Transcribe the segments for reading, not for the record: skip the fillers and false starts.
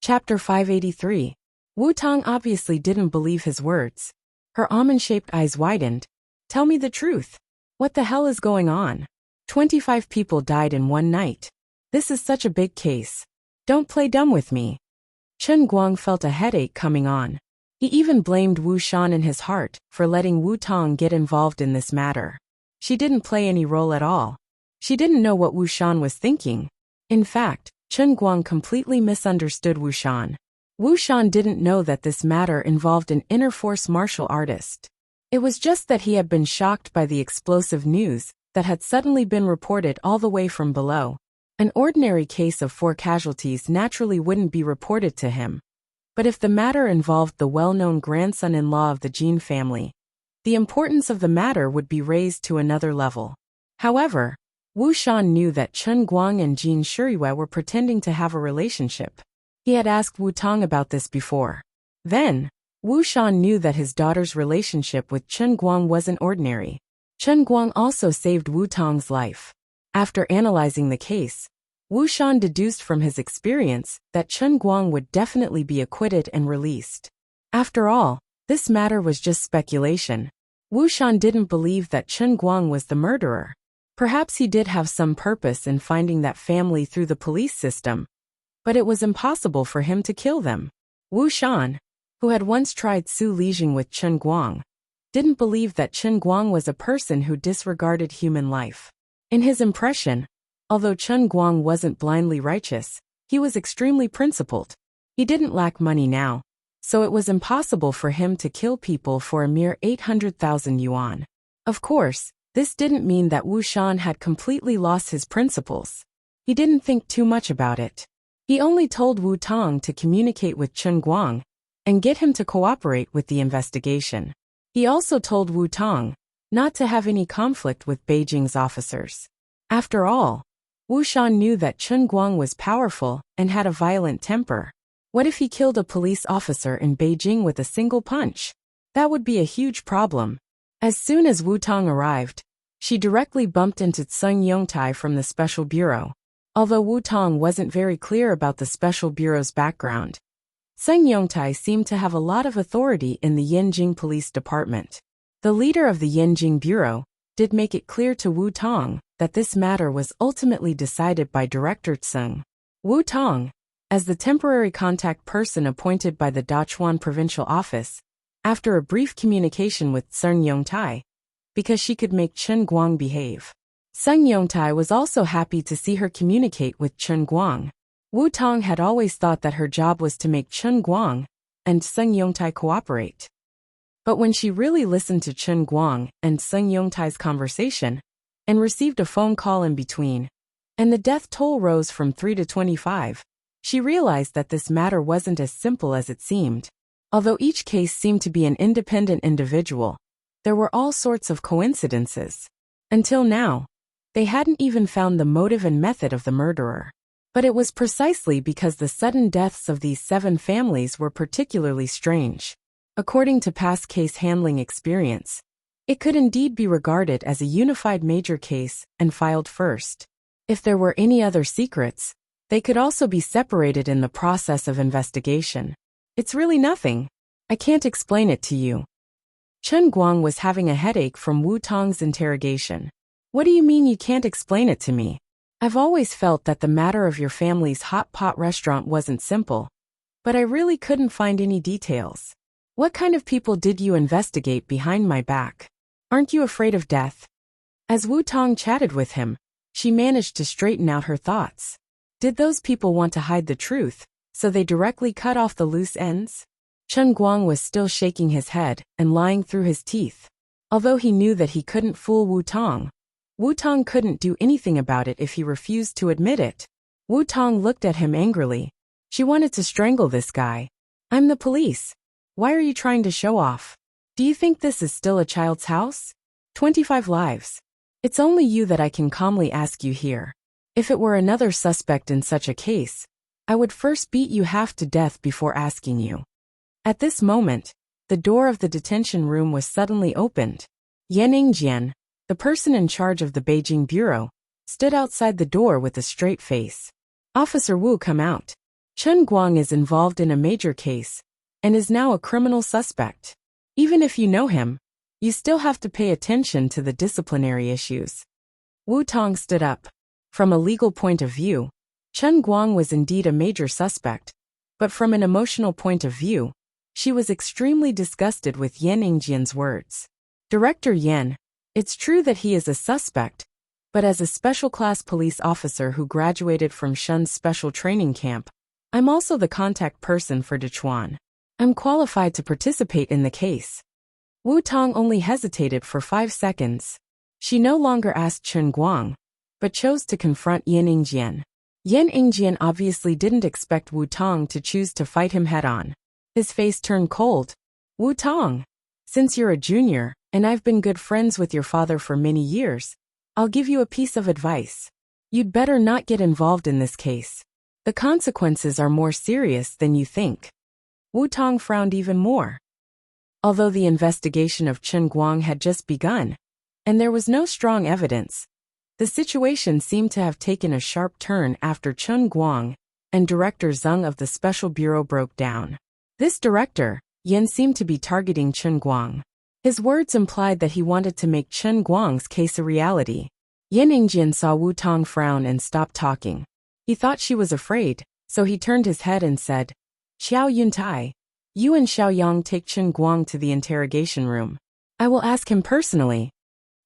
Chapter 583. Wu Tong obviously didn't believe his words. Her almond-shaped eyes widened. Tell me the truth. What the hell is going on? 25 people died in one night. This is such a big case. Don't play dumb with me. Chen Guang felt a headache coming on. He even blamed Wu Shan in his heart for letting Wu Tong get involved in this matter. She didn't play any role at all. She didn't know what Wu Shan was thinking. In fact, Chen Guang completely misunderstood Wu Shan. Wu Shan didn't know that this matter involved an inner force martial artist. It was just that he had been shocked by the explosive news that had suddenly been reported all the way from below. An ordinary case of 4 casualties naturally wouldn't be reported to him. But if the matter involved the well-known grandson-in-law of the Jin family, the importance of the matter would be raised to another level. However, Wu Shan knew that Chen Guang and Jin Shuriwei were pretending to have a relationship. He had asked Wu Tong about this before. Then, Wu Shan knew that his daughter's relationship with Chen Guang wasn't ordinary. Chen Guang also saved Wu Tong's life. After analyzing the case, Wu Shan deduced from his experience that Chen Guang would definitely be acquitted and released. After all, this matter was just speculation. Wu Shan didn't believe that Chen Guang was the murderer. Perhaps he did have some purpose in finding that family through the police system, but it was impossible for him to kill them. Wu Shan, who had once tried Su Lijing with Chen Guang, didn't believe that Chen Guang was a person who disregarded human life. In his impression, although Chen Guang wasn't blindly righteous, he was extremely principled. He didn't lack money now, so it was impossible for him to kill people for a mere 800,000 yuan. Of course, this didn't mean that Wu Shan had completely lost his principles. He didn't think too much about it. He only told Wu Tong to communicate with Chen Guang and get him to cooperate with the investigation. He also told Wu Tong not to have any conflict with Beijing's officers. After all, Wu Shan knew that Chen Guang was powerful and had a violent temper. What if he killed a police officer in Beijing with a single punch? That would be a huge problem. As soon as Wu Tong arrived, she directly bumped into Tseng Yongtai from the Special Bureau. Although Wu Tong wasn't very clear about the Special Bureau's background, Tseng Yongtai seemed to have a lot of authority in the Yanjing Police Department. The leader of the Yanjing Bureau did make it clear to Wu Tong that this matter was ultimately decided by Director Tseng. Wu Tong, as the temporary contact person appointed by the Dachuan Provincial Office, after a brief communication with Tseng Yongtai, because she could make Chen Guang behave. Tseng Yongtai was also happy to see her communicate with Chen Guang. Wu Tong had always thought that her job was to make Chen Guang and Tseng Yongtai cooperate. But when she really listened to Chen Guang and Tseng Yongtai's conversation, and received a phone call in between, and the death toll rose from 3 to 25, she realized that this matter wasn't as simple as it seemed. Although each case seemed to be an independent individual, there were all sorts of coincidences. Until now, they hadn't even found the motive and method of the murderer. But it was precisely because the sudden deaths of these 7 families were particularly strange. According to past case handling experience, it could indeed be regarded as a unified major case and filed first. If there were any other secrets, they could also be separated in the process of investigation. It's really nothing. I can't explain it to you. Chen Guang was having a headache from Wu Tong's interrogation. What do you mean you can't explain it to me? I've always felt that the matter of your family's hot pot restaurant wasn't simple, but I really couldn't find any details. What kind of people did you investigate behind my back? Aren't you afraid of death? As Wu Tong chatted with him, she managed to straighten out her thoughts. Did those people want to hide the truth, so they directly cut off the loose ends? Chen Guang was still shaking his head and lying through his teeth. Although he knew that he couldn't fool Wu Tong couldn't do anything about it if he refused to admit it. Wu Tong looked at him angrily. She wanted to strangle this guy. I'm the police. Why are you trying to show off? Do you think this is still a child's house? 25 lives. It's only you that I can calmly ask you here. If it were another suspect in such a case, I would first beat you half to death before asking you. At this moment, the door of the detention room was suddenly opened. Yan Ingjian, the person in charge of the Beijing bureau, stood outside the door with a straight face. Officer Wu, come out. Chen Guang is involved in a major case and is now a criminal suspect. Even if you know him, you still have to pay attention to the disciplinary issues. Wu Tong stood up. From a legal point of view, Chen Guang was indeed a major suspect, but from an emotional point of view, she was extremely disgusted with Yan Yingjian's words. Director Yan, it's true that he is a suspect, but as a special class police officer who graduated from Shun's special training camp, I'm also the contact person for Dechuan. I'm qualified to participate in the case. Wu Tong only hesitated for 5 seconds. She no longer asked Chen Guang, but chose to confront Yan Yingjian. Yan Yingjian obviously didn't expect Wu Tong to choose to fight him head-on. His face turned cold. Wu Tong, since you're a junior, and I've been good friends with your father for many years, I'll give you a piece of advice. You'd better not get involved in this case. The consequences are more serious than you think. Wu Tong frowned even more. Although the investigation of Chen Guang had just begun, and there was no strong evidence, the situation seemed to have taken a sharp turn after Chen Guang and Director Zeng of the Special Bureau broke down. This director, Yan, seemed to be targeting Chen Guang. His words implied that he wanted to make Chen Guang's case a reality. Yan Yingjian saw Wu Tong frown and stopped talking. He thought she was afraid, so he turned his head and said, Xiao Yuntai, you and Xiao Yang take Chen Guang to the interrogation room. I will ask him personally.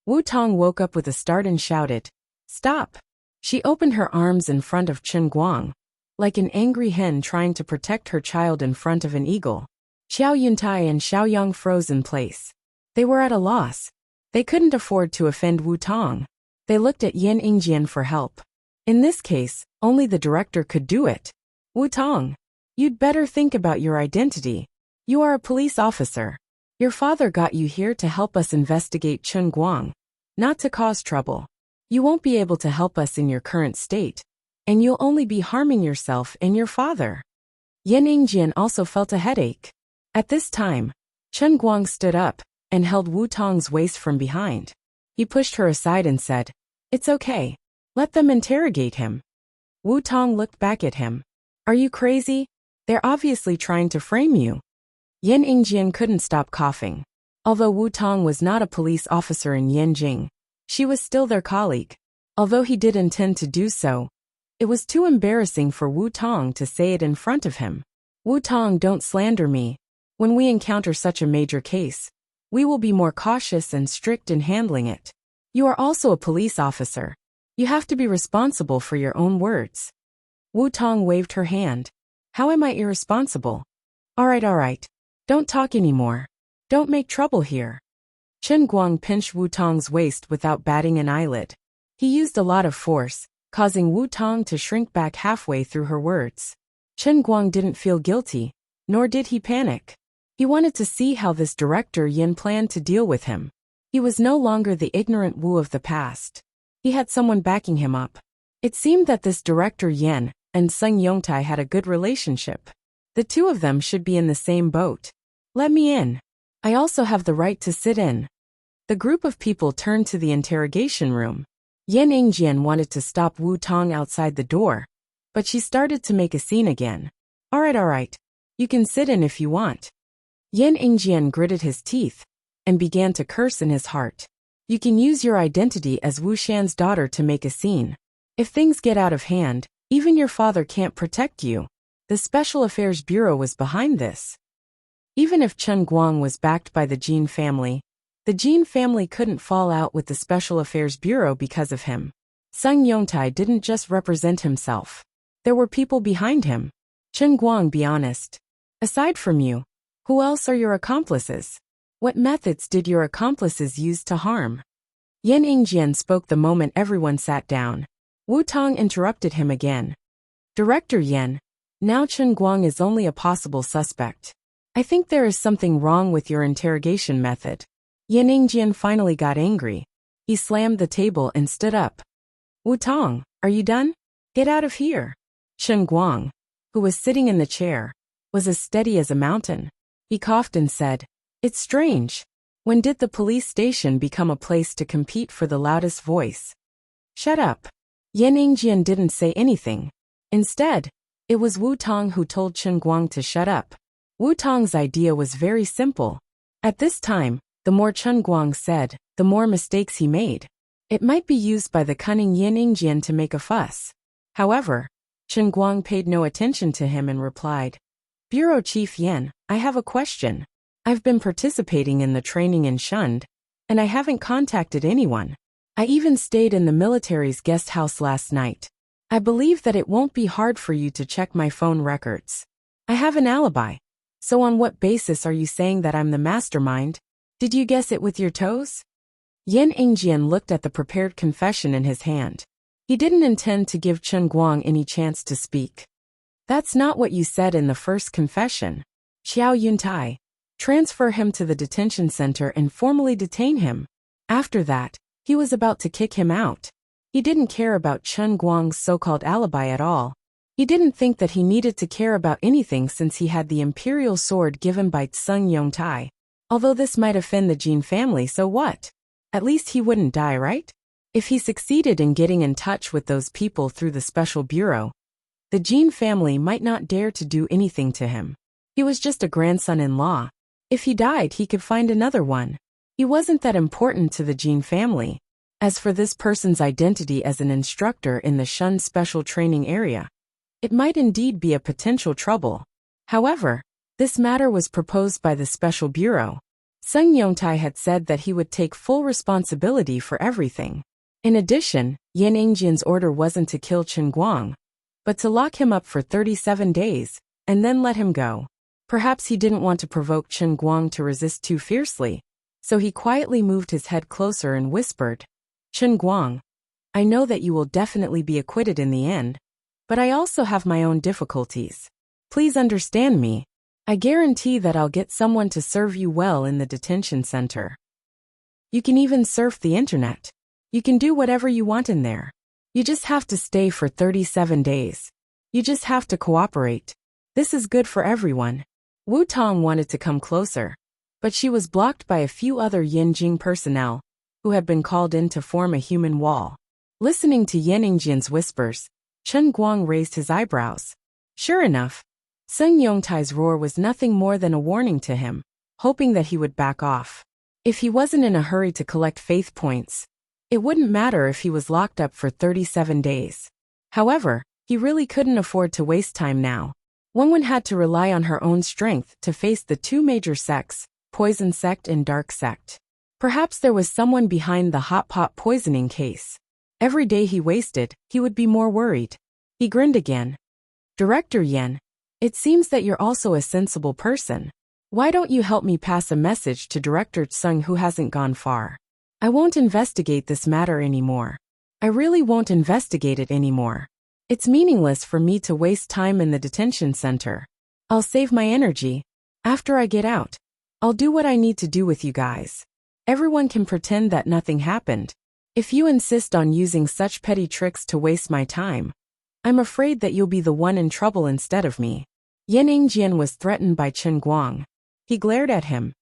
Wu Tong woke up with a start and shouted, Stop! She opened her arms in front of Chen Guang, like an angry hen trying to protect her child in front of an eagle. Xiao Yuntai and Xiao Yang froze in place. They were at a loss. They couldn't afford to offend Wu Tong. They looked at Yan Yingjian for help. In this case, only the director could do it. Wu Tong, you'd better think about your identity. You are a police officer. Your father got you here to help us investigate Chen Guang, not to cause trouble. You won't be able to help us in your current state, and you'll only be harming yourself and your father. Yan Yingjian also felt a headache. At this time, Chen Guang stood up and held Wu Tong's waist from behind. He pushed her aside and said, It's okay. Let them interrogate him. Wu Tong looked back at him. Are you crazy? They're obviously trying to frame you. Yan Yingjian couldn't stop coughing. Although Wu Tong was not a police officer in Yanjing, she was still their colleague. Although he did intend to do so, it was too embarrassing for Wu Tong to say it in front of him. Wu Tong, don't slander me. When we encounter such a major case, we will be more cautious and strict in handling it. You are also a police officer. You have to be responsible for your own words. Wu Tong waved her hand. How am I irresponsible? All right. Don't talk anymore. Don't make trouble here. Chen Guang pinched Wu Tong's waist without batting an eyelid. He used a lot of force, causing Wu Tong to shrink back halfway through her words. Chen Guang didn't feel guilty, nor did he panic. He wanted to see how this director Yan planned to deal with him. He was no longer the ignorant Wu of the past. He had someone backing him up. It seemed that this director Yan and Sung Yongtai had a good relationship. The two of them should be in the same boat. Let me in. I also have the right to sit in. The group of people turned to the interrogation room. Yan Yingjian wanted to stop Wu Tong outside the door, but she started to make a scene again. All right. You can sit in if you want. Yan Yingjian gritted his teeth and began to curse in his heart. You can use your identity as Wu Shan's daughter to make a scene. If things get out of hand, even your father can't protect you. The Special Affairs Bureau was behind this. Even if Chen Guang was backed by the Jin family, the Jin family couldn't fall out with the Special Affairs Bureau because of him. Sung Yongtai didn't just represent himself. There were people behind him. Chen Guang, be honest. Aside from you, who else are your accomplices? What methods did your accomplices use to harm? Yan Yingjian spoke the moment everyone sat down. Wu Tong interrupted him again. Director Yan, now Chen Guang is only a possible suspect. I think there is something wrong with your interrogation method. Yan Yingjian finally got angry. He slammed the table and stood up. Wu Tong, are you done? Get out of here. Chen Guang, who was sitting in the chair, was as steady as a mountain. He coughed and said, It's strange. When did the police station become a place to compete for the loudest voice? Shut up. Yan Yingjian didn't say anything. Instead, It was Wu Tong who told Chen Guang to shut up. Wu Tong's idea was very simple. At this time, the more Chen Guang said, the more mistakes he made. It might be used by the cunning Yin Ingjian to make a fuss. However, Chen Guang paid no attention to him and replied, Bureau Chief Yin, I have a question. I've been participating in the training in Shund, and I haven't contacted anyone. I even stayed in the military's guest house last night. I believe that it won't be hard for you to check my phone records. I have an alibi. So on what basis are you saying that I'm the mastermind? Did you guess it with your toes? Yin Ingjian looked at the prepared confession in his hand. He didn't intend to give Chen Guang any chance to speak. That's not what you said in the first confession. Xiao Yuntai. Transfer him to the detention center and formally detain him. After that, he was about to kick him out. He didn't care about Chen Guang's so-called alibi at all. He didn't think that he needed to care about anything since he had the imperial sword given by Tseng Yongtai. Although this might offend the Jin family, so what? At least he wouldn't die, right? If he succeeded in getting in touch with those people through the special bureau, the Jin family might not dare to do anything to him. He was just a grandson-in-law. If he died, he could find another one. He wasn't that important to the Jin family. As for this person's identity as an instructor in the Shun special training area, it might indeed be a potential trouble. However, this matter was proposed by the special bureau. Sung Yongtai had said that he would take full responsibility for everything. In addition, Yin Ingjian's order wasn't to kill Chen Guang, but to lock him up for 37 days, and then let him go. Perhaps he didn't want to provoke Chen Guang to resist too fiercely, so he quietly moved his head closer and whispered, Chen Guang, I know that you will definitely be acquitted in the end, but I also have my own difficulties. Please understand me. I guarantee that I'll get someone to serve you well in the detention center. You can even surf the internet. You can do whatever you want in there. You just have to stay for 37 days. You just have to cooperate. This is good for everyone. Wu Tong wanted to come closer, but she was blocked by a few other Yin Jing personnel, who had been called in to form a human wall. Listening to Yin Ingjian's whispers, Chen Guang raised his eyebrows. Sure enough, Sung Yongtai's roar was nothing more than a warning to him, hoping that he would back off. If he wasn't in a hurry to collect faith points, it wouldn't matter if he was locked up for 37 days. However, he really couldn't afford to waste time now. One had to rely on her own strength to face the two major sects, Poison Sect and Dark Sect. Perhaps there was someone behind the hot pot poisoning case. Every day he wasted, he would be more worried. He grinned again. Director Yen, it seems that you're also a sensible person. Why don't you help me pass a message to Director Tseng who hasn't gone far? I won't investigate this matter anymore. I really won't investigate it anymore. It's meaningless for me to waste time in the detention center. I'll save my energy. After I get out, I'll do what I need to do with you guys. Everyone can pretend that nothing happened. If you insist on using such petty tricks to waste my time, I'm afraid that you'll be the one in trouble instead of me. Yin Ingjian was threatened by Chen Guang. He glared at him.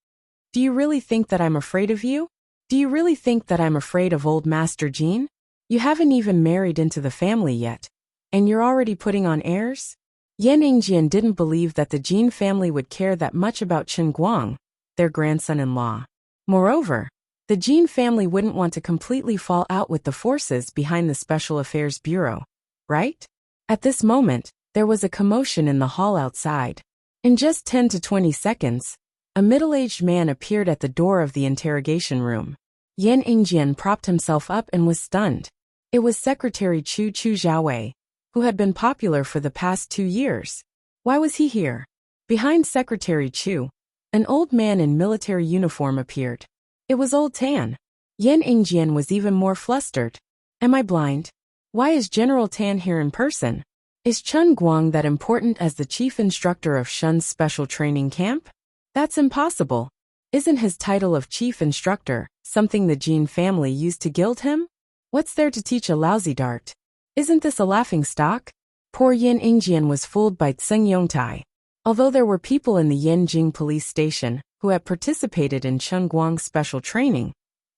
Do you really think that I'm afraid of you? Do you really think that I'm afraid of old Master Jin? You haven't even married into the family yet, and you're already putting on airs? Yin Ingjian didn't believe that the Jin family would care that much about Chen Guang, their grandson-in-law. Moreover, the Jin family wouldn't want to completely fall out with the forces behind the Special Affairs Bureau, right? At this moment, there was a commotion in the hall outside. In just 10 to 20 seconds, a middle-aged man appeared at the door of the interrogation room. Yin Ingjian propped himself up and was stunned. It was Secretary Chu Zhaowei, who had been popular for the past 2 years. Why was he here? Behind Secretary Chu, an old man in military uniform appeared. It was Old Tan. Yin Ingjian was even more flustered. Am I blind? Why is General Tan here in person? Is Chen Guang that important as the chief instructor of Shun's special training camp? That's impossible. Isn't his title of chief instructor something the Jin family used to gild him? What's there to teach a lousy dart? Isn't this a laughing stock? Poor Yin Ingjian was fooled by Tseng Yongtai. Although there were people in the Yanjing police station who had participated in Chen Guang's special training,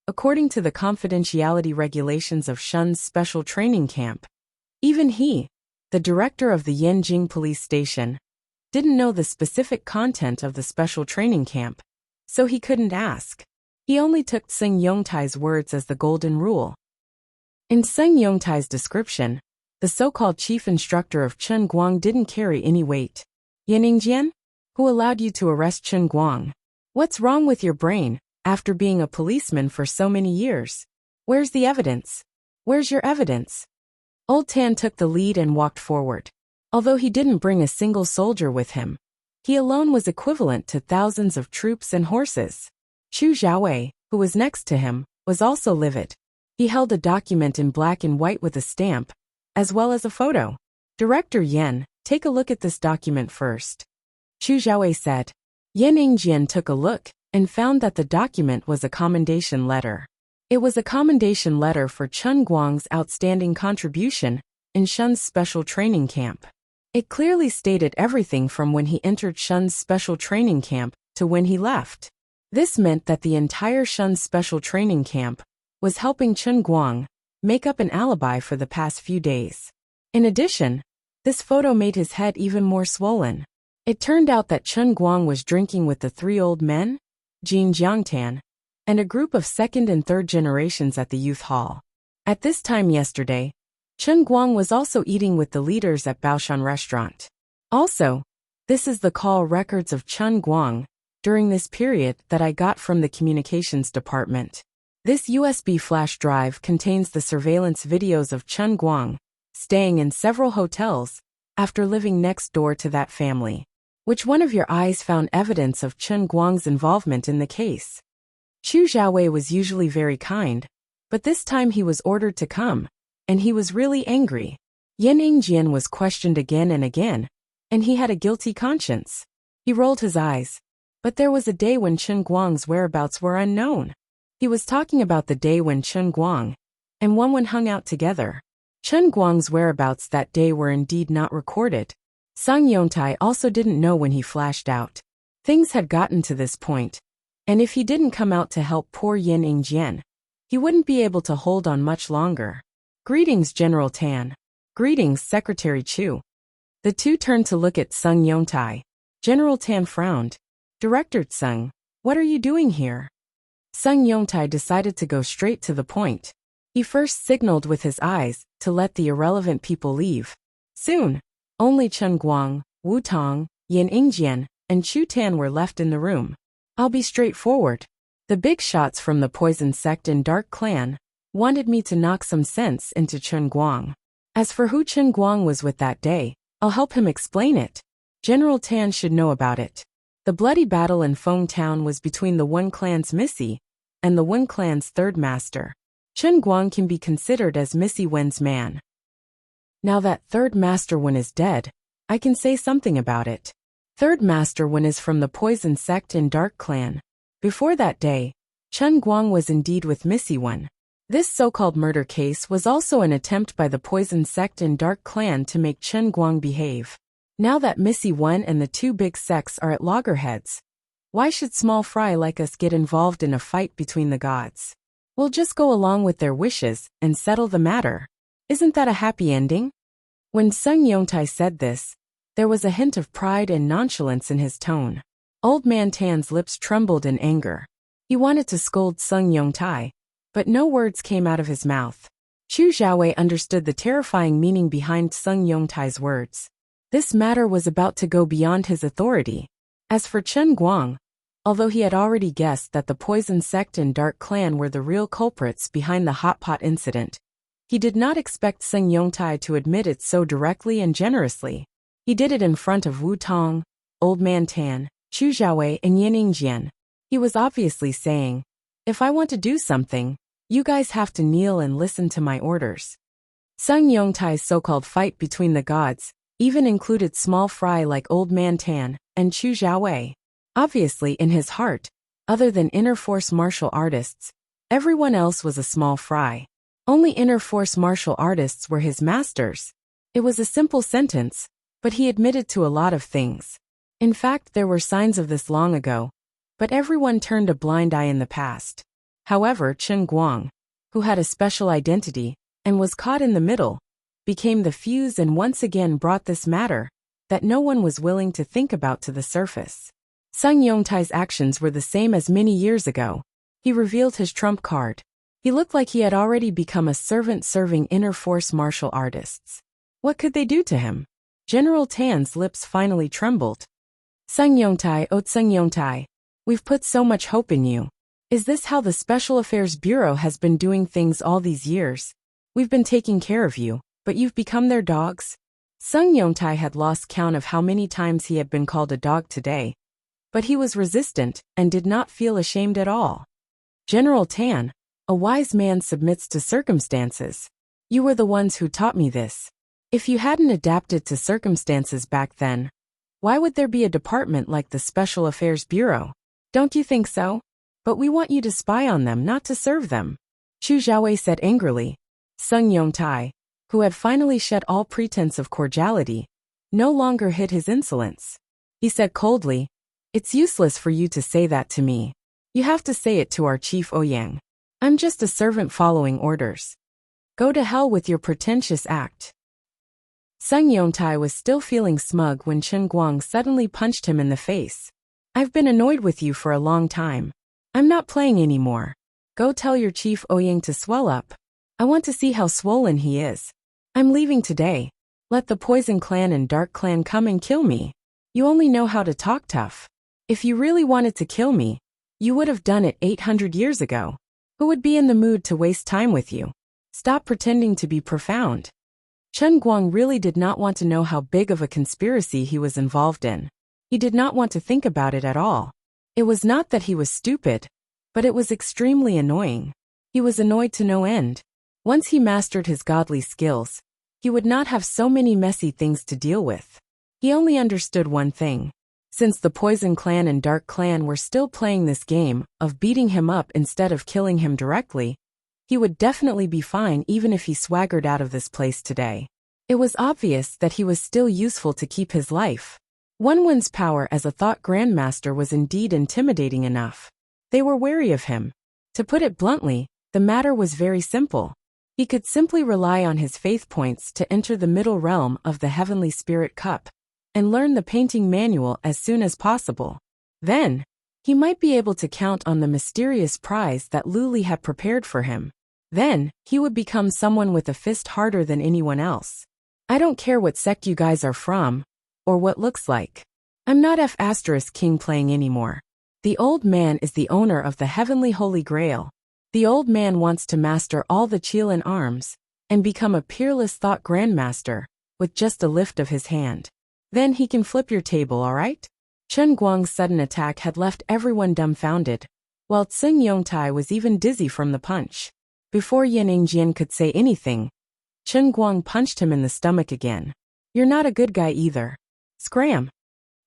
according to the confidentiality regulations of Shun's special training camp, even he, the director of the Yanjing police station, didn't know the specific content of the special training camp, so he couldn't ask. He only took Seng Yongtai's words as the golden rule. In Seng Yongtai's description, the so-called chief instructor of Chen Guang didn't carry any weight. Yan Yingjian? Who allowed you to arrest Chen Guang? What's wrong with your brain, after being a policeman for so many years? Where's the evidence? Where's your evidence? Old Tan took the lead and walked forward. Although he didn't bring a single soldier with him, he alone was equivalent to thousands of troops and horses. Chu Xiaowei, who was next to him, was also livid. He held a document in black and white with a stamp, as well as a photo. Director Yan, take a look at this document first. Chu Xiaowei said. Yan Yingjian took a look and found that the document was a commendation letter. It was a commendation letter for Chen Guang's outstanding contribution in Shun's special training camp. It clearly stated everything from when he entered Shun's special training camp to when he left. This meant that the entire Shun's special training camp was helping Chen Guang make up an alibi for the past few days. In addition, this photo made his head even more swollen. It turned out that Chen Guang was drinking with the three old men, Jin Jiangtan, and a group of second and third generations at the youth hall. At this time yesterday, Chen Guang was also eating with the leaders at Baoshan restaurant. Also, this is the call records of Chen Guang during this period that I got from the communications department. This USB flash drive contains the surveillance videos of Chen Guang staying in several hotels after living next door to that family. Which one of your eyes found evidence of Chen Guang's involvement in the case? Chu Xiaowei was usually very kind, but this time he was ordered to come, and he was really angry. Yan Yingjian was questioned again and again, and he had a guilty conscience. He rolled his eyes. But there was a day when Chen Guang's whereabouts were unknown. He was talking about the day when Chen Guang and Wenwen hung out together. Chen Guang's whereabouts that day were indeed not recorded. Seng Yongtai also didn't know when he flashed out. Things had gotten to this point, and if he didn't come out to help poor Yan Yingjian, he wouldn't be able to hold on much longer. Greetings, General Tan. Greetings, Secretary Chu. The two turned to look at Seng Yongtai. General Tan frowned. Director Seng, what are you doing here? Seng Yongtai decided to go straight to the point. He first signaled with his eyes to let the irrelevant people leave. Soon, only Chen Guang, Wu Tong, Yan Yingjian, and Chu Tan were left in the room. I'll be straightforward. The big shots from the Poison Sect and Dark Clan wanted me to knock some sense into Chen Guang. As for who Chen Guang was with that day, I'll help him explain it. General Tan should know about it. The bloody battle in Feng Town was between the Wen clan's Missy and the Wen clan's third master. Chen Guang can be considered as Missy Wen's man. Now that third master Wen is dead, I can say something about it. Third master Wen is from the Poison Sect and Dark Clan. Before that day, Chen Guang was indeed with Missy Wen. This so-called murder case was also an attempt by the Poison Sect and Dark Clan to make Chen Guang behave. Now that Missy Wen and the two big sects are at loggerheads, why should small fry like us get involved in a fight between the gods? We'll just go along with their wishes and settle the matter. Isn't that a happy ending? When Seng Yongtai said this, there was a hint of pride and nonchalance in his tone. Old Man Tan's lips trembled in anger. He wanted to scold Seng Yongtai, but no words came out of his mouth. Chu Xiaowei understood the terrifying meaning behind Seng Yongtai's words. This matter was about to go beyond his authority. As for Chen Guang, although he had already guessed that the Poison Sect and Dark Clan were the real culprits behind the hot pot incident, he did not expect Seng Yongtai to admit it so directly and generously. He did it in front of Wu Tong, Old Man Tan, Chu Xiaowei, and Yan Yingjian. He was obviously saying, if I want to do something, you guys have to kneel and listen to my orders. Seng Yongtai's so-called fight between the gods even included small fry like Old Man Tan and Chu Xiaowei. Obviously, in his heart, other than inner force martial artists, everyone else was a small fry. Only inner force martial artists were his masters. It was a simple sentence, but he admitted to a lot of things. In fact, there were signs of this long ago, but everyone turned a blind eye in the past. However, Chen Guang, who had a special identity and was caught in the middle, became the fuse and once again brought this matter that no one was willing to think about to the surface. Sung Yongtai's actions were the same as many years ago. He revealed his trump card. He looked like he had already become a servant serving inner force martial artists. What could they do to him? General Tan's lips finally trembled. Sung Yongtai, oh Sung Yongtai, we've put so much hope in you. Is this how the Special Affairs Bureau has been doing things all these years? We've been taking care of you, but you've become their dogs? Sung Yongtai had lost count of how many times he had been called a dog today, but he was resistant and did not feel ashamed at all. General Tan, a wise man submits to circumstances. You were the ones who taught me this. If you hadn't adapted to circumstances back then, why would there be a department like the Special Affairs Bureau? Don't you think so? But we want you to spy on them, not to serve them. Chu Xiaowei said angrily. Sung Yongtai, who had finally shed all pretense of cordiality, no longer hid his insolence. He said coldly, "It's useless for you to say that to me. You have to say it to our chief Ouyang. I'm just a servant following orders. Go to hell with your pretentious act." Sung Yongtai was still feeling smug when Chen Guang suddenly punched him in the face. "I've been annoyed with you for a long time. I'm not playing anymore. Go tell your chief Ouyang to swell up. I want to see how swollen he is. I'm leaving today. Let the Poison Clan and Dark Clan come and kill me. You only know how to talk tough. If you really wanted to kill me, you would have done it 800 years ago. Who would be in the mood to waste time with you? Stop pretending to be profound." Chen Guang really did not want to know how big of a conspiracy he was involved in. He did not want to think about it at all. It was not that he was stupid, but it was extremely annoying. He was annoyed to no end. Once he mastered his godly skills, he would not have so many messy things to deal with. He only understood one thing. Since the Poison Clan and Dark Clan were still playing this game of beating him up instead of killing him directly, he would definitely be fine even if he swaggered out of this place today. It was obvious that he was still useful to keep his life. Wenwen's power as a thought grandmaster was indeed intimidating enough. They were wary of him. To put it bluntly, the matter was very simple. He could simply rely on his faith points to enter the middle realm of the Heavenly Spirit Cup and learn the painting manual as soon as possible. Then, he might be able to count on the mysterious prize that Luli had prepared for him. Then, he would become someone with a fist harder than anyone else. I don't care what sect you guys are from, or what looks like. I'm not F** King playing anymore. The old man is the owner of the Heavenly Holy Grail. The old man wants to master all the Qilin arms and become a peerless thought grandmaster with just a lift of his hand. Then he can flip your table, alright? Chen Guang's sudden attack had left everyone dumbfounded, while Sung Yongtai was even dizzy from the punch. Before Yaningjian could say anything, Chen Guang punched him in the stomach again. You're not a good guy either. Scram!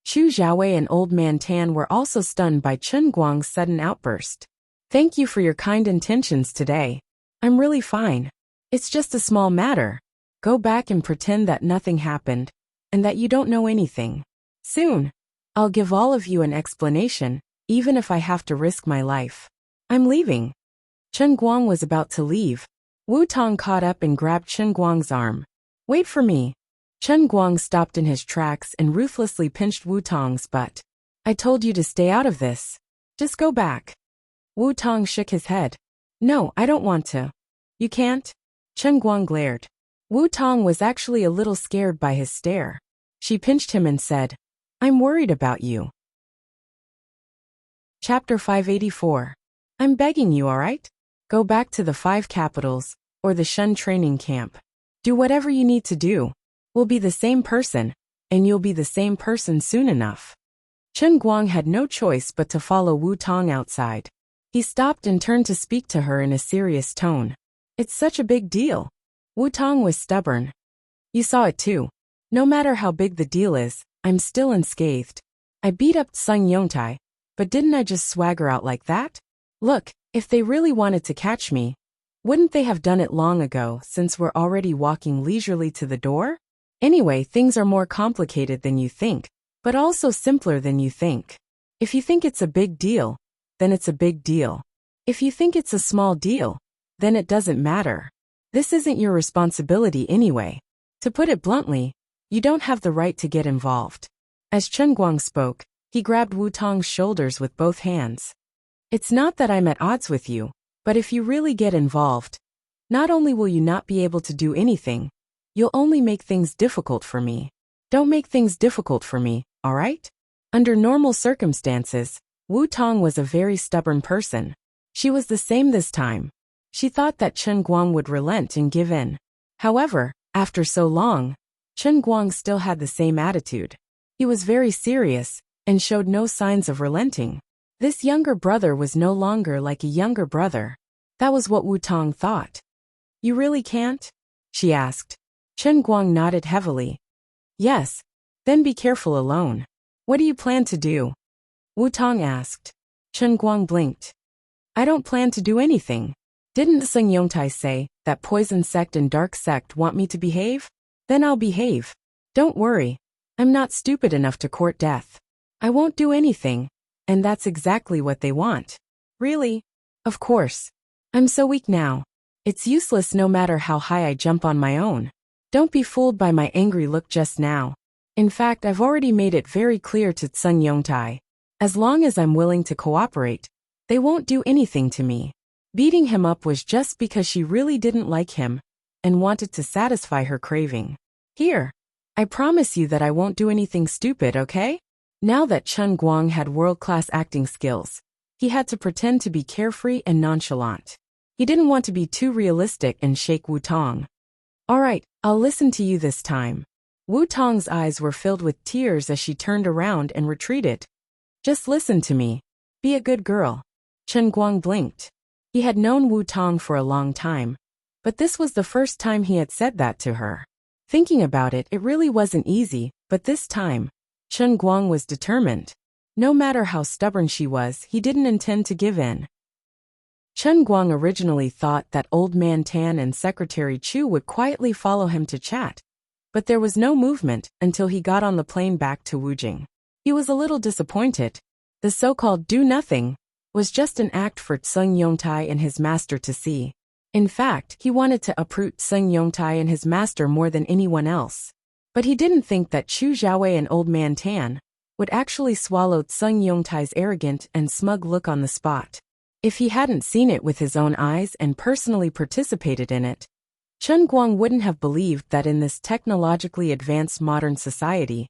Chu Xiaowei and Old Man Tan were also stunned by Chen Guang's sudden outburst. Thank you for your kind intentions today. I'm really fine. It's just a small matter. Go back and pretend that nothing happened, and that you don't know anything. Soon, I'll give all of you an explanation, even if I have to risk my life. I'm leaving. Chen Guang was about to leave. Wu Tong caught up and grabbed Chen Guang's arm. Wait for me. Chen Guang stopped in his tracks and ruthlessly pinched Wu Tong's butt. I told you to stay out of this. Just go back. Wu Tong shook his head. No, I don't want to. You can't? Chen Guang glared. Wu Tong was actually a little scared by his stare. She pinched him and said, I'm worried about you. Chapter 584. I'm begging you, alright? Go back to the 5 capitals, or the Shun training camp. Do whatever you need to do. We'll be the same person, and you'll be the same person soon enough. Chen Guang had no choice but to follow Wu Tong outside. He stopped and turned to speak to her in a serious tone. It's such a big deal. Wu Tong was stubborn. You saw it too. No matter how big the deal is, I'm still unscathed. I beat up Sung Yongtai, but didn't I just swagger out like that? Look, if they really wanted to catch me, wouldn't they have done it long ago since we're already walking leisurely to the door? Anyway, things are more complicated than you think, but also simpler than you think. If you think it's a big deal, then it's a big deal. If you think it's a small deal, then it doesn't matter. This isn't your responsibility anyway. To put it bluntly, you don't have the right to get involved. As Chen Guang spoke, he grabbed Wu Tong's shoulders with both hands. It's not that I'm at odds with you, but if you really get involved, not only will you not be able to do anything, you'll only make things difficult for me. Don't make things difficult for me, alright? Under normal circumstances, Wu Tong was a very stubborn person. She was the same this time. She thought that Chen Guang would relent and give in. However, after so long, Chen Guang still had the same attitude. He was very serious and showed no signs of relenting. This younger brother was no longer like a younger brother. That was what Wu Tong thought. You really can't? She asked. Chen Guang nodded heavily. Yes. Then be careful alone. What do you plan to do? Wu Tong asked. Chen Guang blinked. I don't plan to do anything. Didn't Seng Yongtai say that poison sect and dark sect want me to behave? Then I'll behave. Don't worry. I'm not stupid enough to court death. I won't do anything, and that's exactly what they want. Really? Of course. I'm so weak now. It's useless no matter how high I jump on my own. Don't be fooled by my angry look just now. In fact, I've already made it very clear to Seng Yongtai. As long as I'm willing to cooperate, they won't do anything to me. Beating him up was just because she really didn't like him and wanted to satisfy her craving. Here. I promise you that I won't do anything stupid, okay? Now that Chen Guang had world-class acting skills, he had to pretend to be carefree and nonchalant. He didn't want to be too realistic and shake Wu Tong. All right, I'll listen to you this time. Wu Tong's eyes were filled with tears as she turned around and retreated. Just listen to me. Be a good girl. Chen Guang blinked. He had known Wu Tong for a long time, but this was the first time he had said that to her. Thinking about it, it really wasn't easy, but this time, Chen Guang was determined. No matter how stubborn she was, he didn't intend to give in. Chen Guang originally thought that Old Man Tan and Secretary Chu would quietly follow him to chat, but there was no movement until he got on the plane back to Wujing. He was a little disappointed. The so-called do-nothing was just an act for Seng Yongtai and his master to see. In fact, he wanted to uproot Seng Yongtai and his master more than anyone else. But he didn't think that Chu Xiaowei and Old Man Tan would actually swallow Seng Yongtai's arrogant and smug look on the spot. If he hadn't seen it with his own eyes and personally participated in it, Chen Guang wouldn't have believed that in this technologically advanced modern society,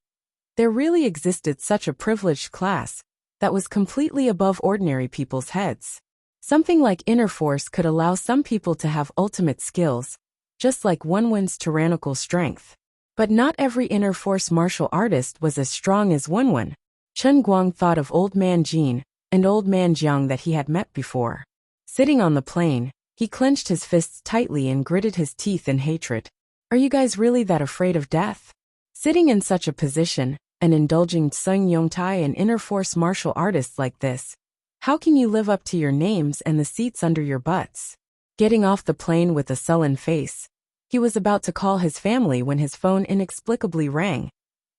there really existed such a privileged class that was completely above ordinary people's heads. Something like inner force could allow some people to have ultimate skills, just like Wenwen's tyrannical strength. But not every inner force martial artist was as strong as Wenwen. Chen Guang thought of Old Man Jin and Old Man Jiang that he had met before. Sitting on the plane, he clenched his fists tightly and gritted his teeth in hatred. Are you guys really that afraid of death? Sitting in such a position and indulging Seng Yongtai and inner force martial artists like this, how can you live up to your names and the seats under your butts? Getting off the plane with a sullen face, he was about to call his family when his phone inexplicably rang,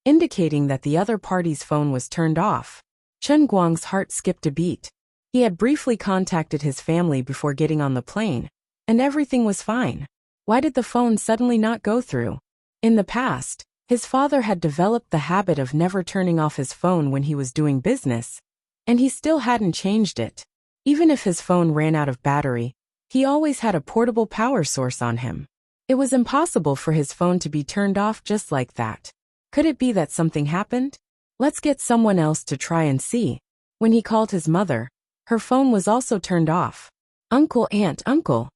indicating that the other party's phone was turned off. Chen Guang's heart skipped a beat. He had briefly contacted his family before getting on the plane, and everything was fine. Why did the phone suddenly not go through? In the past, his father had developed the habit of never turning off his phone when he was doing business, and he still hadn't changed it. Even if his phone ran out of battery, he always had a portable power source on him. It was impossible for his phone to be turned off just like that. Could it be that something happened? Let's get someone else to try and see. When he called his mother, her phone was also turned off. Uncle, aunt, uncle.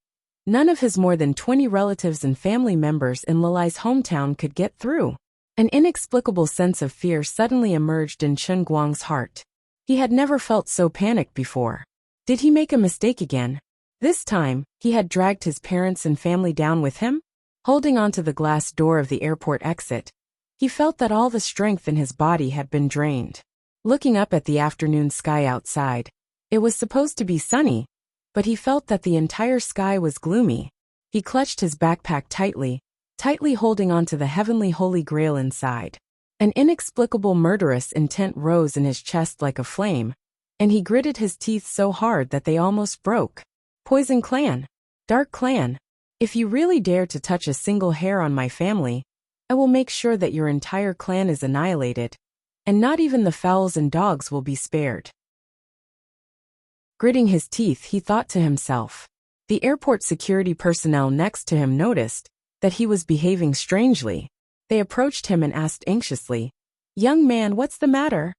None of his more than 20 relatives and family members in Lalai's hometown could get through. An inexplicable sense of fear suddenly emerged in Chen Guang's heart. He had never felt so panicked before. Did he make a mistake again? This time, he had dragged his parents and family down with him. Holding onto the glass door of the airport exit, he felt that all the strength in his body had been drained. Looking up at the afternoon sky outside, it was supposed to be sunny, but he felt that the entire sky was gloomy. He clutched his backpack tightly holding onto the heavenly holy grail inside. An inexplicable murderous intent rose in his chest like a flame, and he gritted his teeth so hard that they almost broke. Poison Clan. Dark Clan. If you really dare to touch a single hair on my family, I will make sure that your entire clan is annihilated, and not even the fowls and dogs will be spared. Gritting his teeth, he thought to himself. The airport security personnel next to him noticed that he was behaving strangely. They approached him and asked anxiously, "Young man, what's the matter?"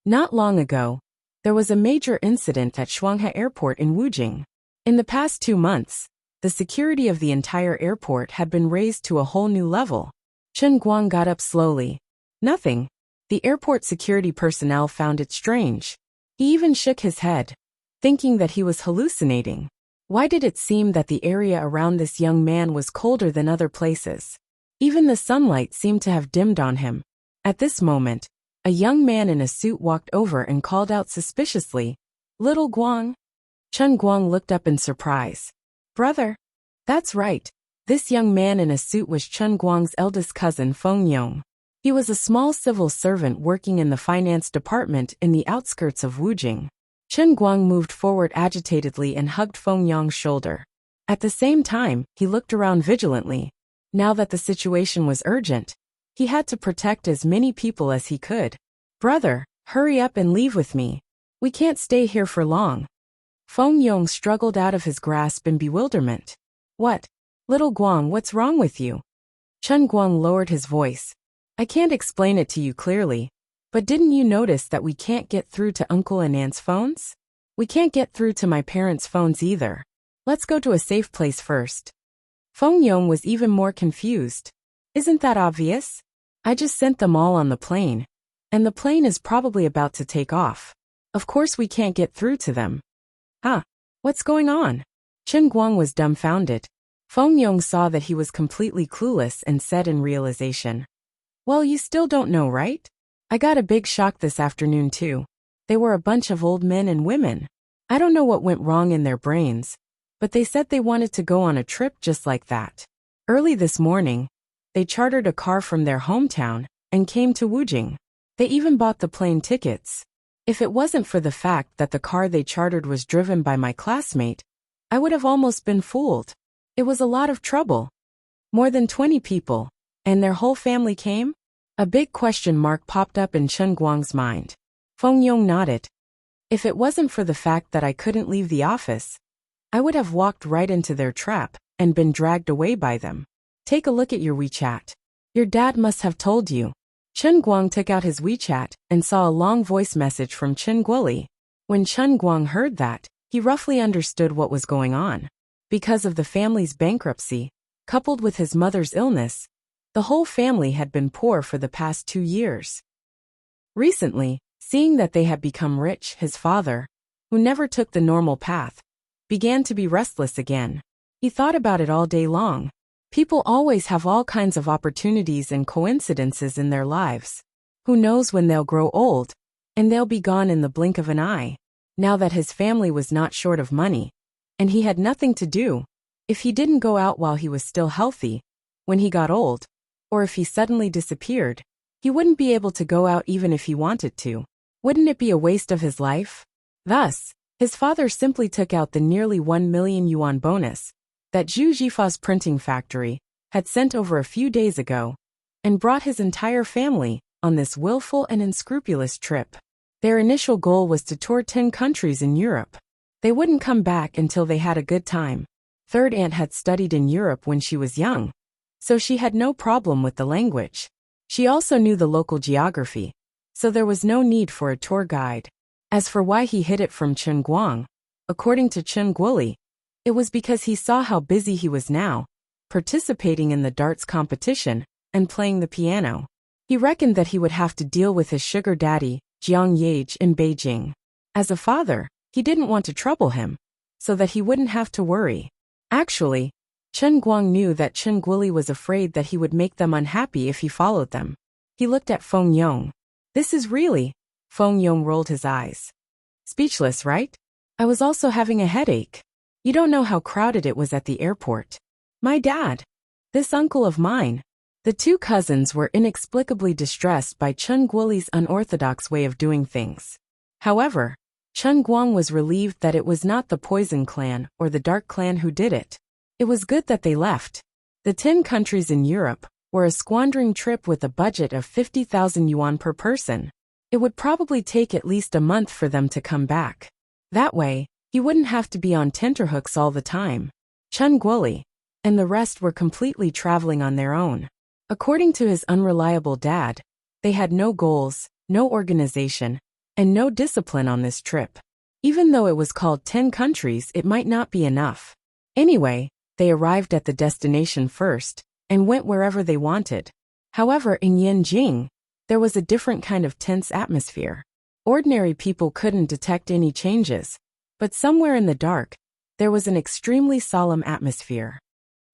Not long ago, there was a major incident at Shanghai Airport in Wuxia. In the past 2 months, the security of the entire airport had been raised to a whole new level. Chen Guang got up slowly. Nothing. The airport security personnel found it strange. He even shook his head, thinking that he was hallucinating. Why did it seem that the area around this young man was colder than other places? Even the sunlight seemed to have dimmed on him. At this moment, a young man in a suit walked over and called out suspiciously, "Little Guang?" Chen Guang looked up in surprise. "Brother?" That's right. This young man in a suit was Chen Guang's eldest cousin Feng Yong. He was a small civil servant working in the finance department in the outskirts of Wuxia. Chen Guang moved forward agitatedly and hugged Feng Yong's shoulder. At the same time, he looked around vigilantly. Now that the situation was urgent, he had to protect as many people as he could. "Brother, hurry up and leave with me. We can't stay here for long." Feng Yong struggled out of his grasp in bewilderment. "What? Little Guang, what's wrong with you?" Chen Guang lowered his voice. "I can't explain it to you clearly, but didn't you notice that we can't get through to Uncle and Aunt's phones? We can't get through to my parents' phones either. Let's go to a safe place first." Feng Yong was even more confused. "Isn't that obvious? I just sent them all on the plane, and the plane is probably about to take off. Of course we can't get through to them." "Huh? What's going on?" Chen Guang was dumbfounded. Feng Yong saw that he was completely clueless and said in realization, "Well, you still don't know, right? I got a big shock this afternoon too. They were a bunch of old men and women. I don't know what went wrong in their brains, but they said they wanted to go on a trip just like that. Early this morning, they chartered a car from their hometown and came to Wuxia. They even bought the plane tickets. If it wasn't for the fact that the car they chartered was driven by my classmate, I would have almost been fooled. It was a lot of trouble. More than 20 people, and their whole family came?" A big question mark popped up in Chen Guang's mind. Feng Yong nodded. "If it wasn't for the fact that I couldn't leave the office, I would have walked right into their trap and been dragged away by them. Take a look at your WeChat. Your dad must have told you." Chen Guang took out his WeChat and saw a long voice message from Chen Guoli. When Chen Guang heard that, he roughly understood what was going on. Because of the family's bankruptcy, coupled with his mother's illness, the whole family had been poor for the past 2 years. Recently, seeing that they had become rich, his father, who never took the normal path, began to be restless again. He thought about it all day long. People always have all kinds of opportunities and coincidences in their lives. Who knows when they'll grow old, and they'll be gone in the blink of an eye. Now that his family was not short of money, and he had nothing to do, if he didn't go out while he was still healthy, when he got old, or if he suddenly disappeared, he wouldn't be able to go out even if he wanted to. Wouldn't it be a waste of his life? Thus, his father simply took out the nearly 1 million yuan bonus that Zhu Jifa's printing factory had sent over a few days ago, and brought his entire family on this willful and unscrupulous trip. Their initial goal was to tour 10 countries in Europe. They wouldn't come back until they had a good time. Third aunt had studied in Europe when she was young, so she had no problem with the language. She also knew the local geography, so there was no need for a tour guide. As for why he hid it from Chen Guang, according to Chen Guoli, it was because he saw how busy he was now, participating in the darts competition and playing the piano. He reckoned that he would have to deal with his sugar daddy, Jiang Yage, in Beijing. As a father, he didn't want to trouble him, so that he wouldn't have to worry. Actually, Chen Guang knew that Chen Guoli was afraid that he would make them unhappy if he followed them. He looked at Feng Yong. "This is really..." Feng Yong rolled his eyes. "Speechless, right? I was also having a headache. You don't know how crowded it was at the airport. My dad. This uncle of mine." The two cousins were inexplicably distressed by Chen Guoli's unorthodox way of doing things. However, Chen Guang was relieved that it was not the Poison Clan or the Dark Clan who did it. It was good that they left. The 10 countries in Europe were a squandering trip with a budget of 50,000 yuan per person. It would probably take at least a month for them to come back. That way, he wouldn't have to be on tenterhooks all the time. Chen Guoli and the rest were completely traveling on their own. According to his unreliable dad, they had no goals, no organization, and no discipline on this trip. Even though it was called 10 countries, it might not be enough. Anyway, they arrived at the destination first and went wherever they wanted. However, in Yanjing, there was a different kind of tense atmosphere. Ordinary people couldn't detect any changes, but somewhere in the dark, there was an extremely solemn atmosphere.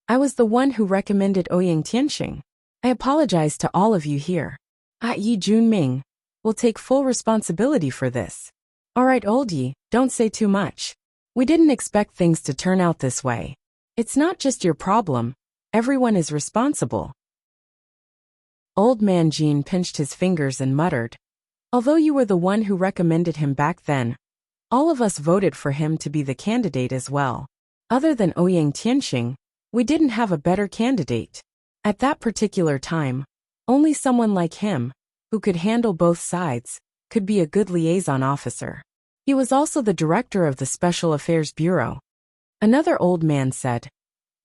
I was the one who recommended Ouyang Tianxing. I apologize to all of you here. Yi Junming will take full responsibility for this. Alright, old Yi, don't say too much. We didn't expect things to turn out this way. It's not just your problem. Everyone is responsible. Old man Jean pinched his fingers and muttered, although you were the one who recommended him back then, all of us voted for him to be the candidate as well. Other than Ouyang Tianxing, we didn't have a better candidate. At that particular time, only someone like him, who could handle both sides, could be a good liaison officer. He was also the director of the Special Affairs Bureau. Another old man said,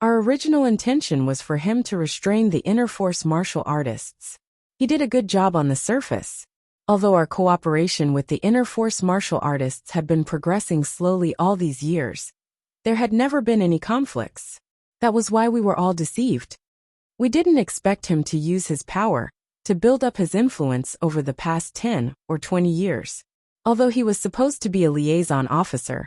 our original intention was for him to restrain the inner force martial artists. He did a good job on the surface. Although our cooperation with the inner force martial artists had been progressing slowly all these years, there had never been any conflicts. That was why we were all deceived. We didn't expect him to use his power to build up his influence over the past 10 or 20 years. Although he was supposed to be a liaison officer,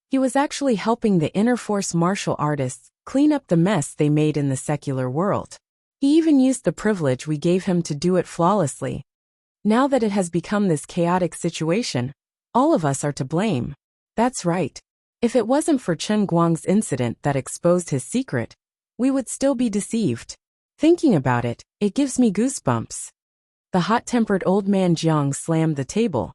he was actually helping the inner force martial artists clean up the mess they made in the secular world. He even used the privilege we gave him to do it flawlessly. Now that it has become this chaotic situation, all of us are to blame. That's right. If it wasn't for Chen Guang's incident that exposed his secret, we would still be deceived. Thinking about it, it gives me goosebumps. The hot-tempered old man Jiang slammed the table.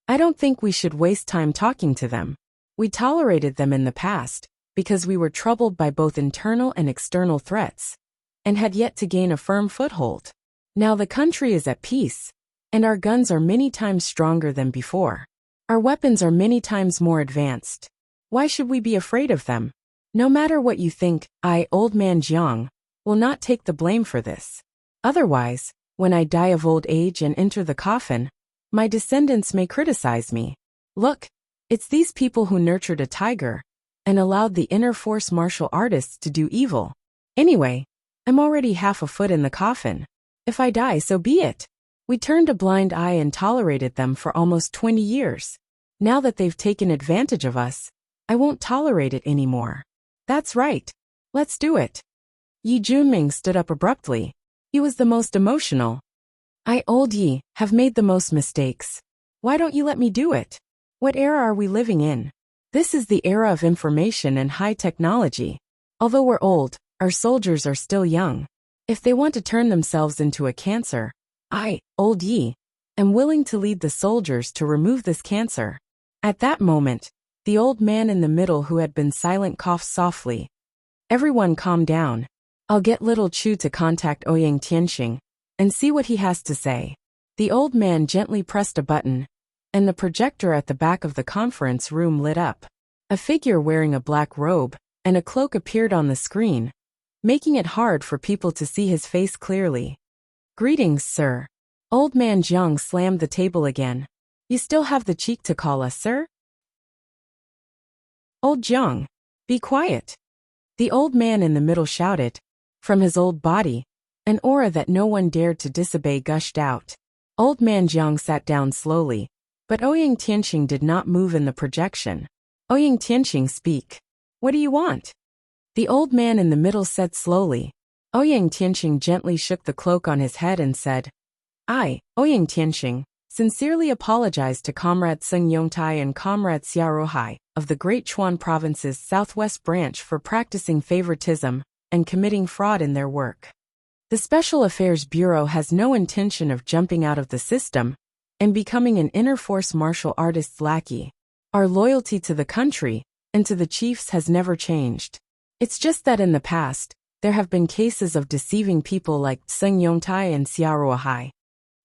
I don't think we should waste time talking to them. We tolerated them in the past, because we were troubled by both internal and external threats, and had yet to gain a firm foothold. Now the country is at peace, and our guns are many times stronger than before. Our weapons are many times more advanced. Why should we be afraid of them? No matter what you think, I, old man Jiang, will not take the blame for this. Otherwise, when I die of old age and enter the coffin, my descendants may criticize me. Look, it's these people who nurtured a tiger and allowed the inner force martial artists to do evil. Anyway, I'm already half a foot in the coffin. If I die, so be it. We turned a blind eye and tolerated them for almost 20 years. Now that they've taken advantage of us, I won't tolerate it anymore. That's right. Let's do it. Yi Junming stood up abruptly. He was the most emotional. I, old Yi, have made the most mistakes. Why don't you let me do it? What era are we living in? This is the era of information and high technology. Although we're old, our soldiers are still young. If they want to turn themselves into a cancer, I, old Yi, am willing to lead the soldiers to remove this cancer. At that moment, the old man in the middle who had been silent coughed softly. Everyone calm down. I'll get little Chu to contact Ouyang Tianxing and see what he has to say. The old man gently pressed a button, and the projector at the back of the conference room lit up. A figure wearing a black robe and a cloak appeared on the screen, making it hard for people to see his face clearly. Greetings, sir. Old man Jiang slammed the table again. You still have the cheek to call us, sir? Old Jiang, be quiet. The old man in the middle shouted. From his old body, an aura that no one dared to disobey gushed out. Old man Jiang sat down slowly, but Ouyang Tianxing did not move in the projection. Ouyang Tianxing, speak. What do you want? The old man in the middle said slowly. Ouyang Tianxing gently shook the cloak on his head and said, I, Ouyang Tianxing, sincerely apologize to Comrade Seng Yongtai and Comrade Xia Rohai of the Great Chuan Province's Southwest Branch for practicing favoritism and committing fraud in their work. The Special Affairs Bureau has no intention of jumping out of the system and becoming an inner force martial artist's lackey. Our loyalty to the country and to the chiefs has never changed. It's just that in the past, there have been cases of deceiving people like Seng Yongtai and Xiaoruohai.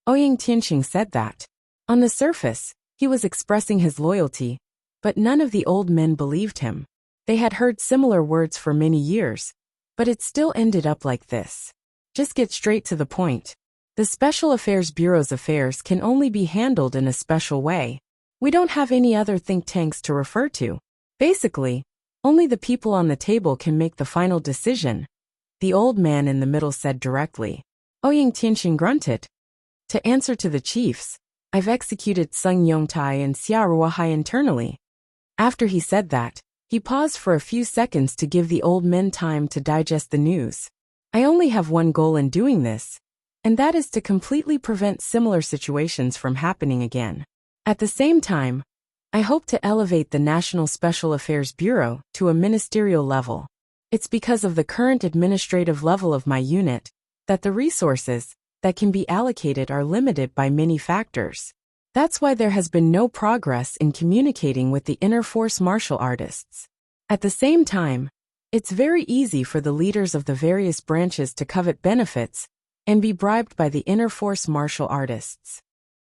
Ouyang Tianxing said that. On the surface, he was expressing his loyalty, but none of the old men believed him. They had heard similar words for many years, but it still ended up like this. Just get straight to the point. The Special Affairs Bureau's affairs can only be handled in a special way. We don't have any other think tanks to refer to. Basically, only the people on the table can make the final decision, the old man in the middle said directly. Ouyang Tianxing grunted. To answer to the chiefs, I've executed Seng Yongtai and Xiaoruohai internally. After he said that, he paused for a few seconds to give the old men time to digest the news. I only have one goal in doing this, and that is to completely prevent similar situations from happening again. At the same time, I hope to elevate the National Special Affairs Bureau to a ministerial level. It's because of the current administrative level of my unit that the resources that can be allocated are limited by many factors. That's why there has been no progress in communicating with the inner force martial artists. At the same time, it's very easy for the leaders of the various branches to covet benefits and be bribed by the inner force martial artists.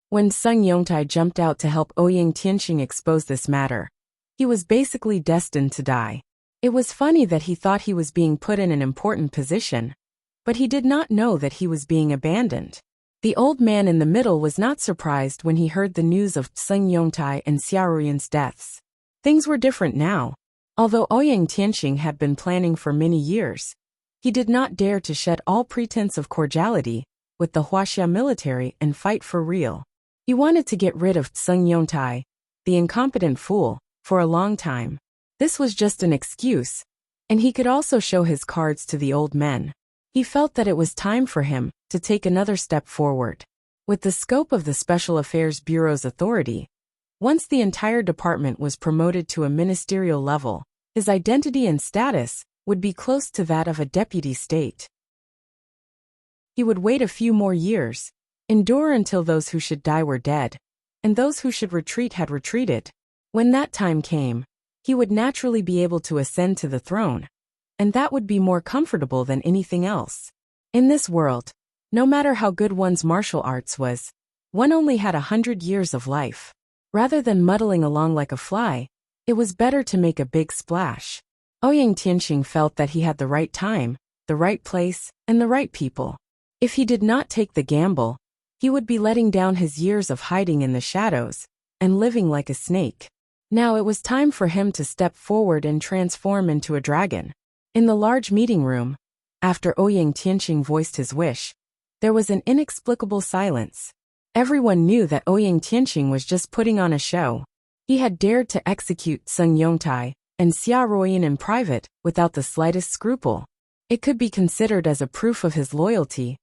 When Seng Yongtai jumped out to help Ouyang Tianxing expose this matter, he was basically destined to die. It was funny that he thought he was being put in an important position, but he did not know that he was being abandoned. The old man in the middle was not surprised when he heard the news of Seng Yongtai and Xiaoruyan's deaths. Things were different now. Although Ouyang Tianxing had been planning for many years, he did not dare to shed all pretense of cordiality with the Wuxia military and fight for real. He wanted to get rid of Seng Yongtai, the incompetent fool, for a long time. This was just an excuse, and he could also show his cards to the old men. He felt that it was time for him to take another step forward. With the scope of the Special Affairs Bureau's authority, once the entire department was promoted to a ministerial level, his identity and status would be close to that of a deputy state. He would wait a few more years, endure until those who should die were dead, and those who should retreat had retreated. When that time came, he would naturally be able to ascend to the throne, and that would be more comfortable than anything else. In this world, no matter how good one's martial arts was, one only had 100 years of life. Rather than muddling along like a fly, it was better to make a big splash. Ouyang Tianxing felt that he had the right time, the right place, and the right people. If he did not take the gamble, he would be letting down his years of hiding in the shadows and living like a snake. Now it was time for him to step forward and transform into a dragon. In the large meeting room, after Ouyang Tianxing voiced his wish, there was an inexplicable silence. Everyone knew that Ouyang Tianxing was just putting on a show. He had dared to execute Seng Yongtai and Xiaoruyan in private without the slightest scruple. It could be considered as a proof of his loyalty,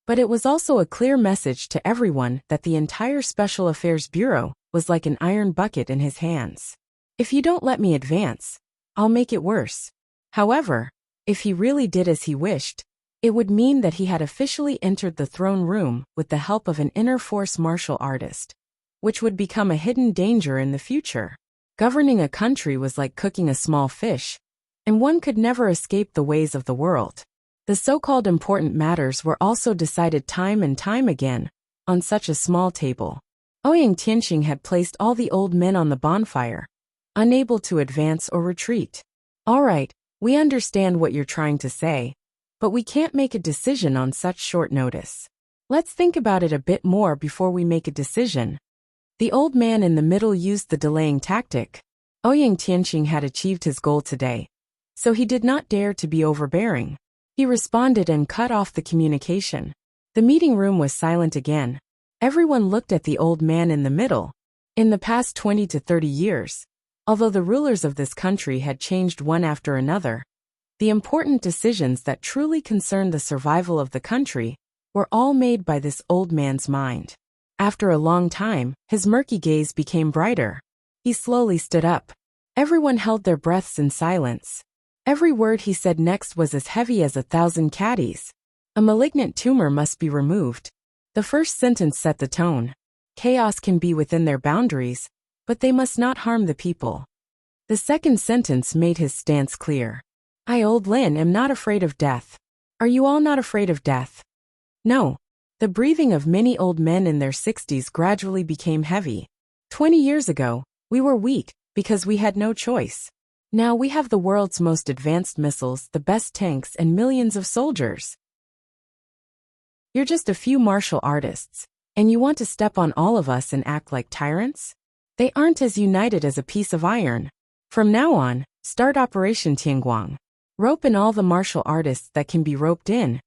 but it was also a clear message to everyone that the entire Special Affairs Bureau was like an iron bucket in his hands. If you don't let me advance, I'll make it worse. However, if he really did as he wished, it would mean that he had officially entered the throne room with the help of an inner force martial artist, which would become a hidden danger in the future. Governing a country was like cooking a small fish, and one could never escape the ways of the world. The so-called important matters were also decided time and time again, on such a small table. Ouyang Tianxing had placed all the old men on the bonfire, unable to advance or retreat. All right, we understand what you're trying to say, but we can't make a decision on such short notice. Let's think about it a bit more before we make a decision. The old man in the middle used the delaying tactic. Ouyang Tianxing had achieved his goal today, so he did not dare to be overbearing. He responded and cut off the communication. The meeting room was silent again. Everyone looked at the old man in the middle. In the past 20 to 30 years, although the rulers of this country had changed one after another, the important decisions that truly concerned the survival of the country were all made by this old man's mind. After a long time, his murky gaze became brighter. He slowly stood up. Everyone held their breaths in silence. Every word he said next was as heavy as 1,000 caddies. A malignant tumor must be removed. The first sentence set the tone. Chaos can be within their boundaries, but they must not harm the people. The second sentence made his stance clear. I, Old Lin, am not afraid of death. Are you all not afraid of death? No. The breathing of many old men in their 60s gradually became heavy. 20 years ago, we were weak because we had no choice. Now we have the world's most advanced missiles, the best tanks, and millions of soldiers. You're just a few martial artists, and you want to step on all of us and act like tyrants? They aren't as united as a piece of iron. From now on, start Operation Tianguang. Rope in all the martial artists that can be roped in,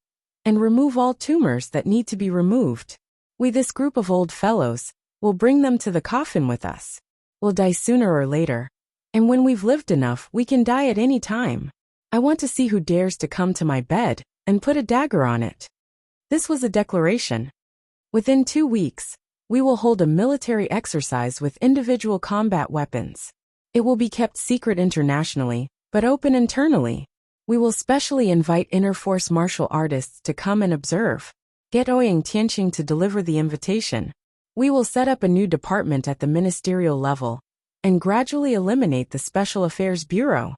and remove all tumors that need to be removed. We, this group of old fellows, will bring them to the coffin with us. We'll die sooner or later, and when we've lived enough, we can die at any time. I want to see who dares to come to my bed and put a dagger on it. This was a declaration. Within 2 weeks, we will hold a military exercise with individual combat weapons. It will be kept secret internationally, but open internally. We will specially invite inter-force martial artists to come and observe. Get Ouyang Tianqing to deliver the invitation. We will set up a new department at the ministerial level and gradually eliminate the Special Affairs Bureau.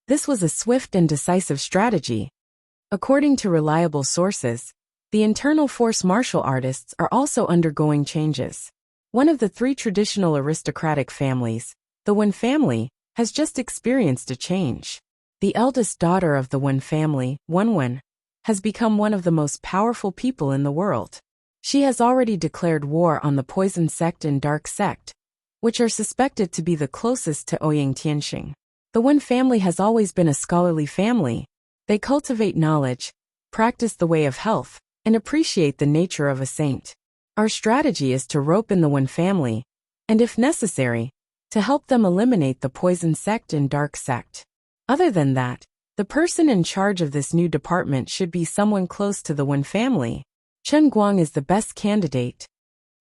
This was a swift and decisive strategy. According to reliable sources, the internal force martial artists are also undergoing changes. One of the 3 traditional aristocratic families, the Wen family, has just experienced a change. The eldest daughter of the Wen family, Wen, has become one of the most powerful people in the world. She has already declared war on the Poison Sect and Dark Sect, which are suspected to be the closest to Ouyang Tianqing. The Wen family has always been a scholarly family. They cultivate knowledge, practice the way of health, and appreciate the nature of a saint. Our strategy is to rope in the Wen family, and if necessary, to help them eliminate the Poison Sect and Dark Sect. Other than that, the person in charge of this new department should be someone close to the Wen family. Chen Guang is the best candidate.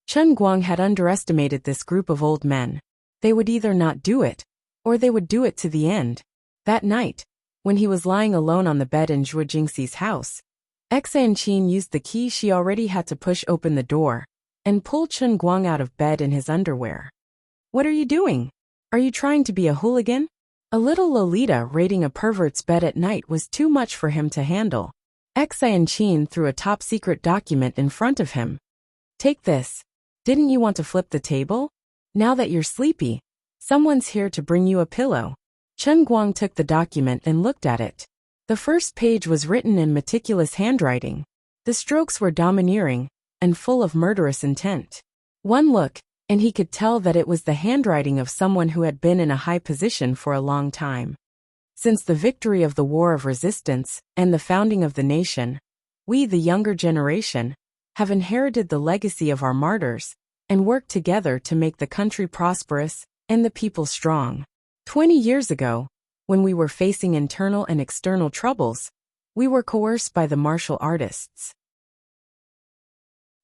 Chen Guang had underestimated this group of old men. They would either not do it, or they would do it to the end. That night, when he was lying alone on the bed in Zhuo Jingxi's house, Exanqin used the key she already had to push open the door and pull Chen Guang out of bed in his underwear. What are you doing? Are you trying to be a hooligan? A little Lolita raiding a pervert's bed at night was too much for him to handle. Exanqin threw a top-secret document in front of him. Take this. Didn't you want to flip the table? Now that you're sleepy, someone's here to bring you a pillow. Chen Guang took the document and looked at it. The first page was written in meticulous handwriting. The strokes were domineering and full of murderous intent. One look, and he could tell that it was the handwriting of someone who had been in a high position for a long time. Since the victory of the War of Resistance and the founding of the nation, we, the younger generation, have inherited the legacy of our martyrs and worked together to make the country prosperous and the people strong. 20 years ago, when we were facing internal and external troubles, we were coerced by the martial artists.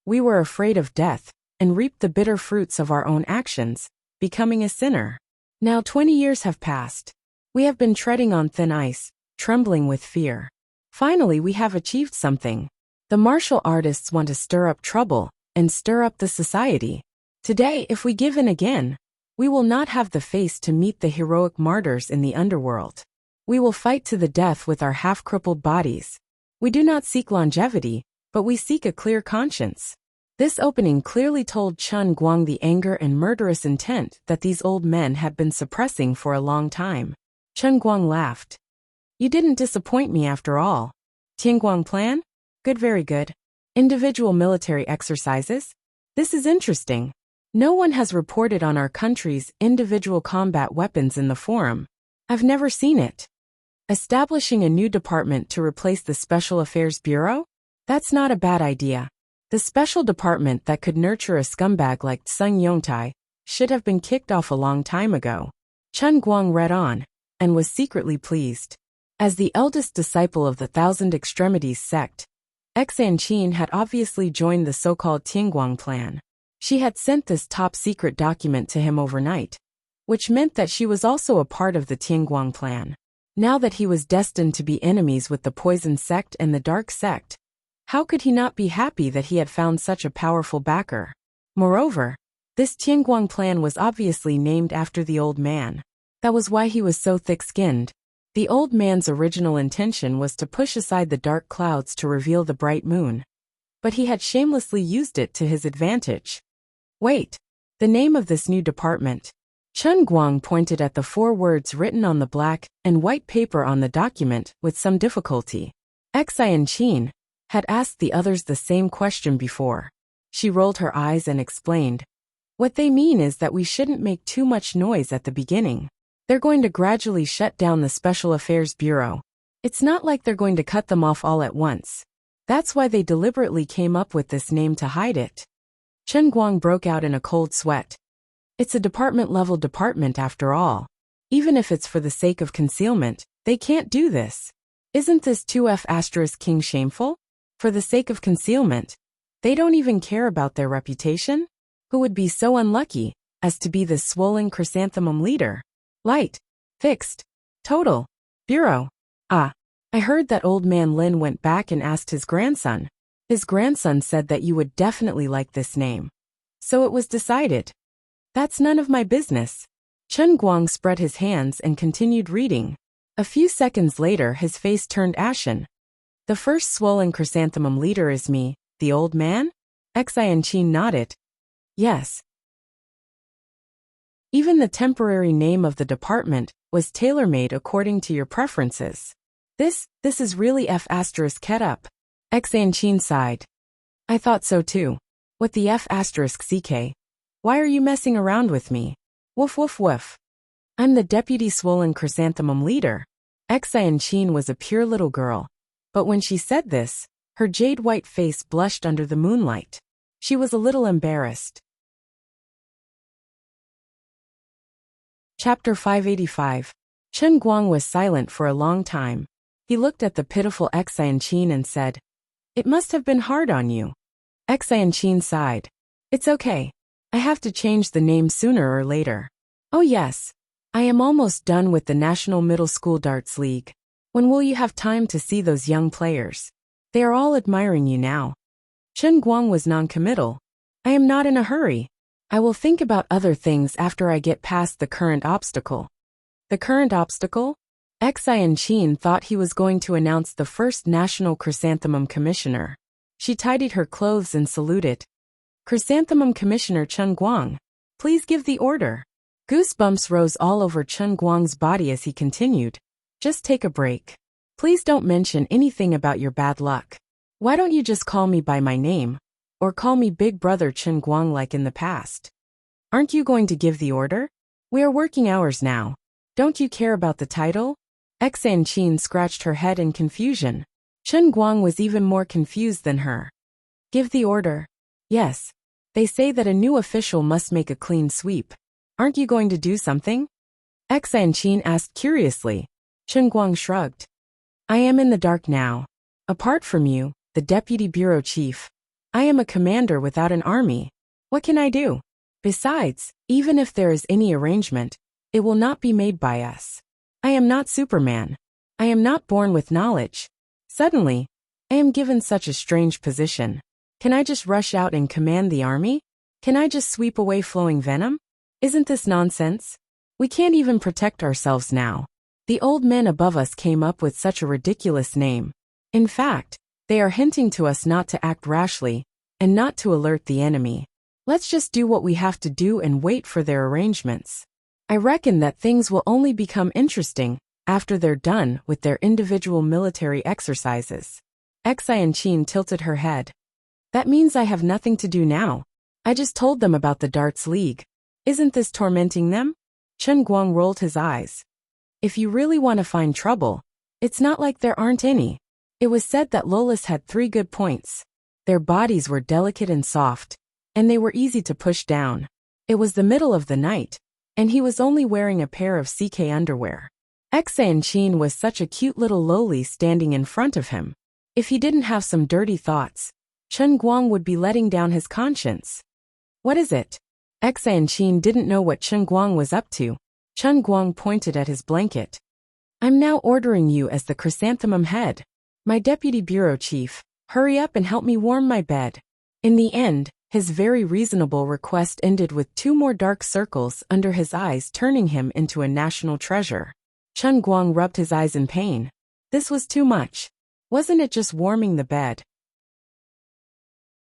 We were afraid of death and reaped the bitter fruits of our own actions, becoming a sinner. Now 20 years have passed. We have been treading on thin ice, trembling with fear. Finally, we have achieved something. The martial artists want to stir up trouble and stir up the society. Today, if we give in again, we will not have the face to meet the heroic martyrs in the underworld. We will fight to the death with our half-crippled bodies. We do not seek longevity, but we seek a clear conscience. This opening clearly told Chen Guang the anger and murderous intent that these old men had been suppressing for a long time. Chen Guang laughed. You didn't disappoint me after all. Tianguang plan? Good, very good. Individual military exercises? This is interesting. No one has reported on our country's individual combat weapons in the forum. I've never seen it. Establishing a new department to replace the Special Affairs Bureau? That's not a bad idea. The special department that could nurture a scumbag like Tseng Yongtai should have been kicked off a long time ago. Chen Guang read on, and was secretly pleased. As the eldest disciple of the Thousand Extremities sect, Exanqin had obviously joined the so-called Tianguang plan. She had sent this top-secret document to him overnight, which meant that she was also a part of the Tianguang plan. Now that he was destined to be enemies with the Poison Sect and the Dark Sect, how could he not be happy that he had found such a powerful backer? Moreover, this Tianguang plan was obviously named after the old man. That was why he was so thick-skinned. The old man's original intention was to push aside the dark clouds to reveal the bright moon. But he had shamelessly used it to his advantage. Wait. The name of this new department. Chen Guang pointed at the 4 words written on the black and white paper on the document with some difficulty. Xian Qin had asked the others the same question before. She rolled her eyes and explained. What they mean is that we shouldn't make too much noise at the beginning. They're going to gradually shut down the Special Affairs Bureau. It's not like they're going to cut them off all at once. That's why they deliberately came up with this name to hide it. Chen Guang broke out in a cold sweat. It's a department-level department after all. Even if it's for the sake of concealment, they can't do this. Isn't this 2F** King shameful? For the sake of concealment. They don't even care about their reputation? Who would be so unlucky as to be this swollen chrysanthemum leader? Light. Fixed. Total. Bureau. Ah. I heard that old man Lin went back and asked his grandson. His grandson said that you would definitely like this name. So it was decided. That's none of my business. Chen Guang spread his hands and continued reading. A few seconds later his face turned ashen. The first swollen chrysanthemum leader is me, the old man? Xian Qin nodded. Yes. Even the temporary name of the department was tailor-made according to your preferences. This is really F***ket up. Xian Qin sighed. I thought so too. What the F***ck? Why are you messing around with me? Woof woof woof. I'm the deputy swollen chrysanthemum leader. Xian Qin was a pure little girl. But when she said this, her jade-white face blushed under the moonlight. She was a little embarrassed. Chapter 585. Chen Guang was silent for a long time. He looked at the pitiful Xian Qin and said, It must have been hard on you. Xian Qin sighed. It's okay. I have to change the name sooner or later. Oh yes. I am almost done with the National Middle School Darts League. When will you have time to see those young players? They are all admiring you now. Chen Guang was non-committal. I am not in a hurry. I will think about other things after I get past the current obstacle. The current obstacle? Xian Qin thought he was going to announce the first National Chrysanthemum Commissioner. She tidied her clothes and saluted. Chrysanthemum Commissioner Chen Guang, please give the order. Goosebumps rose all over Chen Guang's body as he continued. Just take a break. Please don't mention anything about your bad luck. Why don't you just call me by my name? Or call me Big Brother Chen Guang like in the past? Aren't you going to give the order? We are working hours now. Don't you care about the title? Xian Qin scratched her head in confusion. Chen Guang was even more confused than her. Give the order. Yes. They say that a new official must make a clean sweep. Aren't you going to do something? Xian Qin asked curiously. Chen Guang shrugged. I am in the dark now. Apart from you, the deputy bureau chief, I am a commander without an army. What can I do? Besides, even if there is any arrangement, it will not be made by us. I am not Superman. I am not born with knowledge. Suddenly, I am given such a strange position. Can I just rush out and command the army? Can I just sweep away flowing venom? Isn't this nonsense? We can't even protect ourselves now. The old men above us came up with such a ridiculous name. In fact, they are hinting to us not to act rashly, and not to alert the enemy. Let's just do what we have to do and wait for their arrangements. I reckon that things will only become interesting after they're done with their individual military exercises. Xian Qin tilted her head. That means I have nothing to do now. I just told them about the darts league. Isn't this tormenting them? Chen Guang rolled his eyes. If you really want to find trouble, it's not like there aren't any. It was said that Lolis had 3 good points. Their bodies were delicate and soft, and they were easy to push down. It was the middle of the night, and he was only wearing a pair of CK underwear. Xian Qin was such a cute little loli standing in front of him. If he didn't have some dirty thoughts, Chen Guang would be letting down his conscience. What is it? Xian Qin didn't know what Chen Guang was up to. Chen Guang pointed at his blanket. I'm now ordering you as the chrysanthemum head. My deputy bureau chief, hurry up and help me warm my bed. In the end, his very reasonable request ended with 2 more dark circles under his eyes, turning him into a national treasure. Chen Guang rubbed his eyes in pain. This was too much. Wasn't it just warming the bed?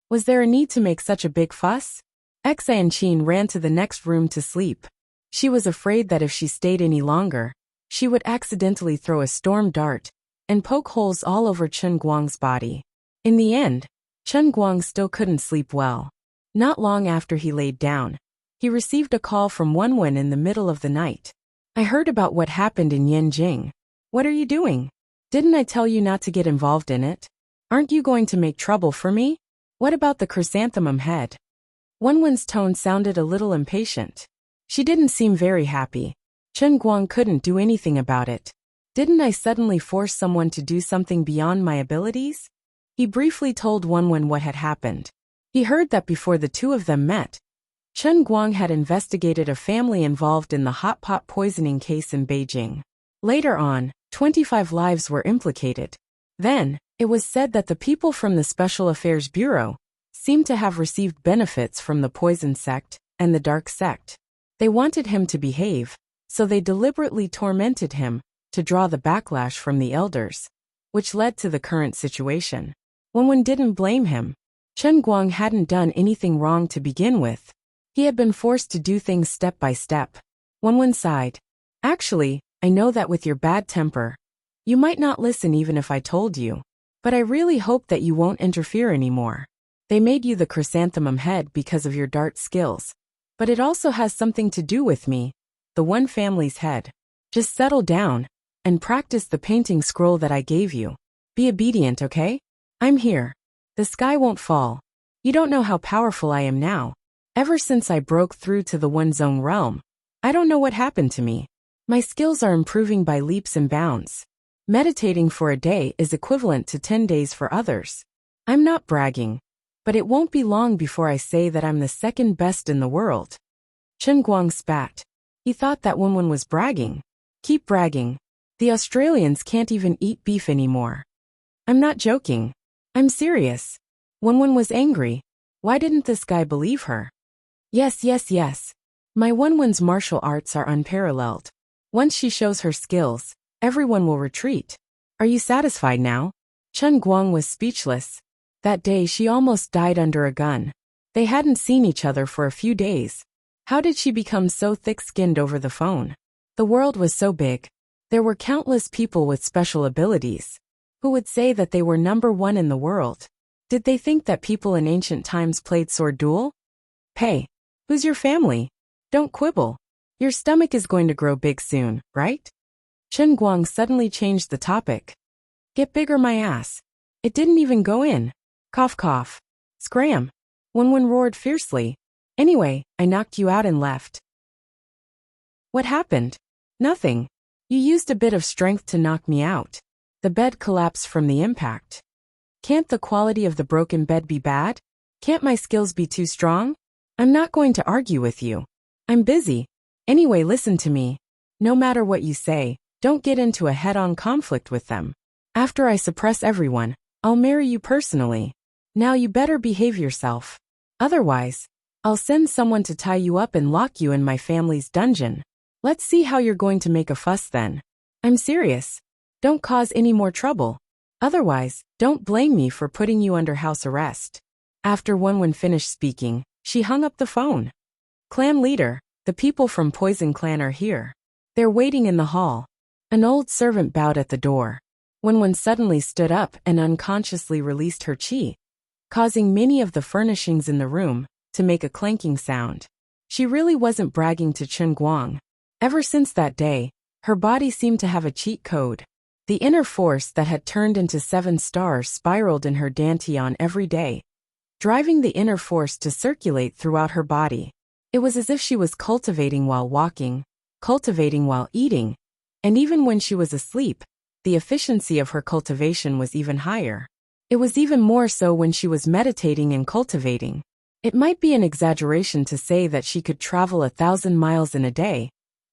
Was there a need to make such a big fuss? Xanqin ran to the next room to sleep. She was afraid that if she stayed any longer, she would accidentally throw a storm dart and poke holes all over Chen Guang's body. In the end, Chen Guang still couldn't sleep well. Not long after he laid down, he received a call from Wenwen in the middle of the night. I heard about what happened in Yanjing. What are you doing? Didn't I tell you not to get involved in it? Aren't you going to make trouble for me? What about the chrysanthemum head? Wenwen's tone sounded a little impatient. She didn't seem very happy. Chen Guang couldn't do anything about it. Didn't I suddenly force someone to do something beyond my abilities? He briefly told Wenwen what had happened. He heard that before the two of them met, Chen Guang had investigated a family involved in the hot pot poisoning case in Beijing. Later on, 25 lives were implicated. Then, it was said that the people from the Special Affairs Bureau seemed to have received benefits from the poison sect and the dark sect. They wanted him to behave, so they deliberately tormented him to draw the backlash from the elders, which led to the current situation. Wenwen didn't blame him. Chen Guang hadn't done anything wrong to begin with. He had been forced to do things step by step. Wenwen sighed. Actually, I know that with your bad temper, you might not listen even if I told you. But I really hope that you won't interfere anymore. They made you the chrysanthemum head because of your dart skills. But it also has something to do with me, the one family's head. Just settle down and practice the painting scroll that I gave you. Be obedient, okay? I'm here. The sky won't fall. You don't know how powerful I am now. Ever since I broke through to the One Zone realm, I don't know what happened to me. My skills are improving by leaps and bounds. Meditating for a day is equivalent to 10 days for others. I'm not bragging, but it won't be long before I say that I'm the second best in the world. Chen Guang spat. He thought that Wenwen was bragging. Keep bragging. The Australians can't even eat beef anymore. I'm not joking. I'm serious. Wenwen was angry. Why didn't this guy believe her? Yes. My Wenwen's martial arts are unparalleled. Once she shows her skills, everyone will retreat. Are you satisfied now? Chen Guang was speechless. That day she almost died under a gun. They hadn't seen each other for a few days. How did she become so thick-skinned over the phone? The world was so big. There were countless people with special abilities. Who would say that they were number one in the world? Did they think that people in ancient times played sword duel? Hey, who's your family? Don't quibble. Your stomach is going to grow big soon, right? Chen Guang suddenly changed the topic. Get bigger my ass. It didn't even go in. Cough cough. Scram. Wenwen roared fiercely. Anyway, I knocked you out and left. What happened? Nothing. You used a bit of strength to knock me out. The bed collapsed from the impact. Can't the quality of the broken bed be bad? Can't my skills be too strong? I'm not going to argue with you. I'm busy. Anyway, listen to me. No matter what you say, don't get into a head-on conflict with them. After I suppress everyone, I'll marry you personally. Now you better behave yourself. Otherwise, I'll send someone to tie you up and lock you in my family's dungeon. Let's see how you're going to make a fuss then. I'm serious. Don't cause any more trouble. Otherwise, don't blame me for putting you under house arrest. After Wenwen finished speaking, she hung up the phone. Clan leader, the people from Poison Clan are here. They're waiting in the hall. An old servant bowed at the door. Wenwen suddenly stood up and unconsciously released her chi, causing many of the furnishings in the room to make a clanking sound. She really wasn't bragging to Chen Guang. Ever since that day, her body seemed to have a cheat code. The inner force that had turned into 7 stars spiraled in her dantian every day, driving the inner force to circulate throughout her body. It was as if she was cultivating while walking, cultivating while eating, and even when she was asleep, the efficiency of her cultivation was even higher. It was even more so when she was meditating and cultivating. It might be an exaggeration to say that she could travel 1,000 miles in a day,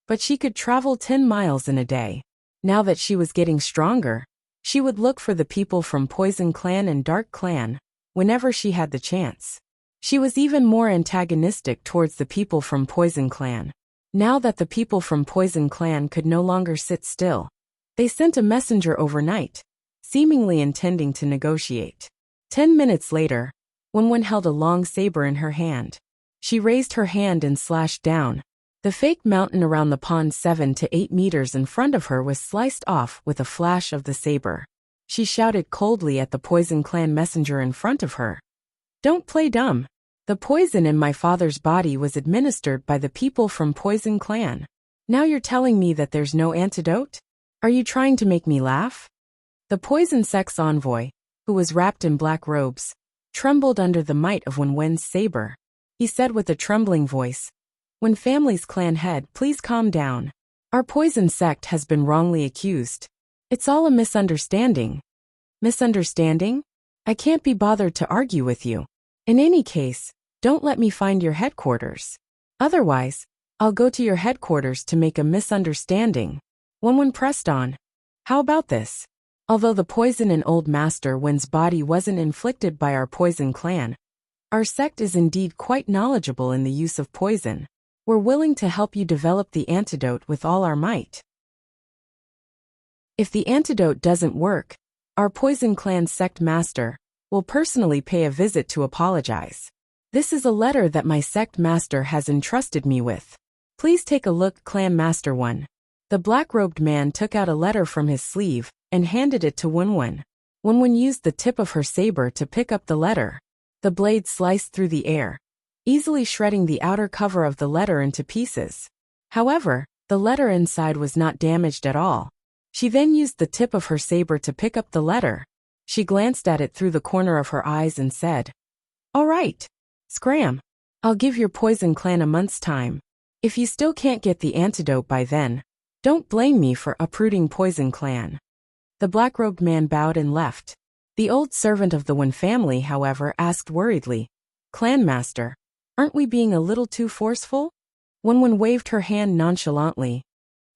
but she could travel 10 miles in a day. Now that she was getting stronger, she would look for the people from Poison Clan and Dark Clan whenever she had the chance. She was even more antagonistic towards the people from Poison Clan. Now that the people from Poison Clan could no longer sit still, they sent a messenger overnight, seemingly intending to negotiate. 10 minutes later, Wen held a long saber in her hand. She raised her hand and slashed down. The fake mountain around the pond 7 to 8 meters in front of her was sliced off with a flash of the saber. She shouted coldly at the Poison Clan messenger in front of her. "Don't play dumb. The poison in my father's body was administered by the people from Poison Clan. Now you're telling me that there's no antidote? Are you trying to make me laugh?" The Poison Sect's envoy, who was wrapped in black robes, trembled under the might of Wen's saber. He said with a trembling voice, "Wen family's clan head, please calm down. Our Poison Sect has been wrongly accused. It's all a misunderstanding." "Misunderstanding? I can't be bothered to argue with you. In any case, don't let me find your headquarters. Otherwise, I'll go to your headquarters to make a misunderstanding." Wen pressed on. "How about this? Although the poison in Old Master Wen's body wasn't inflicted by our Poison Clan, our sect is indeed quite knowledgeable in the use of poison. We're willing to help you develop the antidote with all our might. If the antidote doesn't work, our Poison Clan sect master will personally pay a visit to apologize. This is a letter that my sect master has entrusted me with. Please take a look, Clan Master Wen." The black-robed man took out a letter from his sleeve and handed it to Wen. Wen used the tip of her saber to pick up the letter. The blade sliced through the air, easily shredding the outer cover of the letter into pieces. However, the letter inside was not damaged at all. She then used the tip of her saber to pick up the letter. She glanced at it through the corner of her eyes and said, "All right. Scram. I'll give your Poison Clan a month's time. If you still can't get the antidote by then, don't blame me for uprooting Poison Clan." The black-robed man bowed and left. The old servant of the Wen family, however, asked worriedly, "Clan Master, aren't we being a little too forceful?" Wen waved her hand nonchalantly.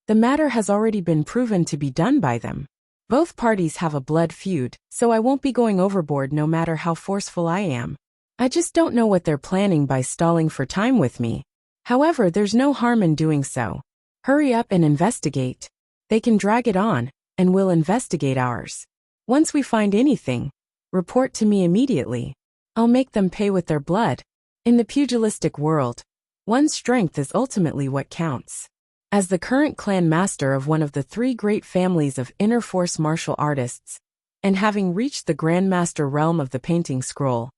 "The matter has already been proven to be done by them. Both parties have a blood feud, so I won't be going overboard no matter how forceful I am. I just don't know what they're planning by stalling for time with me. However, there's no harm in doing so. Hurry up and investigate. They can drag it on, and we'll investigate ours. Once we find anything, report to me immediately. I'll make them pay with their blood." In the pugilistic world, one's strength is ultimately what counts. As the current clan master of one of the 3 great families of inner force martial artists, and having reached the Grandmaster realm of the painting scroll,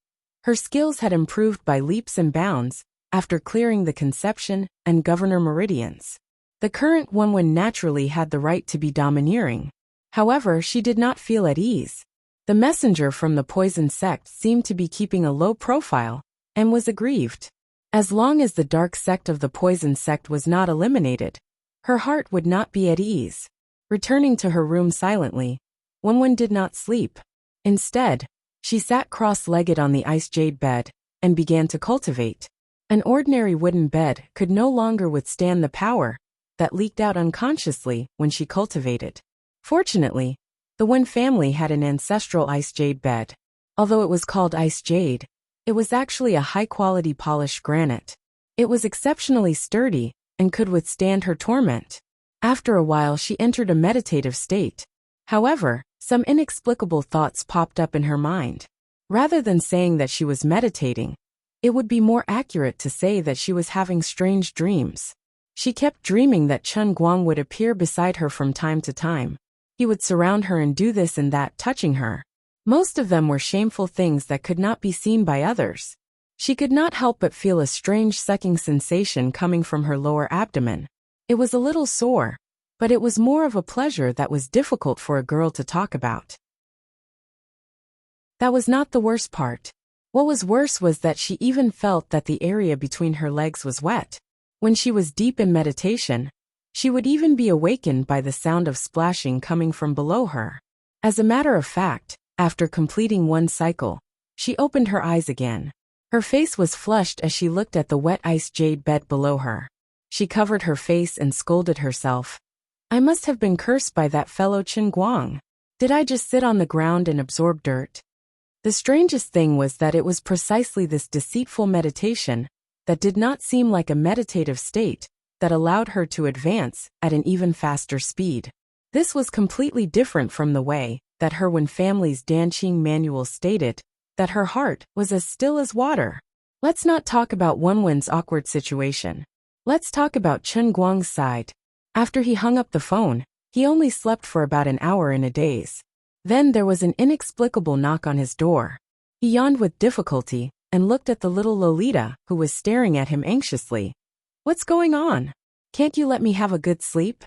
her skills had improved by leaps and bounds after clearing the Conception and Governor Meridians. The current Wen naturally had the right to be domineering. However, she did not feel at ease. The messenger from the Poison Sect seemed to be keeping a low profile, and was aggrieved. As long as the dark sect of the Poison Sect was not eliminated, her heart would not be at ease. Returning to her room silently, Wen did not sleep. Instead, she sat cross-legged on the ice jade bed and began to cultivate. An ordinary wooden bed could no longer withstand the power that leaked out unconsciously when she cultivated. Fortunately, the Wen family had an ancestral ice jade bed. Although it was called ice jade, it was actually a high-quality polished granite. It was exceptionally sturdy and could withstand her torment. After a while, she entered a meditative state. However, some inexplicable thoughts popped up in her mind. Rather than saying that she was meditating, it would be more accurate to say that she was having strange dreams. She kept dreaming that Chen Guang would appear beside her from time to time. He would surround her and do this and that, touching her. Most of them were shameful things that could not be seen by others. She could not help but feel a strange sucking sensation coming from her lower abdomen. It was a little sore, but it was more of a pleasure that was difficult for a girl to talk about. That was not the worst part. What was worse was that she even felt that the area between her legs was wet. When she was deep in meditation, she would even be awakened by the sound of splashing coming from below her. As a matter of fact, after completing one cycle, she opened her eyes again. Her face was flushed as she looked at the wet ice jade bed below her. She covered her face and scolded herself. "I must have been cursed by that fellow Chen Guang. Did I just sit on the ground and absorb dirt?" The strangest thing was that it was precisely this deceitful meditation that did not seem like a meditative state that allowed her to advance at an even faster speed. This was completely different from the way that her Wen family's Danqing manual stated that her heart was as still as water. Let's not talk about Wenwen's awkward situation. Let's talk about Chen Guang's side. After he hung up the phone, he only slept for about an hour in a daze. Then there was an inexplicable knock on his door. He yawned with difficulty and looked at the little Lolita who was staring at him anxiously. What's going on? Can't you let me have a good sleep?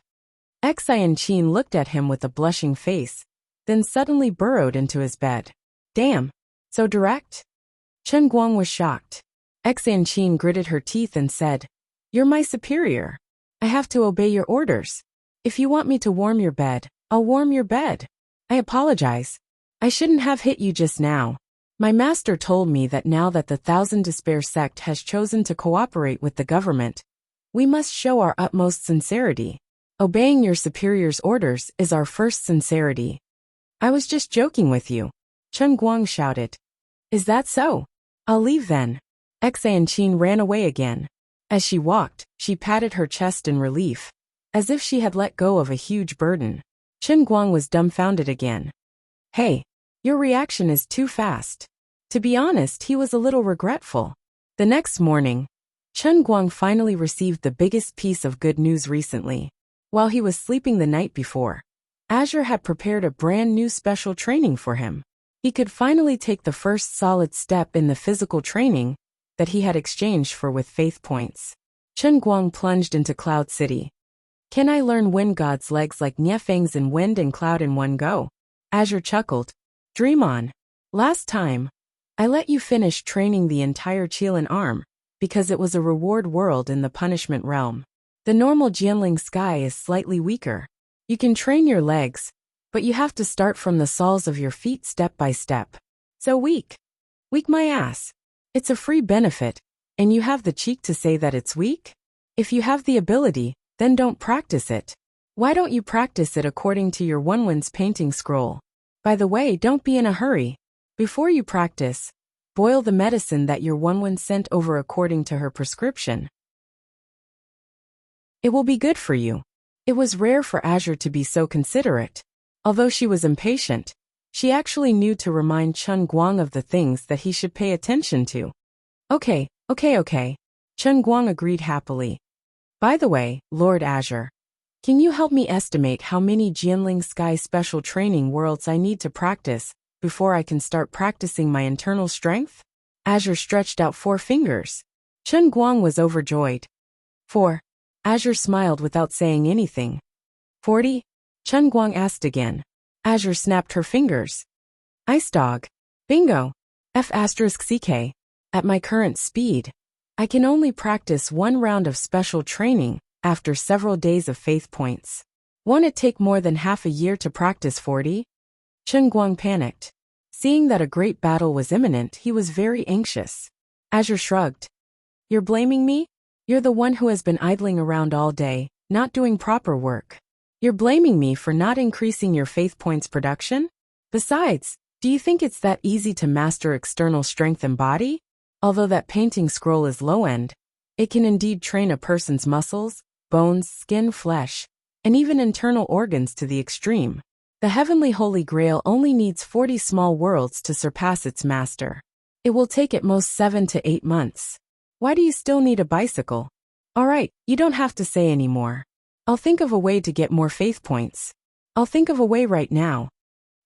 Xianqin looked at him with a blushing face, then suddenly burrowed into his bed. Damn, so direct? Chen Guang was shocked. Xianqin gritted her teeth and said, You're my superior. I have to obey your orders. If you want me to warm your bed, I'll warm your bed. I apologize. I shouldn't have hit you just now. My master told me that now that the Thousand Despair sect has chosen to cooperate with the government, we must show our utmost sincerity. Obeying your superior's orders is our first sincerity. I was just joking with you. Chen Guang shouted. Is that so? I'll leave then. Xianqin ran away again. As she walked, she patted her chest in relief, as if she had let go of a huge burden. Chen Guang was dumbfounded again. Hey, your reaction is too fast. To be honest, he was a little regretful. The next morning, Chen Guang finally received the biggest piece of good news recently. While he was sleeping the night before, Azure had prepared a brand new special training for him. He could finally take the first solid step in the physical training that he had exchanged for with faith points. Chen Guang plunged into Cloud City. Can I learn Wind God's legs like Niefeng's in Wind and Cloud in one go? Azure chuckled. Dream on. Last time, I let you finish training the entire Qilin arm, because it was a reward world in the punishment realm. The normal Jianling sky is slightly weaker. You can train your legs, but you have to start from the soles of your feet step by step. So weak. Weak my ass. It's a free benefit, and you have the cheek to say that it's weak? If you have the ability, then don't practice it. Why don't you practice it according to your Wenwen's painting scroll? By the way, don't be in a hurry. Before you practice, boil the medicine that your Wenwen sent over according to her prescription. It will be good for you. It was rare for Azure to be so considerate. Although she was impatient, she actually knew to remind Chen Guang of the things that he should pay attention to. Okay. Chen Guang agreed happily. By the way, Lord Azure, can you help me estimate how many Jianling Sky special training worlds I need to practice before I can start practicing my internal strength? Azure stretched out 4 fingers. Chen Guang was overjoyed. 4. Azure smiled without saying anything. 40? Chen Guang asked again. Azure snapped her fingers. Ice dog. Bingo. F*CK. At my current speed, I can only practice 1 round of special training after several days of faith points. Won't it take more than half a year to practice 40? Chen Guang panicked. Seeing that a great battle was imminent, he was very anxious. Azure shrugged. You're blaming me? You're the one who has been idling around all day, not doing proper work. You're blaming me for not increasing your faith points production? Besides, do you think it's that easy to master external strength and body? Although that painting scroll is low-end, it can indeed train a person's muscles, bones, skin, flesh, and even internal organs to the extreme. The Heavenly Holy Grail only needs 40 small worlds to surpass its master. It will take at most 7 to 8 months. Why do you still need a bicycle? Alright, you don't have to say anymore. I'll think of a way to get more faith points. I'll think of a way right now.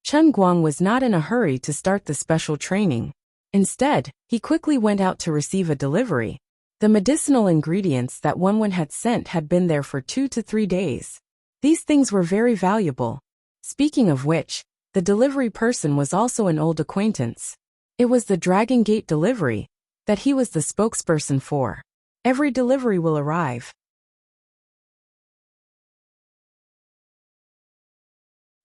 Chen Guang was not in a hurry to start the special training. Instead, he quickly went out to receive a delivery. The medicinal ingredients that Wenwen had sent had been there for 2 to 3 days. These things were very valuable. Speaking of which, the delivery person was also an old acquaintance. It was the Dragon Gate delivery that he was the spokesperson for. Every delivery will arrive.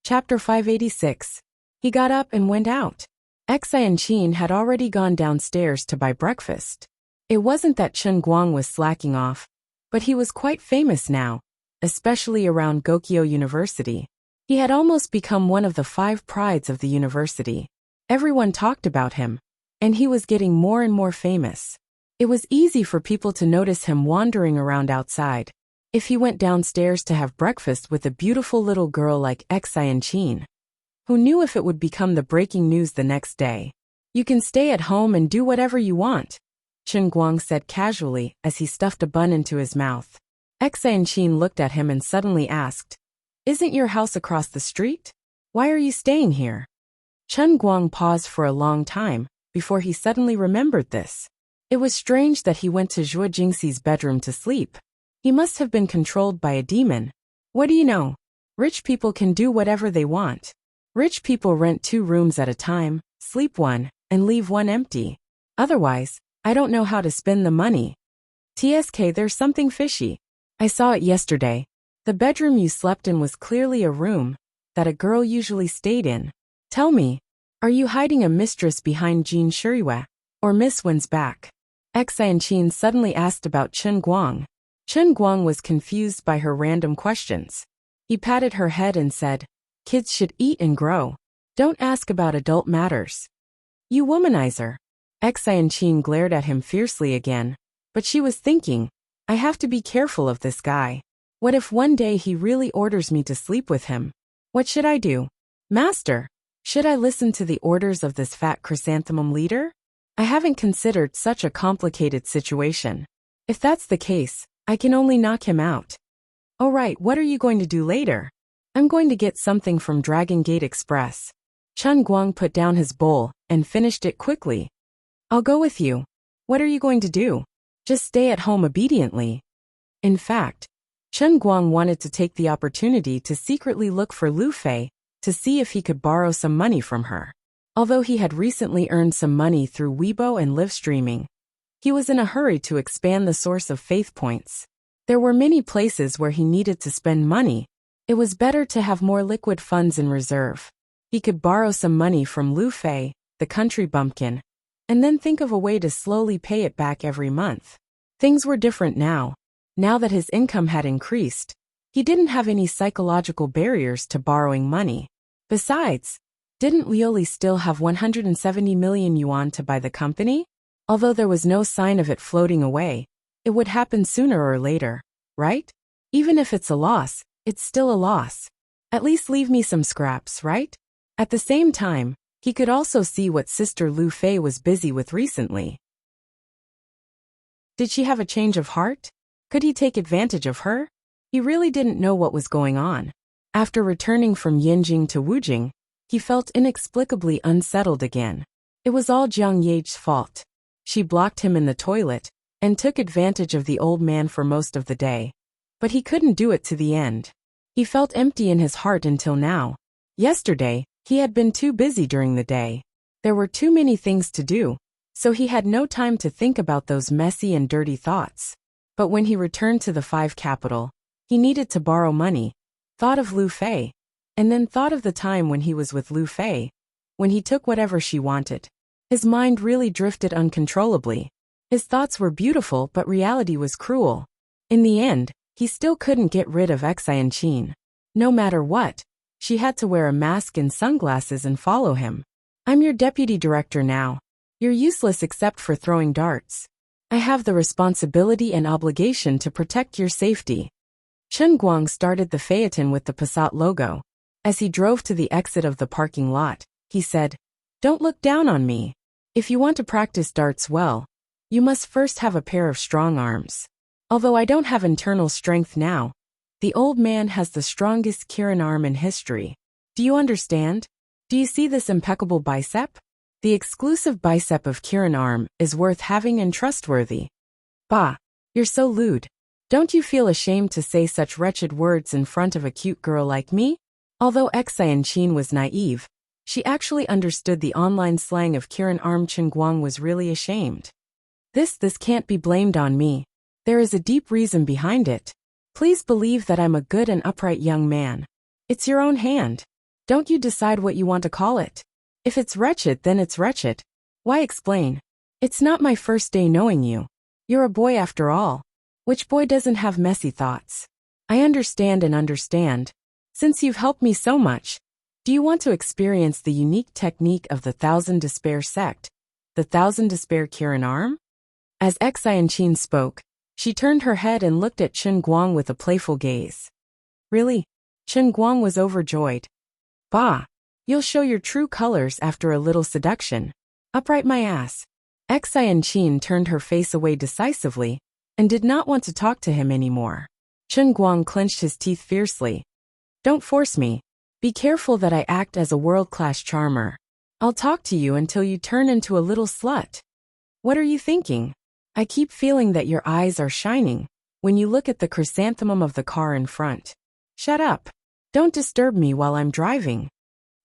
Chapter 586. He got up and went out. Xianqin had already gone downstairs to buy breakfast. It wasn't that Chen Guang was slacking off, but he was quite famous now, especially around Gokyo University. He had almost become one of the 5 prides of the university. Everyone talked about him, and he was getting more and more famous. It was easy for people to notice him wandering around outside. if he went downstairs to have breakfast with a beautiful little girl like Xian? Who knew if it would become the breaking news the next day? You can stay at home and do whatever you want, Chen Guang said casually as he stuffed a bun into his mouth. Xian looked at him and suddenly asked, "Isn't your house across the street? Why are you staying here?" Chen Guang paused for a long time before he suddenly remembered this. It was strange that he went to Zhuo Jingxi's bedroom to sleep. He must have been controlled by a demon. What do you know? Rich people can do whatever they want. Rich people rent 2 rooms at a time, sleep one, and leave one empty. Otherwise, I don't know how to spend the money. TSK, there's something fishy. I saw it yesterday. The bedroom you slept in was clearly a room that a girl usually stayed in. Tell me, are you hiding a mistress behind Jean Shuriwe or Miss Wen's back? Xian suddenly asked about Chen Guang. Chen Guang was confused by her random questions. He patted her head and said, "Kids should eat and grow. Don't ask about adult matters." You womanizer. Xian glared at him fiercely again, but she was thinking, I have to be careful of this guy. What if one day he really orders me to sleep with him? What should I do? Master, should I listen to the orders of this fat chrysanthemum leader? I haven't considered such a complicated situation. If that's the case, I can only knock him out. All right, what are you going to do later? I'm going to get something from Dragon Gate Express. Chen Guang put down his bowl and finished it quickly. I'll go with you. What are you going to do? Just stay at home obediently. In fact, Chen Guang wanted to take the opportunity to secretly look for Lu Fei to see if he could borrow some money from her. Although he had recently earned some money through Weibo and live streaming, he was in a hurry to expand the source of faith points. There were many places where he needed to spend money. It was better to have more liquid funds in reserve. He could borrow some money from Lu Fei, the country bumpkin, and then think of a way to slowly pay it back every month. Things were different now. Now that his income had increased, he didn't have any psychological barriers to borrowing money. Besides, didn't Lioli still have 170 million yuan to buy the company? Although there was no sign of it floating away, it would happen sooner or later, right? Even if it's a loss, it's still a loss. At least leave me some scraps, right? At the same time, he could also see what Sister Lu Fei was busy with recently. Did she have a change of heart? Could he take advantage of her? He really didn't know what was going on. After returning from Yinjing to Wujing, he felt inexplicably unsettled again. It was all Jiang Ye's fault. She blocked him in the toilet and took advantage of the old man for most of the day. But he couldn't do it to the end. He felt empty in his heart until now. Yesterday, he had been too busy during the day. There were too many things to do, so he had no time to think about those messy and dirty thoughts. But when he returned to the 5 capital, he needed to borrow money, thought of Lu Fei, and then thought of the time when he was with Lu Fei, when he took whatever she wanted. His mind really drifted uncontrollably. His thoughts were beautiful, but reality was cruel. In the end, he still couldn't get rid of Xian. No matter what, she had to wear a mask and sunglasses and follow him. I'm your deputy director now. You're useless except for throwing darts. I have the responsibility and obligation to protect your safety. Chen Guang started the Phaeton with the Passat logo. As he drove to the exit of the parking lot, he said, "Don't look down on me. If you want to practice darts well, you must first have a pair of strong arms. Although I don't have internal strength now, the old man has the strongest Kirin arm in history. Do you understand? Do you see this impeccable bicep? The exclusive bicep of Kirin arm is worth having and trustworthy." Bah, you're so lewd. Don't you feel ashamed to say such wretched words in front of a cute girl like me? Although Xian was naive, she actually understood the online slang of Kirin arm. Chen Guang was really ashamed. This can't be blamed on me. There is a deep reason behind it. Please believe that I'm a good and upright young man. It's your own hand. Don't you decide what you want to call it. If it's wretched, then it's wretched. Why explain? It's not my first day knowing you. You're a boy after all. Which boy doesn't have messy thoughts? I understand and understand. Since you've helped me so much, do you want to experience the unique technique of the Thousand Despair sect, the Thousand Despair Kirin arm? As Xian spoke, She turned her head and looked at Chen Guang with a playful gaze. Really? Chen Guang was overjoyed. Bah! You'll show your true colors after a little seduction. Upright my ass. Xianqin turned her face away decisively and did not want to talk to him anymore. Chen Guang clenched his teeth fiercely. Don't force me. Be careful that I act as a world-class charmer. I'll talk to you until you turn into a little slut. What are you thinking? I keep feeling that your eyes are shining when you look at the chrysanthemum of the car in front. Shut up. Don't disturb me while I'm driving.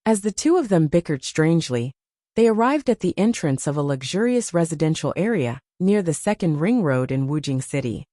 As the two of them bickered strangely, they arrived at the entrance of a luxurious residential area near the second ring road in Wujing City.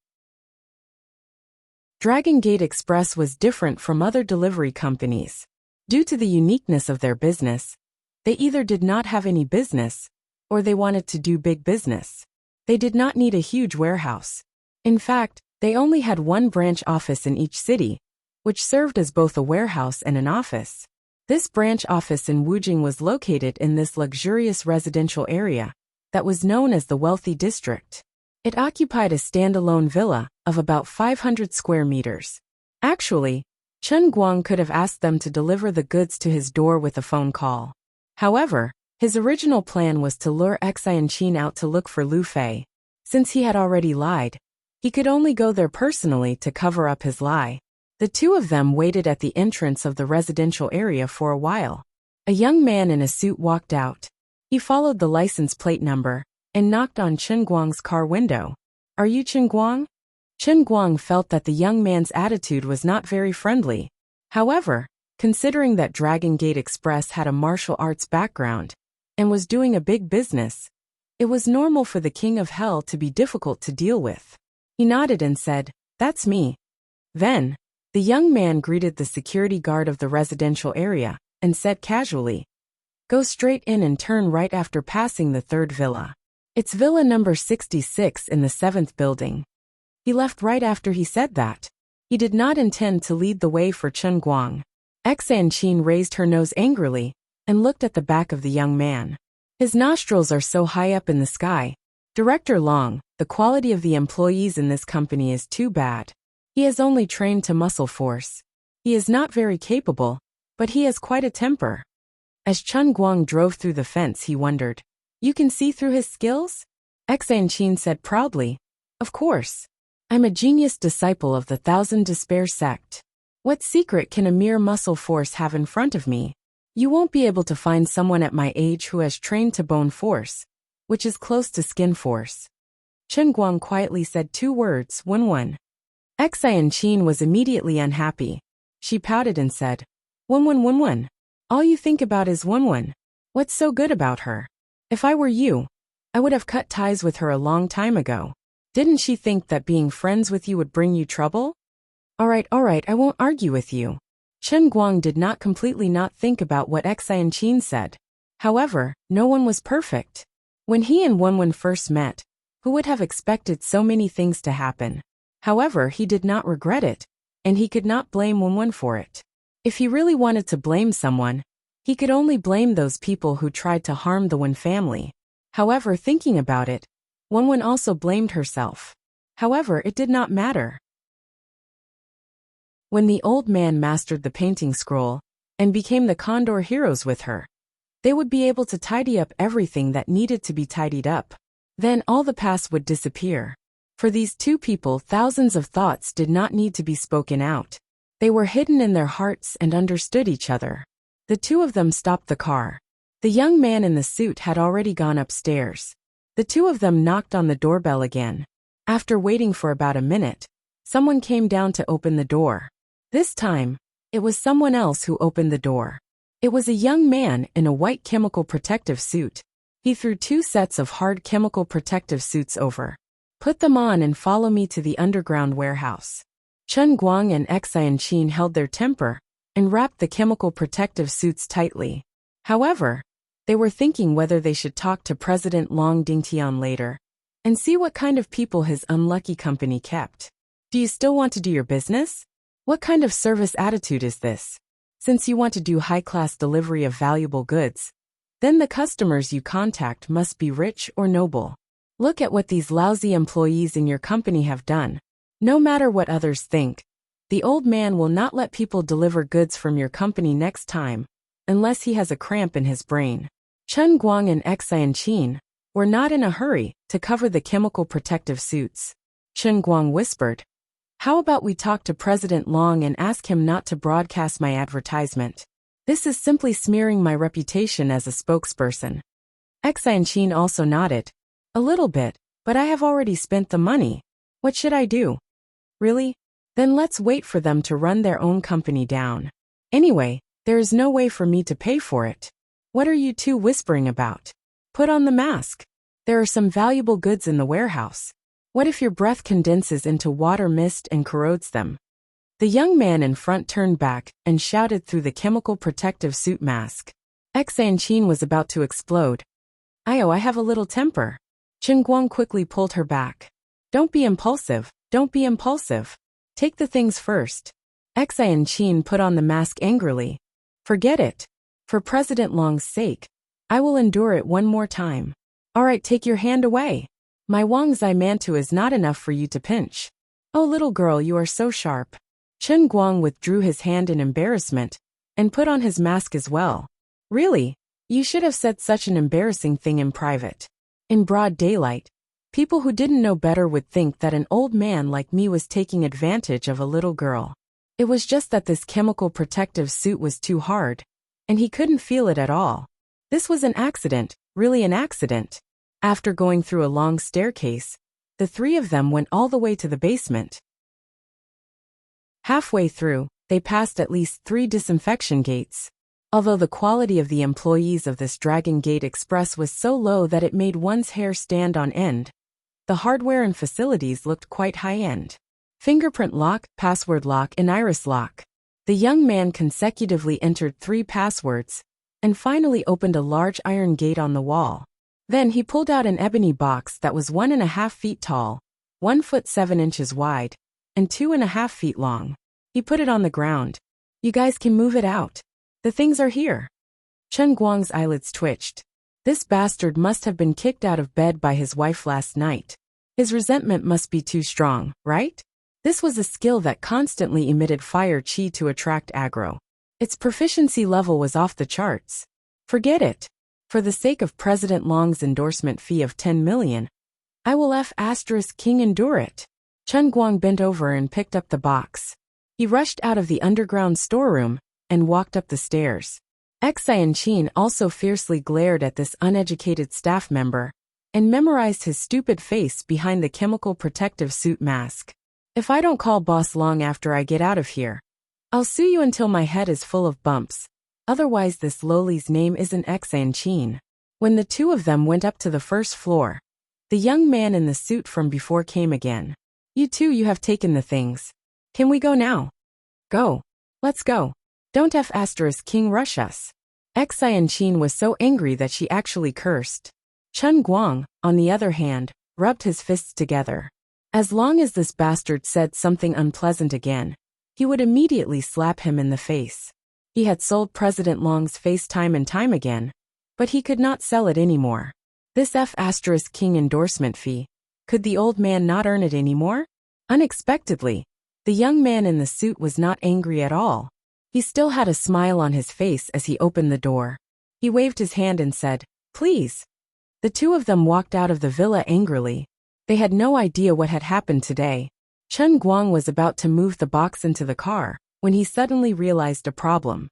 Dragon Gate Express was different from other delivery companies. Due to the uniqueness of their business, they either did not have any business, or they wanted to do big business. They did not need a huge warehouse. In fact, they only had one branch office in each city, which served as both a warehouse and an office. This branch office in Wujing was located in this luxurious residential area that was known as the Wealthy District. It occupied a standalone villa of about 500 square meters. Actually, Chen Guang could have asked them to deliver the goods to his door with a phone call. However, his original plan was to lure Xianqin out to look for Lu Fei. Since he had already lied, he could only go there personally to cover up his lie. The two of them waited at the entrance of the residential area for a while. A young man in a suit walked out. He followed the license plate number and knocked on Chen Guang's car window. Are you Chen Guang? Chen Guang felt that the young man's attitude was not very friendly. However, considering that Dragon Gate Express had a martial arts background and was doing a big business, it was normal for the King of Hell to be difficult to deal with. He nodded and said, "That's me." Then, the young man greeted the security guard of the residential area and said casually, "Go straight in and turn right after passing the third villa. It's villa number 66 in the 7th building." He left right after he said that. He did not intend to lead the way for Chen Guang. Xianqin raised her nose angrily and looked at the back of the young man. His nostrils are so high up in the sky. Director Long, the quality of the employees in this company is too bad. He has only trained to muscle force. He is not very capable, but he has quite a temper. As Chen Guang drove through the fence, he wondered, "You can see through his skills?" Xianqin said proudly, "Of course. I'm a genius disciple of the Thousand Despair sect. What secret can a mere muscle force have in front of me? You won't be able to find someone at my age who has trained to bone force, which is close to skin force." Chen Guang quietly said 2 words, "Wun-wun." Xianqin was immediately unhappy. She pouted and said, "Wun-wun, wun-wun. All you think about is wun-wun. What's so good about her? If I were you, I would have cut ties with her a long time ago. Didn't she think that being friends with you would bring you trouble?" All right, I won't argue with you." Chen Guang did not completely not think about what Xianqin said. However, no one was perfect. When he and Wenwen first met, who would have expected so many things to happen? However, he did not regret it, and he could not blame Wenwen for it. If he really wanted to blame someone, he could only blame those people who tried to harm the Wen family. However, thinking about it, Wenwen also blamed herself. However, it did not matter. When the old man mastered the painting scroll and became the Condor heroes with her, they would be able to tidy up everything that needed to be tidied up. Then all the past would disappear. For these two people, thousands of thoughts did not need to be spoken out. They were hidden in their hearts and understood each other. The two of them stopped the car. The young man in the suit had already gone upstairs. The two of them knocked on the doorbell again. After waiting for about a minute, someone came down to open the door. This time, it was someone else who opened the door. It was a young man in a white chemical protective suit. He threw 2 sets of hard chemical protective suits over. "Put them on and follow me to the underground warehouse." Chen Guang and Xianqin held their temper and wrapped the chemical protective suits tightly. However, they were thinking whether they should talk to President Long Dingtian later and see what kind of people his unlucky company kept. Do you still want to do your business? What kind of service attitude is this? Since you want to do high-class delivery of valuable goods, then the customers you contact must be rich or noble. Look at what these lousy employees in your company have done. No matter what others think, the old man will not let people deliver goods from your company next time, unless he has a cramp in his brain. Chen Guang and Xianqin were not in a hurry to cover the chemical protective suits. Chen Guang whispered, "How about we talk to President Long and ask him not to broadcast my advertisement? This is simply smearing my reputation as a spokesperson." Xianqin also nodded. "A little bit, but I have already spent the money. What should I do?" "Really? Then let's wait for them to run their own company down. Anyway, there is no way for me to pay for it. What are you two whispering about? Put on the mask. There are some valuable goods in the warehouse. What if your breath condenses into water mist and corrodes them?" The young man in front turned back and shouted through the chemical protective suit mask. Xianqin was about to explode. I have a little temper." Chen Guang quickly pulled her back. Don't be impulsive. Take the things first." Xianqin put on the mask angrily. "Forget it. For President Long's sake, I will endure it one more time. All right, take your hand away. My Wangzai mantu is not enough for you to pinch. Oh, little girl, you are so sharp." Chen Guang withdrew his hand in embarrassment and put on his mask as well. "Really? You should have said such an embarrassing thing in private. In broad daylight, people who didn't know better would think that an old man like me was taking advantage of a little girl. It was just that this chemical protective suit was too hard, and he couldn't feel it at all. This was an accident, really an accident." After going through a long staircase, the three of them went all the way to the basement. Halfway through, they passed at least 3 disinfection gates. Although the quality of the employees of this Dragon Gate Express was so low that it made one's hair stand on end, the hardware and facilities looked quite high-end. Fingerprint lock, password lock, and iris lock. The young man consecutively entered 3 passwords, and finally opened a large iron gate on the wall. Then he pulled out an ebony box that was 1.5 feet tall, 1 foot 7 inches wide, and 2.5 feet long. He put it on the ground. "You guys can move it out. The things are here." Chen Guang's eyelids twitched. This bastard must have been kicked out of bed by his wife last night. His resentment must be too strong, right? This was a skill that constantly emitted fire chi to attract aggro. Its proficiency level was off the charts. Forget it. For the sake of President Long's endorsement fee of 10 million, I will King endure it. Chen Guang bent over and picked up the box. He rushed out of the underground storeroom and walked up the stairs. Xianqin also fiercely glared at this uneducated staff member and memorized his stupid face behind the chemical protective suit mask. "If I don't call Boss Long after I get out of here, I'll sue you until my head is full of bumps. Otherwise this lowly's name isn't Xianqin." When the two of them went up to the first floor, the young man in the suit from before came again. You have taken the things. Can we go now?" "Go. Let's go. Don't King rush us." Xianqin was so angry that she actually cursed. Chen Guang, on the other hand, rubbed his fists together. As long as this bastard said something unpleasant again, he would immediately slap him in the face. He had sold President Long's face time and time again, but he could not sell it anymore. This King endorsement fee, could the old man not earn it anymore? Unexpectedly, the young man in the suit was not angry at all. He still had a smile on his face as he opened the door. He waved his hand and said, "Please." The two of them walked out of the villa angrily. They had no idea what had happened today. Chen Guang was about to move the box into the car when he suddenly realized a problem.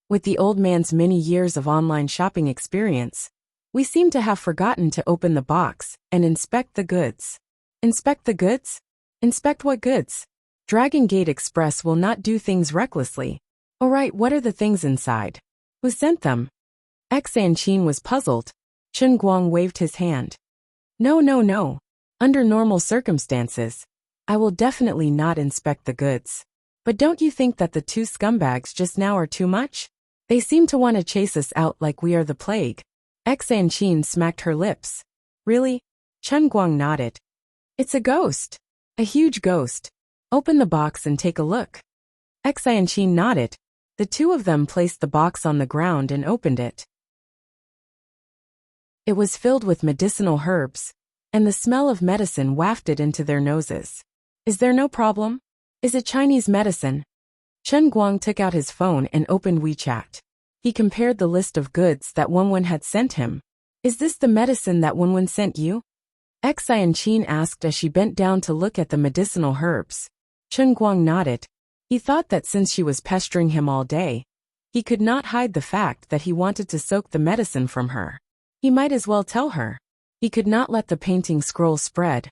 With the old man's many years of online shopping experience, we seem to have forgotten to open the box and inspect the goods. Inspect the goods? Inspect what goods? Dragon Gate Express will not do things recklessly. Alright, what are the things inside? Who sent them? Xianqin was puzzled. Chen Guang waved his hand. No. Under normal circumstances, I will definitely not inspect the goods. But don't you think that the two scumbags just now are too much? They seem to want to chase us out like we are the plague. Xianqin smacked her lips. Really? Chen Guang nodded. It's a ghost. A huge ghost. Open the box and take a look. Xianqin nodded. The two of them placed the box on the ground and opened it. It was filled with medicinal herbs, and the smell of medicine wafted into their noses. Is there no problem? Is it Chinese medicine? Chen Guang took out his phone and opened WeChat. He compared the list of goods that Wenwen had sent him. Is this the medicine that Wenwen sent you? Xianqin asked as she bent down to look at the medicinal herbs. Chen Guang nodded. He thought that since she was pestering him all day, he could not hide the fact that he wanted to soak the medicine from her. He might as well tell her. He could not let the painting scroll spread.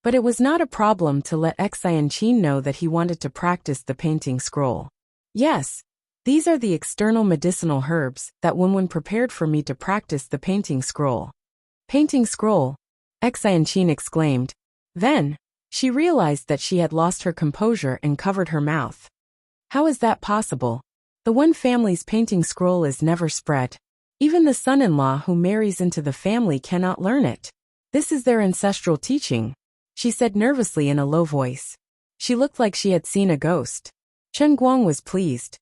But it was not a problem to let Xianqin know that he wanted to practice the painting scroll. Yes, these are the external medicinal herbs that Wenwen prepared for me to practice the painting scroll. Painting scroll? Xianqin exclaimed. Then, she realized that she had lost her composure and covered her mouth. How is that possible? The Wen family's painting scroll is never spread. Even the son-in-law who marries into the family cannot learn it. This is their ancestral teaching, she said nervously in a low voice. She looked like she had seen a ghost. Chen Guang was pleased.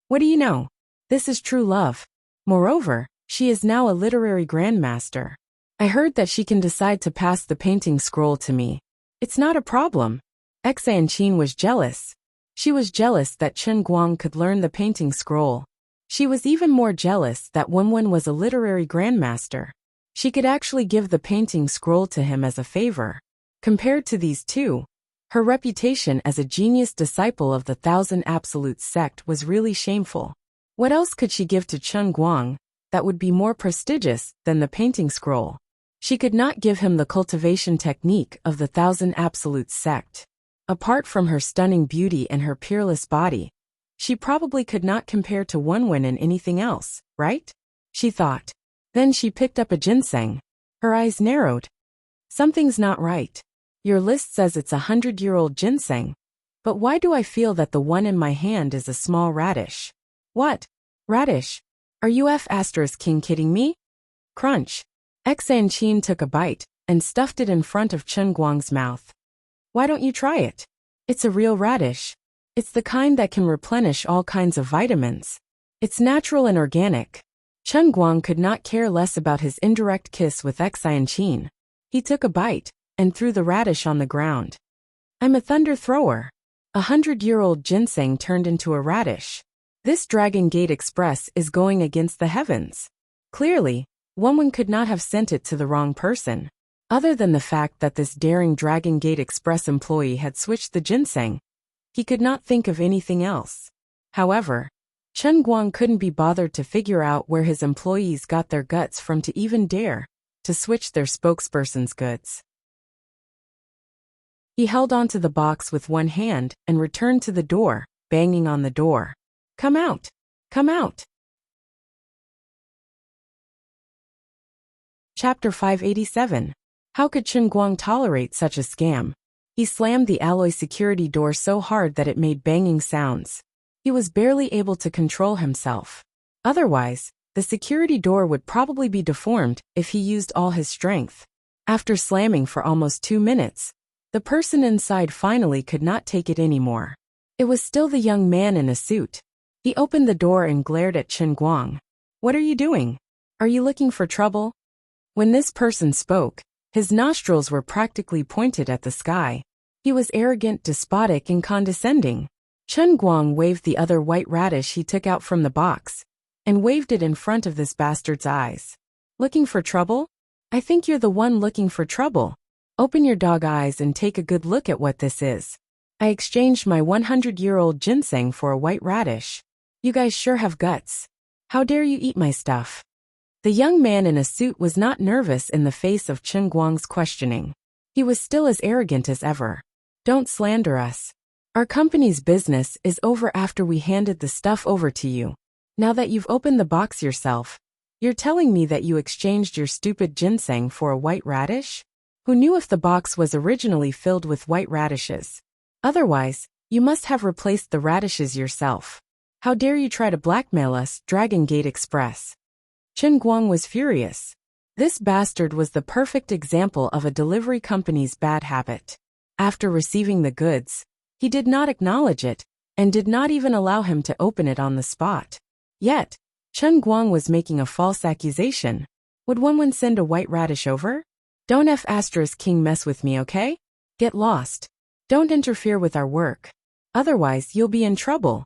What do you know? This is true love. Moreover, she is now a literary grandmaster. I heard that she can decide to pass the painting scroll to me. It's not a problem. Xianqin was jealous. She was jealous that Chen Guang could learn the painting scroll. She was even more jealous that Wenwen was a literary grandmaster. She could actually give the painting scroll to him as a favor. Compared to these two, her reputation as a genius disciple of the Thousand Absolutes sect was really shameful. What else could she give to Chen Guang that would be more prestigious than the painting scroll? She could not give him the cultivation technique of the Thousand Absolutes sect. Apart from her stunning beauty and her peerless body, she probably could not compare to Wenwen in anything else, right? She thought. Then she picked up a ginseng. Her eyes narrowed. Something's not right. Your list says it's 100-year-old ginseng. But why do I feel that the one in my hand is a small radish? What? Radish? Are you King kidding me? Crunch. Xianqin took a bite and stuffed it in front of Chen Guang's mouth. Why don't you try it? It's a real radish. It's the kind that can replenish all kinds of vitamins. It's natural and organic. Chen Guang could not care less about his indirect kiss with Xianqin. He took a bite and threw the radish on the ground. I'm a thunder thrower. 100-year-old ginseng turned into a radish. This Dragon Gate Express is going against the heavens. Clearly, Wenwen could not have sent it to the wrong person. Other than the fact that this daring Dragon Gate Express employee had switched the ginseng, he could not think of anything else. However, Chen Guang couldn't be bothered to figure out where his employees got their guts from to even dare to switch their spokesperson's goods. He held onto the box with one hand and returned to the door, banging on the door. Come out! Come out! Chapter 587. How could Chen Guang tolerate such a scam? He slammed the alloy security door so hard that it made banging sounds. He was barely able to control himself. Otherwise, the security door would probably be deformed if he used all his strength. After slamming for almost 2 minutes, the person inside finally could not take it anymore. It was still the young man in a suit. He opened the door and glared at Chen Guang. What are you doing? Are you looking for trouble? When this person spoke, his nostrils were practically pointed at the sky. He was arrogant, despotic, and condescending. Chen Guang waved the other white radish he took out from the box, and waved it in front of this bastard's eyes. Looking for trouble? I think you're the one looking for trouble. Open your dog eyes and take a good look at what this is. I exchanged my 100-year-old ginseng for a white radish. You guys sure have guts. How dare you eat my stuff? The young man in a suit was not nervous in the face of Chen Guang's questioning. He was still as arrogant as ever. Don't slander us. Our company's business is over after we handed the stuff over to you. Now that you've opened the box yourself, you're telling me that you exchanged your stupid ginseng for a white radish? Who knew if the box was originally filled with white radishes? Otherwise, you must have replaced the radishes yourself. How dare you try to blackmail us, Dragon Gate Express? Chen Guang was furious. This bastard was the perfect example of a delivery company's bad habit. After receiving the goods, he did not acknowledge it, and did not even allow him to open it on the spot. Yet, Chen Guang was making a false accusation. Would Wenwen send a white radish over? Don't King mess with me, okay? Get lost. Don't interfere with our work. Otherwise, you'll be in trouble.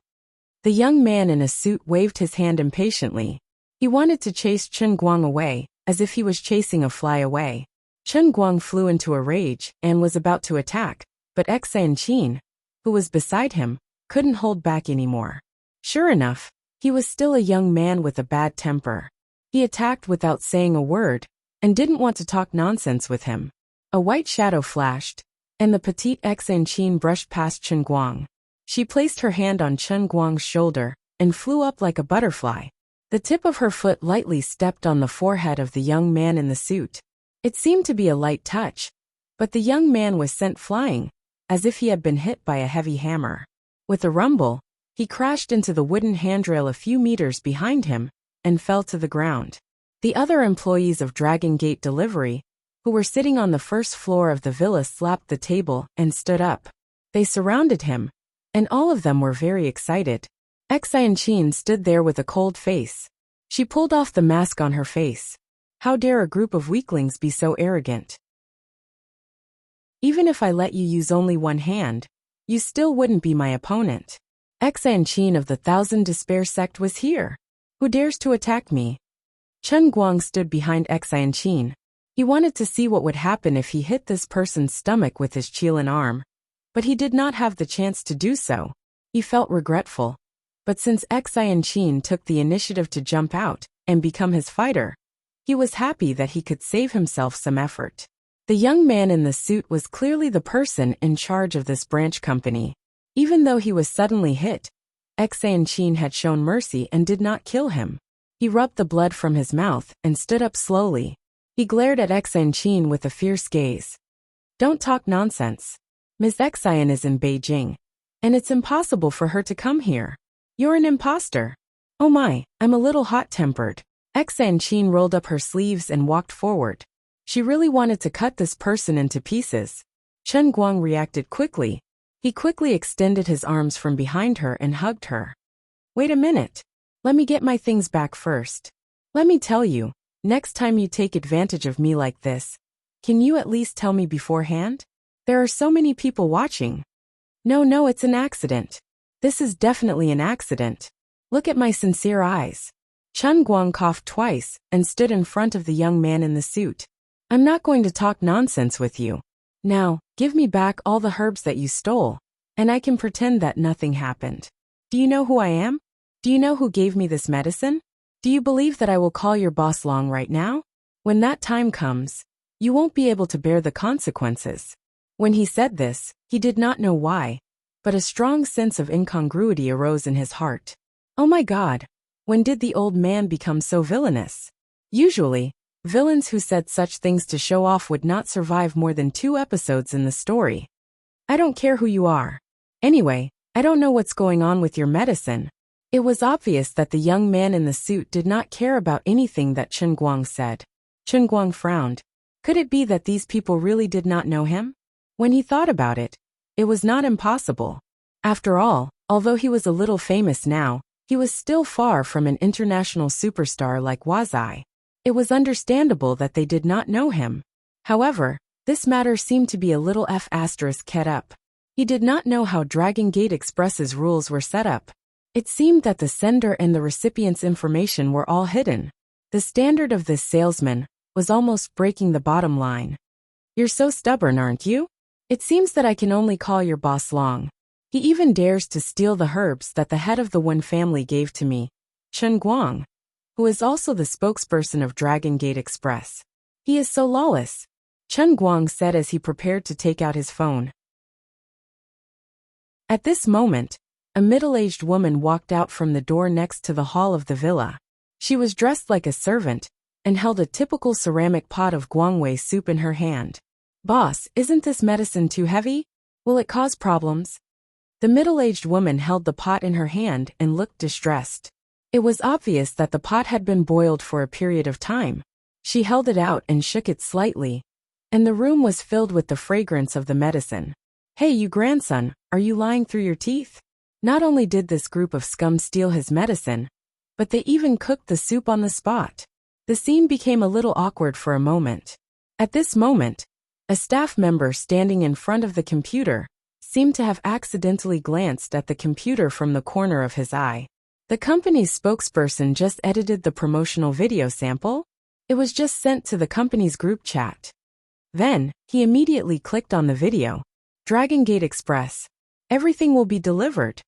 The young man in a suit waved his hand impatiently. He wanted to chase Chen Guang away, as if he was chasing a fly away. Chen Guang flew into a rage and was about to attack, but Qin, who was beside him, couldn't hold back anymore. Sure enough, he was still a young man with a bad temper. He attacked without saying a word, and didn't want to talk nonsense with him. A white shadow flashed, and the petite Qin brushed past Chen Guang. She placed her hand on Chen Guang's shoulder and flew up like a butterfly. The tip of her foot lightly stepped on the forehead of the young man in the suit. It seemed to be a light touch, but the young man was sent flying, as if he had been hit by a heavy hammer. With a rumble, he crashed into the wooden handrail a few meters behind him and fell to the ground. The other employees of Dragon Gate Delivery, who were sitting on the first floor of the villa, slapped the table and stood up. They surrounded him, and all of them were very excited. Qin stood there with a cold face. She pulled off the mask on her face. How dare a group of weaklings be so arrogant? Even if I let you use only one hand, you still wouldn't be my opponent. Qin of the Thousand Despair sect was here. Who dares to attack me? Chen Guang stood behind Qin. He wanted to see what would happen if he hit this person's stomach with his Qilin arm. But he did not have the chance to do so. He felt regretful. But since Qin took the initiative to jump out and become his fighter, he was happy that he could save himself some effort. The young man in the suit was clearly the person in charge of this branch company. Even though he was suddenly hit, Qin had shown mercy and did not kill him. He rubbed the blood from his mouth and stood up slowly. He glared at Qin with a fierce gaze. Don't talk nonsense. Ms. Qin is in Beijing, and it's impossible for her to come here. You're an imposter. Oh my, I'm a little hot-tempered. Qin rolled up her sleeves and walked forward. She really wanted to cut this person into pieces. Chen Guang reacted quickly. He quickly extended his arms from behind her and hugged her. Wait a minute. Let me get my things back first. Let me tell you, next time you take advantage of me like this, can you at least tell me beforehand? There are so many people watching. No, it's an accident. This is definitely an accident. Look at my sincere eyes. Chen Guang coughed twice and stood in front of the young man in the suit. I'm not going to talk nonsense with you. Now, give me back all the herbs that you stole, and I can pretend that nothing happened. Do you know who I am? Do you know who gave me this medicine? Do you believe that I will call your boss Long right now? When that time comes, you won't be able to bear the consequences. When he said this, he did not know why, but a strong sense of incongruity arose in his heart. Oh my God, when did the old man become so villainous? Usually, villains who said such things to show off would not survive more than 2 episodes in the story. I don't care who you are. Anyway, I don't know what's going on with your medicine. It was obvious that the young man in the suit did not care about anything that Chen Guang said. Chen Guang frowned. Could it be that these people really did not know him? When he thought about it, it was not impossible. After all, although he was a little famous now, he was still far from an international superstar like Wuxia. It was understandable that they did not know him. However, this matter seemed to be a little f***ed up. He did not know how Dragon Gate Express's rules were set up. It seemed that the sender and the recipient's information were all hidden. The standard of this salesman was almost breaking the bottom line. You're so stubborn, aren't you? It seems that I can only call your boss Long. He even dares to steal the herbs that the head of the Wen family gave to me, Chen Guang, who is also the spokesperson of Dragon Gate Express. He is so lawless, Chen Guang said as he prepared to take out his phone. At this moment, a middle-aged woman walked out from the door next to the hall of the villa. She was dressed like a servant and held a typical ceramic pot of guangwei soup in her hand. Boss, isn't this medicine too heavy? Will it cause problems? The middle-aged woman held the pot in her hand and looked distressed. It was obvious that the pot had been boiled for a period of time. She held it out and shook it slightly, and the room was filled with the fragrance of the medicine. Hey, you grandson, are you lying through your teeth? Not only did this group of scum steal his medicine, but they even cooked the soup on the spot. The scene became a little awkward for a moment. At this moment, a staff member standing in front of the computer seemed to have accidentally glanced at the computer from the corner of his eye. The company's spokesperson just edited the promotional video sample. It was just sent to the company's group chat. Then, he immediately clicked on the video. Dragon Gate Express. Everything will be delivered.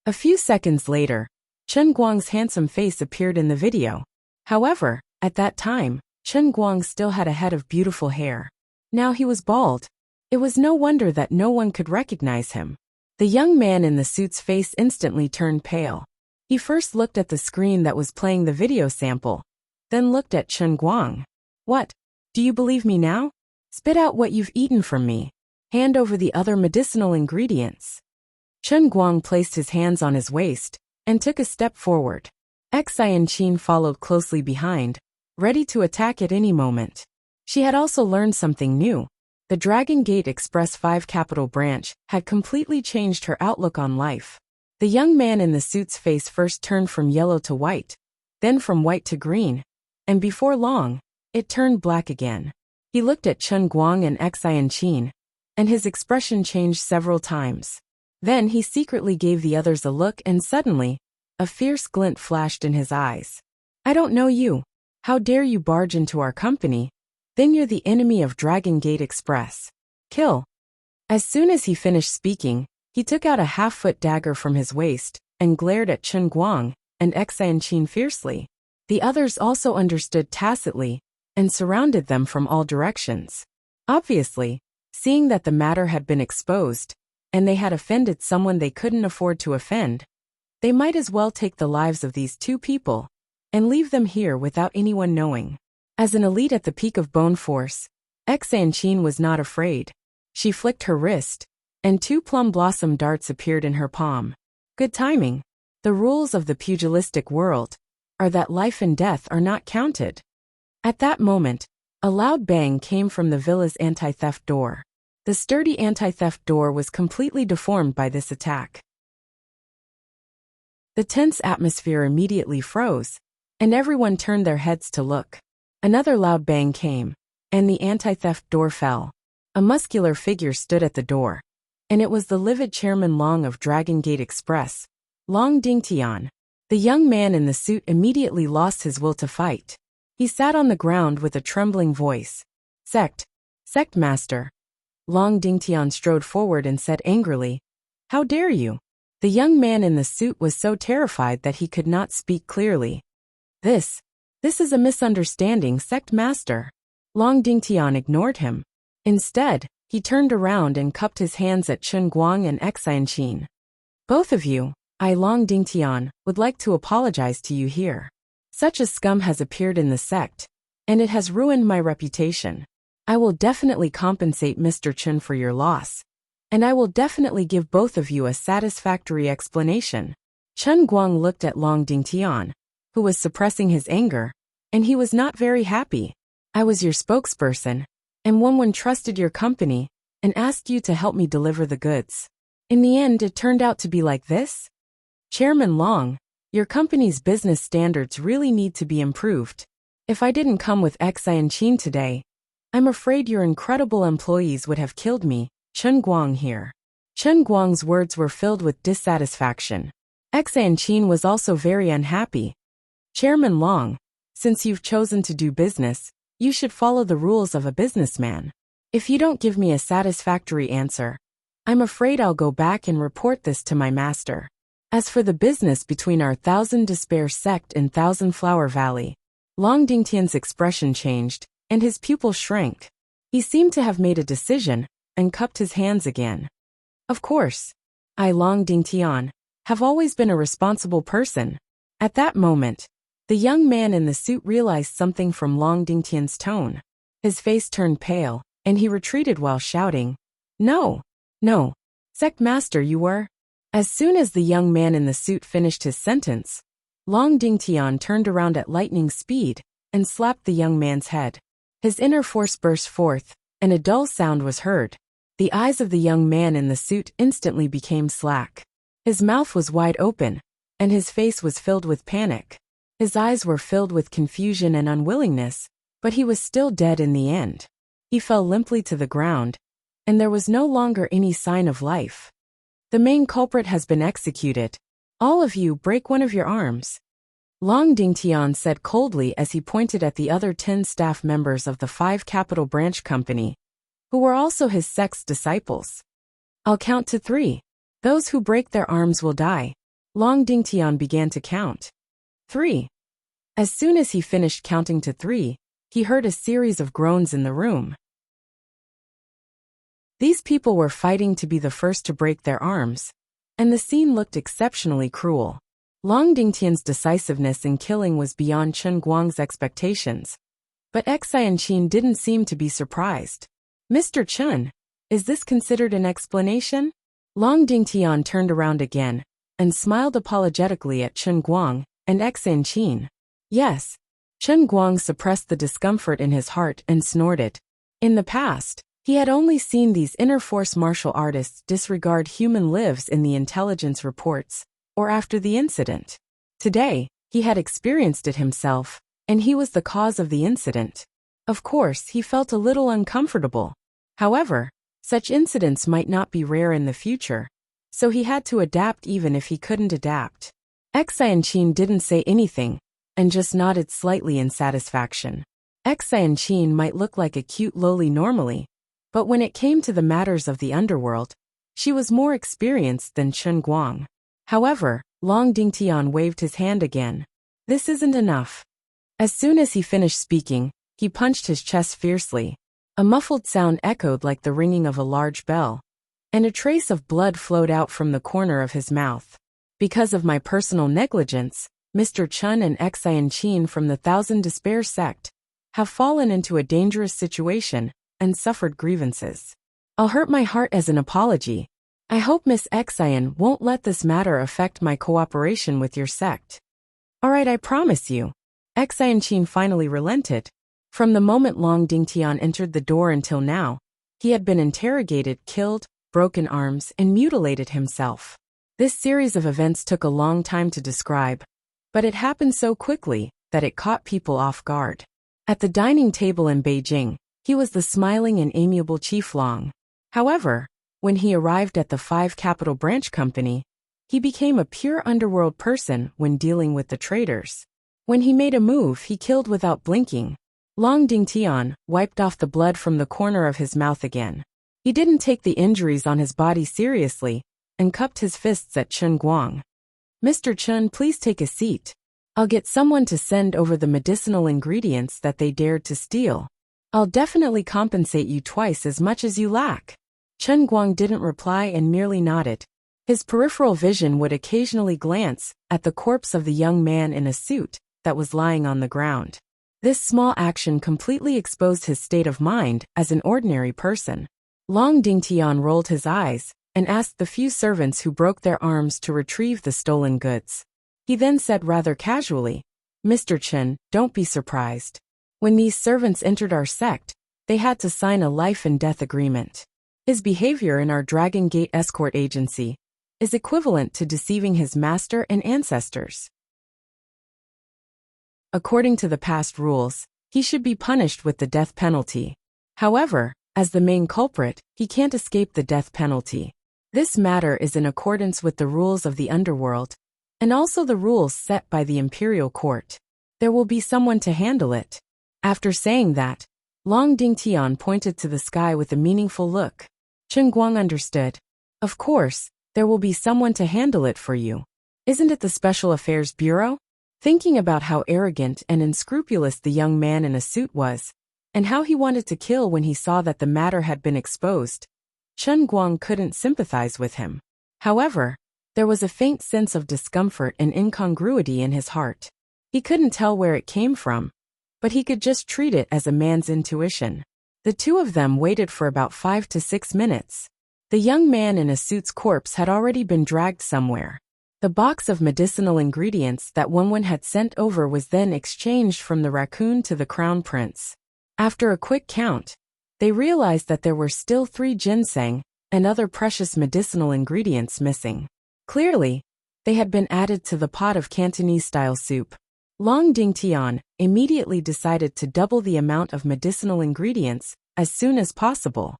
A few seconds later, Chen Guang's handsome face appeared in the video. However, at that time, Chen Guang still had a head of beautiful hair. Now he was bald. It was no wonder that no one could recognize him. The young man in the suit's face instantly turned pale. He first looked at the screen that was playing the video sample, then looked at Chen Guang. What? Do you believe me now? Spit out what you've eaten from me. Hand over the other medicinal ingredients. Chen Guang placed his hands on his waist and took a step forward. Xianqin followed closely behind, ready to attack at any moment. She had also learned something new. The Dragon Gate Express 5 Capital Branch had completely changed her outlook on life. The young man in the suit's face first turned from yellow to white, then from white to green, and before long, it turned black again. He looked at Chen Guang and Xianqin, and his expression changed several times. Then he secretly gave the others a look and suddenly, a fierce glint flashed in his eyes. I don't know you. How dare you barge into our company? Then you're the enemy of Dragon Gate Express. Kill. As soon as he finished speaking, he took out a half-foot dagger from his waist and glared at Chen Guang and Xianqin fiercely. The others also understood tacitly and surrounded them from all directions. Obviously, seeing that the matter had been exposed, and they had offended someone they couldn't afford to offend, they might as well take the lives of these two people and leave them here without anyone knowing. As an elite at the peak of bone force, Xianqin was not afraid. She flicked her wrist, and 2 plum blossom darts appeared in her palm. Good timing. The rules of the pugilistic world are that life and death are not counted. At that moment, a loud bang came from the villa's anti-theft door. The sturdy anti-theft door was completely deformed by this attack. The tense atmosphere immediately froze, and everyone turned their heads to look. Another loud bang came, and the anti-theft door fell. A muscular figure stood at the door, and it was the livid Chairman Long of Dragon Gate Express, Long Dingtian. The young man in the suit immediately lost his will to fight. He sat on the ground with a trembling voice. Sect Master. Long Dingtian strode forward and said angrily, How dare you? The young man in the suit was so terrified that he could not speak clearly. This is a misunderstanding, Sect Master. Long Dingtian ignored him. Instead, he turned around and cupped his hands at Chen Guang and Xianqin. Both of you, I Long Dingtian, would like to apologize to you here. Such a scum has appeared in the sect, and it has ruined my reputation. I will definitely compensate Mr. Chen for your loss, and I will definitely give both of you a satisfactory explanation. Chen Guang looked at Long Dingtian, who was suppressing his anger, and he was not very happy. I was your spokesperson, and one trusted your company and asked you to help me deliver the goods. In the end, it turned out to be like this? Chairman Long, your company's business standards really need to be improved. If I didn't come with Xianqin today, I'm afraid your incredible employees would have killed me. Chen Guang here. Chen Guang's words were filled with dissatisfaction. Xianqin was also very unhappy. Chairman Long, since you've chosen to do business, you should follow the rules of a businessman. If you don't give me a satisfactory answer, I'm afraid I'll go back and report this to my master. As for the business between our Thousand Despair sect and Thousand Flower Valley, Long Dingtian's expression changed, and his pupil shrank. He seemed to have made a decision, and cupped his hands again. Of course, I Long Dingtian have always been a responsible person. At that moment, the young man in the suit realized something from Long Dingtian's tone. His face turned pale, and he retreated while shouting, No! Sect Master you were. As soon as the young man in the suit finished his sentence, Long Dingtian turned around at lightning speed and slapped the young man's head. His inner force burst forth, and a dull sound was heard. The eyes of the young man in the suit instantly became slack. His mouth was wide open, and his face was filled with panic. His eyes were filled with confusion and unwillingness, but he was still dead in the end. He fell limply to the ground, and there was no longer any sign of life. The main culprit has been executed. All of you break one of your arms. Long Dingtian said coldly as he pointed at the other 10 staff members of the 5 Capital Branch Company, who were also his sect's disciples. I'll count to 3. Those who break their arms will die. Long Dingtian began to count. 3. As soon as he finished counting to 3, he heard a series of groans in the room. These people were fighting to be the first to break their arms, and the scene looked exceptionally cruel. Long Dingtian's decisiveness in killing was beyond Chen Guang's expectations, but Xianqin didn't seem to be surprised. Mr. Chen, is this considered an explanation? Long Dingtian turned around again, and smiled apologetically at Chen Guang and Xianqin. Yes. Chen Guang suppressed the discomfort in his heart and snorted. In the past, he had only seen these inner force martial artists disregard human lives in the intelligence reports, or after the incident. Today, he had experienced it himself, and he was the cause of the incident. Of course, he felt a little uncomfortable. However, such incidents might not be rare in the future, so he had to adapt even if he couldn't adapt. Xianqin didn't say anything, and just nodded slightly in satisfaction. Xianqin might look like a cute loli normally, but when it came to the matters of the underworld, she was more experienced than Chen Guang. However, Long Dingtian waved his hand again. This isn't enough. As soon as he finished speaking, he punched his chest fiercely. A muffled sound echoed like the ringing of a large bell, and a trace of blood flowed out from the corner of his mouth. Because of my personal negligence, Mr. Chen and Xianqin from the Thousand Despair sect have fallen into a dangerous situation and suffered grievances. I'll hurt my heart as an apology. I hope Miss Xian won't let this matter affect my cooperation with your sect. Alright, I promise you. Xianqin finally relented. From the moment Long Dingtian entered the door until now, he had been interrogated, killed, broken arms, and mutilated himself. This series of events took a long time to describe, but it happened so quickly that it caught people off guard. At the dining table in Beijing, he was the smiling and amiable Chief Long. However, when he arrived at the 5 Capital Branch Company, he became a pure underworld person when dealing with the traders. When he made a move, he killed without blinking. Long Dingtian wiped off the blood from the corner of his mouth again. He didn't take the injuries on his body seriously and cupped his fists at Chen Guang. Mr. Chen, please take a seat. I'll get someone to send over the medicinal ingredients that they dared to steal. I'll definitely compensate you twice as much as you lack. Chen Guang didn't reply and merely nodded. His peripheral vision would occasionally glance at the corpse of the young man in a suit that was lying on the ground. This small action completely exposed his state of mind as an ordinary person. Long Dingtian rolled his eyes and asked the few servants who broke their arms to retrieve the stolen goods. He then said rather casually, Mr. Chen, don't be surprised. When these servants entered our sect, they had to sign a life and death agreement. His behavior in our Dragon Gate escort agency is equivalent to deceiving his master and ancestors. According to the past rules, he should be punished with the death penalty. However, as the main culprit, he can't escape the death penalty. This matter is in accordance with the rules of the underworld, and also the rules set by the imperial court. There will be someone to handle it. After saying that, Long Dingtian pointed to the sky with a meaningful look. Chen Guang understood. Of course, there will be someone to handle it for you. Isn't it the Special Affairs Bureau? Thinking about how arrogant and unscrupulous the young man in a suit was, and how he wanted to kill when he saw that the matter had been exposed, Chen Guang couldn't sympathize with him. However, there was a faint sense of discomfort and incongruity in his heart. He couldn't tell where it came from, but he could just treat it as a man's intuition. The two of them waited for about 5 to 6 minutes. The young man in a suit's corpse had already been dragged somewhere. The box of medicinal ingredients that Wenwen had sent over was then exchanged from the raccoon to the crown prince. After a quick count, they realized that there were still 3 ginseng and other precious medicinal ingredients missing. Clearly, they had been added to the pot of Cantonese-style soup. Long Dingtian immediately decided to double the amount of medicinal ingredients as soon as possible.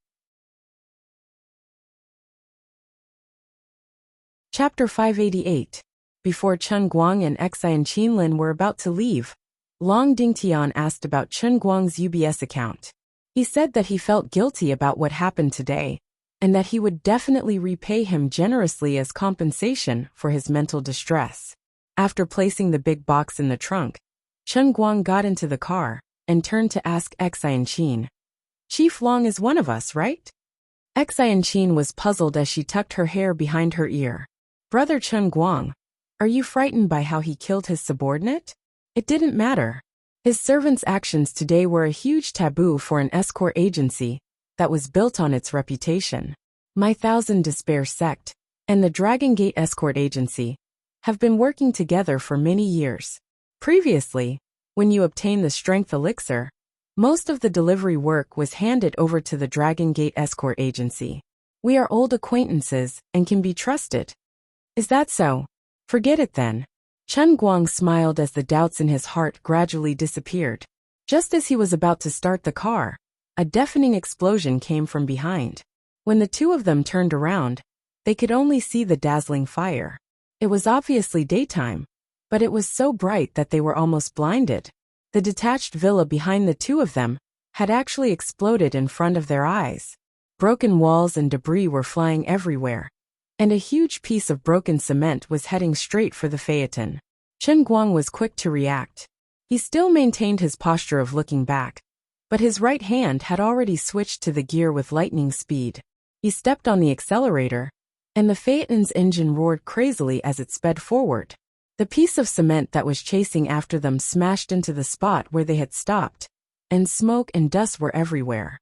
Chapter 588. Before Chen Guang and Xi and Qinlin were about to leave, Long Dingtian asked about Chen Guang's UBS account. He said that he felt guilty about what happened today, and that he would definitely repay him generously as compensation for his mental distress. After placing the big box in the trunk, Chen Guang got into the car and turned to ask Xi and Qin. Chief Long is one of us, right? Xi and Qin was puzzled as she tucked her hair behind her ear. Brother Chen Guang, are you frightened by how he killed his subordinate? It didn't matter. His servant's actions today were a huge taboo for an escort agency that was built on its reputation. My Thousand Despair sect and the Dragon Gate Escort Agency have been working together for many years. Previously, when you obtained the strength elixir, most of the delivery work was handed over to the Dragon Gate Escort Agency. We are old acquaintances and can be trusted. Is that so? Forget it then. Chen Guang smiled as the doubts in his heart gradually disappeared. Just as he was about to start the car, a deafening explosion came from behind. When the two of them turned around, they could only see the dazzling fire. It was obviously daytime, but it was so bright that they were almost blinded. The detached villa behind the two of them had actually exploded in front of their eyes. Broken walls and debris were flying everywhere, and a huge piece of broken cement was heading straight for the phaeton. Chen Guang was quick to react. He still maintained his posture of looking back, but his right hand had already switched to the gear with lightning speed. He stepped on the accelerator, and the phaeton's engine roared crazily as it sped forward. The piece of cement that was chasing after them smashed into the spot where they had stopped, and smoke and dust were everywhere.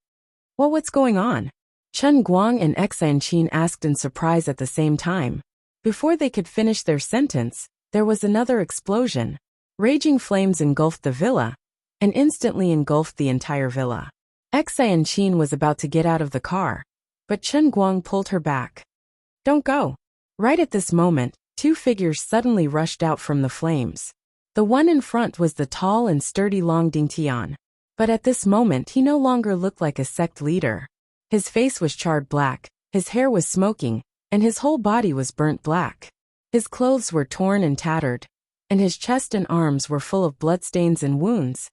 Well, what's going on? Chen Guang and Xi and Qin asked in surprise at the same time. Before they could finish their sentence, there was another explosion. Raging flames engulfed the villa, and instantly engulfed the entire villa. Xi and Qin was about to get out of the car, but Chen Guang pulled her back. Don't go. Right at this moment, two figures suddenly rushed out from the flames. The one in front was the tall and sturdy Long Dingtian, but at this moment he no longer looked like a sect leader. His face was charred black, his hair was smoking, and his whole body was burnt black. His clothes were torn and tattered, and his chest and arms were full of bloodstains and wounds,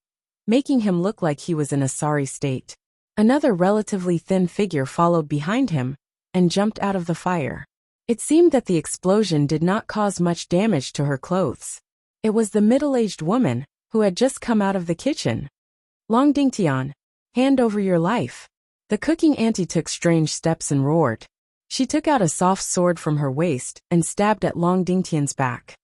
making him look like he was in a sorry state. Another relatively thin figure followed behind him and jumped out of the fire. It seemed that the explosion did not cause much damage to her clothes. It was the middle-aged woman who had just come out of the kitchen. Long Dingtian, hand over your life. The cooking auntie took strange steps and roared. She took out a soft sword from her waist and stabbed at Long Dingtian's back.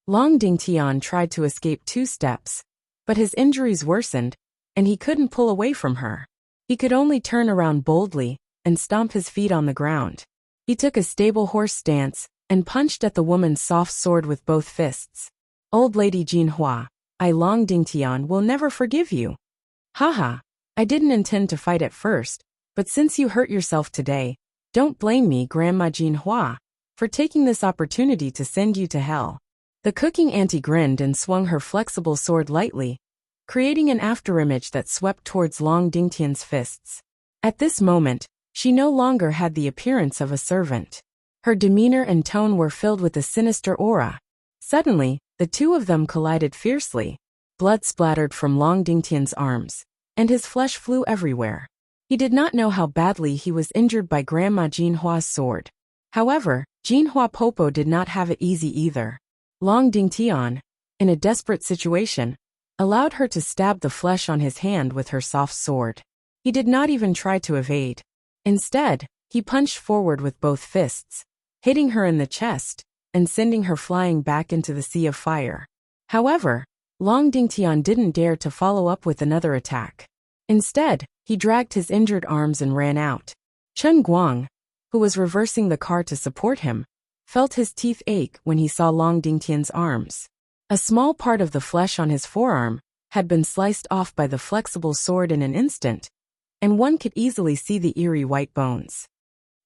Long Dingtian tried to escape 2 steps, but his injuries worsened, and he couldn't pull away from her. He could only turn around boldly and stomp his feet on the ground. He took a stable horse stance and punched at the woman's soft sword with both fists. Old Lady Jinhua, I Long Dingtian will never forgive you. Haha. I didn't intend to fight at first, but since you hurt yourself today, don't blame me, Grandma Jinhua, for taking this opportunity to send you to hell. The cooking auntie grinned and swung her flexible sword lightly, creating an afterimage that swept towards Long Dingtian's fists. At this moment, she no longer had the appearance of a servant. Her demeanor and tone were filled with a sinister aura. Suddenly, the two of them collided fiercely. Blood splattered from Long Dingtian's arms, and his flesh flew everywhere. He did not know how badly he was injured by Grandma Jinhua's sword. However, Jinhua Popo did not have it easy either. Long Dingtian, in a desperate situation, allowed her to stab the flesh on his hand with her soft sword. He did not even try to evade. Instead, he punched forward with both fists, hitting her in the chest and sending her flying back into the sea of fire. However, Long Dingtian didn't dare to follow up with another attack. Instead, he dragged his injured arms and ran out. Chen Guang, who was reversing the car to support him, felt his teeth ache when he saw Long Dingtian's arms. A small part of the flesh on his forearm had been sliced off by the flexible sword in an instant, and one could easily see the eerie white bones.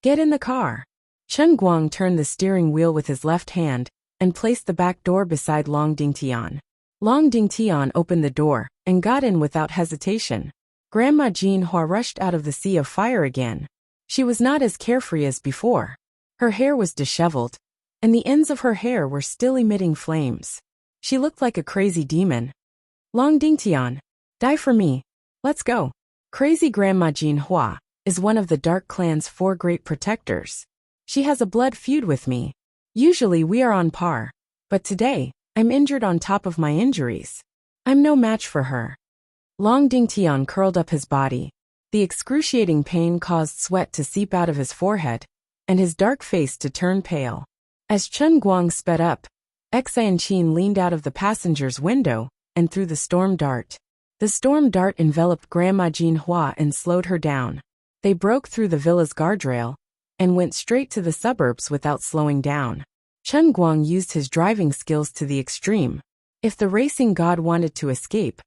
Get in the car. Chen Guang turned the steering wheel with his left hand and placed the back door beside Long Dingtian. Long Dingtian opened the door and got in without hesitation. Grandma Jinhua rushed out of the sea of fire again. She was not as carefree as before. Her hair was disheveled, and the ends of her hair were still emitting flames. She looked like a crazy demon. Long Dingtian, die for me. Let's go. Crazy Grandma Jinhua is one of the Dark Clan's 4 great protectors. She has a blood feud with me. Usually we are on par, but today, I'm injured on top of my injuries. I'm no match for her. Long Dingtian curled up his body. The excruciating pain caused sweat to seep out of his forehead, and his dark face to turn pale. As Chen Guang sped up, Xianqin leaned out of the passenger's window and threw the storm dart. The storm dart enveloped Grandma Jinhua and slowed her down. They broke through the villa's guardrail and went straight to the suburbs without slowing down. Chen Guang used his driving skills to the extreme. If the racing god wanted to escape,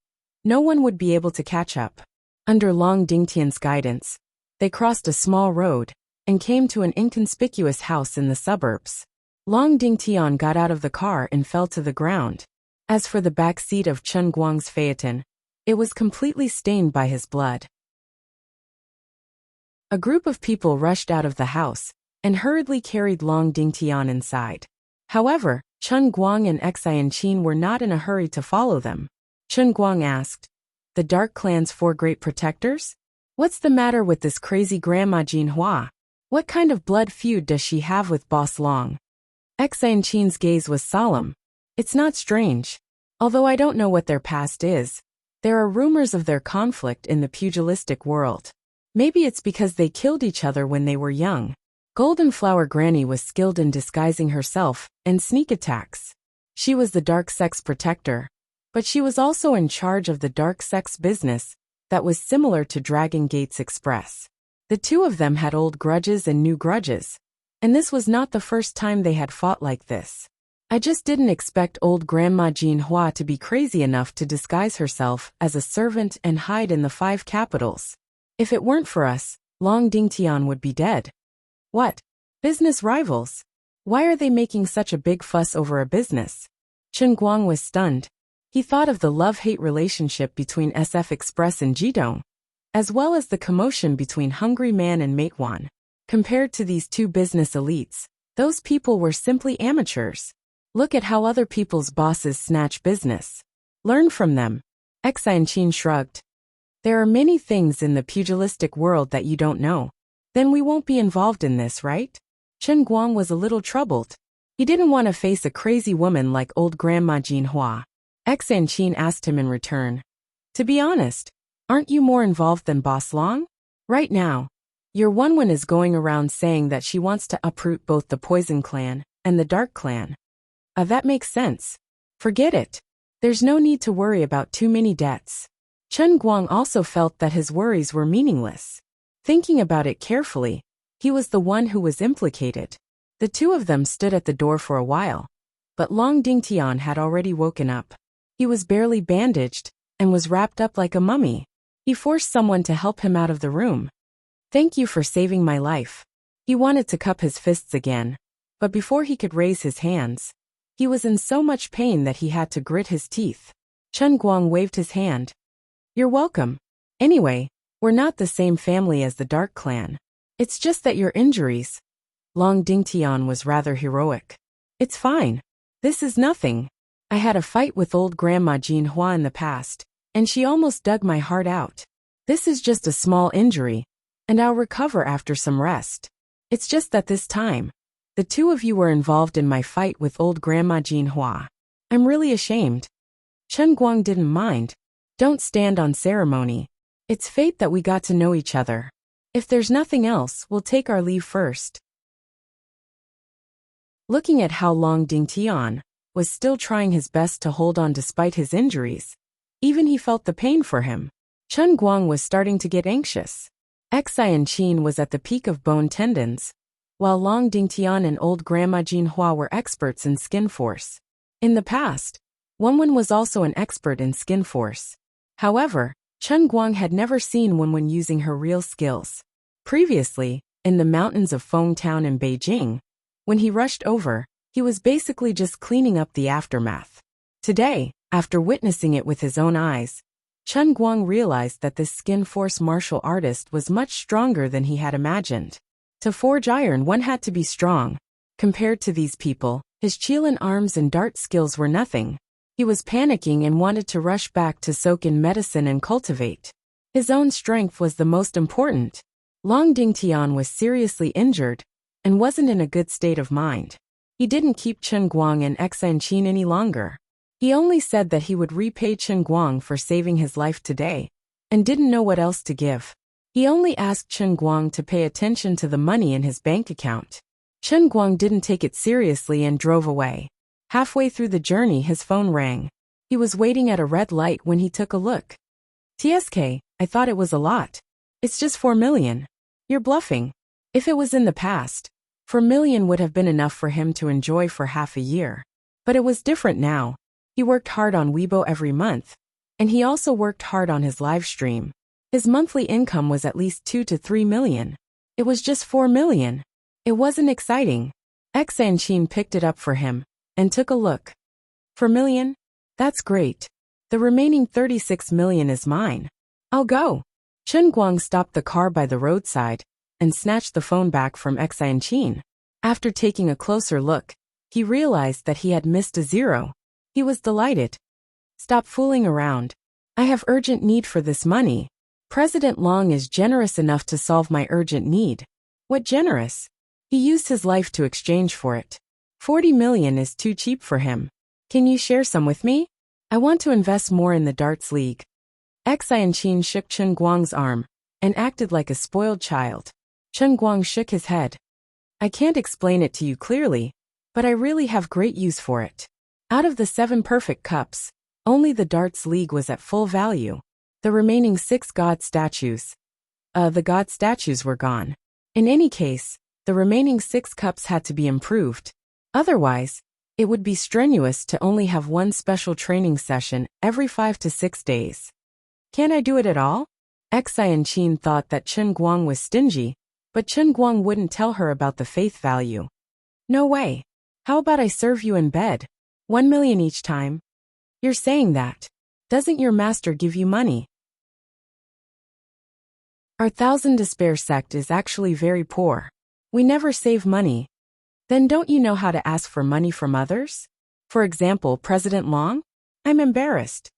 no one would be able to catch up. Under Long Dingtian's guidance, they crossed a small road and came to an inconspicuous house in the suburbs. Long Dingtian got out of the car and fell to the ground. As for the back seat of Chen Guang's phaeton, it was completely stained by his blood. A group of people rushed out of the house and hurriedly carried Long Dingtian inside. However, Chen Guang and Xianqin were not in a hurry to follow them. Chen Guang asked, "The Dark Clan's 4 great protectors? What's the matter with this crazy Grandma Jinhua? What kind of blood feud does she have with Boss Long?" Xianqin's gaze was solemn. "It's not strange. Although I don't know what their past is, there are rumors of their conflict in the pugilistic world. Maybe it's because they killed each other when they were young." Golden Flower Granny was skilled in disguising herself and sneak attacks. She was the dark sex protector, but she was also in charge of the dark sex business that was similar to Dragon Gates Express. The two of them had old grudges and new grudges, and this was not the first time they had fought like this. I just didn't expect old Grandma Jinhua to be crazy enough to disguise herself as a servant and hide in the 5 capitals. If it weren't for us, Long Dingtian would be dead. What? Business rivals? Why are they making such a big fuss over a business? Chen Guang was stunned. He thought of the love-hate relationship between SF Express and Jidong, as well as the commotion between Hungry Man and Matewan. Compared to these 2 business elites, those people were simply amateurs. Look at how other people's bosses snatch business. Learn from them. Xianqin shrugged. There are many things in the pugilistic world that you don't know. Then we won't be involved in this, right? Chen Guang was a little troubled. He didn't want to face a crazy woman like old Grandma Jinhua. Xianqin asked him in return, "To be honest, aren't you more involved than Boss Long? Right now, your Wenwen is going around saying that she wants to uproot both the Poison Clan and the Dark Clan." That makes sense. Forget it. There's no need to worry about too many debts. Chen Guang also felt that his worries were meaningless. Thinking about it carefully, he was the one who was implicated. The 2 of them stood at the door for a while, but Long Dingtian had already woken up. He was barely bandaged and was wrapped up like a mummy. He forced someone to help him out of the room. "Thank you for saving my life." He wanted to cup his fists again, but before he could raise his hands, he was in so much pain that he had to grit his teeth. Chen Guang waved his hand. "You're welcome. Anyway, we're not the same family as the Dark Clan. It's just that your injuries." Long Dingtian was rather heroic. "It's fine. This is nothing. I had a fight with old Grandma Jinhua in the past, and she almost dug my heart out. This is just a small injury, and I'll recover after some rest. It's just that this time, the 2 of you were involved in my fight with old Grandma Jinhua. I'm really ashamed." Chen Guang didn't mind. "Don't stand on ceremony. It's fate that we got to know each other. If there's nothing else, we'll take our leave first." Looking at how Long Dingtian was still trying his best to hold on despite his injuries, even he felt the pain for him. Chen Guang was starting to get anxious. Xianqin was at the peak of bone tendons, while Long Dingtian and old Grandma Jinhua were experts in skin force. In the past, Wenwen was also an expert in skin force. However, Chen Guang had never seen Wenwen using her real skills. Previously, in the mountains of Feng Town in Beijing, when he rushed over, he was basically just cleaning up the aftermath. Today, after witnessing it with his own eyes, Chen Guang realized that this skin force martial artist was much stronger than he had imagined. To forge iron, one had to be strong. Compared to these people, his Qilin arms and dart skills were nothing. He was panicking and wanted to rush back to soak in medicine and cultivate. His own strength was the most important. Long Dingtian was seriously injured and wasn't in a good state of mind. He didn't keep Chen Guang and Xanqin any longer. He only said that he would repay Chen Guang for saving his life today, and didn't know what else to give. He only asked Chen Guang to pay attention to the money in his bank account. Chen Guang didn't take it seriously and drove away. Halfway through the journey, his phone rang. He was waiting at a red light when he took a look. "TSK, I thought it was a lot. It's just 4 million. You're bluffing." If it was in the past, 4 million would have been enough for him to enjoy for half a year. But it was different now. He worked hard on Weibo every month, and he also worked hard on his live stream. His monthly income was at least 2 to 3 million. It was just 4 million. It wasn't exciting. Xanqin picked it up for him and took a look. 4 million? That's great. The remaining 36 million is mine. I'll go. Chen Guang stopped the car by the roadside and snatched the phone back from Xanqin. After taking a closer look, he realized that he had missed a zero. He was delighted. "Stop fooling around. I have urgent need for this money. President Long is generous enough to solve my urgent need." What generous? He used his life to exchange for it. 40 million is too cheap for him. "Can you share some with me? I want to invest more in the darts league." Xanqin shook Chen Guang's arm and acted like a spoiled child. Chen Guang shook his head. "I can't explain it to you clearly, but I really have great use for it. Out of the 7 perfect cups, only the darts league was at full value. The remaining 6 god statues. The god statues were gone. In any case, the remaining 6 cups had to be improved. Otherwise, it would be strenuous to only have one special training session every 5 to 6 days. Can't I do it at all?" Xanqin thought that Chen Guang was stingy, but Chen Guang wouldn't tell her about the faith value. "No way. How about I serve you in bed? 1 million each time." "You're saying that. Doesn't your master give you money?" "Our Thousand Despair sect is actually very poor. We never save money." "Then don't you know how to ask for money from others? For example, President Long?" "I'm embarrassed."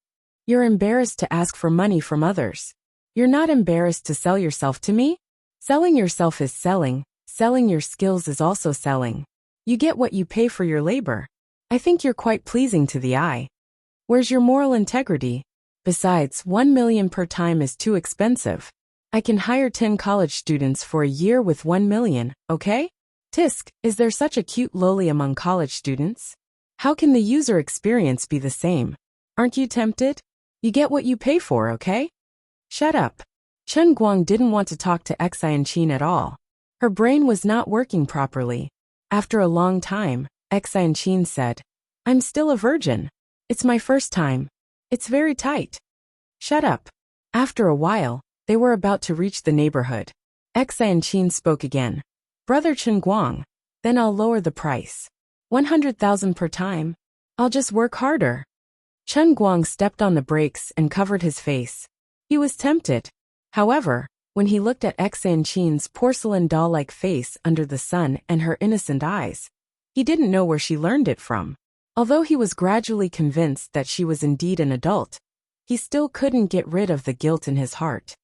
"You're embarrassed to ask for money from others. You're not embarrassed to sell yourself to me? Selling yourself is selling. Selling your skills is also selling. You get what you pay for your labor. I think you're quite pleasing to the eye. Where's your moral integrity? Besides, 1 million per time is too expensive. I can hire 10 college students for a year with 1 million, okay? Tisk, is there such a cute loli among college students? How can the user experience be the same? Aren't you tempted? You get what you pay for, okay?" "Shut up." Chen Guang didn't want to talk to Xanqin at all. Her brain was not working properly. After a long time, Xanqin said, "I'm still a virgin. It's my first time. It's very tight." "Shut up." After a while, they were about to reach the neighborhood. Xanqin spoke again. "Brother Chen Guang, then I'll lower the price. 100,000 per time. I'll just work harder." Chen Guang stepped on the brakes and covered his face. He was tempted. However, when he looked at Xanqin's porcelain doll-like face under the sun and her innocent eyes, he didn't know where she learned it from. Although he was gradually convinced that she was indeed an adult, he still couldn't get rid of the guilt in his heart.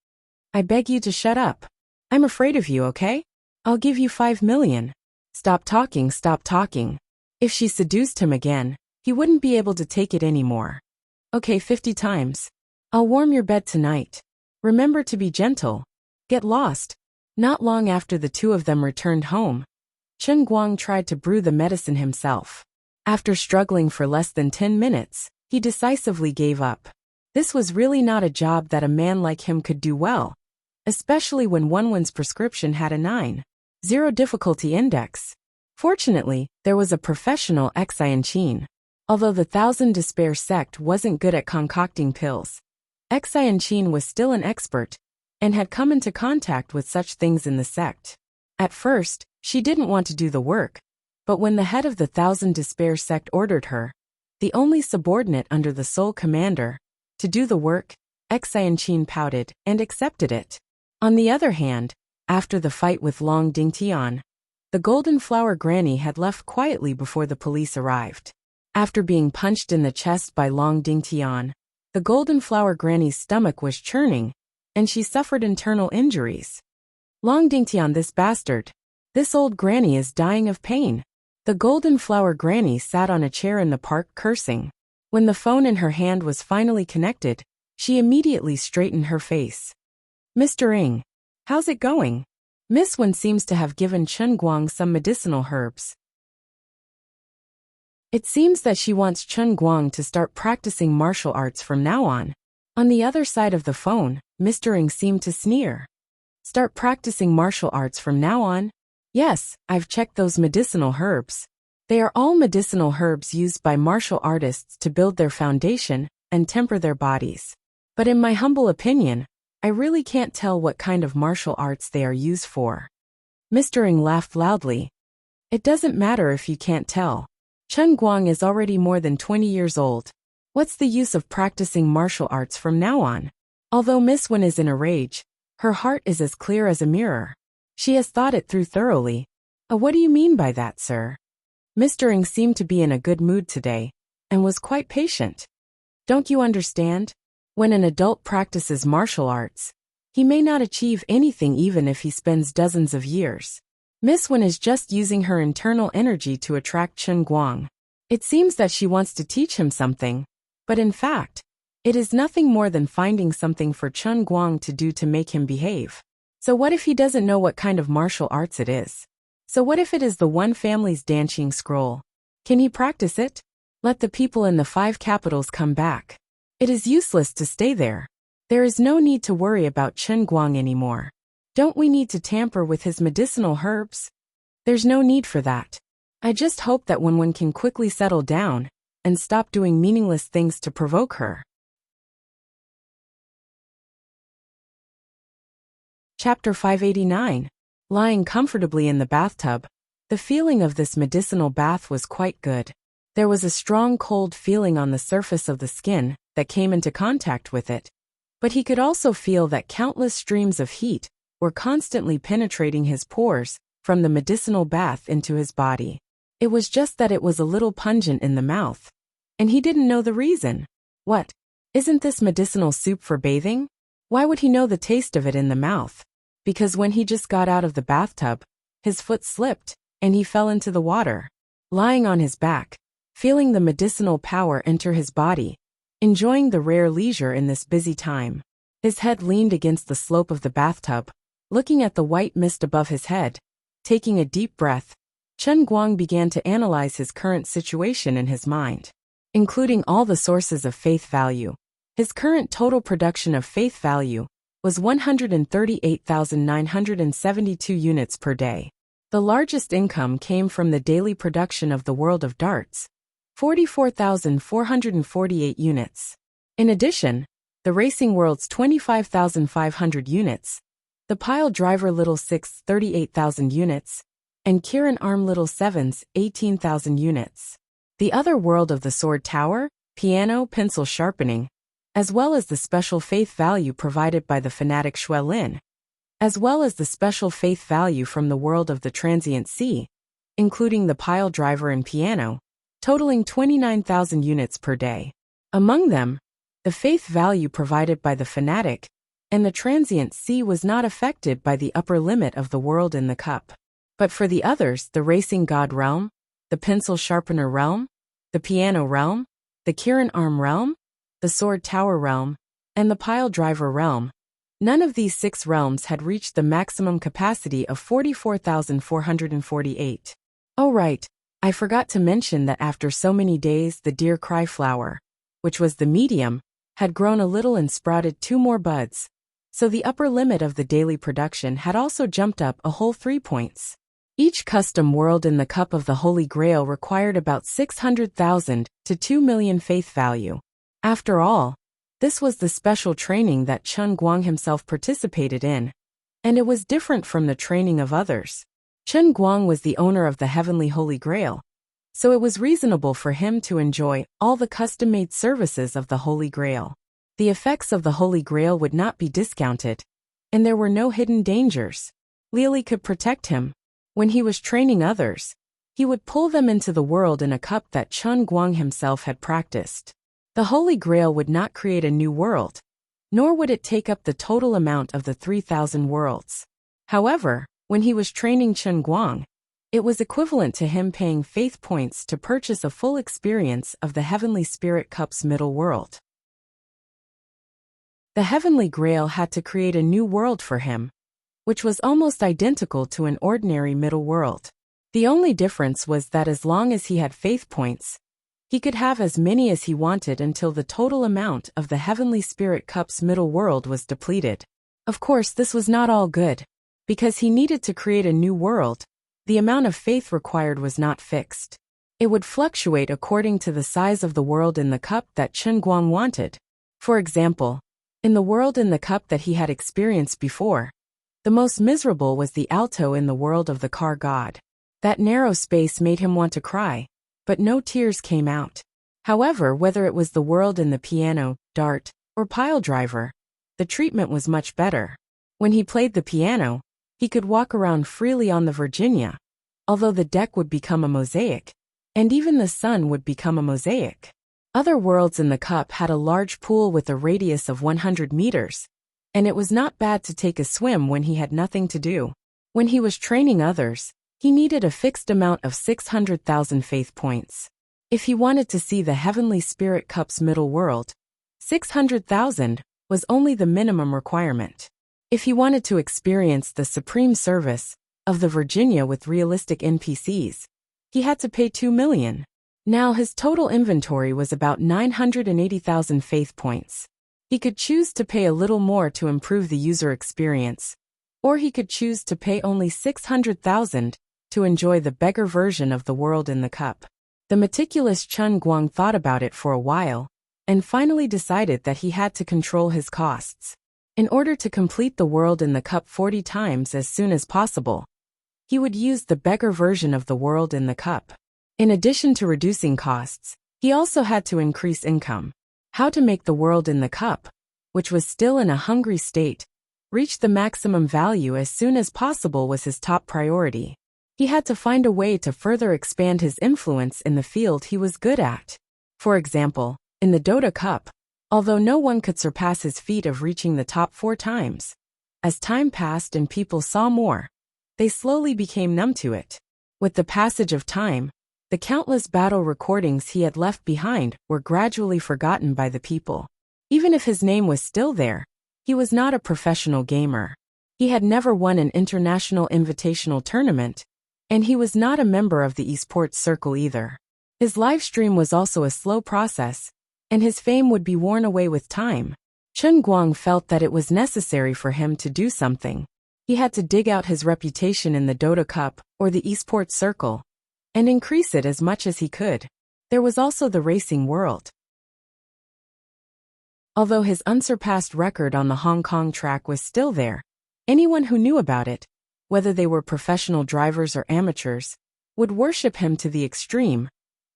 "I beg you to shut up. I'm afraid of you, okay? I'll give you 5 million. Stop talking, stop talking." If she seduced him again, he wouldn't be able to take it anymore. "Okay, 50 times. I'll warm your bed tonight. Remember to be gentle. Get lost." Not long after the two of them returned home, Chen Guang tried to brew the medicine himself. After struggling for less than 10 minutes, he decisively gave up. This was really not a job that a man like him could do well, especially when one's prescription had a 9.0 difficulty index. Fortunately, there was a professional Xanqin. Although the Thousand Despair sect wasn't good at concocting pills, Xanqin was still an expert and had come into contact with such things in the sect. At first, she didn't want to do the work, but when the head of the Thousand Despair sect ordered her, the only subordinate under the sole commander, to do the work, Xianqin pouted and accepted it. On the other hand, after the fight with Long Dingtian, the Golden Flower Granny had left quietly before the police arrived. After being punched in the chest by Long Dingtian, the Golden Flower Granny's stomach was churning, and she suffered internal injuries. Long Dingtian, this bastard. This old granny is dying of pain. The Golden Flower Granny sat on a chair in the park cursing. When the phone in her hand was finally connected, she immediately straightened her face. Mr. Ng, how's it going? Miss Wen seems to have given Chen Guang some medicinal herbs. It seems that she wants Chen Guang to start practicing martial arts from now on. On the other side of the phone, Mr. Ng seemed to sneer. Start practicing martial arts from now on? Yes, I've checked those medicinal herbs. They are all medicinal herbs used by martial artists to build their foundation and temper their bodies. But in my humble opinion, I really can't tell what kind of martial arts they are used for. Mr. Ng laughed loudly. It doesn't matter if you can't tell. Chen Guang is already more than 20 years old. What's the use of practicing martial arts from now on? Although Miss Wen is in a rage, her heart is as clear as a mirror. She has thought it through thoroughly. What do you mean by that, sir? Mr. Ng seemed to be in a good mood today, and was quite patient. Don't you understand? When an adult practices martial arts, he may not achieve anything even if he spends dozens of years. Miss Wen is just using her internal energy to attract Chen Guang. It seems that she wants to teach him something, but in fact, it is nothing more than finding something for Chen Guang to do to make him behave. So what if he doesn't know what kind of martial arts it is? So what if it is the one family's dancing scroll? Can he practice it? Let the people in the 5 capitals come back. It is useless to stay there. There is no need to worry about Chen Guang anymore. Don't we need to tamper with his medicinal herbs? There's no need for that. I just hope that Wen can quickly settle down and stop doing meaningless things to provoke her. Chapter 589. Lying comfortably in the bathtub, the feeling of this medicinal bath was quite good. There was a strong cold feeling on the surface of the skin that came into contact with it, but he could also feel that countless streams of heat were constantly penetrating his pores from the medicinal bath into his body. It was just that it was a little pungent in the mouth, and he didn't know the reason. What? Isn't this medicinal soup for bathing? Why would he know the taste of it in the mouth? Because when he just got out of the bathtub, his foot slipped, and he fell into the water. Lying on his back, feeling the medicinal power enter his body, enjoying the rare leisure in this busy time. His head leaned against the slope of the bathtub, looking at the white mist above his head. Taking a deep breath, Chen Guang began to analyze his current situation in his mind, including all the sources of faith value. His current total production of faith value was 138,972 units per day. The largest income came from the daily production of the World of Darts, 44,448 units. In addition, the Racing World's 25,500 units, the Pile Driver Little 6's 38,000 units, and Kirin Arm Little 7's 18,000 units. The other world of the Sword Tower, Piano, Pencil Sharpening, as well as the special faith value provided by the fanatic Xue Lin, as well as the special faith value from the world of the Transient Sea, including the Pile Driver and Piano, totaling 29,000 units per day. Among them, the faith value provided by the fanatic and the Transient Sea was not affected by the upper limit of the world in the cup. But for the others, the Racing God realm, the Pencil Sharpener realm, the Piano realm, the Kirin Arm realm, the Sword Tower realm, and the Pile Driver realm, none of these 6 realms had reached the maximum capacity of 44,448. Oh right, I forgot to mention that after so many days the Deer Cry flower, which was the medium, had grown a little and sprouted 2 more buds. So the upper limit of the daily production had also jumped up a whole 3 points. Each custom world in the Cup of the Holy Grail required about 600,000 to 2 million faith value. After all, this was the special training that Chen Guang himself participated in, and it was different from the training of others. Chen Guang was the owner of the Heavenly Holy Grail, so it was reasonable for him to enjoy all the custom-made services of the Holy Grail. The effects of the Holy Grail would not be discounted, and there were no hidden dangers. Lily could protect him. When he was training others, he would pull them into the world in a cup that Chen Guang himself had practiced. The Holy Grail would not create a new world, nor would it take up the total amount of the 3,000 worlds. However, when he was training Chen Guang, it was equivalent to him paying faith points to purchase a full experience of the Heavenly Spirit Cup's middle world. The Heavenly Grail had to create a new world for him, which was almost identical to an ordinary middle world. The only difference was that as long as he had faith points, he could have as many as he wanted until the total amount of the Heavenly Spirit Cup's middle world was depleted. Of course, this was not all good. Because he needed to create a new world, the amount of faith required was not fixed. It would fluctuate according to the size of the world in the cup that Chen Guang wanted. For example, in the world in the cup that he had experienced before, the most miserable was the alto in the world of the car god. That narrow space made him want to cry, but no tears came out. However, whether it was the world in the piano, dart, or pile driver, the treatment was much better. When he played the piano, he could walk around freely on the Virginia, although the deck would become a mosaic, and even the sun would become a mosaic. Other worlds in the cup had a large pool with a radius of 100 meters, and it was not bad to take a swim when he had nothing to do. When he was training others, he needed a fixed amount of 600,000 faith points. If he wanted to see the Heavenly Spirit Cup's middle world, 600,000 was only the minimum requirement. If he wanted to experience the supreme service of the Virginia with realistic NPCs, he had to pay 2 million. Now his total inventory was about 980,000 faith points. He could choose to pay a little more to improve the user experience, or he could choose to pay only 600,000 to enjoy the beggar version of the world in the cup. The meticulous Chen Guang thought about it for a while, and finally decided that he had to control his costs. In order to complete the world in the cup 40 times as soon as possible, he would use the beggar version of the world in the cup. In addition to reducing costs, he also had to increase income. How to make the world in the cup, which was still in a hungry state, reach the maximum value as soon as possible was his top priority. He had to find a way to further expand his influence in the field he was good at. For example, in the Dota Cup, although no one could surpass his feat of reaching the top 4 times, as time passed and people saw more, they slowly became numb to it. With the passage of time, the countless battle recordings he had left behind were gradually forgotten by the people. Even if his name was still there, he was not a professional gamer. He had never won an international invitational tournament, and he was not a member of the esports circle either. His live stream was also a slow process, and his fame would be worn away with time. Chen Guang felt that it was necessary for him to do something. He had to dig out his reputation in the Dota Cup, or the esports circle, and increase it as much as he could. There was also the racing world. Although his unsurpassed record on the Hong Kong track was still there, anyone who knew about it, whether they were professional drivers or amateurs, would worship him to the extreme,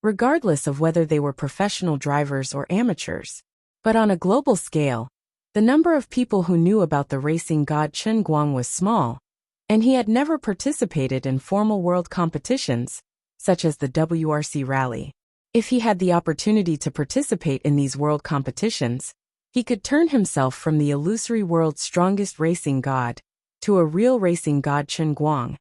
regardless of whether they were professional drivers or amateurs. But on a global scale, the number of people who knew about the racing god Chen Guang was small, and he had never participated in formal world competitions, such as the WRC Rally. If he had the opportunity to participate in these world competitions, he could turn himself from the illusory world's strongest racing god to a real racing god Chen Guang,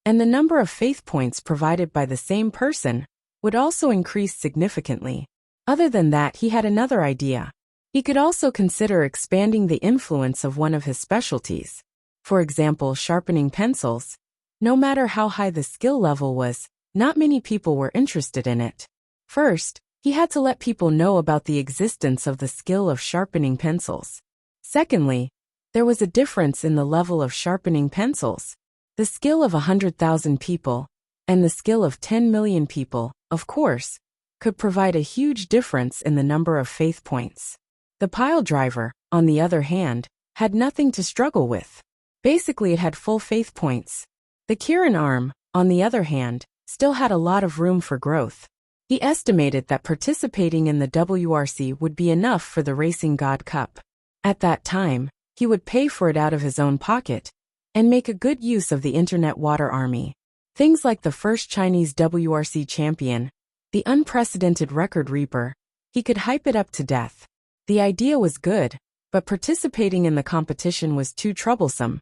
and the number of faith points provided by the same person would also increase significantly. Other than that, he had another idea. He could also consider expanding the influence of one of his specialties. For example, sharpening pencils. No matter how high the skill level was, not many people were interested in it. First, he had to let people know about the existence of the skill of sharpening pencils. Secondly, there was a difference in the level of sharpening pencils. The skill of 100,000 people, and the skill of 10 million people, of course, could provide a huge difference in the number of faith points. The pile driver, on the other hand, had nothing to struggle with. Basically, it had full faith points. The Kirin arm, on the other hand, still had a lot of room for growth. He estimated that participating in the WRC would be enough for the Racing God Cup. At that time, he would pay for it out of his own pocket and make a good use of the Internet Water Army. Things like the first Chinese WRC champion, the unprecedented record reaper, he could hype it up to death. The idea was good, but participating in the competition was too troublesome,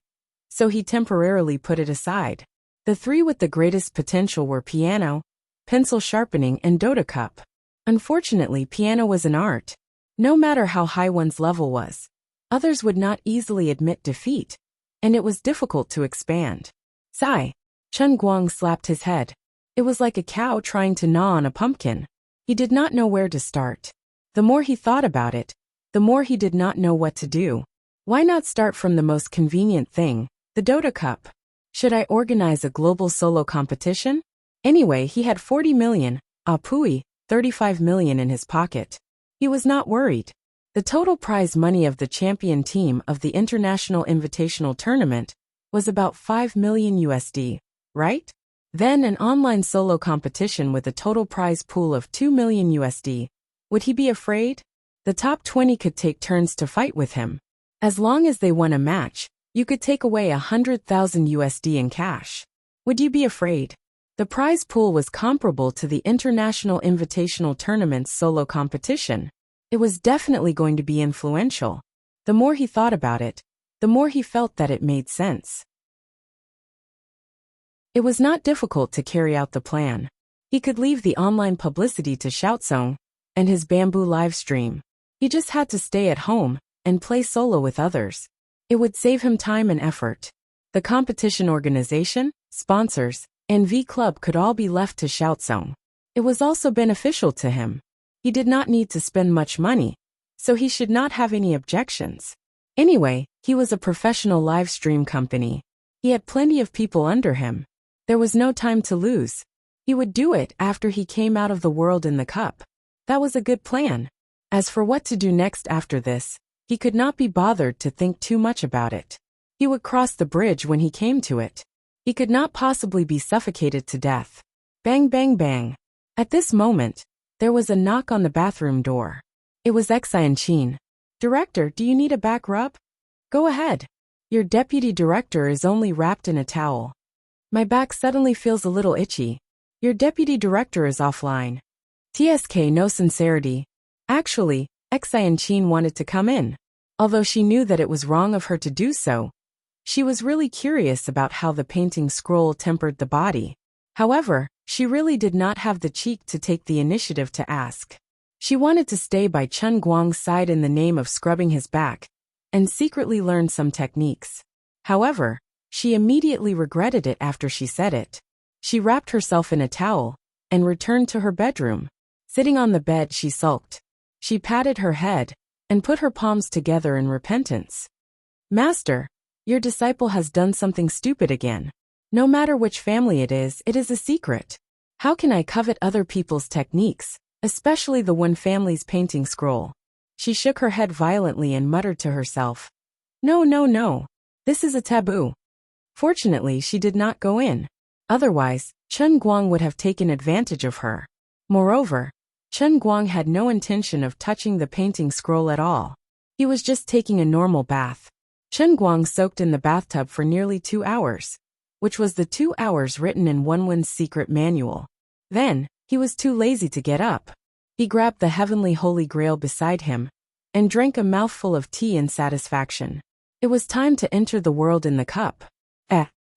so he temporarily put it aside. The three with the greatest potential were piano, pencil sharpening, and Dota Cup. Unfortunately, piano was an art. No matter how high one's level was, others would not easily admit defeat, and it was difficult to expand. Sigh. Chen Guang slapped his head. It was like a cow trying to gnaw on a pumpkin. He did not know where to start. The more he thought about it, the more he did not know what to do. Why not start from the most convenient thing, the Dota Cup? Should I organize a global solo competition? Anyway, he had 40 million, pooey, 35 million in his pocket. He was not worried. The total prize money of the champion team of the International Invitational Tournament was about 5 million USD, right? Then an online solo competition with a total prize pool of 2 million USD. Would he be afraid? The top 20 could take turns to fight with him. As long as they won a match, you could take away 100,000 USD in cash. Would you be afraid? The prize pool was comparable to the International Invitational Tournament's solo competition. It was definitely going to be influential. The more he thought about it, the more he felt that it made sense. It was not difficult to carry out the plan. He could leave the online publicity to Xiaozong and his bamboo live stream. He just had to stay at home and play solo with others. It would save him time and effort. The competition organization, sponsors, and V-Club could all be left to Xiaozong. It was also beneficial to him. He did not need to spend much money, so he should not have any objections. Anyway, he was a professional live stream company. He had plenty of people under him. There was no time to lose. He would do it after he came out of the world in the cup. That was a good plan. As for what to do next after this, he could not be bothered to think too much about it. He would cross the bridge when he came to it. He could not possibly be suffocated to death. Bang, bang, bang. At this moment, there was a knock on the bathroom door. It was Xianqin. Director, do you need a back rub? Go ahead. Your deputy director is only wrapped in a towel. My back suddenly feels a little itchy. Your deputy director is offline. TSK, no sincerity. Actually, Xianqin wanted to come in. Although she knew that it was wrong of her to do so, she was really curious about how the painting scroll tempered the body. However, she really did not have the cheek to take the initiative to ask. She wanted to stay by Chen Guang's side in the name of scrubbing his back and secretly learn some techniques. However, she immediately regretted it after she said it. She wrapped herself in a towel and returned to her bedroom. Sitting on the bed, she sulked. She patted her head and put her palms together in repentance. Master, your disciple has done something stupid again. No matter which family it is a secret. How can I covet other people's techniques, especially the one family's painting scroll? She shook her head violently and muttered to herself. No, no, no. This is a taboo. Fortunately, she did not go in. Otherwise, Chen Guang would have taken advantage of her. Moreover, Chen Guang had no intention of touching the painting scroll at all. He was just taking a normal bath. Chen Guang soaked in the bathtub for nearly 2 hours, which was the 2 hours written in Wenwen's secret manual. Then, he was too lazy to get up. He grabbed the heavenly holy grail beside him and drank a mouthful of tea in satisfaction. It was time to enter the world in the cup.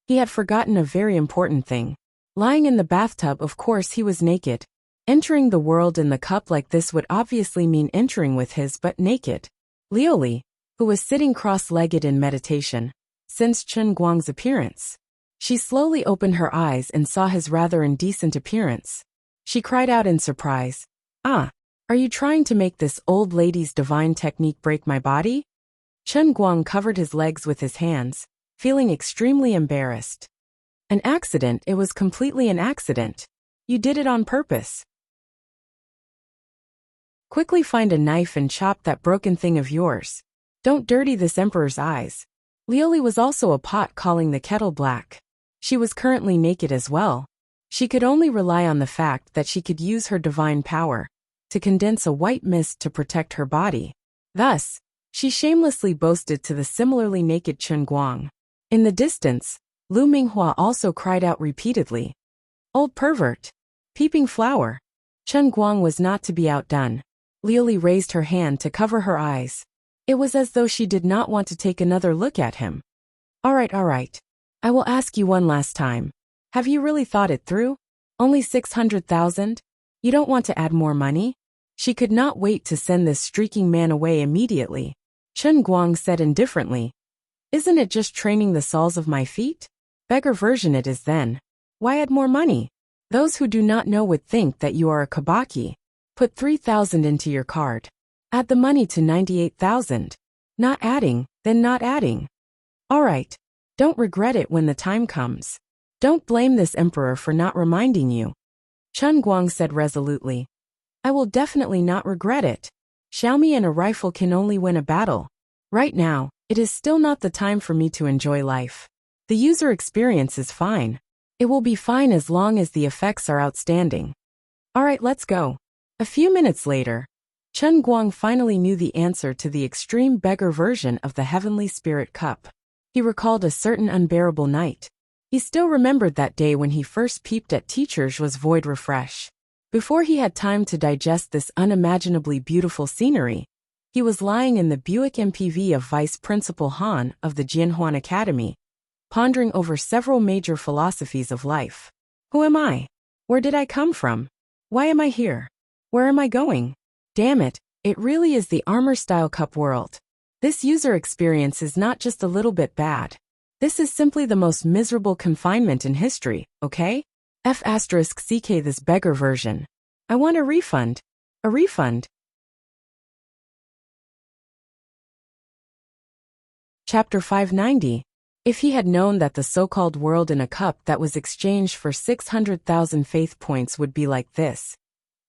He had forgotten a very important thing. Lying in the bathtub, of course he was naked. Entering the world in the cup like this would obviously mean entering with his butt naked. Liuli, who was sitting cross-legged in meditation, sensed Chen Guang's appearance. She slowly opened her eyes and saw his rather indecent appearance. She cried out in surprise. Are you trying to make this old lady's divine technique break my body? Chen Guang covered his legs with his hands, feeling extremely embarrassed. An accident, it was completely an accident. You did it on purpose. Quickly find a knife and chop that broken thing of yours. Don't dirty this emperor's eyes. Liuli was also a pot calling the kettle black. She was currently naked as well. She could only rely on the fact that she could use her divine power to condense a white mist to protect her body. Thus, she shamelessly boasted to the similarly naked Chen Guang. In the distance, Lu Minghua also cried out repeatedly, "Old pervert! Peeping flower!" Chen Guang was not to be outdone. Liuli raised her hand to cover her eyes. It was as though she did not want to take another look at him. All right. I will ask you one last time. Have you really thought it through? Only 600,000? You don't want to add more money?" She could not wait to send this streaking man away immediately. Chen Guang said indifferently, "Isn't it just training the soles of my feet? Beggar version it is then. Why add more money? Those who do not know would think that you are a kabaki. Put 3,000 into your card. Add the money to 98,000. Not adding, then not adding. All right. Don't regret it when the time comes. Don't blame this emperor for not reminding you." Chen Guang said resolutely, "I will definitely not regret it. Xiaomi and a rifle can only win a battle. Right now, it is still not the time for me to enjoy life. The user experience is fine. It will be fine as long as the effects are outstanding. All right, let's go." A few minutes later, Chen Guang finally knew the answer to the extreme beggar version of the Heavenly Spirit Cup. He recalled a certain unbearable night. He still remembered that day when he first peeped at Teacher Zhuo's void refresh. Before he had time to digest this unimaginably beautiful scenery, he was lying in the Buick MPV of Vice Principal Han of the Jianhuan Academy, pondering over several major philosophies of life. Who am I? Where did I come from? Why am I here? Where am I going? Damn it, it really is the armor-style cup world. This user experience is not just a little bit bad. This is simply the most miserable confinement in history, okay? F***CK this beggar version. I want a refund. A refund. Chapter 590. If he had known that the so-called world in a cup that was exchanged for 600,000 faith points would be like this,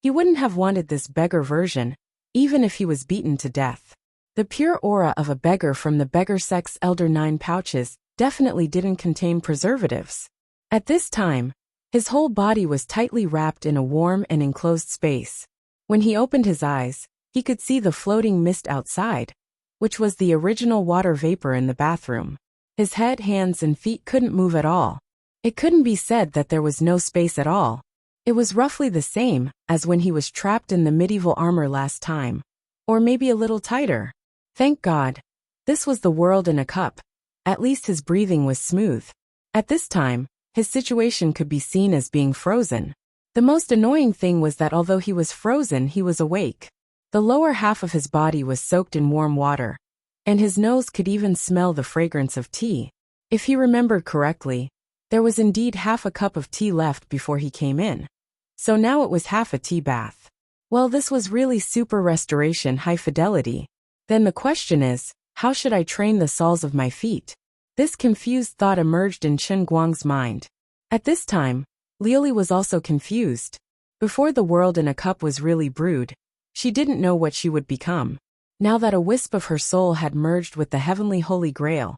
he wouldn't have wanted this beggar version, even if he was beaten to death. The pure aura of a beggar from the beggar sex Elder 9 pouches definitely didn't contain preservatives. At this time, his whole body was tightly wrapped in a warm and enclosed space. When he opened his eyes, he could see the floating mist outside, which was the original water vapor in the bathroom. His head, hands, and feet couldn't move at all. It couldn't be said that there was no space at all. It was roughly the same as when he was trapped in the medieval armor last time, or maybe a little tighter. Thank God. This was the world in a cup. At least his breathing was smooth. At this time, his situation could be seen as being frozen. The most annoying thing was that although he was frozen, he was awake. The lower half of his body was soaked in warm water, and his nose could even smell the fragrance of tea. If he remembered correctly, there was indeed half a cup of tea left before he came in. So now it was half a tea bath. Well, this was really super restoration high fidelity. Then the question is, how should I train the soles of my feet? This confused thought emerged in Chen Guang's mind. At this time, Liuli was also confused. Before the world in a cup was really brewed, she didn't know what she would become. Now that a wisp of her soul had merged with the heavenly Holy Grail,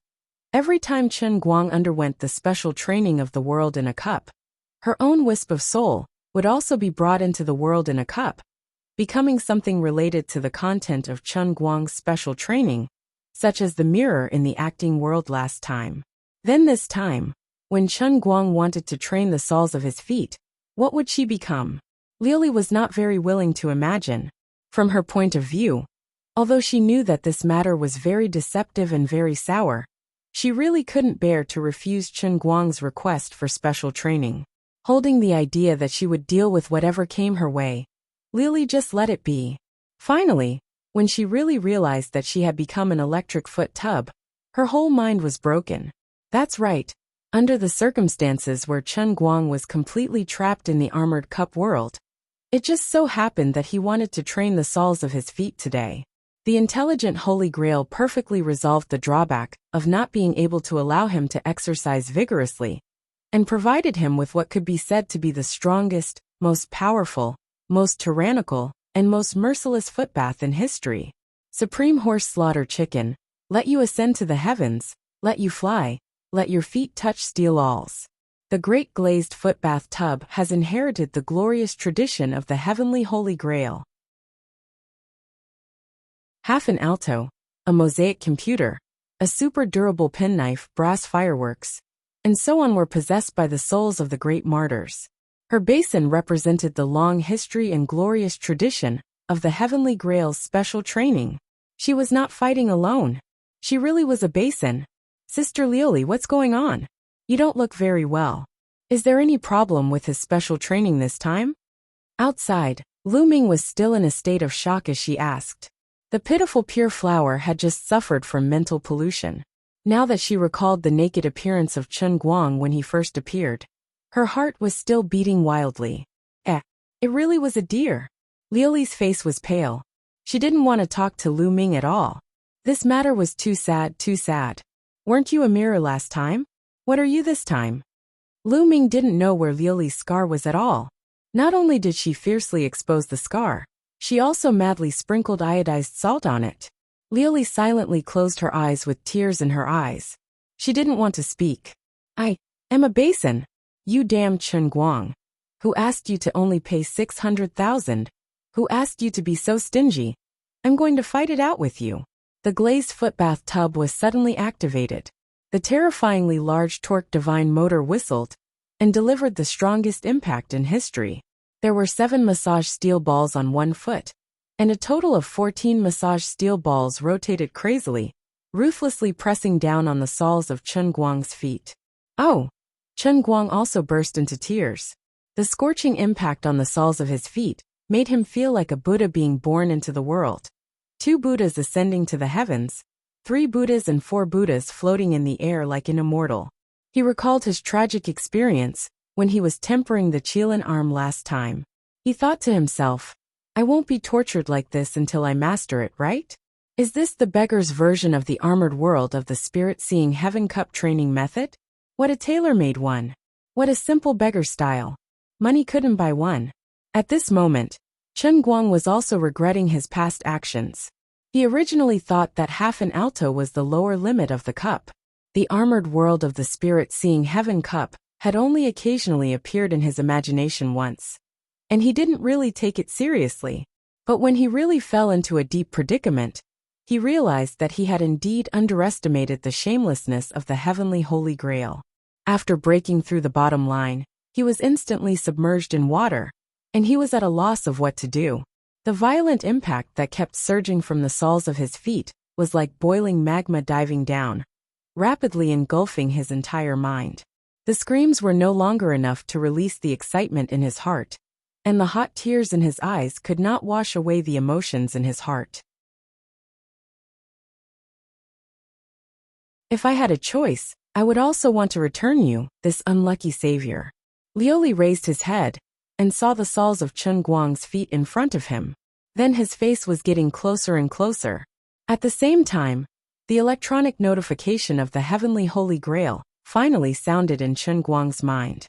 every time Chen Guang underwent the special training of the world in a cup, her own wisp of soul would also be brought into the world in a cup, becoming something related to the content of Chen Guang's special training, such as the mirror in the acting world last time. Then this time, when Chen Guang wanted to train the soles of his feet, what would she become? Liuli was not very willing to imagine. From her point of view, although she knew that this matter was very deceptive and very sour, she really couldn't bear to refuse Chen Guang's request for special training. Holding the idea that she would deal with whatever came her way, Liuli just let it be. Finally, when she really realized that she had become an electric foot tub, her whole mind was broken. That's right. Under the circumstances where Chen Guang was completely trapped in the armored cup world, it just so happened that he wanted to train the soles of his feet today. The intelligent Holy Grail perfectly resolved the drawback of not being able to allow him to exercise vigorously, and provided him with what could be said to be the strongest, most powerful, most tyrannical, and most merciless footbath in history. Supreme horse slaughter chicken, let you ascend to the heavens, let you fly, let your feet touch steel walls. The great glazed footbath tub has inherited the glorious tradition of the heavenly Holy Grail. Half an alto, a mosaic computer, a super durable penknife, brass fireworks, and so on were possessed by the souls of the great martyrs. Her basin represented the long history and glorious tradition of the Heavenly Grail's special training. She was not fighting alone. She really was a basin. Sister Lioli, what's going on? You don't look very well. Is there any problem with his special training this time? Outside, Lu Ming was still in a state of shock as she asked. The pitiful pure flower had just suffered from mental pollution. Now that she recalled the naked appearance of Chen Guang when he first appeared, her heart was still beating wildly. It really was a deer. Lioli's face was pale. She didn't want to talk to Lu Ming at all. This matter was too sad, too sad. Weren't you a mirror last time? What are you this time? Lu Ming didn't know where Lioli's scar was at all. Not only did she fiercely expose the scar, she also madly sprinkled iodized salt on it. Lioli silently closed her eyes with tears in her eyes. She didn't want to speak. I am a basin. You damn Chen Guang. Who asked you to only pay 600,000? Who asked you to be so stingy? I'm going to fight it out with you. The glazed footbath tub was suddenly activated. The terrifyingly large torque divine motor whistled and delivered the strongest impact in history. There were 7 massage steel balls on one foot, and a total of 14 massage steel balls rotated crazily, ruthlessly pressing down on the soles of Chen Guang's feet. Oh! Chen Guang also burst into tears. The scorching impact on the soles of his feet made him feel like a Buddha being born into the world. 2 Buddhas ascending to the heavens, 3 Buddhas and 4 Buddhas floating in the air like an immortal. He recalled his tragic experience when he was tempering the Qilin arm last time. He thought to himself, I won't be tortured like this until I master it, right? Is this the beggar's version of the armored world of the spirit-seeing heaven cup training method? What a tailor-made one. What a simple beggar style. Money couldn't buy one. At this moment, Chen Guang was also regretting his past actions. He originally thought that half an alto was the lower limit of the cup. The armored world of the spirit-seeing heaven cup had only occasionally appeared in his imagination once, and he didn't really take it seriously. But when he really fell into a deep predicament, he realized that he had indeed underestimated the shamelessness of the heavenly Holy Grail. After breaking through the bottom line, he was instantly submerged in water, and he was at a loss of what to do. The violent impact that kept surging from the soles of his feet was like boiling magma diving down, rapidly engulfing his entire mind. The screams were no longer enough to release the excitement in his heart, and the hot tears in his eyes could not wash away the emotions in his heart. If I had a choice, I would also want to return you, this unlucky savior. Lioli raised his head and saw the soles of Chen Guang's feet in front of him. Then his face was getting closer and closer. At the same time, the electronic notification of the heavenly Holy Grail finally sounded in Chen Guang's mind.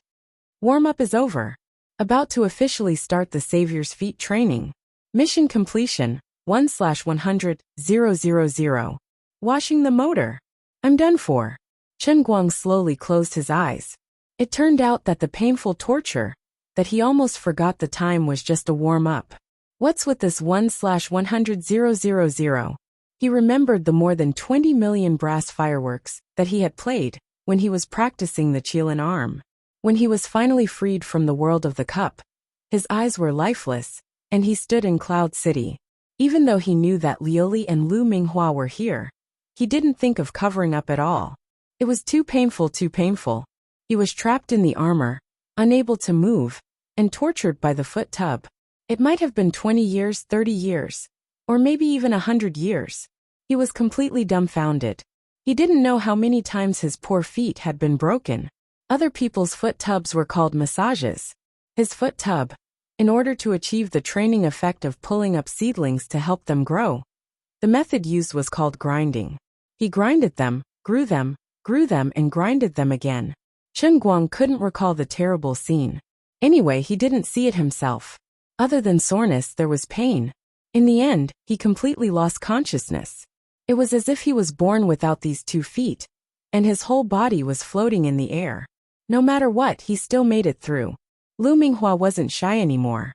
Warm-up is over. About to officially start the Savior's Feet training. Mission completion, 1/100,000. Washing the motor. I'm done for. Chen Guang slowly closed his eyes. It turned out that the painful torture, that he almost forgot the time was just a warm-up. What's with this 1/100,000? He remembered the more than 20 million brass fireworks that he had played when he was practicing the Qilin arm. When he was finally freed from the world of the cup, his eyes were lifeless, and he stood in Cloud City. Even though he knew that Lioli and Lu Minghua were here, he didn't think of covering up at all. It was too painful, too painful. He was trapped in the armor, unable to move, and tortured by the foot tub. It might have been 20 years, 30 years, or maybe even 100 years. He was completely dumbfounded. He didn't know how many times his poor feet had been broken. Other people's foot tubs were called massages. His foot tub, in order to achieve the training effect of pulling up seedlings to help them grow, the method used was called grinding. He grinded them, grew them, and grinded them again. Chen Guang couldn't recall the terrible scene. Anyway, he didn't see it himself. Other than soreness, there was pain. In the end, he completely lost consciousness. It was as if he was born without these 2 feet, and his whole body was floating in the air. No matter what, he still made it through. Lu Minghua wasn't shy anymore.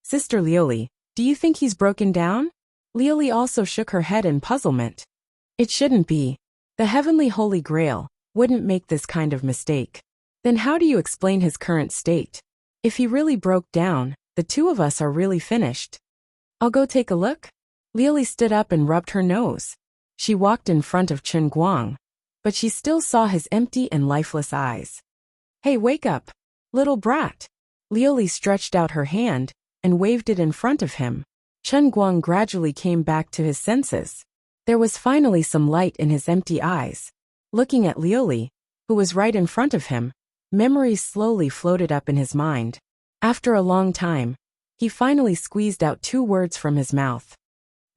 Sister Liuli, do you think he's broken down? Liuli also shook her head in puzzlement. It shouldn't be. The heavenly Holy Grail wouldn't make this kind of mistake. Then how do you explain his current state? If he really broke down, the two of us are really finished. I'll go take a look. Liuli stood up and rubbed her nose. She walked in front of Chen Guang, but she still saw his empty and lifeless eyes. Hey, wake up, little brat. Liuli stretched out her hand and waved it in front of him. Chen Guang gradually came back to his senses. There was finally some light in his empty eyes. Looking at Liuli, who was right in front of him, memories slowly floated up in his mind. After a long time, he finally squeezed out 2 words from his mouth.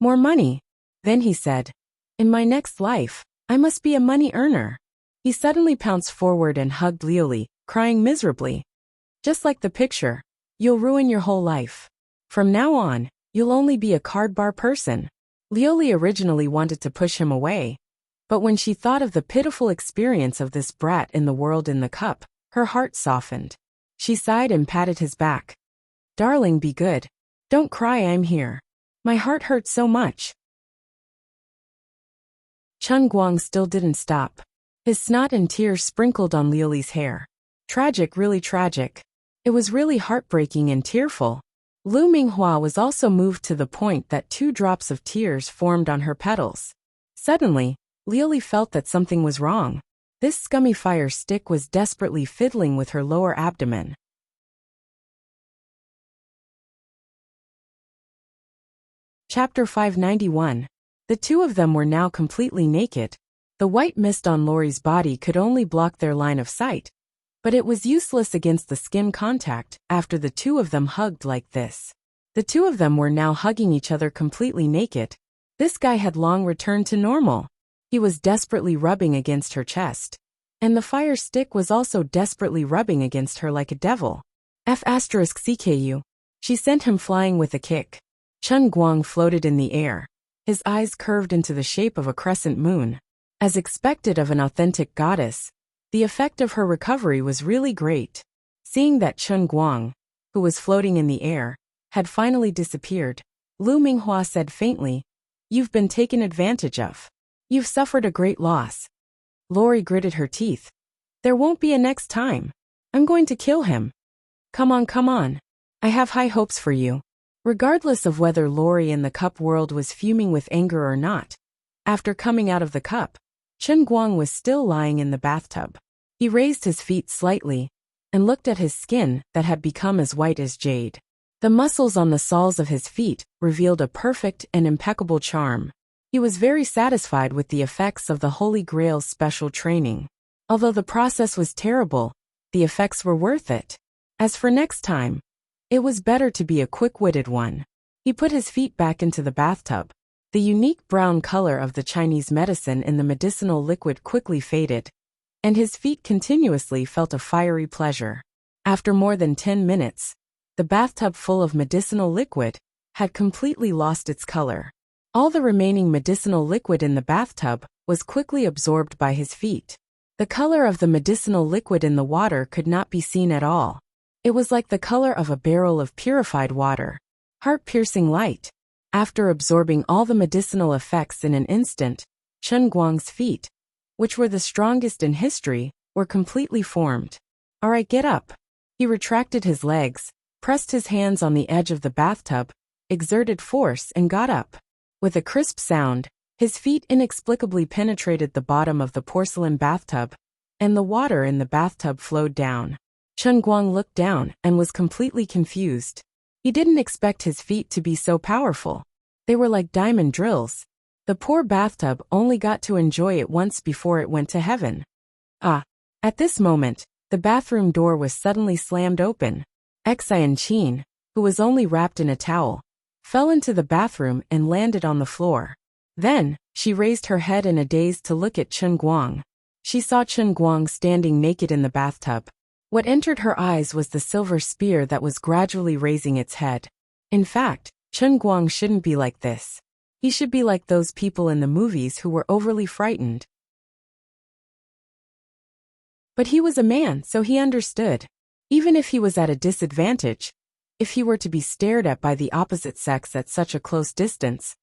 More money. Then he said, in my next life, I must be a money earner. He suddenly pounced forward and hugged Liuli, crying miserably. Just like the picture, you'll ruin your whole life. From now on, you'll only be a card bar person. Liuli originally wanted to push him away, but when she thought of the pitiful experience of this brat in the world in the cup, her heart softened. She sighed and patted his back. Darling, be good. Don't cry, I'm here. My heart hurts so much. Chen Guang still didn't stop. His snot and tears sprinkled on Liuli's hair. Tragic, really tragic. It was really heartbreaking and tearful. Lu Minghua was also moved to the point that 2 drops of tears formed on her petals. Suddenly, Liuli felt that something was wrong. This scummy fire stick was desperately fiddling with her lower abdomen. Chapter 591. The two of them were now completely naked. The white mist on Lori's body could only block their line of sight, but it was useless against the skin contact after the two of them hugged like this. The two of them were now hugging each other completely naked. This guy had long returned to normal. He was desperately rubbing against her chest, and the fire stick was also desperately rubbing against her like a devil. F*CKU. She sent him flying with a kick. Chen Guang floated in the air. His eyes curved into the shape of a crescent moon. As expected of an authentic goddess, the effect of her recovery was really great. Seeing that Chen Guang, who was floating in the air, had finally disappeared, Lu Minghua said faintly, "You've been taken advantage of. You've suffered a great loss." Lori gritted her teeth. "There won't be a next time. I'm going to kill him." Come on. I have high hopes for you." Regardless of whether Lori in the cup world was fuming with anger or not, after coming out of the cup, Chen Guang was still lying in the bathtub. He raised his feet slightly and looked at his skin that had become as white as jade. The muscles on the soles of his feet revealed a perfect and impeccable charm. He was very satisfied with the effects of the Holy Grail's special training. Although the process was terrible, the effects were worth it. As for next time, it was better to be a quick-witted one. He put his feet back into the bathtub. The unique brown color of the Chinese medicine in the medicinal liquid quickly faded, and his feet continuously felt a fiery pleasure. After more than 10 minutes, the bathtub full of medicinal liquid had completely lost its color. All the remaining medicinal liquid in the bathtub was quickly absorbed by his feet. The color of the medicinal liquid in the water could not be seen at all. It was like the color of a barrel of purified water. Heart-piercing light. After absorbing all the medicinal effects in an instant, Chen Guang's feet, which were the strongest in history, were completely formed. "All right, get up." He retracted his legs, pressed his hands on the edge of the bathtub, exerted force and got up. With a crisp sound, his feet inexplicably penetrated the bottom of the porcelain bathtub, and the water in the bathtub flowed down. Chen Guang looked down and was completely confused. He didn't expect his feet to be so powerful. They were like diamond drills. The poor bathtub only got to enjoy it once before it went to heaven. At this moment, the bathroom door was suddenly slammed open. Xian Qin, who was only wrapped in a towel, fell into the bathroom and landed on the floor. Then, she raised her head in a daze to look at Chen Guang. She saw Chen Guang standing naked in the bathtub. What entered her eyes was the silver spear that was gradually raising its head. In fact, Chen Guang shouldn't be like this. He should be like those people in the movies who were overly frightened. But he was a man, so he understood. Even if he was at a disadvantage, if he were to be stared at by the opposite sex at such a close distance,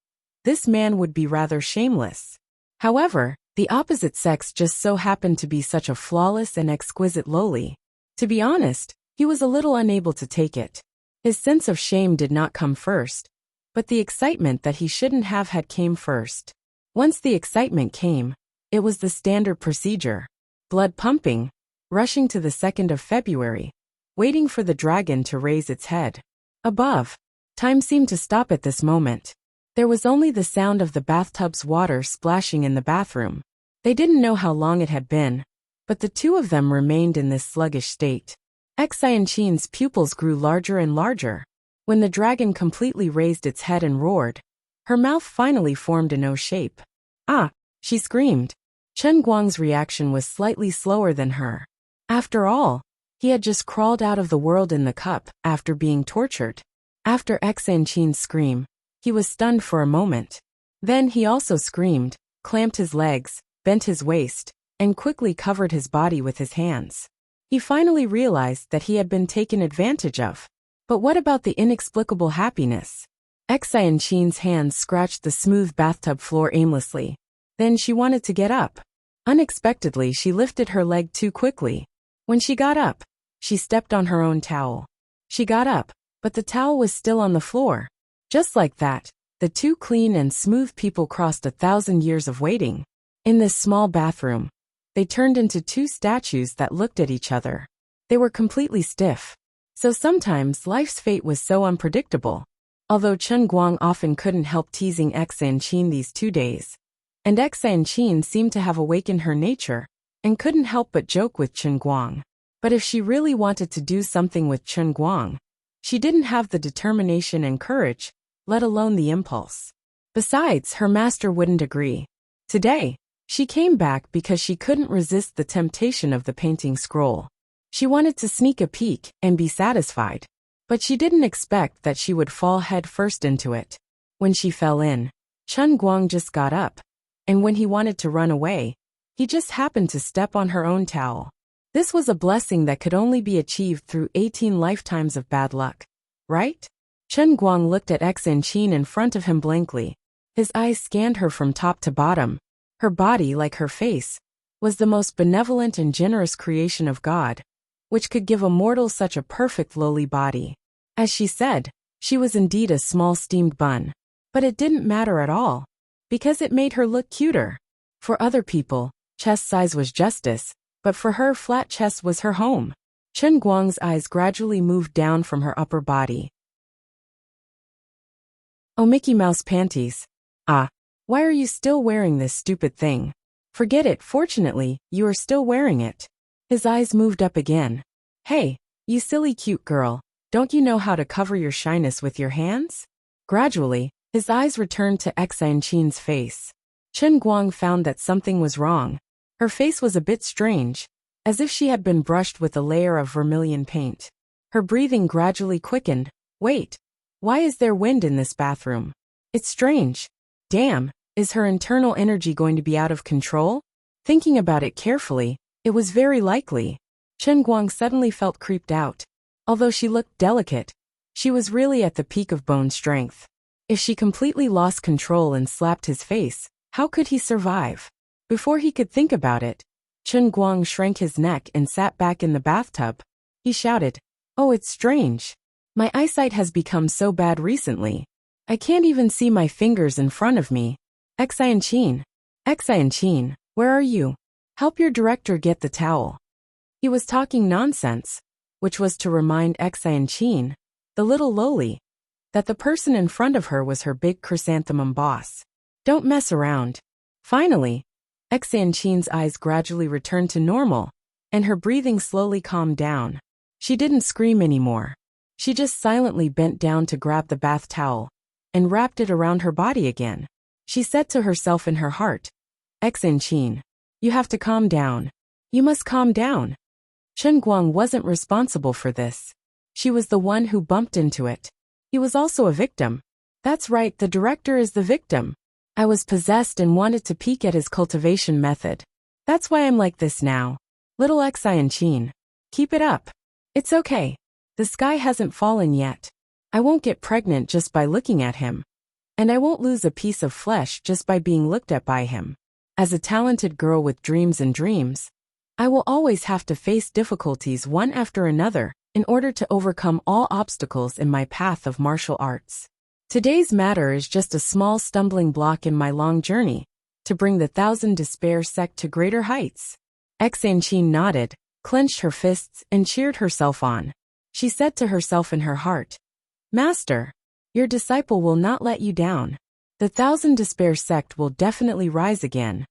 this man would be rather shameless. However, the opposite sex just so happened to be such a flawless and exquisite loli. To be honest, he was a little unable to take it. His sense of shame did not come first, but the excitement that he shouldn't have had came first. Once the excitement came, it was the standard procedure. Blood pumping, rushing to the 2nd of February, waiting for the dragon to raise its head. Above, time seemed to stop at this moment. There was only the sound of the bathtub's water splashing in the bathroom. They didn't know how long it had been, but the two of them remained in this sluggish state. Xianchin's pupils grew larger and larger. When the dragon completely raised its head and roared, her mouth finally formed an O shape. Ah! She screamed. Chen Guang's reaction was slightly slower than her. After all, he had just crawled out of the world in the cup after being tortured. After Xianchin's scream, he was stunned for a moment. Then he also screamed, clamped his legs, bent his waist, and quickly covered his body with his hands. He finally realized that he had been taken advantage of. But what about the inexplicable happiness? Xianchin's hands scratched the smooth bathtub floor aimlessly. Then she wanted to get up. Unexpectedly, she lifted her leg too quickly. When she got up, she stepped on her own towel. She got up, but the towel was still on the floor. Just like that, the two clean and smooth people crossed 1,000 years of waiting. In this small bathroom, they turned into two statues that looked at each other. They were completely stiff. So sometimes life's fate was so unpredictable. Although Chen Guang often couldn't help teasing Xianchin these 2 days, and Xianchin seemed to have awakened her nature, and couldn't help but joke with Chen Guang. But if she really wanted to do something with Chen Guang, she didn't have the determination and courage, let alone the impulse. Besides, her master wouldn't agree. Today, she came back because she couldn't resist the temptation of the painting scroll. She wanted to sneak a peek and be satisfied. But she didn't expect that she would fall head first into it. When she fell in, Chen Guang just got up, and when he wanted to run away, he just happened to step on her own towel. This was a blessing that could only be achieved through 18 lifetimes of bad luck, right? Chen Guang looked at Xianchin in front of him blankly. His eyes scanned her from top to bottom. Her body, like her face, was the most benevolent and generous creation of God, which could give a mortal such a perfect lowly body. As she said, she was indeed a small steamed bun. But it didn't matter at all, because it made her look cuter. For other people, chest size was justice, but for her, flat chest was her home. Chen Guang's eyes gradually moved down from her upper body. Oh, Mickey Mouse panties. Ah, why are you still wearing this stupid thing? Forget it, fortunately, you are still wearing it. His eyes moved up again. Hey, you silly cute girl, don't you know how to cover your shyness with your hands? Gradually, his eyes returned to Xianchin's face. Chen Guang found that something was wrong. Her face was a bit strange, as if she had been brushed with a layer of vermilion paint. Her breathing gradually quickened. Wait, why is there wind in this bathroom? It's strange. Damn, is her internal energy going to be out of control? Thinking about it carefully, it was very likely. Chen Guang suddenly felt creeped out. Although she looked delicate, she was really at the peak of bone strength. If she completely lost control and slapped his face, how could he survive? Before he could think about it, Chen Guang shrank his neck and sat back in the bathtub. He shouted, "Oh, it's strange. My eyesight has become so bad recently. I can't even see my fingers in front of me. Xianchin, where are you? Help your director get the towel." He was talking nonsense, which was to remind Xianchin, the little loli, that the person in front of her was her big chrysanthemum boss. Don't mess around. Finally, Xianchin's eyes gradually returned to normal, and her breathing slowly calmed down. She didn't scream anymore. She just silently bent down to grab the bath towel and wrapped it around her body again. She said to herself in her heart, "Xianchin, you have to calm down. You must calm down." Chen Guang wasn't responsible for this. She was the one who bumped into it. He was also a victim. That's right, the director is the victim. I was possessed and wanted to peek at his cultivation method. That's why I'm like this now. Little Xianqin. Keep it up. It's okay. The sky hasn't fallen yet. I won't get pregnant just by looking at him. And I won't lose a piece of flesh just by being looked at by him. As a talented girl with dreams and dreams, I will always have to face difficulties one after another in order to overcome all obstacles in my path of martial arts. Today's matter is just a small stumbling block in my long journey to bring the Thousand Despair sect to greater heights. Xianqin nodded, clenched her fists, and cheered herself on. She said to herself in her heart, Master, your disciple will not let you down. The Thousand Despair sect will definitely rise again.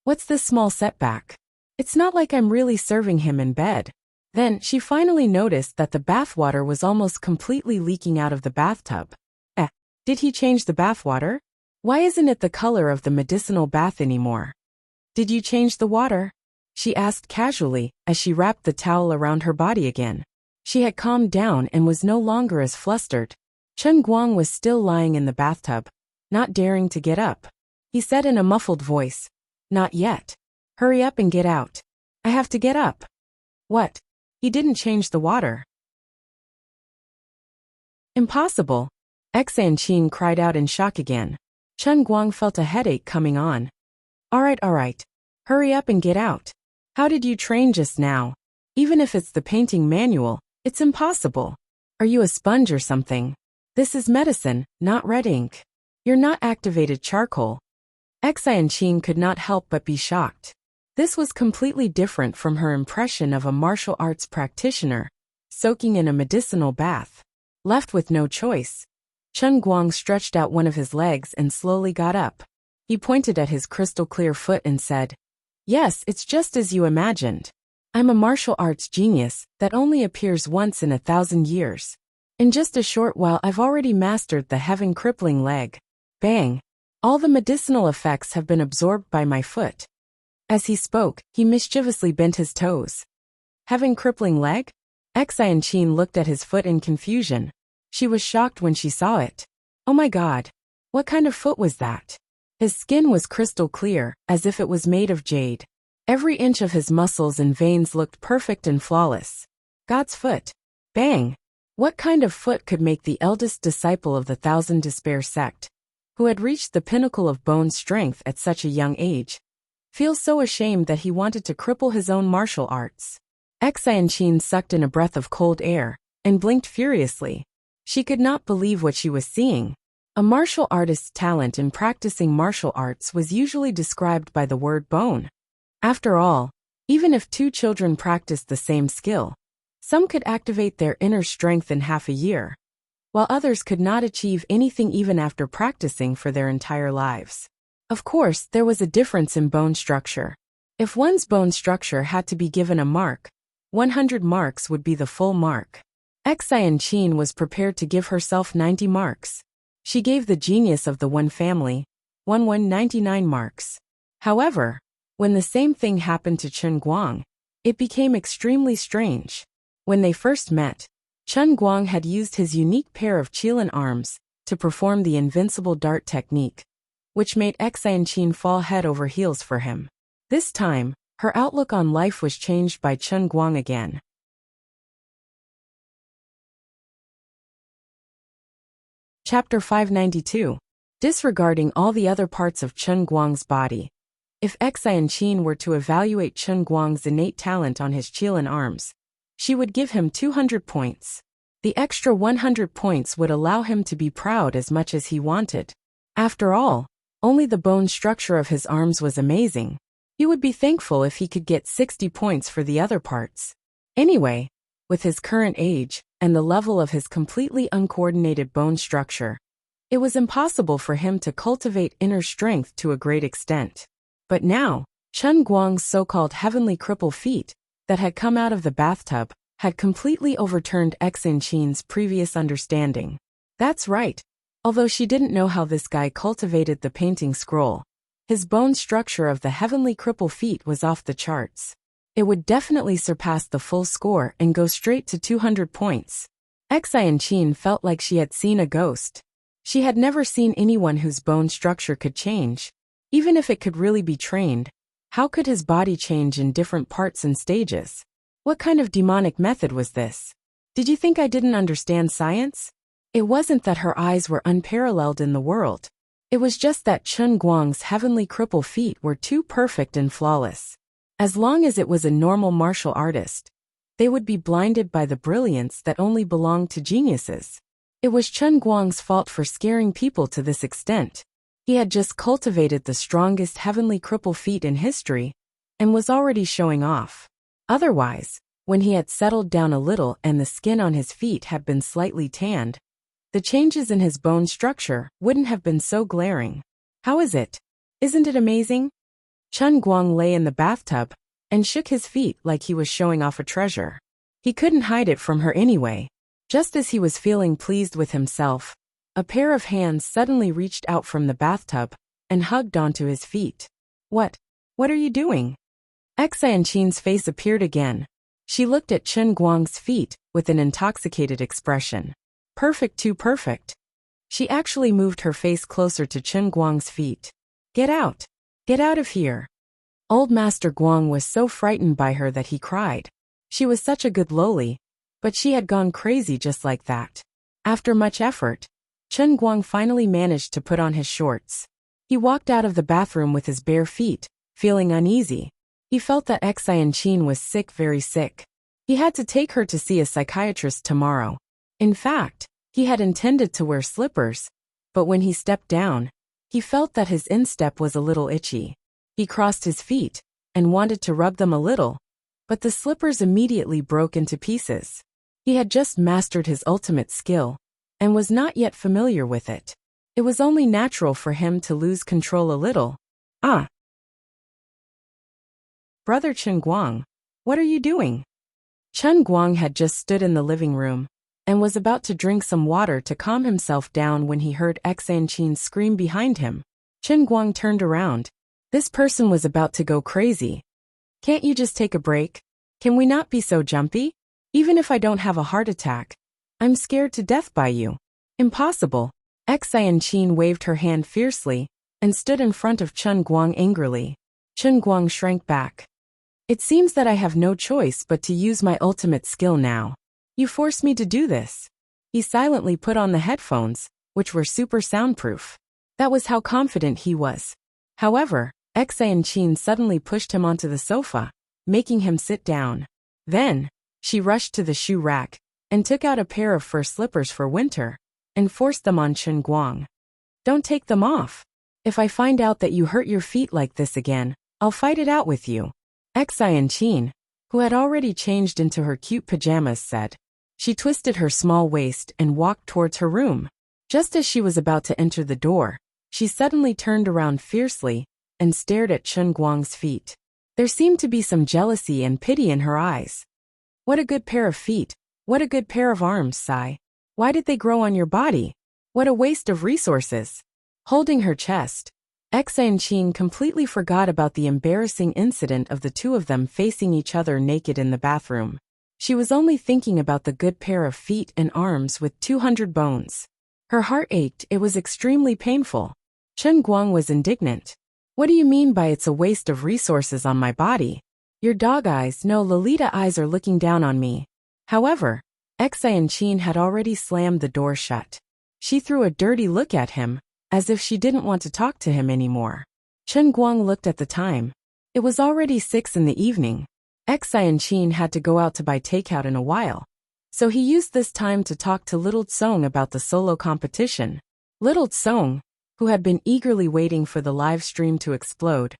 What's this small setback? It's not like I'm really serving him in bed. Then she finally noticed that the bathwater was almost completely leaking out of the bathtub. Did he change the bathwater? Why isn't it the color of the medicinal bath anymore? Did you change the water? She asked casually as she wrapped the towel around her body again. She had calmed down and was no longer as flustered. Chen Guang was still lying in the bathtub, not daring to get up. He said in a muffled voice, Not yet. Hurry up and get out. I have to get up. What? He didn't change the water. Impossible. Xianqin cried out in shock again. Chen Guang felt a headache coming on. All right. Hurry up and get out. How did you train just now? Even if it's the painting manual, it's impossible. Are you a sponge or something? This is medicine, not red ink. You're not activated charcoal. Xianqin could not help but be shocked. This was completely different from her impression of a martial arts practitioner, soaking in a medicinal bath. Left with no choice, Chen Guang stretched out one of his legs and slowly got up. He pointed at his crystal-clear foot and said, Yes, it's just as you imagined. I'm a martial arts genius that only appears once in 1,000 years. In just a short while I've already mastered the heaven-crippling leg. Bang! All the medicinal effects have been absorbed by my foot. As he spoke, he mischievously bent his toes. Heaven-crippling leg? Xianqin looked at his foot in confusion. She was shocked when she saw it. Oh my God! What kind of foot was that? His skin was crystal clear, as if it was made of jade. Every inch of his muscles and veins looked perfect and flawless. God's foot. Bang! What kind of foot could make the eldest disciple of the Thousand Despair sect, who had reached the pinnacle of bone strength at such a young age, feel so ashamed that he wanted to cripple his own martial arts? Xianqin sucked in a breath of cold air and blinked furiously. She could not believe what she was seeing. A martial artist's talent in practicing martial arts was usually described by the word bone. After all, even if two children practiced the same skill, some could activate their inner strength in half a year, while others could not achieve anything even after practicing for their entire lives. Of course, there was a difference in bone structure. If one's bone structure had to be given a mark, 100 marks would be the full mark. Xianqin was prepared to give herself 90 marks. She gave the genius of the one family 99 marks. However, when the same thing happened to Chen Guang, it became extremely strange. When they first met, Chen Guang had used his unique pair of Qilin arms to perform the invincible dart technique, which made Xianqin fall head over heels for him. This time, her outlook on life was changed by Chen Guang again. Chapter 592. Disregarding all the other parts of Chen Guang's body. If Xianqin were to evaluate Chen Guang's innate talent on his Qilin arms, she would give him 200 points. The extra 100 points would allow him to be proud as much as he wanted. After all, only the bone structure of his arms was amazing. He would be thankful if he could get 60 points for the other parts. Anyway, with his current age and the level of his completely uncoordinated bone structure, it was impossible for him to cultivate inner strength to a great extent. But now, Chen Guang's so-called heavenly cripple feet that had come out of the bathtub had completely overturned Xianqin's previous understanding. That's right. Although she didn't know how this guy cultivated the painting scroll, his bone structure of the heavenly cripple feet was off the charts. It would definitely surpass the full score and go straight to 200 points. Xianqin felt like she had seen a ghost. She had never seen anyone whose bone structure could change, even if it could really be trained. How could his body change in different parts and stages? What kind of demonic method was this? Did you think I didn't understand science? It wasn't that her eyes were unparalleled in the world. It was just that Chen Guang's heavenly cripple feet were too perfect and flawless. As long as it was a normal martial artist, they would be blinded by the brilliance that only belonged to geniuses. It was Chen Guang's fault for scaring people to this extent. He had just cultivated the strongest heavenly cripple feet in history, and was already showing off. Otherwise, when he had settled down a little and the skin on his feet had been slightly tanned, the changes in his bone structure wouldn't have been so glaring. How is it? Isn't it amazing? Chen Guang lay in the bathtub and shook his feet like he was showing off a treasure. He couldn't hide it from her anyway. Just as he was feeling pleased with himself, a pair of hands suddenly reached out from the bathtub and hugged onto his feet. What are you doing? Xianchin's face appeared again. She looked at Chen Guang's feet with an intoxicated expression. Perfect, too perfect. She actually moved her face closer to Chen Guang's feet. Get out! Get out of here! Old Master Guang was so frightened by her that he cried. She was such a good loli, but she had gone crazy just like that. After much effort, Chen Guang finally managed to put on his shorts. He walked out of the bathroom with his bare feet, feeling uneasy. He felt that Xianchin was sick, very sick. He had to take her to see a psychiatrist tomorrow. In fact, he had intended to wear slippers, but when he stepped down, he felt that his instep was a little itchy. He crossed his feet and wanted to rub them a little, but the slippers immediately broke into pieces. He had just mastered his ultimate skill and was not yet familiar with it. It was only natural for him to lose control a little. Ah! Brother Chen Guang, what are you doing? Chen Guang had just stood in the living room and was about to drink some water to calm himself down when he heard Xianchin scream behind him. Chen Guang turned around. This person was about to go crazy. Can't you just take a break? Can we not be so jumpy? Even if I don't have a heart attack, I'm scared to death by you. Impossible. Xianchin waved her hand fiercely and stood in front of Chen Guang angrily. Chen Guang shrank back. It seems that I have no choice but to use my ultimate skill now. You forced me to do this. He silently put on the headphones, which were super soundproof. That was how confident he was. However, Xianchin suddenly pushed him onto the sofa, making him sit down. Then, she rushed to the shoe rack and took out a pair of fur slippers for winter and forced them on Chen Guang. Don't take them off. If I find out that you hurt your feet like this again, I'll fight it out with you. Xianchin, who had already changed into her cute pajamas, said. She twisted her small waist and walked towards her room. Just as she was about to enter the door, she suddenly turned around fiercely and stared at Chen Guang's feet. There seemed to be some jealousy and pity in her eyes. What a good pair of feet. What a good pair of arms, sigh. Why did they grow on your body? What a waste of resources. Holding her chest, Xianchin completely forgot about the embarrassing incident of the two of them facing each other naked in the bathroom. She was only thinking about the good pair of feet and arms with 200 bones. Her heart ached. It was extremely painful. Chen Guang was indignant. What do you mean by it's a waste of resources on my body? Your dog eyes, no, Lolita eyes are looking down on me. However, Xianchin had already slammed the door shut. She threw a dirty look at him, as if she didn't want to talk to him anymore. Chen Guang looked at the time. It was already 6 in the evening. Xianchin had to go out to buy takeout in a while, so he used this time to talk to Little Tsong about the solo competition. Little Tsong, who had been eagerly waiting for the live stream to explode,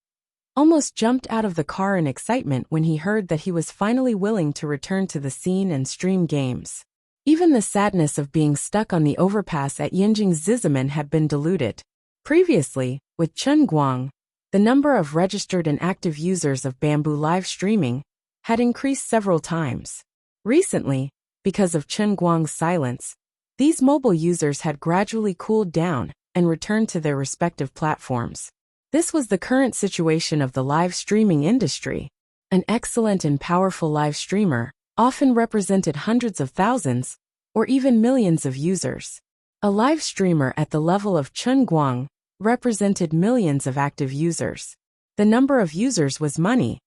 almost jumped out of the car in excitement when he heard that he was finally willing to return to the scene and stream games. Even the sadness of being stuck on the overpass at Yinjing Zizamen had been diluted. Previously, with Chen Guang, the number of registered and active users of Bamboo live streaming had increased several times. Recently, because of Chen Guang's silence, these mobile users had gradually cooled down and returned to their respective platforms. This was the current situation of the live streaming industry. An excellent and powerful live streamer often represented hundreds of thousands, or even millions of users. A live streamer at the level of Chen Guang represented millions of active users. The number of users was money.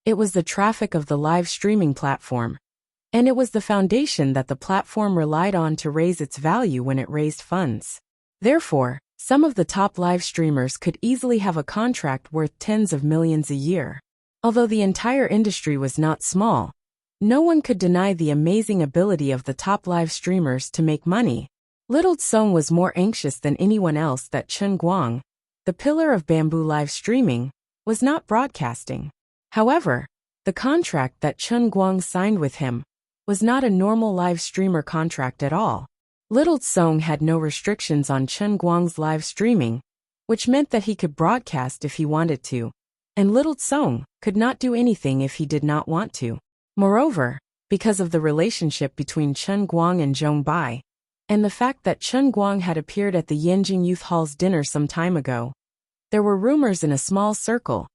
It was the traffic of the live streaming platform. And it was the foundation that the platform relied on to raise its value when it raised funds. Therefore, some of the top live streamers could easily have a contract worth tens of millions a year. Although the entire industry was not small, no one could deny the amazing ability of the top live streamers to make money. Little Tsong was more anxious than anyone else that Chen Guang, the pillar of bamboo live streaming, was not broadcasting. However, the contract that Chen Guang signed with him was not a normal live streamer contract at all. Little Tsong had no restrictions on Chen Guang's live streaming, which meant that he could broadcast if he wanted to, and Little Tsong could not do anything if he did not want to. Moreover, because of the relationship between Chen Guang and Zhong Bai, and the fact that Chen Guang had appeared at the Yanjing Youth Hall's dinner some time ago, there were rumors in a small circle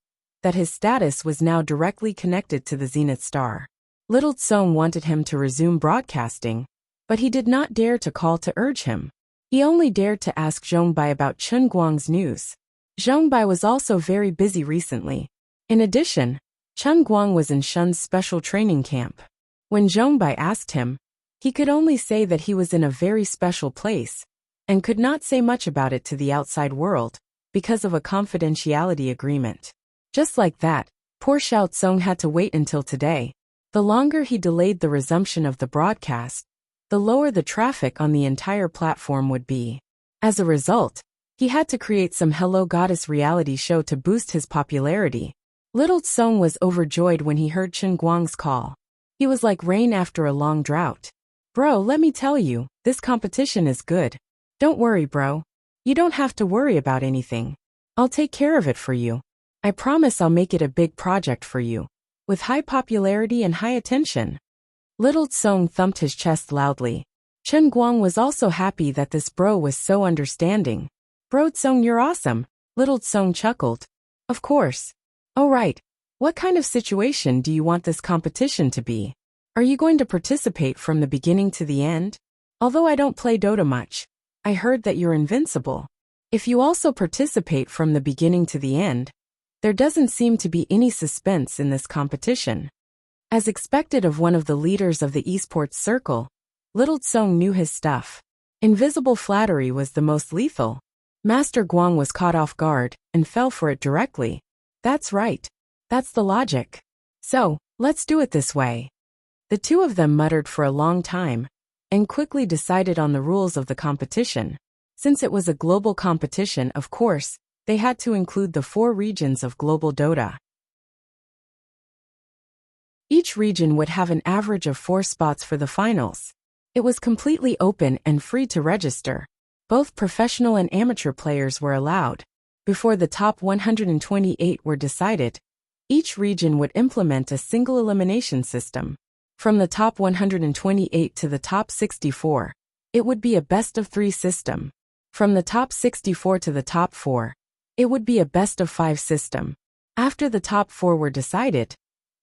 that his status was now directly connected to the Zenith Star. Little Tsong wanted him to resume broadcasting, but he did not dare to call to urge him. He only dared to ask Zhong Bai about Chen Guang's news. Zhong Bai was also very busy recently. In addition, Chen Guang was in Shun's special training camp. When Zhong Bai asked him, he could only say that he was in a very special place, and could not say much about it to the outside world, because of a confidentiality agreement. Just like that, poor Xiao Tsong had to wait until today. The longer he delayed the resumption of the broadcast, the lower the traffic on the entire platform would be. As a result, he had to create some Hello Goddess reality show to boost his popularity. Little Tsong was overjoyed when he heard Chen Guang's call. He was like rain after a long drought. Bro, let me tell you, this competition is good. Don't worry, bro. You don't have to worry about anything. I'll take care of it for you. I promise I'll make it a big project for you, with high popularity and high attention. Little Tsong thumped his chest loudly. Chen Guang was also happy that this bro was so understanding. Bro Tsong, you're awesome. Little Tsong chuckled. Of course. Oh right. What kind of situation do you want this competition to be? Are you going to participate from the beginning to the end? Although I don't play Dota much, I heard that you're invincible. If you also participate from the beginning to the end, there doesn't seem to be any suspense in this competition. As expected of one of the leaders of the esports circle, Little Tsong knew his stuff. Invisible flattery was the most lethal. Master Guang was caught off guard and fell for it directly. That's right. That's the logic. So, let's do it this way. The two of them muttered for a long time, and quickly decided on the rules of the competition. Since it was a global competition, of course, they had to include the 4 regions of global Dota. Each region would have an average of 4 spots for the finals. It was completely open and free to register. Both professional and amateur players were allowed. Before the top 128 were decided, each region would implement a single elimination system. From the top 128 to the top 64, it would be a best-of-3 system. From the top 64 to the top 4, it would be a best-of-5 system. After the top 4 were decided,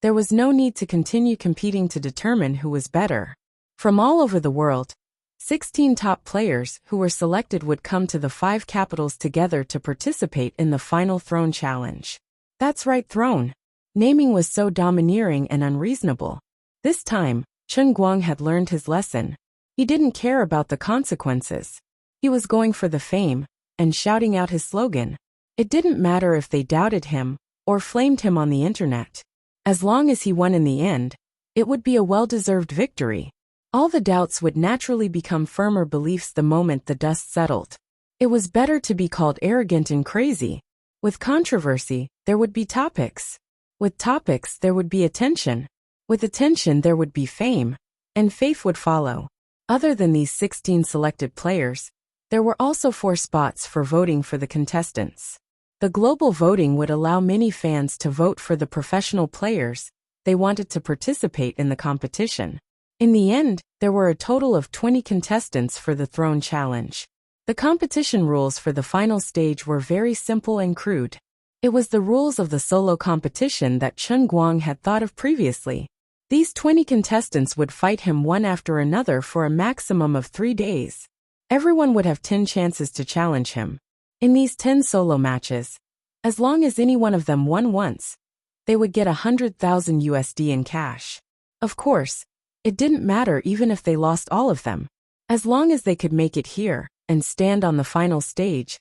there was no need to continue competing to determine who was better. From all over the world, 16 top players who were selected would come to the 5 capitals together to participate in the final Throne Challenge. That's right, Throne. Naming was so domineering and unreasonable. This time, Chen Guang had learned his lesson. He didn't care about the consequences. He was going for the fame and shouting out his slogan. It didn't matter if they doubted him or flamed him on the internet. As long as he won in the end, it would be a well-deserved victory. All the doubts would naturally become firmer beliefs the moment the dust settled. It was better to be called arrogant and crazy. With controversy, there would be topics. With topics, there would be attention. With attention, there would be fame, and faith would follow. Other than these 16 selected players, there were also 4 spots for voting for the contestants. The global voting would allow many fans to vote for the professional players they wanted to participate in the competition. In the end, there were a total of 20 contestants for the Throne Challenge. The competition rules for the final stage were very simple and crude. It was the rules of the solo competition that Chen Guang had thought of previously. These 20 contestants would fight him one after another for a maximum of 3 days. Everyone would have 10 chances to challenge him. In these 10 solo matches, as long as any one of them won once, they would get 100,000 USD in cash. Of course, it didn't matter even if they lost all of them. As long as they could make it here and stand on the final stage,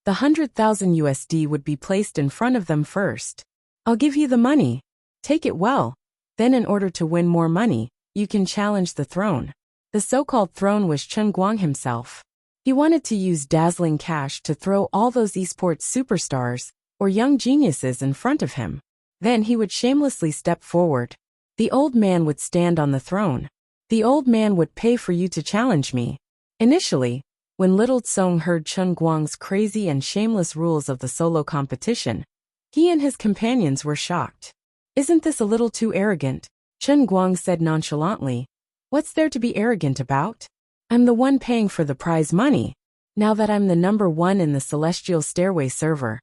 the 100,000 USD would be placed in front of them first. I'll give you the money. Take it well. Then in order to win more money, you can challenge the throne. The so-called throne was Chen Guang himself. He wanted to use dazzling cash to throw all those esports superstars or young geniuses in front of him. Then he would shamelessly step forward. The old man would stand on the throne. The old man would pay for you to challenge me. Initially, when Little Tsong heard Chen Guang's crazy and shameless rules of the solo competition, he and his companions were shocked. Isn't this a little too arrogant? Chen Guang said nonchalantly. What's there to be arrogant about? I'm the one paying for the prize money. Now that I'm the #1 in the Celestial Stairway server,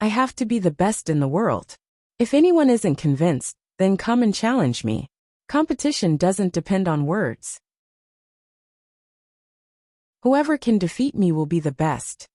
I have to be the best in the world. If anyone isn't convinced, then come and challenge me. Competition doesn't depend on words. Whoever can defeat me will be the best.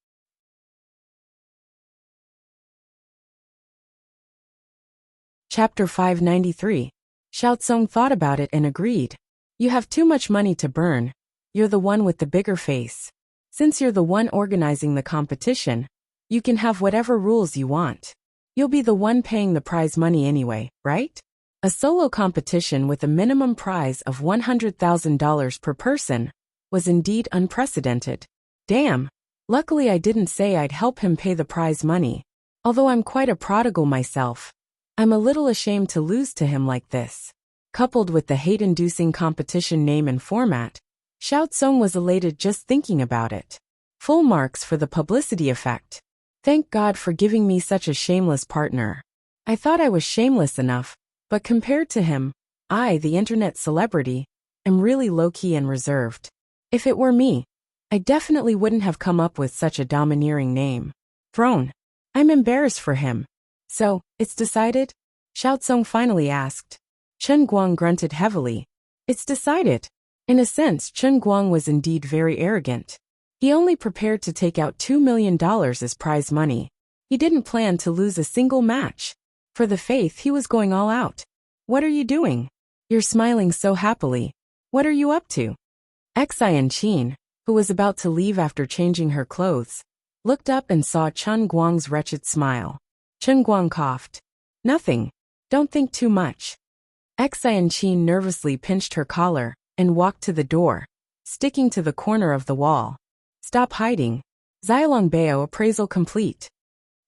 Chapter 593. Xiaozong thought about it and agreed. You have too much money to burn. You're the one with the bigger face. Since you're the one organizing the competition, you can have whatever rules you want. You'll be the one paying the prize money anyway, right? A solo competition with a minimum prize of $100,000 per person was indeed unprecedented. Damn. Luckily I didn't say I'd help him pay the prize money. Although I'm quite a prodigal myself, I'm a little ashamed to lose to him like this. Coupled with the hate-inducing competition name and format, Xiaozong was elated just thinking about it. Full marks for the publicity effect. Thank God for giving me such a shameless partner. I thought I was shameless enough, but compared to him, I, the internet celebrity, am really low-key and reserved. If it were me, I definitely wouldn't have come up with such a domineering name. Throne. I'm embarrassed for him. So, it's decided? Xiaozong finally asked. Chen Guang grunted heavily. It's decided. In a sense, Chen Guang was indeed very arrogant. He only prepared to take out $2 million as prize money. He didn't plan to lose a single match. For the faith, he was going all out. What are you doing? You're smiling so happily. What are you up to? Xian, who was about to leave after changing her clothes, looked up and saw Chen Guang's wretched smile. Chen Guang coughed. Nothing. Don't think too much. Xian nervously pinched her collar and walked to the door, sticking to the corner of the wall. Stop hiding. Xialong Bao appraisal complete.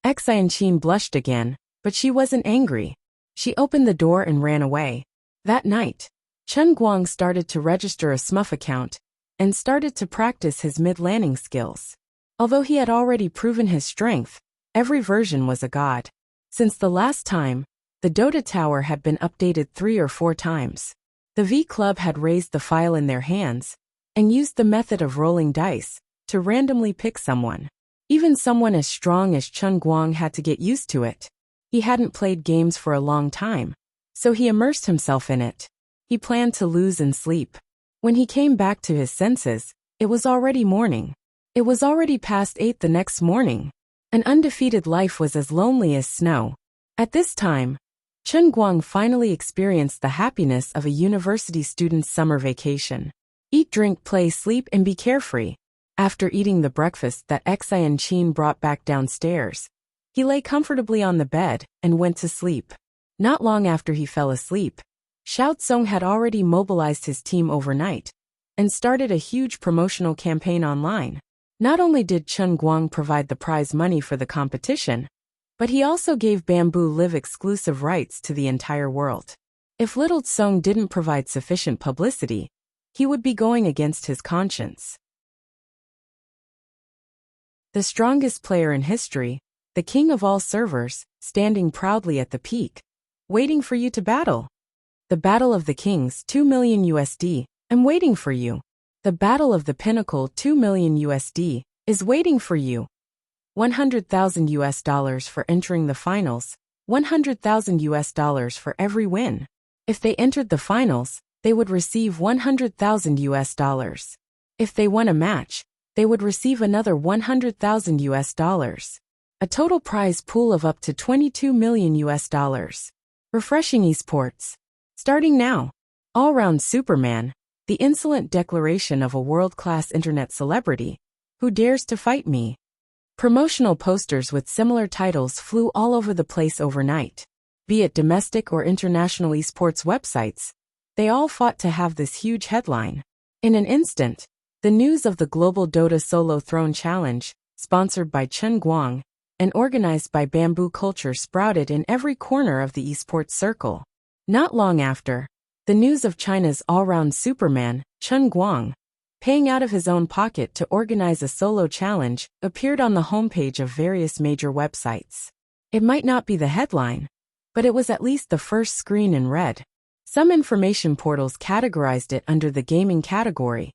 Xian blushed again, but she wasn't angry. She opened the door and ran away. That night, Chen Guang started to register a SMUF account and started to practice his mid-landing skills. Although he had already proven his strength, every version was a god. Since the last time, the Dota Tower had been updated 3 or 4 times. The V Club had raised the file in their hands and used the method of rolling dice to randomly pick someone. Even someone as strong as Chen Guang had to get used to it. He hadn't played games for a long time, so he immersed himself in it. He planned to lose and sleep. When he came back to his senses, it was already morning. It was already past 8 the next morning. An undefeated life was as lonely as snow. At this time, Chen Guang finally experienced the happiness of a university student's summer vacation. Eat, drink, play, sleep, and be carefree. After eating the breakfast that Xian brought back downstairs, he lay comfortably on the bed and went to sleep. Not long after he fell asleep, Xiaozong had already mobilized his team overnight and started a huge promotional campaign online. Not only did Chen Guang provide the prize money for the competition, but he also gave Bamboo Live exclusive rights to the entire world. If Little Tsong didn't provide sufficient publicity, he would be going against his conscience. The strongest player in history, the king of all servers, standing proudly at the peak, waiting for you to battle. The battle of the kings, 2 million USD, I'm waiting for you. The battle of the pinnacle, 2 million USD, is waiting for you. $100,000 for entering the finals, $100,000 for every win. If they entered the finals, they would receive $100,000. If they won a match, they would receive another 100,000 US dollars. A total prize pool of up to 22 million US dollars. Refreshing esports. Starting now. All-round Superman, the insolent declaration of a world-class internet celebrity. Who dares to fight me? Promotional posters with similar titles flew all over the place overnight. Be it domestic or international esports websites, they all fought to have this huge headline. In an instant, the news of the global Dota Solo Throne Challenge, sponsored by Chen Guang and organized by Bamboo Culture, sprouted in every corner of the esports circle. Not long after, the news of China's all-round Superman, Chen Guang, paying out of his own pocket to organize a solo challenge, appeared on the homepage of various major websites. It might not be the headline, but it was at least the first screen in red. Some information portals categorized it under the gaming category.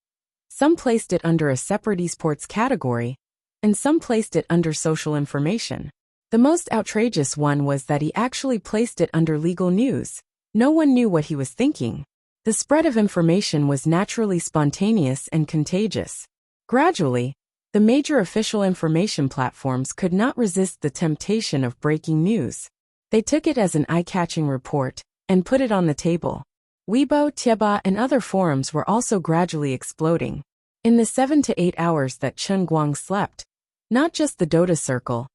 Some placed it under a separate esports category, and some placed it under social information. The most outrageous one was that he actually placed it under legal news. No one knew what he was thinking. The spread of information was naturally spontaneous and contagious. Gradually, the major official information platforms could not resist the temptation of breaking news. They took it as an eye-catching report and put it on the table. Weibo, Tieba, and other forums were also gradually exploding. In the 7 to 8 hours that Chen Guang slept, not just the Dota circle,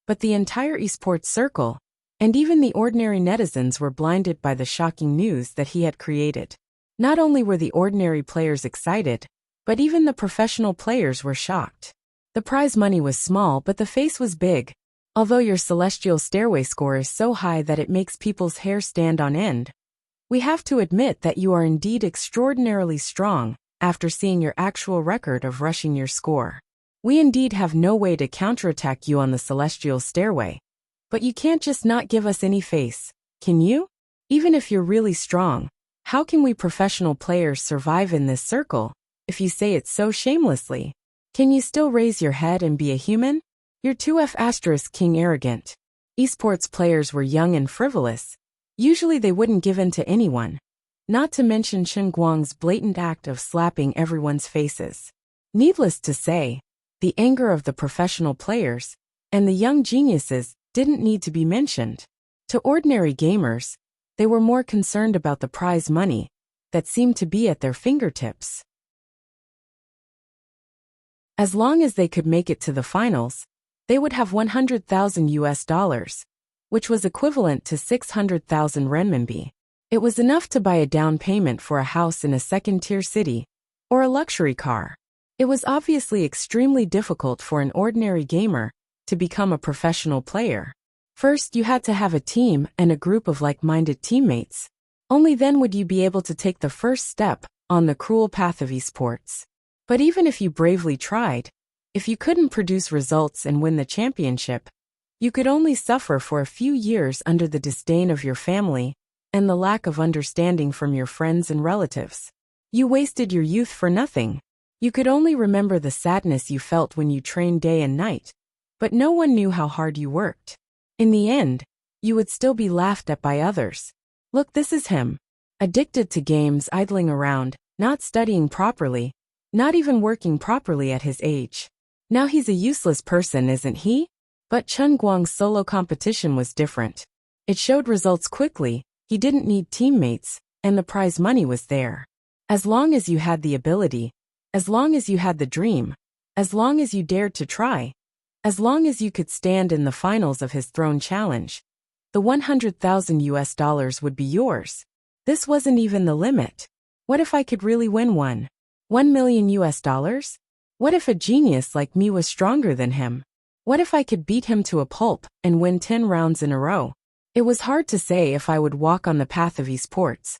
but the entire esports circle, and even the ordinary netizens were blinded by the shocking news that he had created. Not only were the ordinary players excited, but even the professional players were shocked. The prize money was small, but the face was big. Although your celestial stairway score is so high that it makes people's hair stand on end, we have to admit that you are indeed extraordinarily strong after seeing your actual record of rushing your score. We indeed have no way to counterattack you on the celestial stairway. But you can't just not give us any face, can you? Even if you're really strong, how can we professional players survive in this circle if you say it so shamelessly? Can you still raise your head and be a human? You're 2F** king arrogant. Esports players were young and frivolous. Usually they wouldn't give in to anyone. Not to mention Chen Guang's blatant act of slapping everyone's faces. Needless to say, the anger of the professional players and the young geniuses didn't need to be mentioned. To ordinary gamers, they were more concerned about the prize money that seemed to be at their fingertips. As long as they could make it to the finals, they would have 100,000 US dollars, which was equivalent to 600,000 renminbi. It was enough to buy a down payment for a house in a second-tier city, or a luxury car. It was obviously extremely difficult for an ordinary gamer to become a professional player. First, you had to have a team and a group of like-minded teammates. Only then would you be able to take the first step on the cruel path of esports. But even if you bravely tried, if you couldn't produce results and win the championship, you could only suffer for a few years under the disdain of your family and the lack of understanding from your friends and relatives. You wasted your youth for nothing. You could only remember the sadness you felt when you trained day and night, but no one knew how hard you worked. In the end, you would still be laughed at by others. Look, this is him. Addicted to games, idling around, not studying properly, not even working properly at his age. Now he's a useless person, isn't he? But Chen Guang's solo competition was different. It showed results quickly, he didn't need teammates, and the prize money was there. As long as you had the ability, as long as you had the dream, as long as you dared to try, as long as you could stand in the finals of his throne challenge, the 100,000 US dollars would be yours. This wasn't even the limit. What if I could really win 1 million US dollars? What if a genius like me was stronger than him? What if I could beat him to a pulp and win 10 rounds in a row? It was hard to say if I would walk on the path of esports.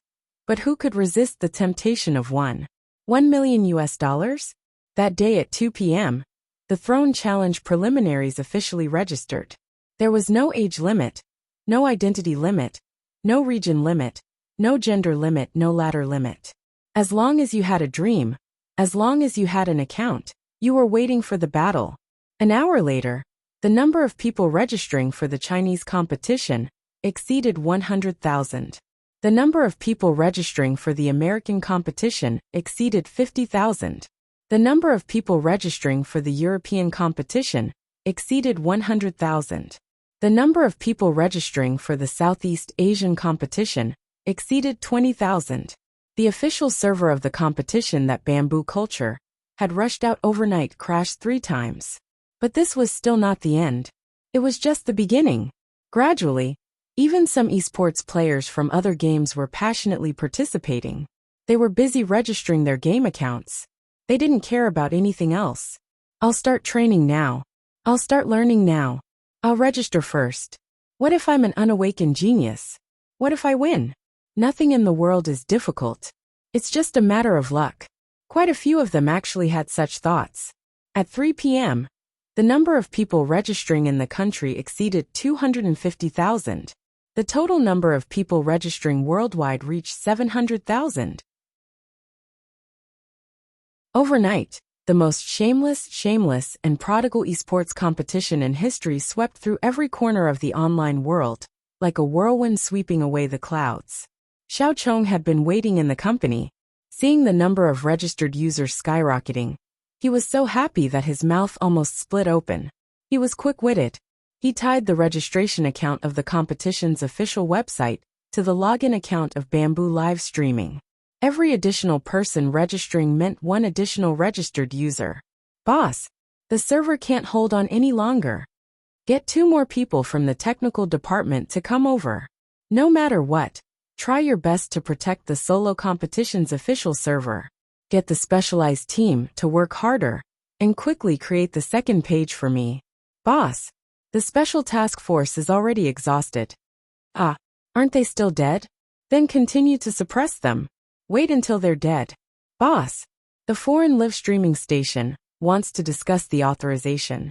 But who could resist the temptation of 1 million US dollars? That day at 2 p.m., the Throne Challenge preliminaries officially registered. There was no age limit, no identity limit, no region limit, no gender limit, no ladder limit. As long as you had a dream, as long as you had an account, you were waiting for the battle. An hour later, the number of people registering for the Chinese competition exceeded 100,000. The number of people registering for the American competition exceeded 50,000. The number of people registering for the European competition exceeded 100,000. The number of people registering for the Southeast Asian competition exceeded 20,000. The official server of the competition that Bamboo Culture had rushed out overnight crashed 3 times. But this was still not the end. It was just the beginning. Gradually, even some esports players from other games were passionately participating. They were busy registering their game accounts. They didn't care about anything else. I'll start training now. I'll start learning now. I'll register first. What if I'm an unawakened genius? What if I win? Nothing in the world is difficult. It's just a matter of luck. Quite a few of them actually had such thoughts. At 3 p.m., the number of people registering in the country exceeded 250,000. The total number of people registering worldwide reached 700,000. Overnight, the most shameless, and prodigal esports competition in history swept through every corner of the online world, like a whirlwind sweeping away the clouds. Xiao Chong had been waiting in the company, seeing the number of registered users skyrocketing. He was so happy that his mouth almost split open. He was quick-witted. He tied the registration account of the competition's official website to the login account of Bamboo live streaming. Every additional person registering meant 1 additional registered user. Boss, the server can't hold on any longer. Get 2 more people from the technical department to come over. No matter what, try your best to protect the solo competition's official server. Get the specialized team to work harder and quickly create the second page for me. Boss, the special task force is already exhausted. Ah, aren't they still dead? Then continue to suppress them. Wait until they're dead. Boss, the foreign live streaming station wants to discuss the authorization.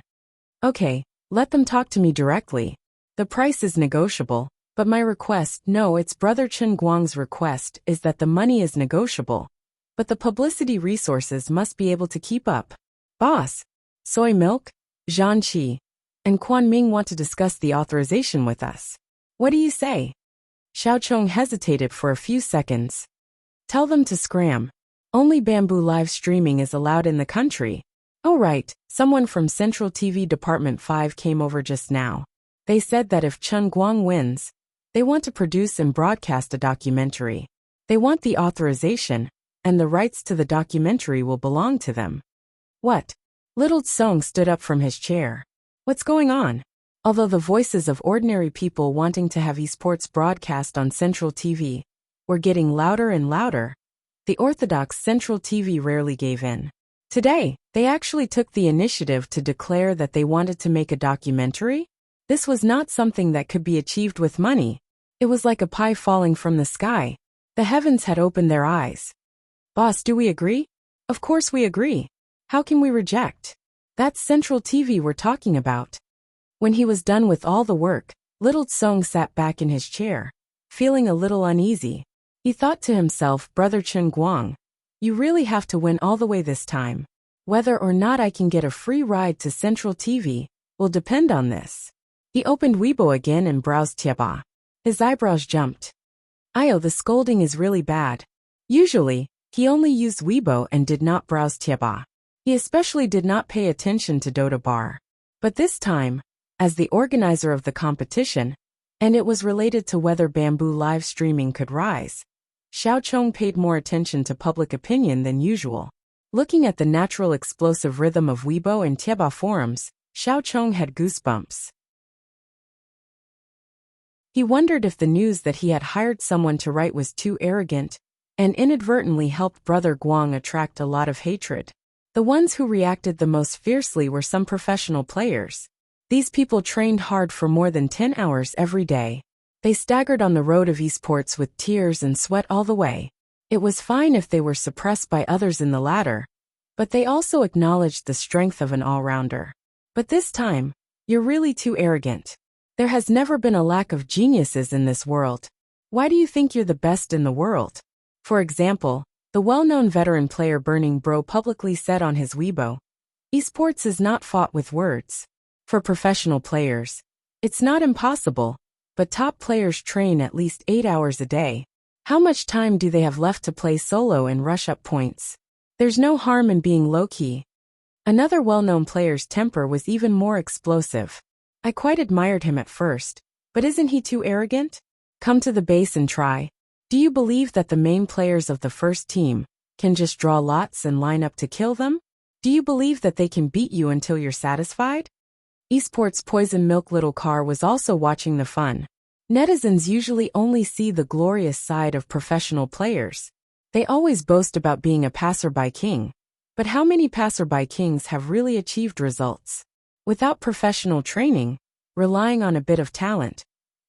Okay, let them talk to me directly. The price is negotiable, but my request, no, it's Brother Chen Guang's request, is that the money is negotiable. But the publicity resources must be able to keep up. Boss, Soy Milk, Zhan Qi, and Quan Ming want to discuss the authorization with us. What do you say? Xiao Chong hesitated for a few seconds. Tell them to scram. Only Bamboo live streaming is allowed in the country. Oh right, someone from Central TV Department 5 came over just now. They said that if Chen Guang wins, they want to produce and broadcast a documentary. They want the authorization, and the rights to the documentary will belong to them. What? Little Tsong stood up from his chair. What's going on? Although the voices of ordinary people wanting to have esports broadcast on Central TV were getting louder and louder, the orthodox Central TV rarely gave in. Today, they actually took the initiative to declare that they wanted to make a documentary. This was not something that could be achieved with money. It was like a pie falling from the sky. The heavens had opened their eyes. Boss, do we agree? Of course we agree. How can we reject? That's Central TV we're talking about. When he was done with all the work, little Tsong sat back in his chair, feeling a little uneasy. He thought to himself, Brother Chen Guang, you really have to win all the way this time. Whether or not I can get a free ride to Central TV will depend on this. He opened Weibo again and browsed Tieba. His eyebrows jumped. Io, the scolding is really bad. Usually, he only used Weibo and did not browse Tieba. He especially did not pay attention to Dota Bar. But this time, as the organizer of the competition, and it was related to whether Bamboo live streaming could rise, Xiao Chong paid more attention to public opinion than usual. Looking at the natural explosive rhythm of Weibo and Tieba forums, Xiao Chong had goosebumps. He wondered if the news that he had hired someone to write was too arrogant, and inadvertently helped Brother Guang attract a lot of hatred. The ones who reacted the most fiercely were some professional players. These people trained hard for more than 10 hours every day. They staggered on the road of esports with tears and sweat all the way. It was fine if they were suppressed by others in the ladder, but they also acknowledged the strength of an all-rounder. But this time, you're really too arrogant. There has never been a lack of geniuses in this world. Why do you think you're the best in the world? For example, the well-known veteran player Burning Bro publicly said on his Weibo, esports is not fought with words. For professional players, it's not impossible, but top players train at least 8 hours a day. How much time do they have left to play solo and rush up points? There's no harm in being low-key. Another well-known player's temper was even more explosive. I quite admired him at first, but isn't he too arrogant? Come to the base and try. Do you believe that the main players of the first team can just draw lots and line up to kill them? Do you believe that they can beat you until you're satisfied? Esports Poison Milk Little Car was also watching the fun. Netizens usually only see the glorious side of professional players. They always boast about being a passerby king. But how many passerby kings have really achieved results? Without professional training, relying on a bit of talent.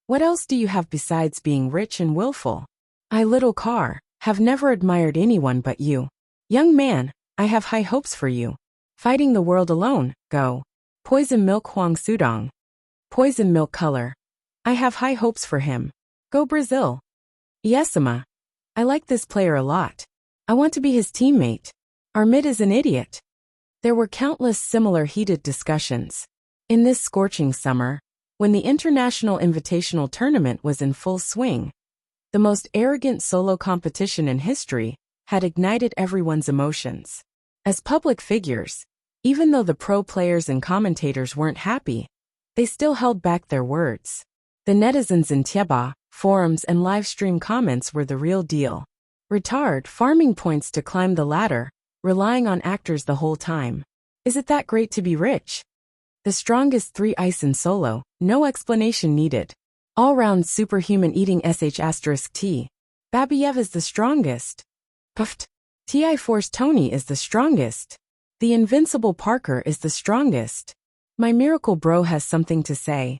What else do you have besides being rich and willful? I, Little Car, have never admired anyone but you. Young man, I have high hopes for you. Fighting the world alone, go. Poison Milk Huang Sudong. Poison Milk Color. I have high hopes for him. Go Brazil. Yesima. I like this player a lot. I want to be his teammate. Our mid is an idiot. There were countless similar heated discussions. In this scorching summer, when the International Invitational Tournament was in full swing, the most arrogant solo competition in history had ignited everyone's emotions. As public figures, even though the pro players and commentators weren't happy, they still held back their words. The netizens in Tieba, forums and live stream comments were the real deal. Retard farming points to climb the ladder, relying on actors the whole time. Is it that great to be rich? The strongest 3 ice in solo, no explanation needed. All-round superhuman eating sh*t. Babiev is the strongest. Puffed. Ti Force Tony is the strongest. The invincible Parker is the strongest. My miracle bro has something to say.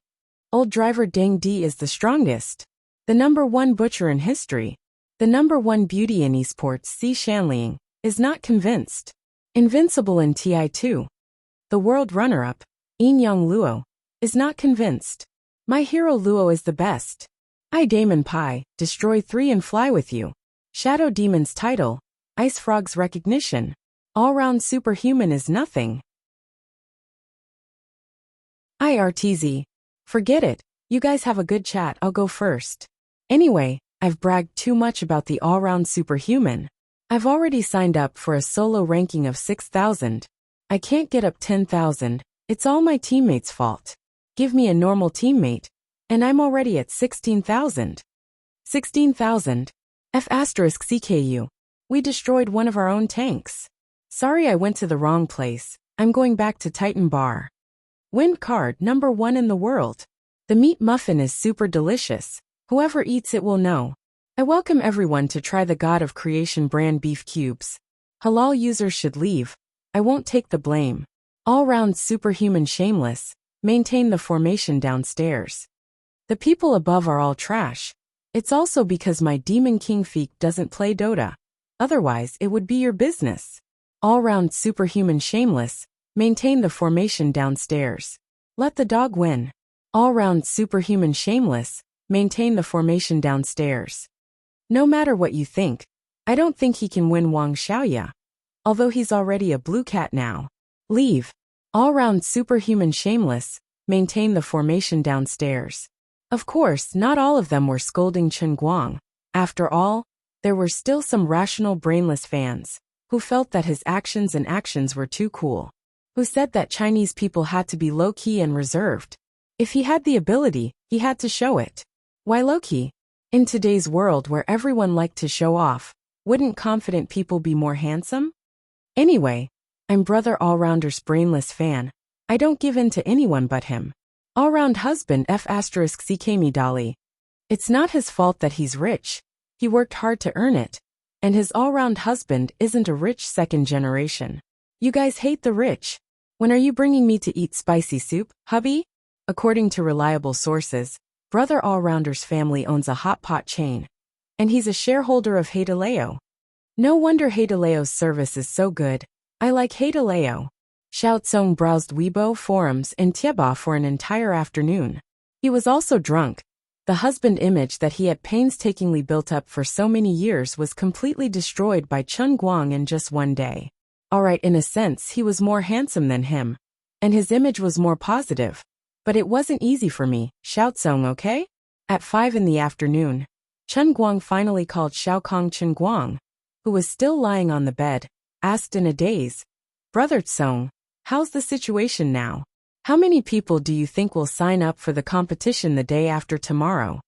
Old driver Deng D is the strongest. The #1 butcher in history. The #1 beauty in esports C. Shanliang is not convinced. Invincible in TI2. The world runner-up, Inyang Luo, is not convinced. My hero Luo is the best. I Damon Pai, destroy 3 and fly with you. Shadow Demon's title, Ice Frog's recognition. All-round superhuman is nothing. IRTZ. Forget it, you guys have a good chat, I'll go first. Anyway, I've bragged too much about the all-round superhuman. I've already signed up for a solo ranking of 6,000. I can't get up 10,000, it's all my teammates' fault. Give me a normal teammate, and I'm already at 16,000. 16,000. F*CKU. We destroyed one of our own tanks. Sorry I went to the wrong place, I'm going back to Titan Bar. Wind card #1 in the world. The meat muffin is super delicious, whoever eats it will know. I welcome everyone to try the God of Creation brand beef cubes. Halal users should leave, I won't take the blame. All-round superhuman shameless, maintain the formation downstairs. The people above are all trash. It's also because my Demon King Feek doesn't play Dota. Otherwise it would be your business. All-round superhuman shameless, maintain the formation downstairs. Let the dog win. All-round superhuman shameless, maintain the formation downstairs. No matter what you think, I don't think he can win Wang Xiaoya. Although he's already a blue cat now. Leave. All-round superhuman shameless, maintain the formation downstairs. Of course, not all of them were scolding Chen Guang. After all, there were still some rational brainless fans, who felt that his actions were too cool. Who said that Chinese people had to be low-key and reserved. If he had the ability, he had to show it. Why low-key? In today's world where everyone liked to show off, wouldn't confident people be more handsome? Anyway, I'm Brother Allrounder's brainless fan. I don't give in to anyone but him. All-round husband F*CK Dali. It's not his fault that he's rich. He worked hard to earn it. And his all-round husband isn't a rich second generation. You guys hate the rich. When are you bringing me to eat spicy soup, hubby? According to reliable sources, Brother Allrounder's family owns a hot pot chain. And he's a shareholder of Haidaleo. No wonder Haidaleo's service is so good. I like Haidaleo. Xiao Tsong browsed Weibo forums and Tieba for an entire afternoon. He was also drunk. The husband image that he had painstakingly built up for so many years was completely destroyed by Chen Guang in just one day. Alright, in a sense he was more handsome than him. And his image was more positive. But it wasn't easy for me, Xiao Tsong, okay? At 5 in the afternoon, Chen Guang finally called Xiao Kong Chen Guang, who was still lying on the bed, asked in a daze. Brother Song, how's the situation now? How many people do you think will sign up for the competition the day after tomorrow?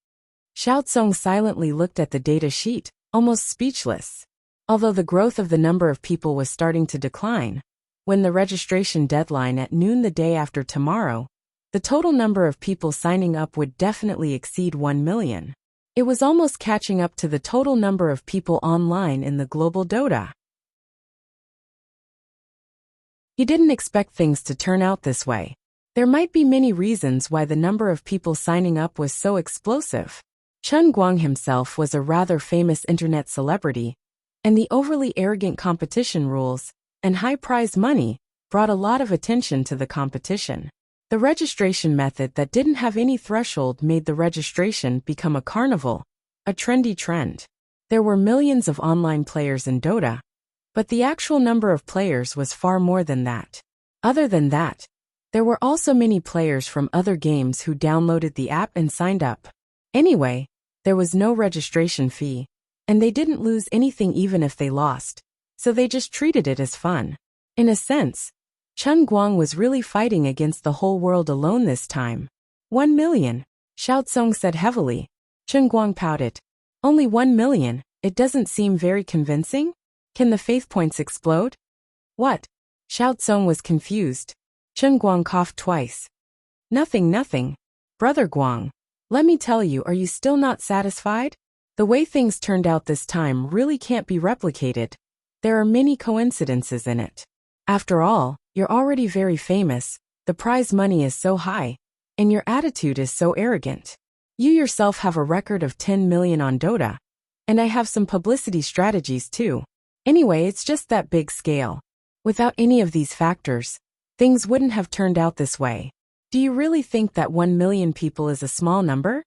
Xiao Song silently looked at the data sheet, almost speechless. Although the growth of the number of people was starting to decline, when the registration deadline at noon the day after tomorrow, the total number of people signing up would definitely exceed 1 million. It was almost catching up to the total number of people online in the global Dota. He didn't expect things to turn out this way. There might be many reasons why the number of people signing up was so explosive. Chen Guang himself was a rather famous internet celebrity, and the overly arrogant competition rules and high prize money brought a lot of attention to the competition. The registration method that didn't have any threshold made the registration become a carnival, a trendy trend. There were millions of online players in Dota, but the actual number of players was far more than that. Other than that, there were also many players from other games who downloaded the app and signed up. Anyway, there was no registration fee, and they didn't lose anything even if they lost, so they just treated it as fun. In a sense, Chen Guang was really fighting against the whole world alone this time. 1 million, Xiao Song said heavily. Chen Guang pouted. Only 1 million, it doesn't seem very convincing? Can the faith points explode? What? Xiao Song was confused. Chen Guang coughed twice. Nothing. Brother Guang, let me tell you, are you still not satisfied? The way things turned out this time really can't be replicated. There are many coincidences in it. After all, you're already very famous, the prize money is so high, and your attitude is so arrogant. You yourself have a record of 10 million on Dota, and I have some publicity strategies too. Anyway, it's just that big scale. Without any of these factors, things wouldn't have turned out this way. Do you really think that 1 million people is a small number?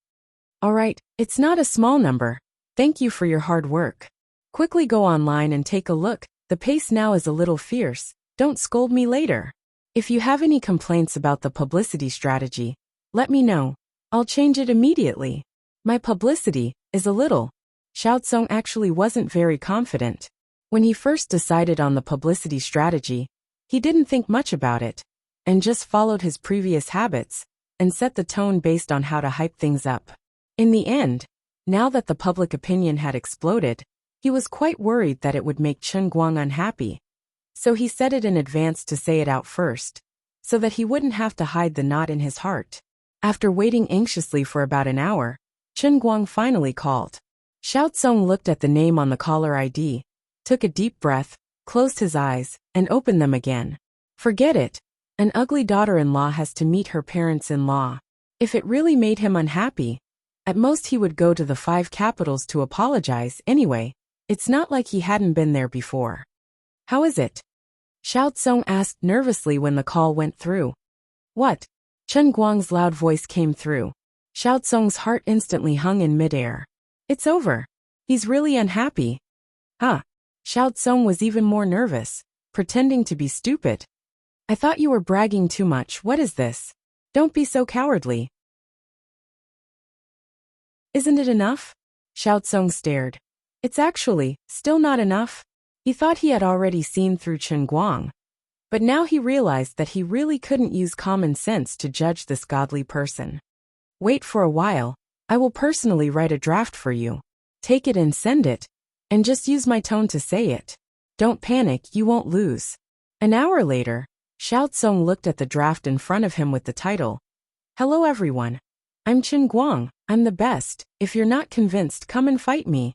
Alright, it's not a small number. Thank you for your hard work. Quickly go online and take a look, the pace now is a little fierce. Don't scold me later. If you have any complaints about the publicity strategy, let me know. I'll change it immediately. My publicity is a little. Xiao Song actually wasn't very confident. When he first decided on the publicity strategy, he didn't think much about it, and just followed his previous habits, and set the tone based on how to hype things up. In the end, now that the public opinion had exploded, he was quite worried that it would make Chen Guang unhappy. So he said it in advance to say it out first, so that he wouldn't have to hide the knot in his heart. After waiting anxiously for about an hour, Chen Guang finally called. Xiao Song looked at the name on the caller ID, took a deep breath, closed his eyes, and opened them again. Forget it. An ugly daughter-in-law has to meet her parents-in-law. If it really made him unhappy, at most he would go to the 5 capitals to apologize anyway. It's not like he hadn't been there before. How is it? Xiao Song asked nervously when the call went through. What? Chen Guang's loud voice came through. Xiao Song's heart instantly hung in midair. It's over. He's really unhappy. Ah. Xiao Song was even more nervous, pretending to be stupid. I thought you were bragging too much. What is this? Don't be so cowardly. Isn't it enough? Xiao Song stared. It's actually still not enough. He thought he had already seen through Chen Guang, but now he realized that he really couldn't use common sense to judge this godly person. Wait for a while, I will personally write a draft for you. Take it and send it, and just use my tone to say it. Don't panic, you won't lose. An hour later, Xiao Song looked at the draft in front of him with the title. Hello everyone. I'm Chen Guang, I'm the best, if you're not convinced come and fight me.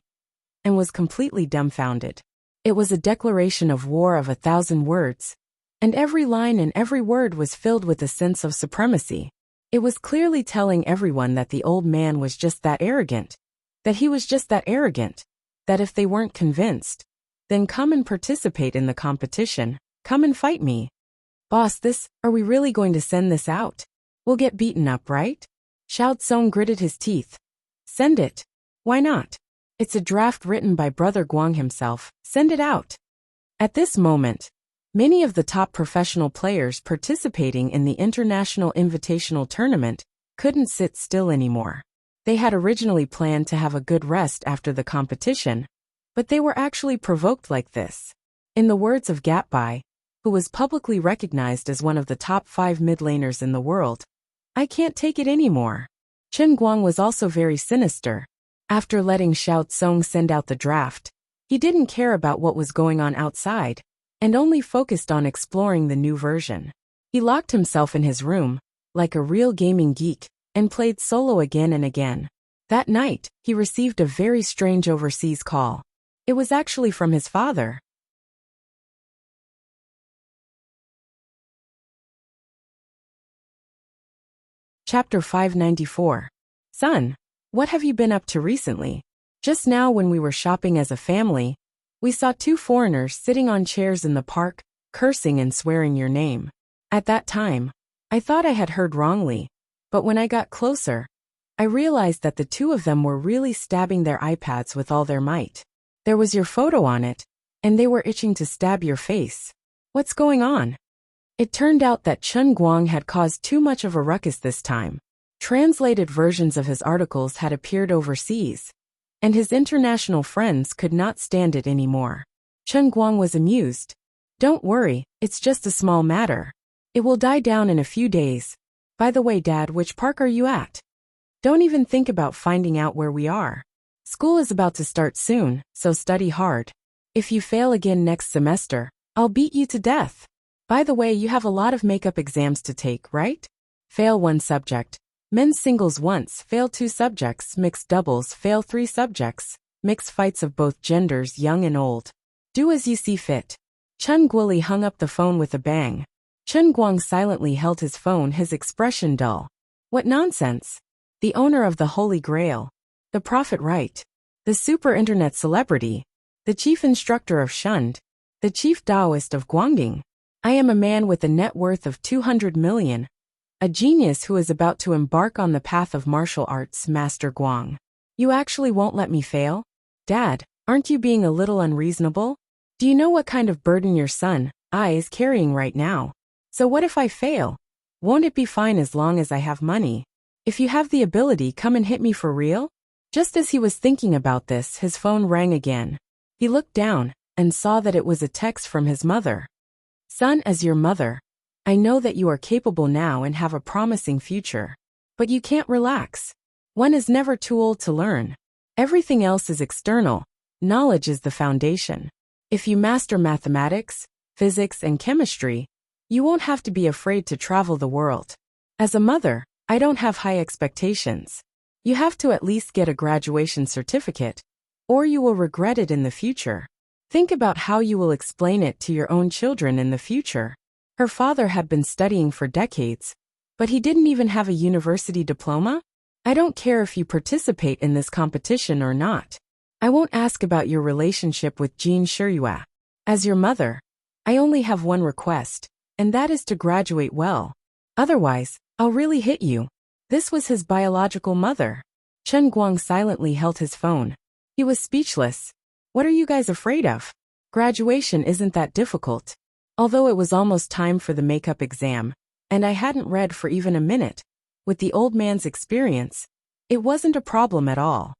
And was completely dumbfounded. It was a declaration of war of 1,000 words, and every line and every word was filled with a sense of supremacy. It was clearly telling everyone that the old man was just that arrogant, that he was just that arrogant, that if they weren't convinced, then come and participate in the competition, come and fight me. Boss, are we really going to send this out? We'll get beaten up, right? Xiao Song gritted his teeth. Send it. Why not? It's a draft written by Brother Guang himself. Send it out. At this moment, many of the top professional players participating in the International Invitational Tournament couldn't sit still anymore. They had originally planned to have a good rest after the competition, but they were actually provoked like this. In the words of Gatbai, who was publicly recognized as one of the top 5 mid laners in the world, I can't take it anymore. Chen Guang was also very sinister. After letting Xiao Tsong send out the draft, he didn't care about what was going on outside, and only focused on exploring the new version. He locked himself in his room, like a real gaming geek, and played solo again and again. That night, he received a very strange overseas call. It was actually from his father. Chapter 594. Son, what have you been up to recently? Just now when we were shopping as a family, we saw 2 foreigners sitting on chairs in the park, cursing and swearing your name. At that time, I thought I had heard wrongly, but when I got closer, I realized that the 2 of them were really stabbing their iPads with all their might. There was your photo on it, and they were itching to stab your face. What's going on? It turned out that Chen Guang had caused too much of a ruckus this time. Translated versions of his articles had appeared overseas, and his international friends could not stand it anymore. Chen Guang was amused. Don't worry, it's just a small matter. It will die down in a few days. By the way, Dad, which park are you at? Don't even think about finding out where we are. School is about to start soon, so study hard. If you fail again next semester, I'll beat you to death. By the way, you have a lot of makeup exams to take, right? Fail 1 subject. Men's singles once, fail 2 subjects, mixed doubles, fail 3 subjects, mixed fights of both genders, young and old. Do as you see fit. Chen Guoli hung up the phone with a bang. Chen Guang silently held his phone, his expression dull. What nonsense! The owner of the Holy Grail, the Prophet Right, the super internet celebrity, the chief instructor of Shund, the chief Taoist of Guangding. I am a man with a net worth of 200 million, a genius who is about to embark on the path of martial arts, Master Guang. You actually won't let me fail? Dad, aren't you being a little unreasonable? Do you know what kind of burden your son, I, is carrying right now? So what if I fail? Won't it be fine as long as I have money? If you have the ability, come and hit me for real? Just as he was thinking about this, his phone rang again. He looked down and saw that it was a text from his mother. Son, as your mother, I know that you are capable now and have a promising future. But you can't relax. One is never too old to learn. Everything else is external. Knowledge is the foundation. If you master mathematics, physics, and chemistry, you won't have to be afraid to travel the world. As a mother, I don't have high expectations. You have to at least get a graduation certificate, or you will regret it in the future. Think about how you will explain it to your own children in the future. Her father had been studying for decades, but he didn't even have a university diploma? I don't care if you participate in this competition or not. I won't ask about your relationship with Jean Shiyue. As your mother, I only have one request, and that is to graduate well. Otherwise, I'll really hit you. This was his biological mother. Chen Guang silently held his phone. He was speechless. What are you guys afraid of? Graduation isn't that difficult. Although it was almost time for the makeup exam, and I hadn't read for even a minute, with the old man's experience, it wasn't a problem at all.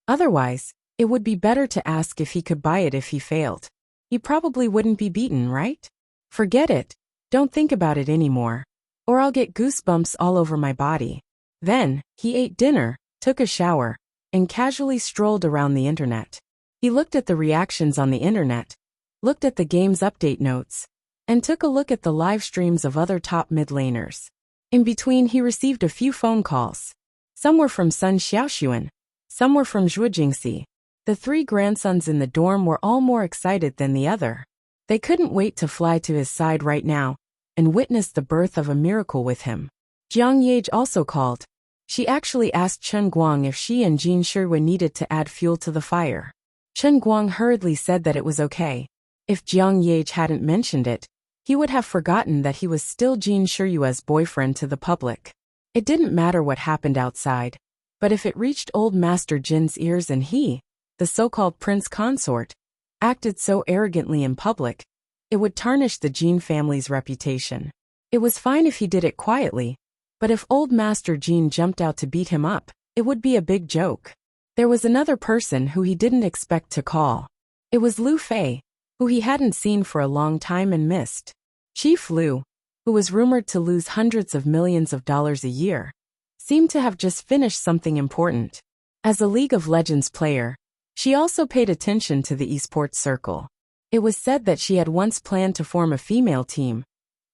Otherwise, it would be better to ask if he could buy it if he failed. He probably wouldn't be beaten, right? Forget it. Don't think about it anymore, or I'll get goosebumps all over my body. Then, he ate dinner, took a shower, and casually strolled around the internet. He looked at the reactions on the internet, looked at the game's update notes, and took a look at the live streams of other top mid laners. In between, he received a few phone calls. Some were from Sun Xiaoxuan, some were from Zhuo Jingxi. The 3 grandsons in the dorm were all more excited than the other. They couldn't wait to fly to his side right now and witness the birth of a miracle with him. Jiang Yage also called. She actually asked Chen Guang if she and Jean Shiyue needed to add fuel to the fire. Chen Guang hurriedly said that it was okay. If Jiang Yage hadn't mentioned it, he would have forgotten that he was still Jean Shiyue's boyfriend to the public. It didn't matter what happened outside, but if it reached old Master Jin's ears and he, the so-called prince consort, acted so arrogantly in public, it would tarnish the Jean family's reputation. It was fine if he did it quietly, but if old Master Jean jumped out to beat him up, it would be a big joke. There was another person who he didn't expect to call. It was Lu Fei, who he hadn't seen for a long time and missed. Chief Lu, who was rumored to lose hundreds of millions of dollars a year, seemed to have just finished something important. As a League of Legends player, she also paid attention to the esports circle. It was said that she had once planned to form a female team,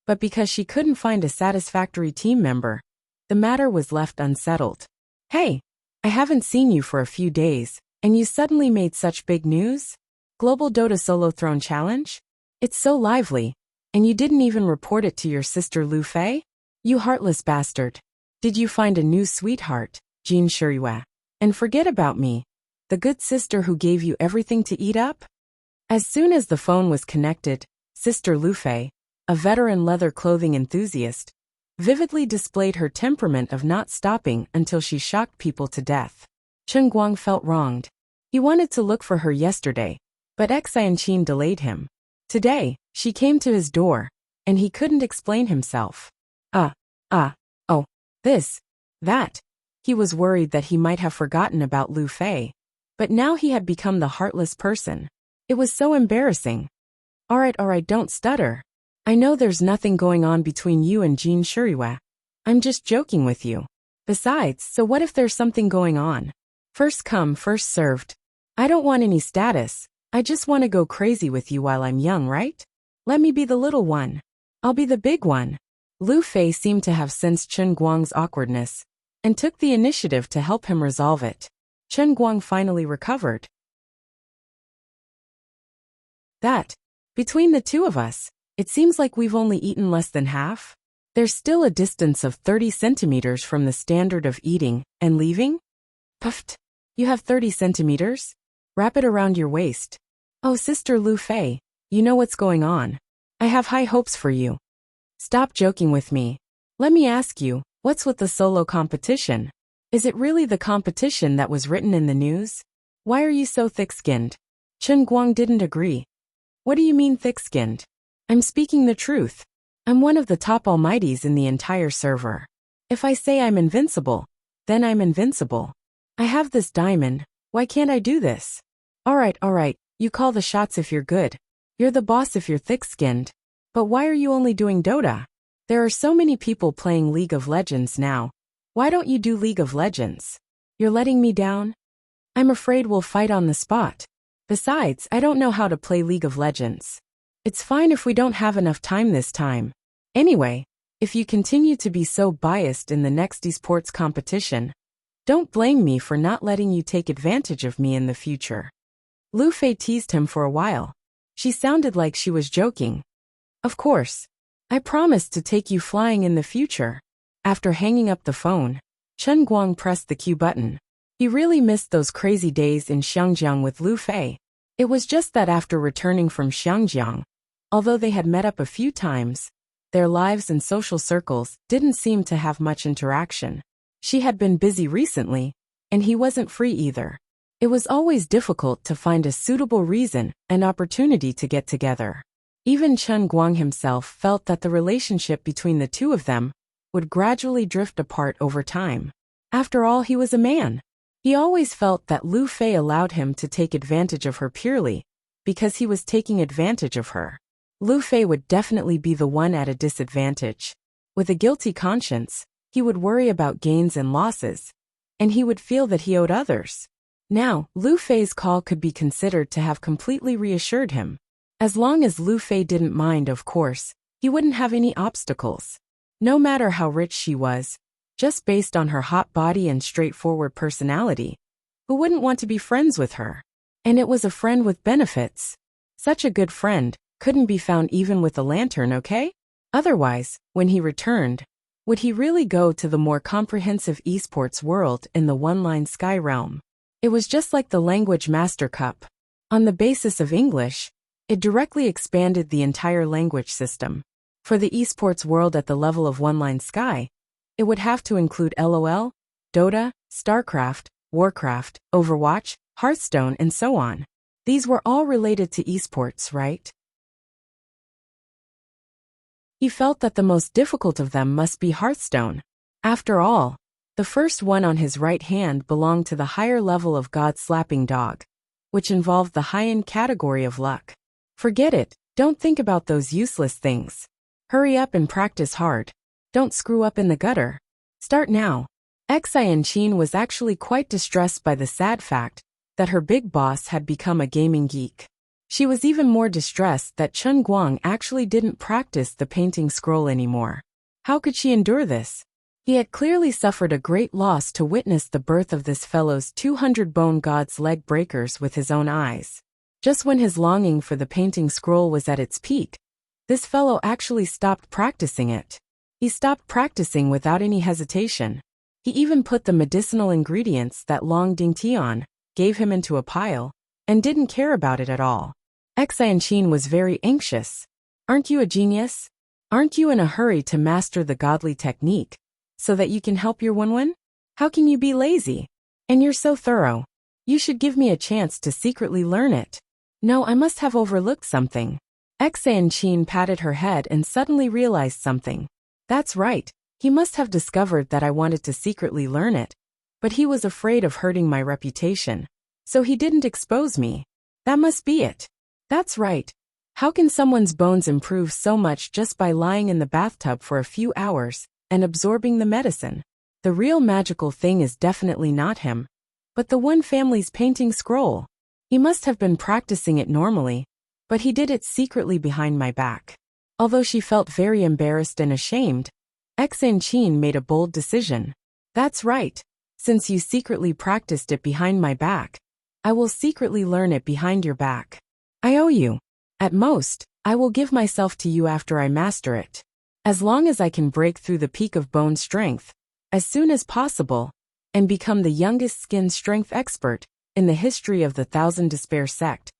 but because she couldn't find a satisfactory team member, the matter was left unsettled. Hey, I haven't seen you for a few days, and you suddenly made such big news? Global Dota Solo Throne Challenge? It's so lively, and you didn't even report it to your sister Lu Fei? You heartless bastard. Did you find a new sweetheart, Jin Shuiwa? And forget about me, the good sister who gave you everything to eat up? As soon as the phone was connected, Sister Lu Fei, a veteran leather clothing enthusiast, vividly displayed her temperament of not stopping until she shocked people to death. Chen Guang felt wronged. He wanted to look for her yesterday, but Xianqin delayed him. Today, she came to his door, and he couldn't explain himself. Oh, this, that. He was worried that he might have forgotten about Lu Fei, but now he had become the heartless person. It was so embarrassing. Alright, don't stutter. I know there's nothing going on between you and Jin Shuiwa. I'm just joking with you. Besides, so what if there's something going on? First come, first served. I don't want any status. I just want to go crazy with you while I'm young, right? Let me be the little one. I'll be the big one. Lu Fei seemed to have sensed Chen Guang's awkwardness and took the initiative to help him resolve it. Chen Guang finally recovered. Between the two of us, it seems like we've only eaten less than half. There's still a distance of 30 centimeters from the standard of eating and leaving? Puffed. You have 30 centimeters? Wrap it around your waist. Oh, Sister Lu Fei, you know what's going on. I have high hopes for you. Stop joking with me. Let me ask you, what's with the solo competition? Is it really the competition that was written in the news? Why are you so thick-skinned? Chen Guang didn't agree. What do you mean thick-skinned? I'm speaking the truth. I'm one of the top almighties in the entire server. If I say I'm invincible, then I'm invincible. I have this diamond, why can't I do this? Alright, you call the shots if you're good. You're the boss if you're thick-skinned. But why are you only doing Dota? There are so many people playing League of Legends now. Why don't you do League of Legends? You're letting me down? I'm afraid we'll fight on the spot. Besides, I don't know how to play League of Legends. It's fine if we don't have enough time this time. Anyway, if you continue to be so biased in the next esports competition, don't blame me for not letting you take advantage of me in the future. Lu Fei teased him for a while. She sounded like she was joking. Of course. I promise to take you flying in the future. After hanging up the phone, Chen Guang pressed the Q button. He really missed those crazy days in Xiangjiang with Lu Fei. It was just that after returning from Xiangjiang, although they had met up a few times, their lives and social circles didn't seem to have much interaction. She had been busy recently, and he wasn't free either. It was always difficult to find a suitable reason and opportunity to get together. Even Chen Guang himself felt that the relationship between the two of them would gradually drift apart over time. After all, he was a man. He always felt that Lu Fei allowed him to take advantage of her purely because he was taking advantage of her. Lu Fei would definitely be the one at a disadvantage. With a guilty conscience, he would worry about gains and losses, and he would feel that he owed others. Now, Lu Fei's call could be considered to have completely reassured him. As long as Lu Fei didn't mind, of course, he wouldn't have any obstacles. No matter how rich she was, just based on her hot body and straightforward personality, who wouldn't want to be friends with her? And it was a friend with benefits. Such a good friend couldn't be found even with a lantern, okay? Otherwise, when he returned, would he really go to the more comprehensive esports world in the one-line sky realm? It was just like the Language Master Cup. On the basis of English, it directly expanded the entire language system. For the esports world at the level of one-line sky, it would have to include LOL, Dota, StarCraft, Warcraft, Overwatch, Hearthstone, and so on. These were all related to esports, right? He felt that the most difficult of them must be Hearthstone. After all, The first one on his right hand belonged to the higher level of God-slapping dog, which involved the high-end category of luck. Forget it, don't think about those useless things. Hurry up and practice hard. Don't screw up in the gutter. Start now. Xianqin was actually quite distressed by the sad fact that her big boss had become a gaming geek. She was even more distressed that Chen Guang actually didn't practice the painting scroll anymore. How could she endure this? He had clearly suffered a great loss to witness the birth of this fellow's 200 bone god's leg breakers with his own eyes. Just when his longing for the painting scroll was at its peak, this fellow actually stopped practicing it. He stopped practicing without any hesitation. He even put the medicinal ingredients that Long Dingtian gave him into a pile, and didn't care about it at all. Xianqin was very anxious. Aren't you a genius? Aren't you in a hurry to master the godly technique, so that you can help your Wenwen? How can you be lazy? And you're so thorough. You should give me a chance to secretly learn it. No, I must have overlooked something. Xianqin patted her head and suddenly realized something. That's right, he must have discovered that I wanted to secretly learn it, but he was afraid of hurting my reputation, so he didn't expose me. That must be it. That's right. How can someone's bones improve so much just by lying in the bathtub for a few hours and absorbing the medicine? The real magical thing is definitely not him, but the one family's painting scroll. He must have been practicing it normally, but he did it secretly behind my back. Although she felt very embarrassed and ashamed, Xianqin made a bold decision. That's right. Since you secretly practiced it behind my back, I will secretly learn it behind your back. I owe you. At most, I will give myself to you after I master it. As long as I can break through the peak of bone strength, as soon as possible, and become the youngest skin strength expert in the history of the Thousand Despair sect,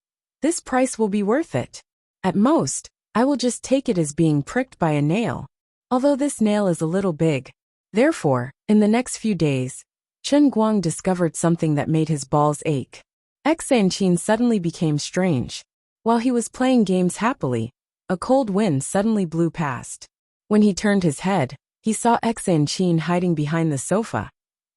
this price will be worth it. At most, I will just take it as being pricked by a nail, although this nail is a little big. Therefore, in the next few days, Chen Guang discovered something that made his balls ache. Xianqin suddenly became strange. While he was playing games happily, a cold wind suddenly blew past. When he turned his head, he saw Xianqin hiding behind the sofa,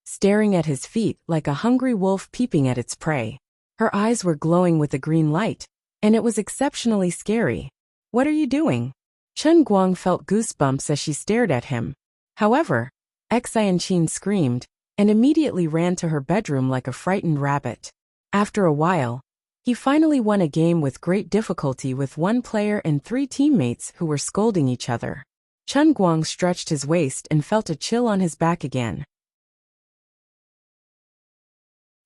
staring at his feet like a hungry wolf peeping at its prey. Her eyes were glowing with a green light, and it was exceptionally scary. What are you doing? Chen Guang felt goosebumps as she stared at him. However, Xianqin screamed, and immediately ran to her bedroom like a frightened rabbit. After a while, he finally won a game with great difficulty with one player and 3 teammates who were scolding each other. Chen Guang stretched his waist and felt a chill on his back again.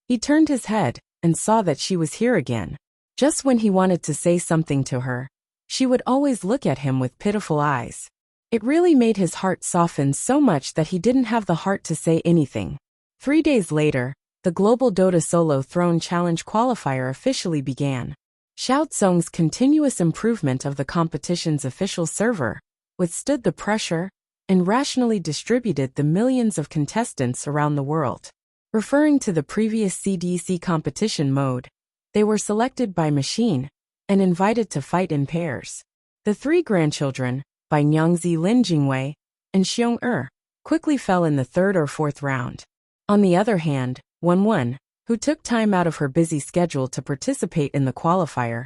He turned his head and saw that she was here again. Just when he wanted to say something to her, she would always look at him with pitiful eyes. It really made his heart soften so much that he didn't have the heart to say anything. 3 days later, the Global Dota Solo Throne Challenge qualifier officially began. Xiao Tsong's continuous improvement of the competition's official server withstood the pressure and rationally distributed the millions of contestants around the world. Referring to the previous CDC competition mode, they were selected by machine and invited to fight in pairs. The 3 grandchildren, by Nyangzi Lin Jingwei and Xiong quickly fell in the 3rd or 4th round. On the other hand, Wenwen, who took time out of her busy schedule to participate in the qualifier,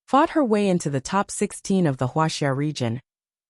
fought her way into the top 16 of the Wuxia region,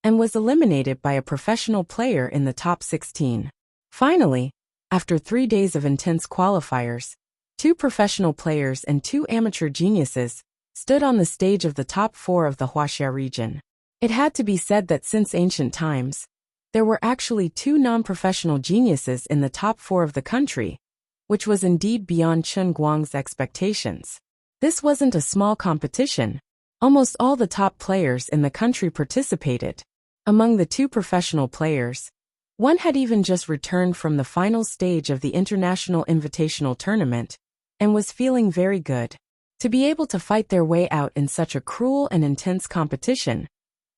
and was eliminated by a professional player in the top 16. Finally, after 3 days of intense qualifiers, 2 professional players and 2 amateur geniuses stood on the stage of the top 4 of the Wuxia region. It had to be said that since ancient times, there were actually 2 non-professional geniuses in the top 4 of the country, which was indeed beyond Chen Guang's expectations. This wasn't a small competition. Almost all the top players in the country participated. Among the 2 professional players, one had even just returned from the final stage of the International Invitational Tournament and was feeling very good. To be able to fight their way out in such a cruel and intense competition,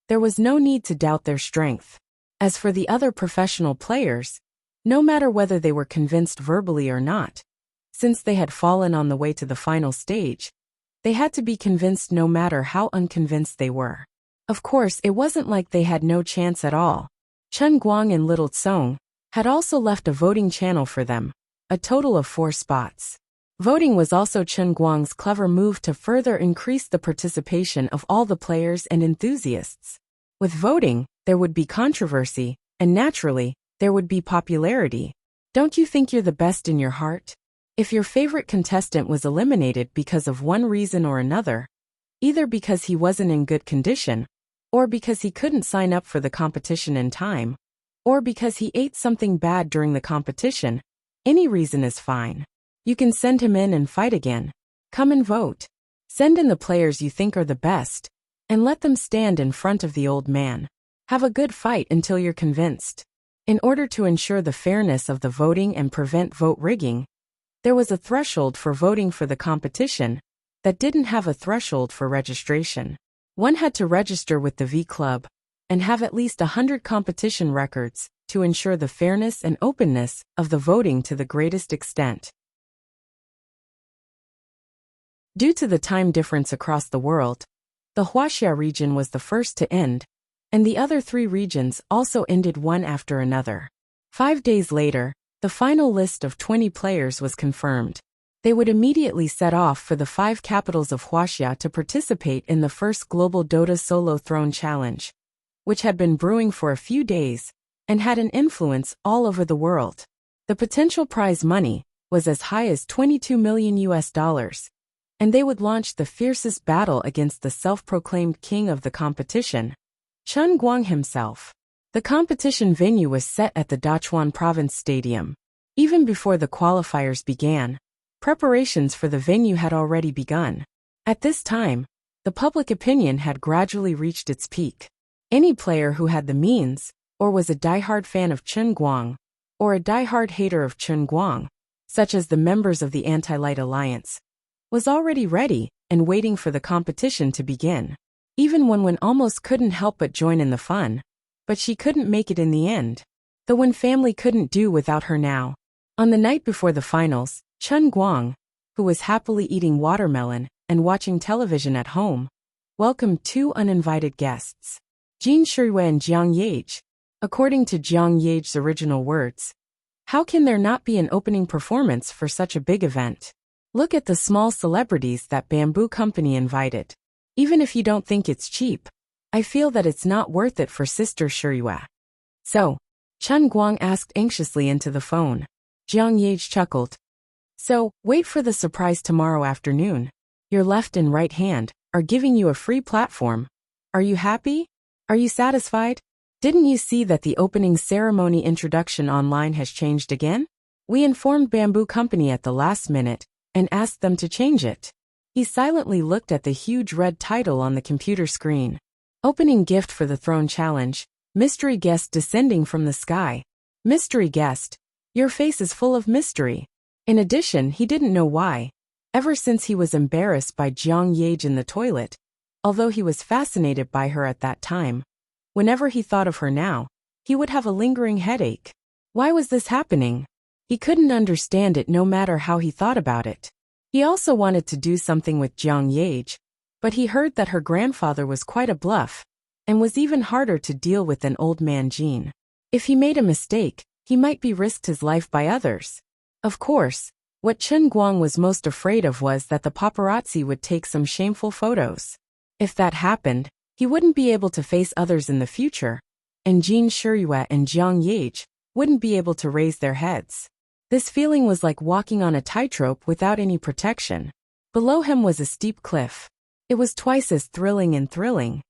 there was no need to doubt their strength. As for the other professional players, no matter whether they were convinced verbally or not, since they had fallen on the way to the final stage, they had to be convinced no matter how unconvinced they were. Of course, it wasn't like they had no chance at all. Chen Guang and Little Tsong had also left a voting channel for them, a total of 4 spots. Voting was also Chen Guang's clever move to further increase the participation of all the players and enthusiasts. With voting, there would be controversy, and naturally, there would be popularity. Don't you think you're the best in your heart? If your favorite contestant was eliminated because of one reason or another, either because he wasn't in good condition, or because he couldn't sign up for the competition in time, or because he ate something bad during the competition, any reason is fine. You can send him in and fight again. Come and vote. Send in the players you think are the best, and let them stand in front of the old man. Have a good fight until you're convinced. In order to ensure the fairness of the voting and prevent vote rigging, there was a threshold for voting for the competition that didn't have a threshold for registration. One had to register with the V Club and have at least 100 competition records to ensure the fairness and openness of the voting to the greatest extent. Due to the time difference across the world, the Wuxia region was the first to end, and the other 3 regions also ended one after another. 5 days later, the final list of 20 players was confirmed. They would immediately set off for the 5 capitals of Wuxia to participate in the first global Dota Solo Throne Challenge, which had been brewing for a few days and had an influence all over the world. The potential prize money was as high as $22 million, and they would launch the fiercest battle against the self-proclaimed king of the competition, Chen Guang himself. The competition venue was set at the Dachuan Province Stadium. Even before the qualifiers began, preparations for the venue had already begun. At this time, the public opinion had gradually reached its peak. Any player who had the means, or was a diehard fan of Chen Guang, or a diehard hater of Chen Guang, such as the members of the Anti-Light Alliance, was already ready and waiting for the competition to begin. Even Wen almost couldn't help but join in the fun, but she couldn't make it in the end. The Wen family couldn't do without her now. On the night before the finals, Chen Guang, who was happily eating watermelon and watching television at home, welcomed 2 uninvited guests, Jin Shirui and Jiang Yage. According to Jiang Yage's original words, "How can there not be an opening performance for such a big event? Look at the small celebrities that Bamboo Company invited. Even if you don't think it's cheap, I feel that it's not worth it for Sister Shirui." So, Chen Guang asked anxiously into the phone. Jiang Yage chuckled. "So, wait for the surprise tomorrow afternoon. Your left and right hand are giving you a free platform. Are you happy? Are you satisfied? Didn't you see that the opening ceremony introduction online has changed again? We informed Bamboo Company at the last minute and asked them to change it." He silently looked at the huge red title on the computer screen. "Opening gift for the Throne Challenge, mystery guest descending from the sky." Mystery guest? Your face is full of mystery. In addition, he didn't know why. Ever since he was embarrassed by Jiang Yage in the toilet, although he was fascinated by her at that time, whenever he thought of her now, he would have a lingering headache. Why was this happening? He couldn't understand it no matter how he thought about it. He also wanted to do something with Jiang Yage, but he heard that her grandfather was quite a bluff, and was even harder to deal with than old man Jean. If he made a mistake, he might be risked his life by others. Of course, what Chen Guang was most afraid of was that the paparazzi would take some shameful photos. If that happened, he wouldn't be able to face others in the future, and Jin Shirui and Jiang Yage wouldn't be able to raise their heads. This feeling was like walking on a tightrope without any protection. Below him was a steep cliff. It was twice as thrilling and thrilling.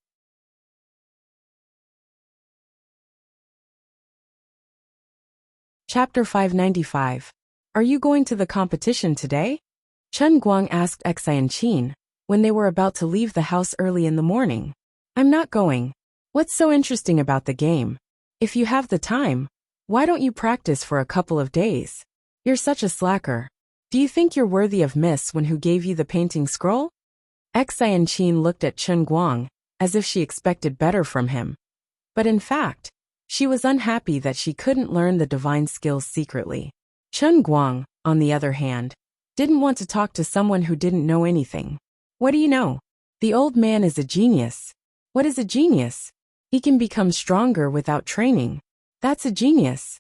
Chapter 595. Are you going to the competition today? Chen Guang asked Xi and Qin when they were about to leave the house early in the morning. I'm not going. What's so interesting about the game? If you have the time, why don't you practice for a couple of days? You're such a slacker. Do you think you're worthy of Miss Wen who gave you the painting scroll? Xi and Qin looked at Chen Guang as if she expected better from him. But in fact, she was unhappy that she couldn't learn the divine skills secretly. Chen Guang, on the other hand, didn't want to talk to someone who didn't know anything. What do you know? The old man is a genius. What is a genius? He can become stronger without training. That's a genius.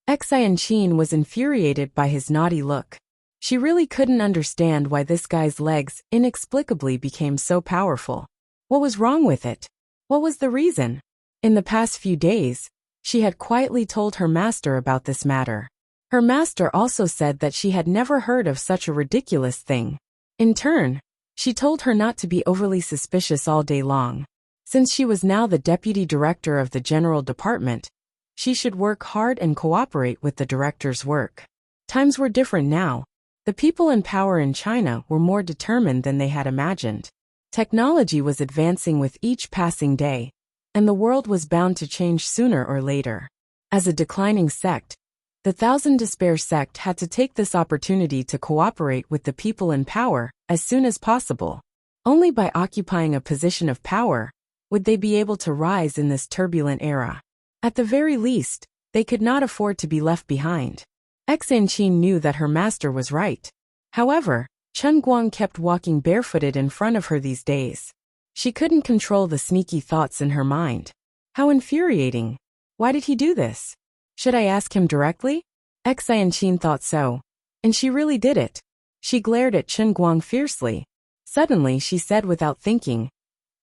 Xianqin was infuriated by his naughty look. She really couldn't understand why this guy's legs inexplicably became so powerful. What was wrong with it? What was the reason? In the past few days, she had quietly told her master about this matter. Her master also said that she had never heard of such a ridiculous thing. In turn, she told her not to be overly suspicious all day long. Since she was now the deputy director of the general department, she should work hard and cooperate with the director's work. Times were different now. The people in power in China were more determined than they had imagined. Technology was advancing with each passing day, and the world was bound to change sooner or later. As a declining sect, the Thousand Despair sect had to take this opportunity to cooperate with the people in power as soon as possible. Only by occupying a position of power would they be able to rise in this turbulent era. At the very least, they could not afford to be left behind. Xianqin knew that her master was right. However, Chen Guang kept walking barefooted in front of her these days. She couldn't control the sneaky thoughts in her mind. How infuriating! Why did he do this? Should I ask him directly? Xianqin thought so. And she really did it. She glared at Chen Guang fiercely. Suddenly she said without thinking,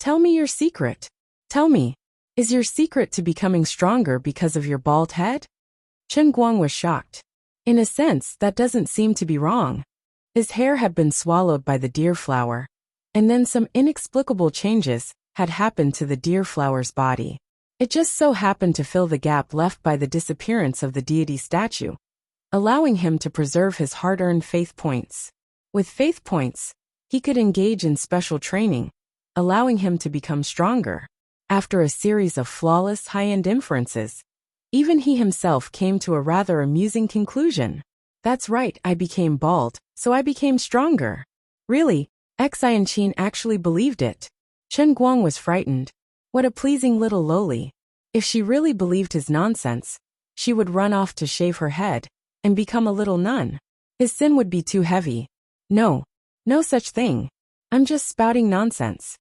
"Tell me your secret. Tell me, is your secret to becoming stronger because of your bald head?" Chen Guang was shocked. In a sense, that doesn't seem to be wrong. His hair had been swallowed by the deer flower, and then some inexplicable changes had happened to the deer flower's body. It just so happened to fill the gap left by the disappearance of the deity statue, allowing him to preserve his hard-earned faith points. With faith points, he could engage in special training, allowing him to become stronger. After a series of flawless high-end inferences, even he himself came to a rather amusing conclusion. That's right, I became bald, so I became stronger. Really, Xianqin actually believed it. Chen Guang was frightened. What a pleasing little loli. If she really believed his nonsense, she would run off to shave her head and become a little nun. His sin would be too heavy. No, no such thing. I'm just spouting nonsense.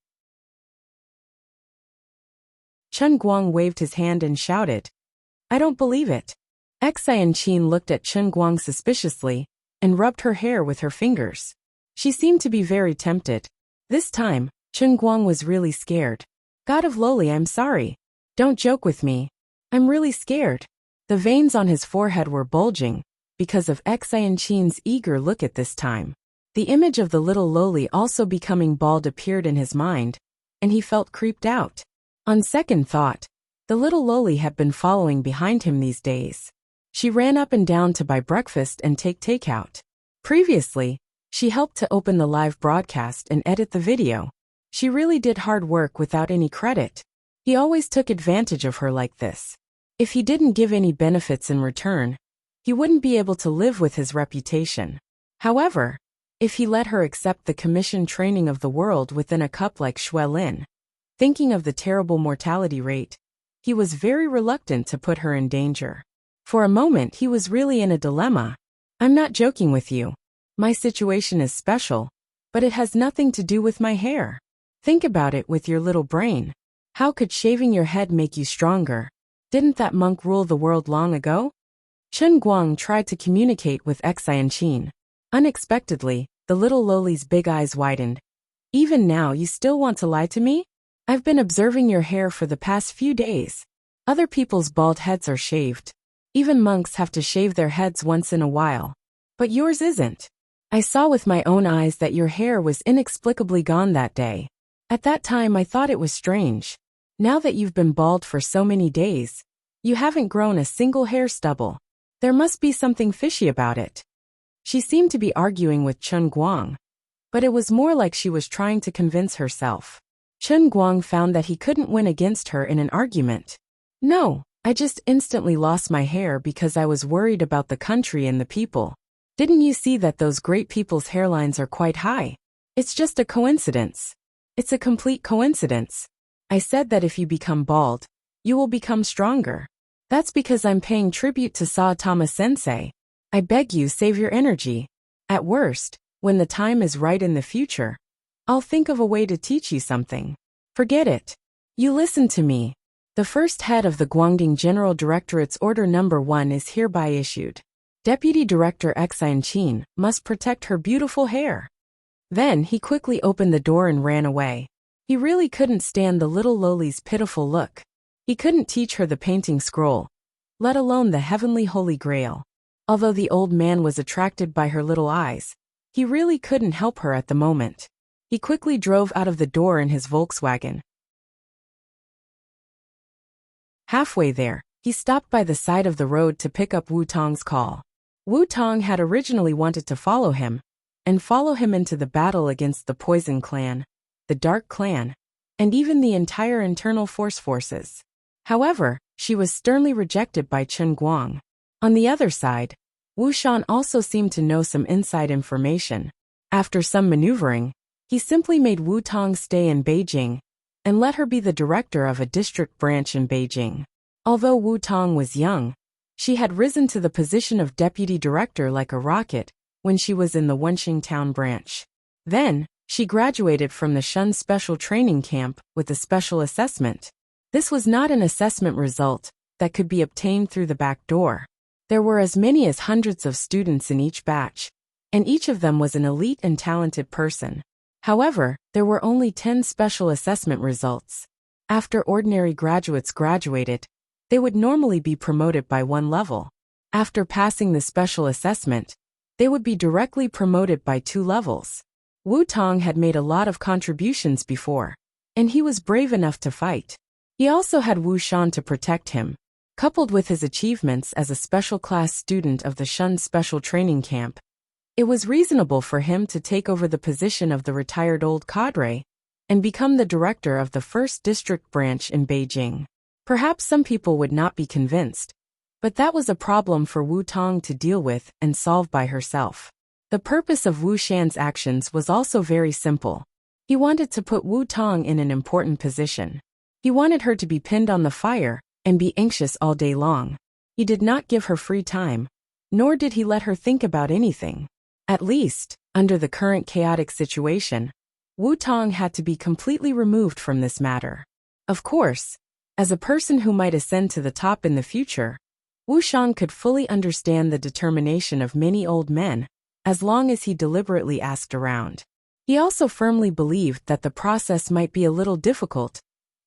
Chen Guang waved his hand and shouted, "I don't believe it." Xianqin looked at Chen Guang suspiciously and rubbed her hair with her fingers. She seemed to be very tempted. This time, Chen Guang was really scared. "God of Loli, I'm sorry. Don't joke with me. I'm really scared." The veins on his forehead were bulging because of Xianqin's eager look at this time. The image of the little loli also becoming bald appeared in his mind, and he felt creeped out. On second thought, the little loli had been following behind him these days. She ran up and down to buy breakfast and take takeout. Previously, she helped to open the live broadcast and edit the video. She really did hard work without any credit. He always took advantage of her like this. If he didn't give any benefits in return, he wouldn't be able to live with his reputation. However, if he let her accept the commission training of the world within a cup like Xuelin, thinking of the terrible mortality rate, he was very reluctant to put her in danger. For a moment he was really in a dilemma. I'm not joking with you. My situation is special, but it has nothing to do with my hair. Think about it with your little brain. How could shaving your head make you stronger? Didn't that monk rule the world long ago? Chen Guang tried to communicate with Xianqin. Unexpectedly, the little loli's big eyes widened. Even now you still want to lie to me? I've been observing your hair for the past few days. Other people's bald heads are shaved. Even monks have to shave their heads once in a while. But yours isn't. I saw with my own eyes that your hair was inexplicably gone that day. At that time I thought it was strange. Now that you've been bald for so many days, you haven't grown a single hair stubble. There must be something fishy about it. She seemed to be arguing with Chen Guang, but it was more like she was trying to convince herself. Chen Guang found that he couldn't win against her in an argument. No, I just instantly lost my hair because I was worried about the country and the people. Didn't you see that those great people's hairlines are quite high? It's just a coincidence. It's a complete coincidence. I said that if you become bald, you will become stronger. That's because I'm paying tribute to Saitama-sensei. I beg you, save your energy. At worst, when the time is right in the future, I'll think of a way to teach you something. Forget it. You listen to me. The The first head of the Guangdong General Directorate's Order Number 1 is hereby issued. Deputy Director Xin Qin must protect her beautiful hair. Then he quickly opened the door and ran away. He really couldn't stand the little lowly's pitiful look. He couldn't teach her the painting scroll, let alone the heavenly Holy Grail. Although the old man was attracted by her little eyes, he really couldn't help her at the moment. He quickly drove out of the door in his Volkswagen. Halfway there, he stopped by the side of the road to pick up Wu Tong's call. Wu Tong had originally wanted to follow him into the battle against the Poison Clan, the Dark Clan, and even the entire internal forces. However, she was sternly rejected by Chen Guang. On the other side, Wu Shan also seemed to know some inside information. After some maneuvering, he simply made Wu Tong stay in Beijing and let her be the director of a district branch in Beijing. Although Wu Tong was young, she had risen to the position of deputy director like a rocket when she was in the Wenxing Town branch. Then, she graduated from the Shun Special Training Camp with a special assessment. This was not an assessment result that could be obtained through the back door. There were as many as hundreds of students in each batch, and each of them was an elite and talented person. However, there were only 10 special assessment results. After ordinary graduates graduated, they would normally be promoted by one level. After passing the special assessment, they would be directly promoted by 2 levels. Wu Tong had made a lot of contributions before, and he was brave enough to fight. He also had Wu Shan to protect him. Coupled with his achievements as a special class student of the Shun Special Training Camp, it was reasonable for him to take over the position of the retired old cadre and become the director of the first district branch in Beijing. Perhaps some people would not be convinced, but that was a problem for Wu Tong to deal with and solve by herself. The purpose of Wu Shan's actions was also very simple. He wanted to put Wu Tong in an important position. He wanted her to be pinned on the fire and be anxious all day long. He did not give her free time, nor did he let her think about anything. At least, under the current chaotic situation, Wu Tong had to be completely removed from this matter. Of course, as a person who might ascend to the top in the future, Wu Shan could fully understand the determination of many old men, as long as he deliberately asked around. He also firmly believed that the process might be a little difficult,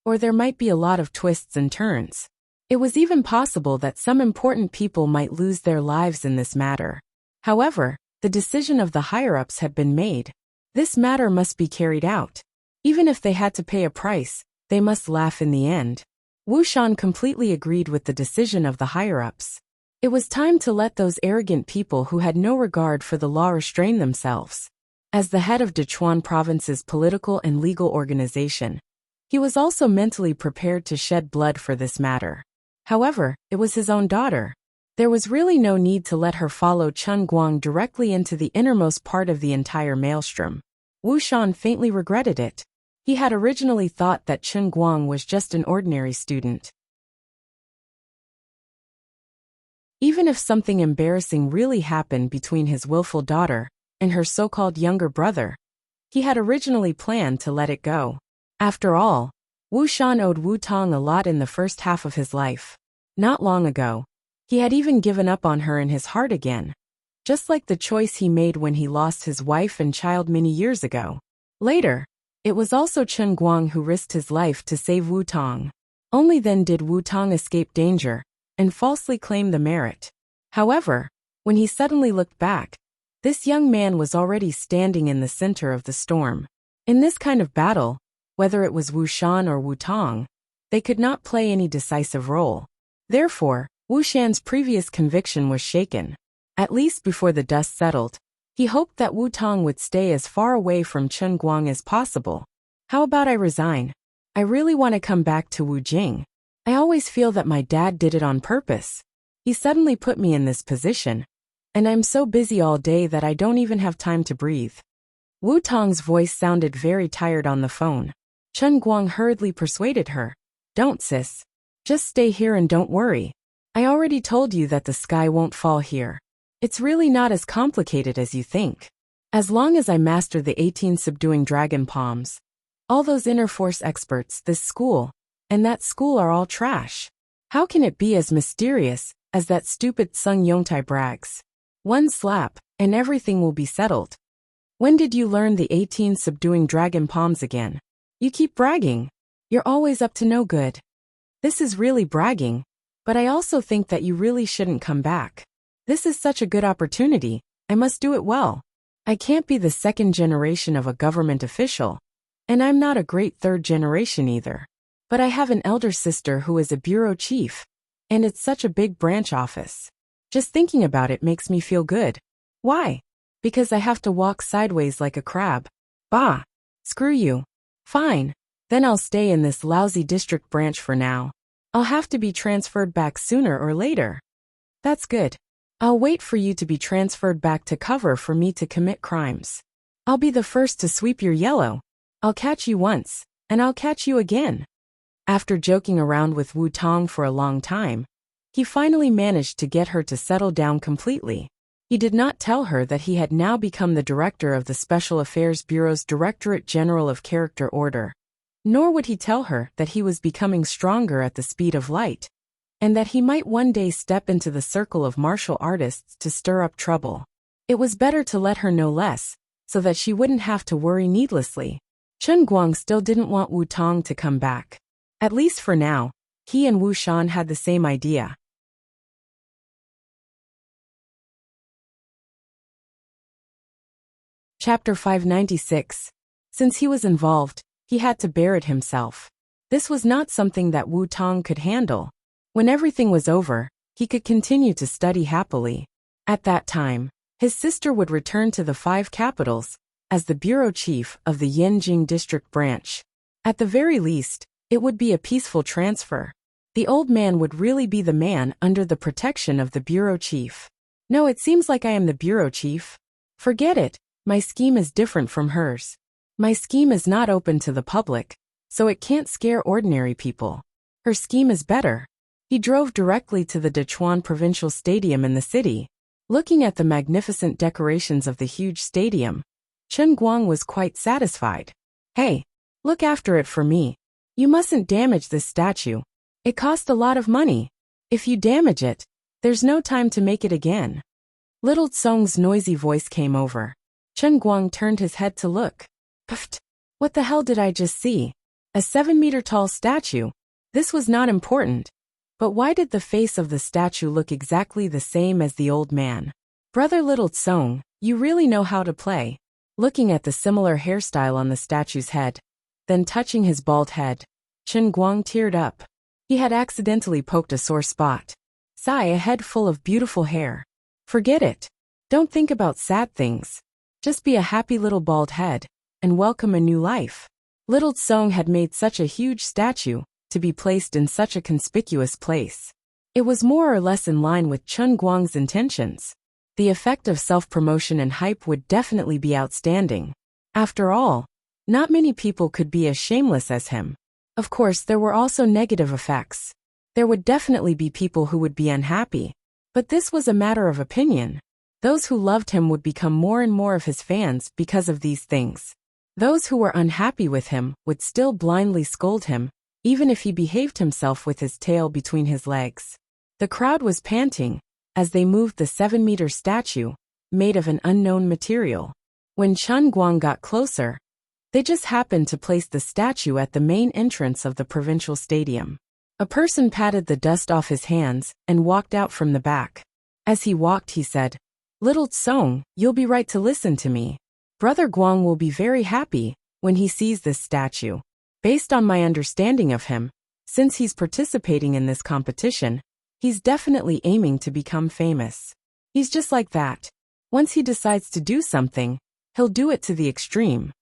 or there might be a lot of twists and turns. It was even possible that some important people might lose their lives in this matter. However, the decision of the higher-ups had been made. This matter must be carried out. Even if they had to pay a price, they must laugh in the end. Wu Shan completely agreed with the decision of the higher-ups. It was time to let those arrogant people who had no regard for the law restrain themselves. As the head of Dechuan Province's political and legal organization, he was also mentally prepared to shed blood for this matter. However, it was his own daughter. There was really no need to let her follow Chen Guang directly into the innermost part of the entire maelstrom. Wu Shan faintly regretted it. He had originally thought that Chen Guang was just an ordinary student. Even if something embarrassing really happened between his willful daughter and her so-called younger brother, he had originally planned to let it go. After all, Wu Shan owed Wu Tong a lot in the first half of his life. Not long ago, he had even given up on her in his heart again, just like the choice he made when he lost his wife and child many years ago. Later, it was also Chen Guang who risked his life to save Wu Tong. Only then did Wu Tong escape danger and falsely claim the merit. However, when he suddenly looked back, this young man was already standing in the center of the storm. In this kind of battle, whether it was Wu Shan or Wu Tong, they could not play any decisive role. Therefore, Wu Shan's previous conviction was shaken. At least before the dust settled, he hoped that Wu Tong would stay as far away from Chen Guang as possible. How about I resign? I really want to come back to Wu Jing. I always feel that my dad did it on purpose. He suddenly put me in this position, and I'm so busy all day that I don't even have time to breathe. Wu Tong's voice sounded very tired on the phone. Chen Guang hurriedly persuaded her. Don't, sis. Just stay here and don't worry. I already told you that the sky won't fall here. It's really not as complicated as you think. As long as I master the 18 subduing dragon palms, all those inner force experts, this school, and that school are all trash. How can it be as mysterious as that stupid Sung Yongtai brags? One slap, and everything will be settled. When did you learn the 18 subduing dragon palms again? You keep bragging. You're always up to no good. This is really bragging, but I also think that you really shouldn't come back. This is such a good opportunity, I must do it well. I can't be the second generation of a government official, and I'm not a great third generation either. But I have an elder sister who is a bureau chief, and it's such a big branch office. Just thinking about it makes me feel good. Why? Because I have to walk sideways like a crab. Bah! Screw you. Fine. Then I'll stay in this lousy district branch for now. I'll have to be transferred back sooner or later. That's good. I'll wait for you to be transferred back to cover for me to commit crimes. I'll be the first to sweep your yellow. I'll catch you once, and I'll catch you again. After joking around with Wu Tong for a long time, he finally managed to get her to settle down completely. He did not tell her that he had now become the director of the Special Affairs Bureau's Directorate General of Character Order. Nor would he tell her that he was becoming stronger at the speed of light, and that he might one day step into the circle of martial artists to stir up trouble. It was better to let her know less, so that she wouldn't have to worry needlessly. Chen Guang still didn't want Wu Tong to come back. At least for now, he and Wu Shan had the same idea. Chapter 596. Since he was involved, he had to bear it himself. This was not something that Wu Tong could handle. When everything was over, he could continue to study happily. At that time, his sister would return to the 5 capitals as the bureau chief of the Yanjing district branch. At the very least, it would be a peaceful transfer. The old man would really be the man under the protection of the bureau chief. No, it seems like I am the bureau chief. Forget it. My scheme is different from hers. My scheme is not open to the public, so it can't scare ordinary people. Her scheme is better. He drove directly to the Dechuan Provincial Stadium in the city. Looking at the magnificent decorations of the huge stadium, Chen Guang was quite satisfied. Hey, look after it for me. You mustn't damage this statue. It cost a lot of money. If you damage it, there's no time to make it again. Little Tsong's noisy voice came over. Chen Guang turned his head to look. Pfft! What the hell did I just see? A 7-meter-tall statue. This was not important. But why did the face of the statue look exactly the same as the old man? Brother Little Tsong, you really know how to play. Looking at the similar hairstyle on the statue's head, then touching his bald head, Chen Guang teared up. He had accidentally poked a sore spot. Sigh, a head full of beautiful hair. Forget it. Don't think about sad things. Just be a happy little bald head, and welcome a new life. Little Tsong had made such a huge statue to be placed in such a conspicuous place. It was more or less in line with Chen Guang's intentions. The effect of self-promotion and hype would definitely be outstanding. After all, not many people could be as shameless as him. Of course, there were also negative effects. There would definitely be people who would be unhappy. But this was a matter of opinion. Those who loved him would become more and more of his fans because of these things. Those who were unhappy with him would still blindly scold him, even if he behaved himself with his tail between his legs. The crowd was panting as they moved the 7-meter statue, made of an unknown material. When Chen Guang got closer, they just happened to place the statue at the main entrance of the provincial stadium. A person patted the dust off his hands and walked out from the back. As he walked, he said, "Little Tsong, you'll be right to listen to me. Brother Guang will be very happy when he sees this statue. Based on my understanding of him, since he's participating in this competition, he's definitely aiming to become famous. He's just like that. Once he decides to do something, he'll do it to the extreme.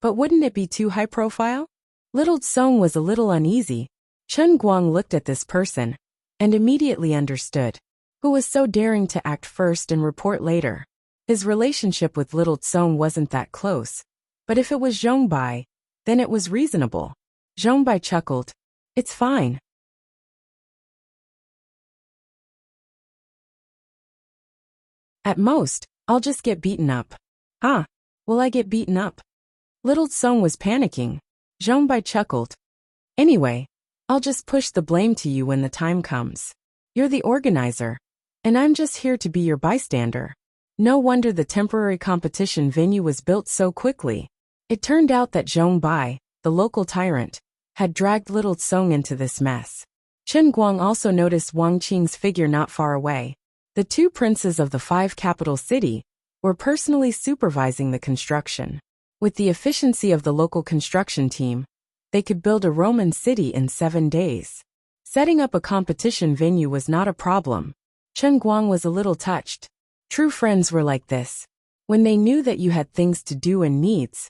But wouldn't it be too high profile?" Little Tsong was a little uneasy. Chen Guang looked at this person and immediately understood. Who was so daring to act first and report later? His relationship with Little Tsong wasn't that close, but if it was Zhongbai, then it was reasonable. Zhongbai chuckled. "It's fine. At most, I'll just get beaten up." "Ah, will I get beaten up?" Little Tsong was panicking. Zhongbai chuckled. "Anyway, I'll just push the blame to you when the time comes. You're the organizer, and I'm just here to be your bystander. No wonder the temporary competition venue was built so quickly. It turned out that Zhong Bai, the local tyrant, had dragged little Tsong into this mess. Chen Guang also noticed Wang Qing's figure not far away. The two princes of the 5 capital city were personally supervising the construction. With the efficiency of the local construction team, they could build a Roman city in 7 days. Setting up a competition venue was not a problem. Chen Guang was a little touched. True friends were like this. When they knew that you had things to do and needs,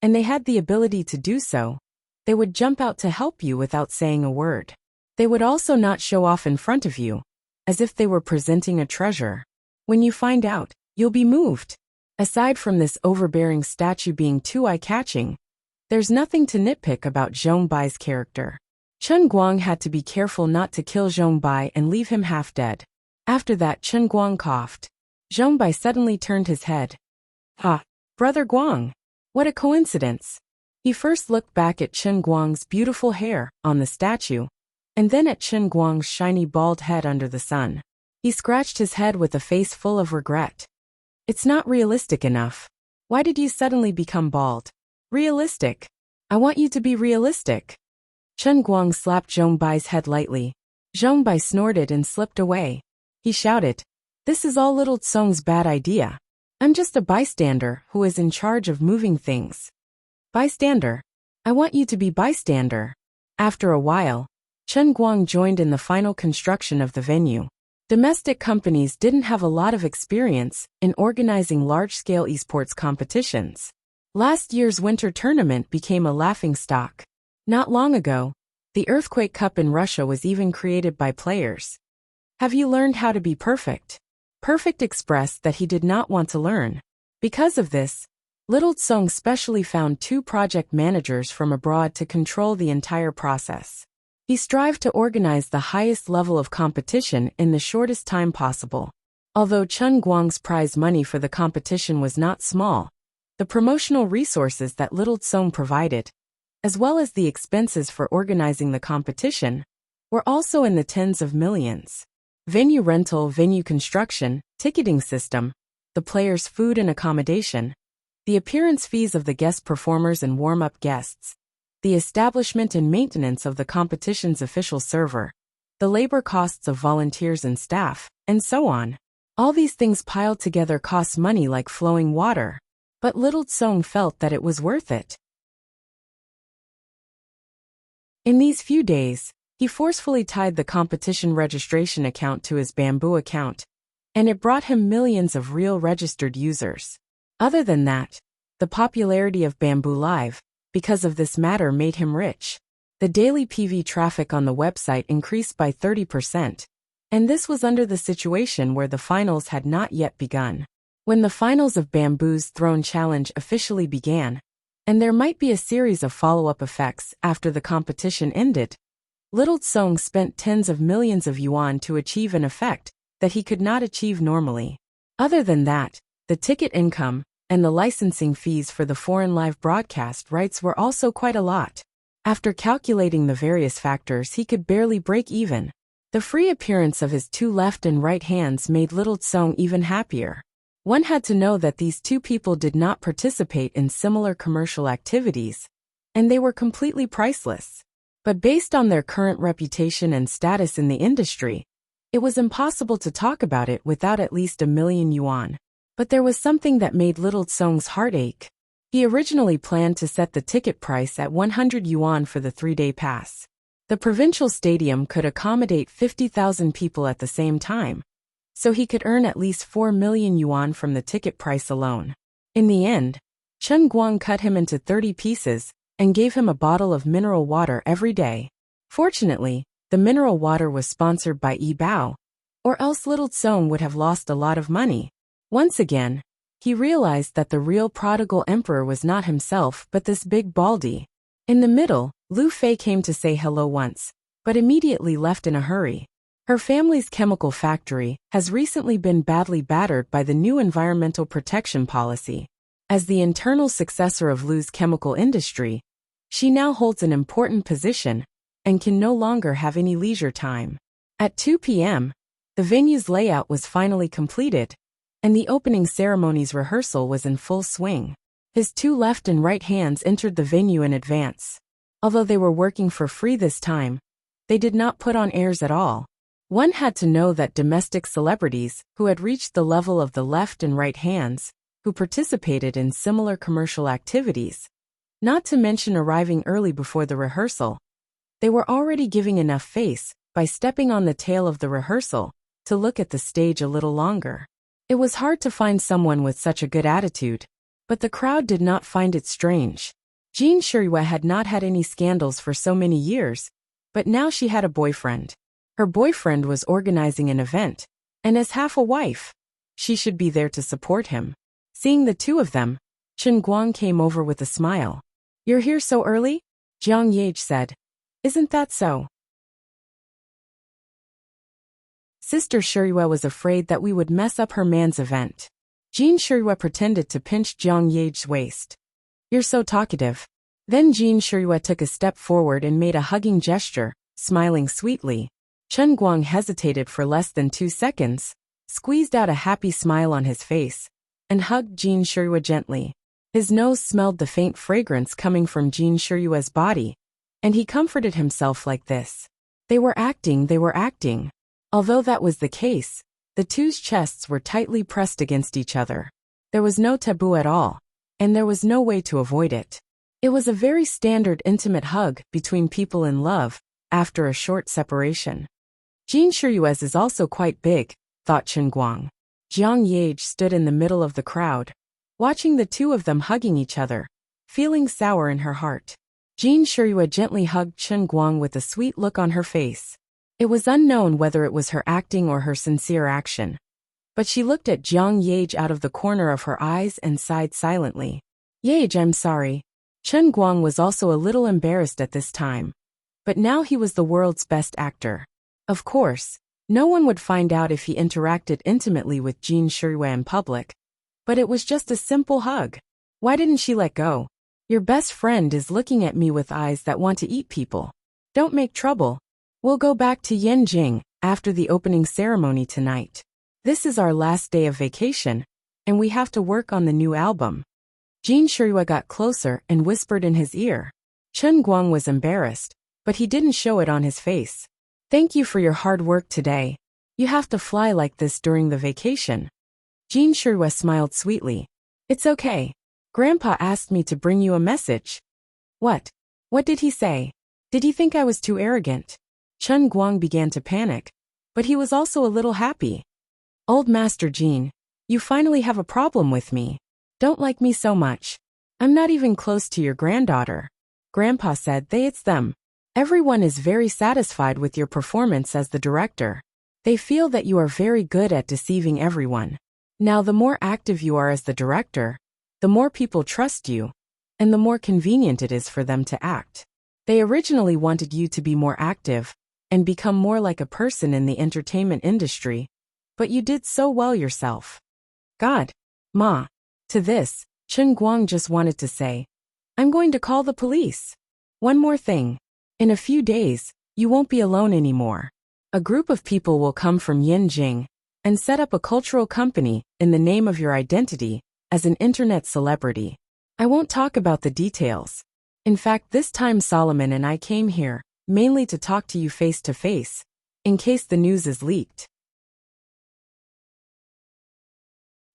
and they had the ability to do so, they would jump out to help you without saying a word. They would also not show off in front of you, as if they were presenting a treasure. When you find out, you'll be moved. Aside from this overbearing statue being too eye-catching, there's nothing to nitpick about Zhong Bai's character. Chen Guang had to be careful not to kill Zhong Bai and leave him half dead. After that, Chen Guang coughed. Zhong Bai suddenly turned his head. Ah, Brother Guang. What a coincidence. He first looked back at Chen Guang's beautiful hair on the statue, and then at Chen Guang's shiny bald head under the sun. He scratched his head with a face full of regret. It's not realistic enough. Why did you suddenly become bald? Realistic. I want you to be realistic. Chen Guang slapped Zhong Bai's head lightly. Zhong Bai snorted and slipped away. He shouted, "This is all little Tsong's bad idea. I'm just a bystander who is in charge of moving things." Bystander. I want you to be bystander. After a while, Chen Guang joined in the final construction of the venue. Domestic companies didn't have a lot of experience in organizing large-scale esports competitions. Last year's winter tournament became a laughingstock. Not long ago, the Earthquake Cup in Russia was even created by players. Have you learned how to be perfect? Perfect expressed that he did not want to learn. Because of this, Little Tsong specially found 2 project managers from abroad to control the entire process. He strived to organize the highest level of competition in the shortest time possible. Although Chen Guang's prize money for the competition was not small, the promotional resources that Little Tsong provided, as well as the expenses for organizing the competition, were also in the tens of millions. Venue rental, venue construction, ticketing system, the players' food and accommodation, the appearance fees of the guest performers and warm-up guests, the establishment and maintenance of the competition's official server, the labor costs of volunteers and staff, and so on. All these things piled together cost money like flowing water. But Little Tsong felt that it was worth it. In these few days, he forcefully tied the competition registration account to his Bamboo account, and it brought him millions of real registered users. Other than that, the popularity of Bamboo Live, because of this matter, made him rich. The daily PV traffic on the website increased by 30%, and this was under the situation where the finals had not yet begun. When the finals of Bamboo's Throne Challenge officially began, and there might be a series of follow-up effects after the competition ended, Little Tsong spent tens of millions of yuan to achieve an effect that he could not achieve normally. Other than that, the ticket income and the licensing fees for the foreign live broadcast rights were also quite a lot. After calculating the various factors, he could barely break even. The free appearance of his 2 left and right hands made Little Tsong even happier. One had to know that these 2 people did not participate in similar commercial activities, and they were completely priceless. But based on their current reputation and status in the industry, it was impossible to talk about it without at least 1 million yuan. But there was something that made Little Tsong's heart ache. He originally planned to set the ticket price at 100 yuan for the 3-day pass. The provincial stadium could accommodate 50,000 people at the same time, so he could earn at least 4 million yuan from the ticket price alone. In the end, Chen Guang cut him into 30 pieces and gave him a bottle of mineral water every day. Fortunately, the mineral water was sponsored by Yi Bao, or else Little Tsong would have lost a lot of money. Once again, he realized that the real prodigal emperor was not himself but this big baldy. In the middle, Lu Fei came to say hello once, but immediately left in a hurry. Her family's chemical factory has recently been badly battered by the new environmental protection policy. As the internal successor of Lu's chemical industry, she now holds an important position and can no longer have any leisure time. At 2 p.m., the venue's layout was finally completed, and the opening ceremony's rehearsal was in full swing. His two left and right hands entered the venue in advance. Although they were working for free this time, they did not put on airs at all. One had to know that domestic celebrities who had reached the level of the left and right hands, who participated in similar commercial activities, not to mention arriving early before the rehearsal, they were already giving enough face by stepping on the tail of the rehearsal to look at the stage a little longer. It was hard to find someone with such a good attitude, but the crowd did not find it strange. Jin Shirue had not had any scandals for so many years, but now she had a boyfriend. Her boyfriend was organizing an event, and as half a wife, she should be there to support him. Seeing the two of them, Chen Guang came over with a smile. "You're here so early?" Jiang Yage said. "Isn't that so?" Sister Shirue was afraid that we would mess up her man's event. Jin Shirue pretended to pinch Jiang Yage's waist. "You're so talkative." Then Jin Shirue took a step forward and made a hugging gesture, smiling sweetly. Chen Guang hesitated for less than 2 seconds, squeezed out a happy smile on his face, and hugged Jin Shirue gently. His nose smelled the faint fragrance coming from Jin Shirue's body, and he comforted himself like this. They were acting. Although that was the case, the two's chests were tightly pressed against each other. There was no taboo at all, and there was no way to avoid it. It was a very standard intimate hug between people in love after a short separation. Jin Shirue's is also quite big, thought Chen Guang. Jiang Yage stood in the middle of the crowd, watching the two of them hugging each other, feeling sour in her heart. Jin Shirue gently hugged Chen Guang with a sweet look on her face. It was unknown whether it was her acting or her sincere action, but she looked at Jiang Yage out of the corner of her eyes and sighed silently. "Yage, I'm sorry." Chen Guang was also a little embarrassed at this time, but now he was the world's best actor. Of course, no one would find out if he interacted intimately with Jin Shirue in public, but it was just a simple hug. Why didn't she let go? "Your best friend is looking at me with eyes that want to eat people. Don't make trouble. We'll go back to Yanjing after the opening ceremony tonight. This is our last day of vacation, and we have to work on the new album." Jin Shirue got closer and whispered in his ear. Chen Guang was embarrassed, but he didn't show it on his face. "Thank you for your hard work today. You have to fly like this during the vacation." Jin Shirue smiled sweetly. "It's okay. Grandpa asked me to bring you a message." "What? What did he say? Did he think I was too arrogant?" Chen Guang began to panic, but he was also a little happy. "Old Master Jin, you finally have a problem with me. Don't like me so much. I'm not even close to your granddaughter." Grandpa said it's them. "Everyone is very satisfied with your performance as the director. They feel that you are very good at deceiving everyone. Now the more active you are as the director, the more people trust you, and the more convenient it is for them to act. They originally wanted you to be more active and become more like a person in the entertainment industry, but you did so well yourself." "God, Ma." To this, Chen Guang just wanted to say, "I'm going to call the police." "One more thing. In a few days, you won't be alone anymore. A group of people will come from Yanjing and set up a cultural company in the name of your identity as an internet celebrity. I won't talk about the details. In fact, this time Solomon and I came here mainly to talk to you face to face, in case the news is leaked."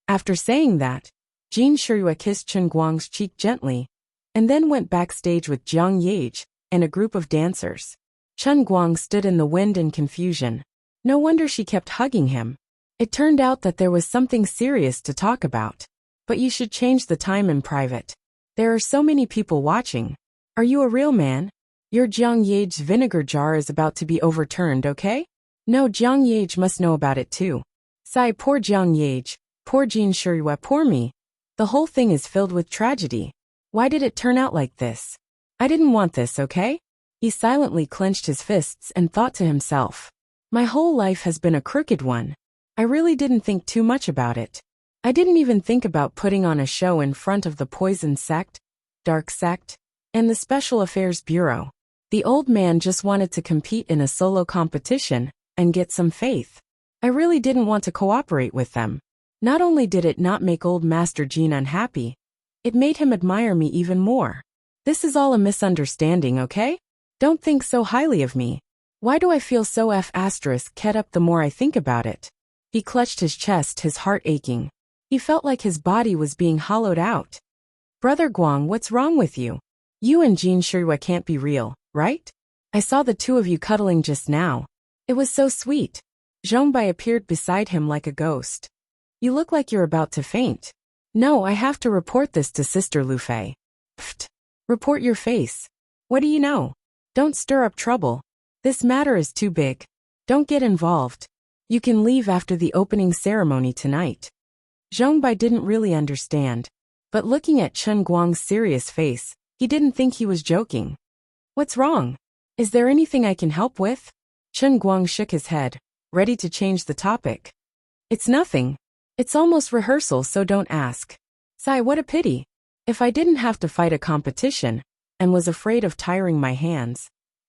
After saying that, Jin Shirue kissed Chen Guang's cheek gently, and then went backstage with Jiang Yage and a group of dancers. Chen Guang stood in the wind in confusion. No wonder she kept hugging him. It turned out that there was something serious to talk about. "But you should change the time in private. There are so many people watching. Are you a real man? Your Jiang Yage's vinegar jar is about to be overturned, okay? No, Jiang Yage must know about it too." Sigh, poor Jiang Yage, poor Jin Shirue, poor me. The whole thing is filled with tragedy. Why did it turn out like this? I didn't want this, okay? He silently clenched his fists and thought to himself, "My whole life has been a crooked one. I really didn't think too much about it. I didn't even think about putting on a show in front of the Poison Sect, Dark Sect, and the Special Affairs Bureau. The old man just wanted to compete in a solo competition and get some faith. I really didn't want to cooperate with them. Not only did it not make old Master Jean unhappy, it made him admire me even more. This is all a misunderstanding, okay? Don't think so highly of me. Why do I feel so ket up the more I think about it? He clutched his chest, his heart aching. He felt like his body was being hollowed out. Brother Guang, what's wrong with you? You and Jean Shirua can't be real, right? I saw the two of you cuddling just now. It was so sweet. Zhongbai appeared beside him like a ghost. You look like you're about to faint. No, I have to report this to Sister Lu Fei. Pfft. Report your face. What do you know? Don't stir up trouble. This matter is too big. Don't get involved. You can leave after the opening ceremony tonight. Zhongbai didn't really understand, but looking at Chen Guang's serious face, he didn't think he was joking. What's wrong? Is there anything I can help with? Chen Guang shook his head, ready to change the topic. It's nothing. It's almost rehearsal, so don't ask. Sigh, what a pity. If I didn't have to fight a competition, and was afraid of tiring my hands,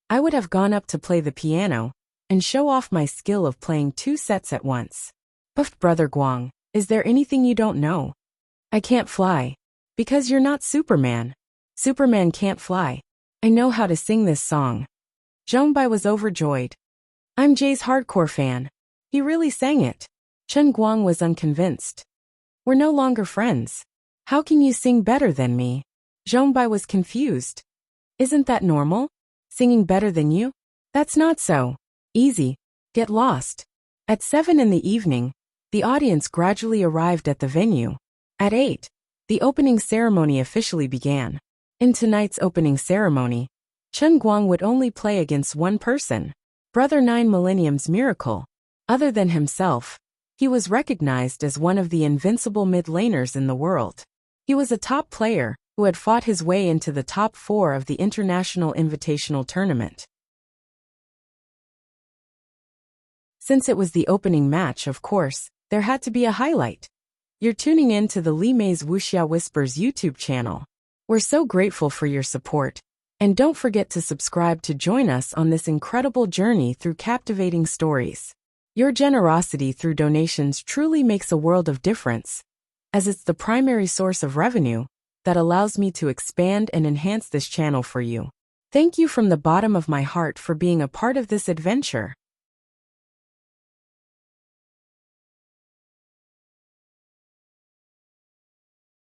I would have gone up to play the piano, and show off my skill of playing 2 sets at once. Buffed Brother Guang, is there anything you don't know? I can't fly. Because you're not Superman. Superman can't fly. I know how to sing this song. Zhongbai was overjoyed. I'm Jay's hardcore fan. He really sang it. Chen Guang was unconvinced. We're no longer friends. How can you sing better than me? Zhongbai was confused. Isn't that normal? Singing better than you? That's not so. Easy. Get lost. At 7 in the evening, the audience gradually arrived at the venue. At 8, the opening ceremony officially began. In tonight's opening ceremony, Chen Guang would only play against one person, Brother 9 Millennium's Miracle. Other than himself, he was recognized as one of the invincible mid-laners in the world. He was a top player who had fought his way into the top 4 of the International Invitational Tournament. Since it was the opening match, of course, there had to be a highlight. You're tuning in to the Li Mei's Wuxia Whispers YouTube channel. We're so grateful for your support, and don't forget to subscribe to join us on this incredible journey through captivating stories. Your generosity through donations truly makes a world of difference, as it's the primary source of revenue that allows me to expand and enhance this channel for you. Thank you from the bottom of my heart for being a part of this adventure.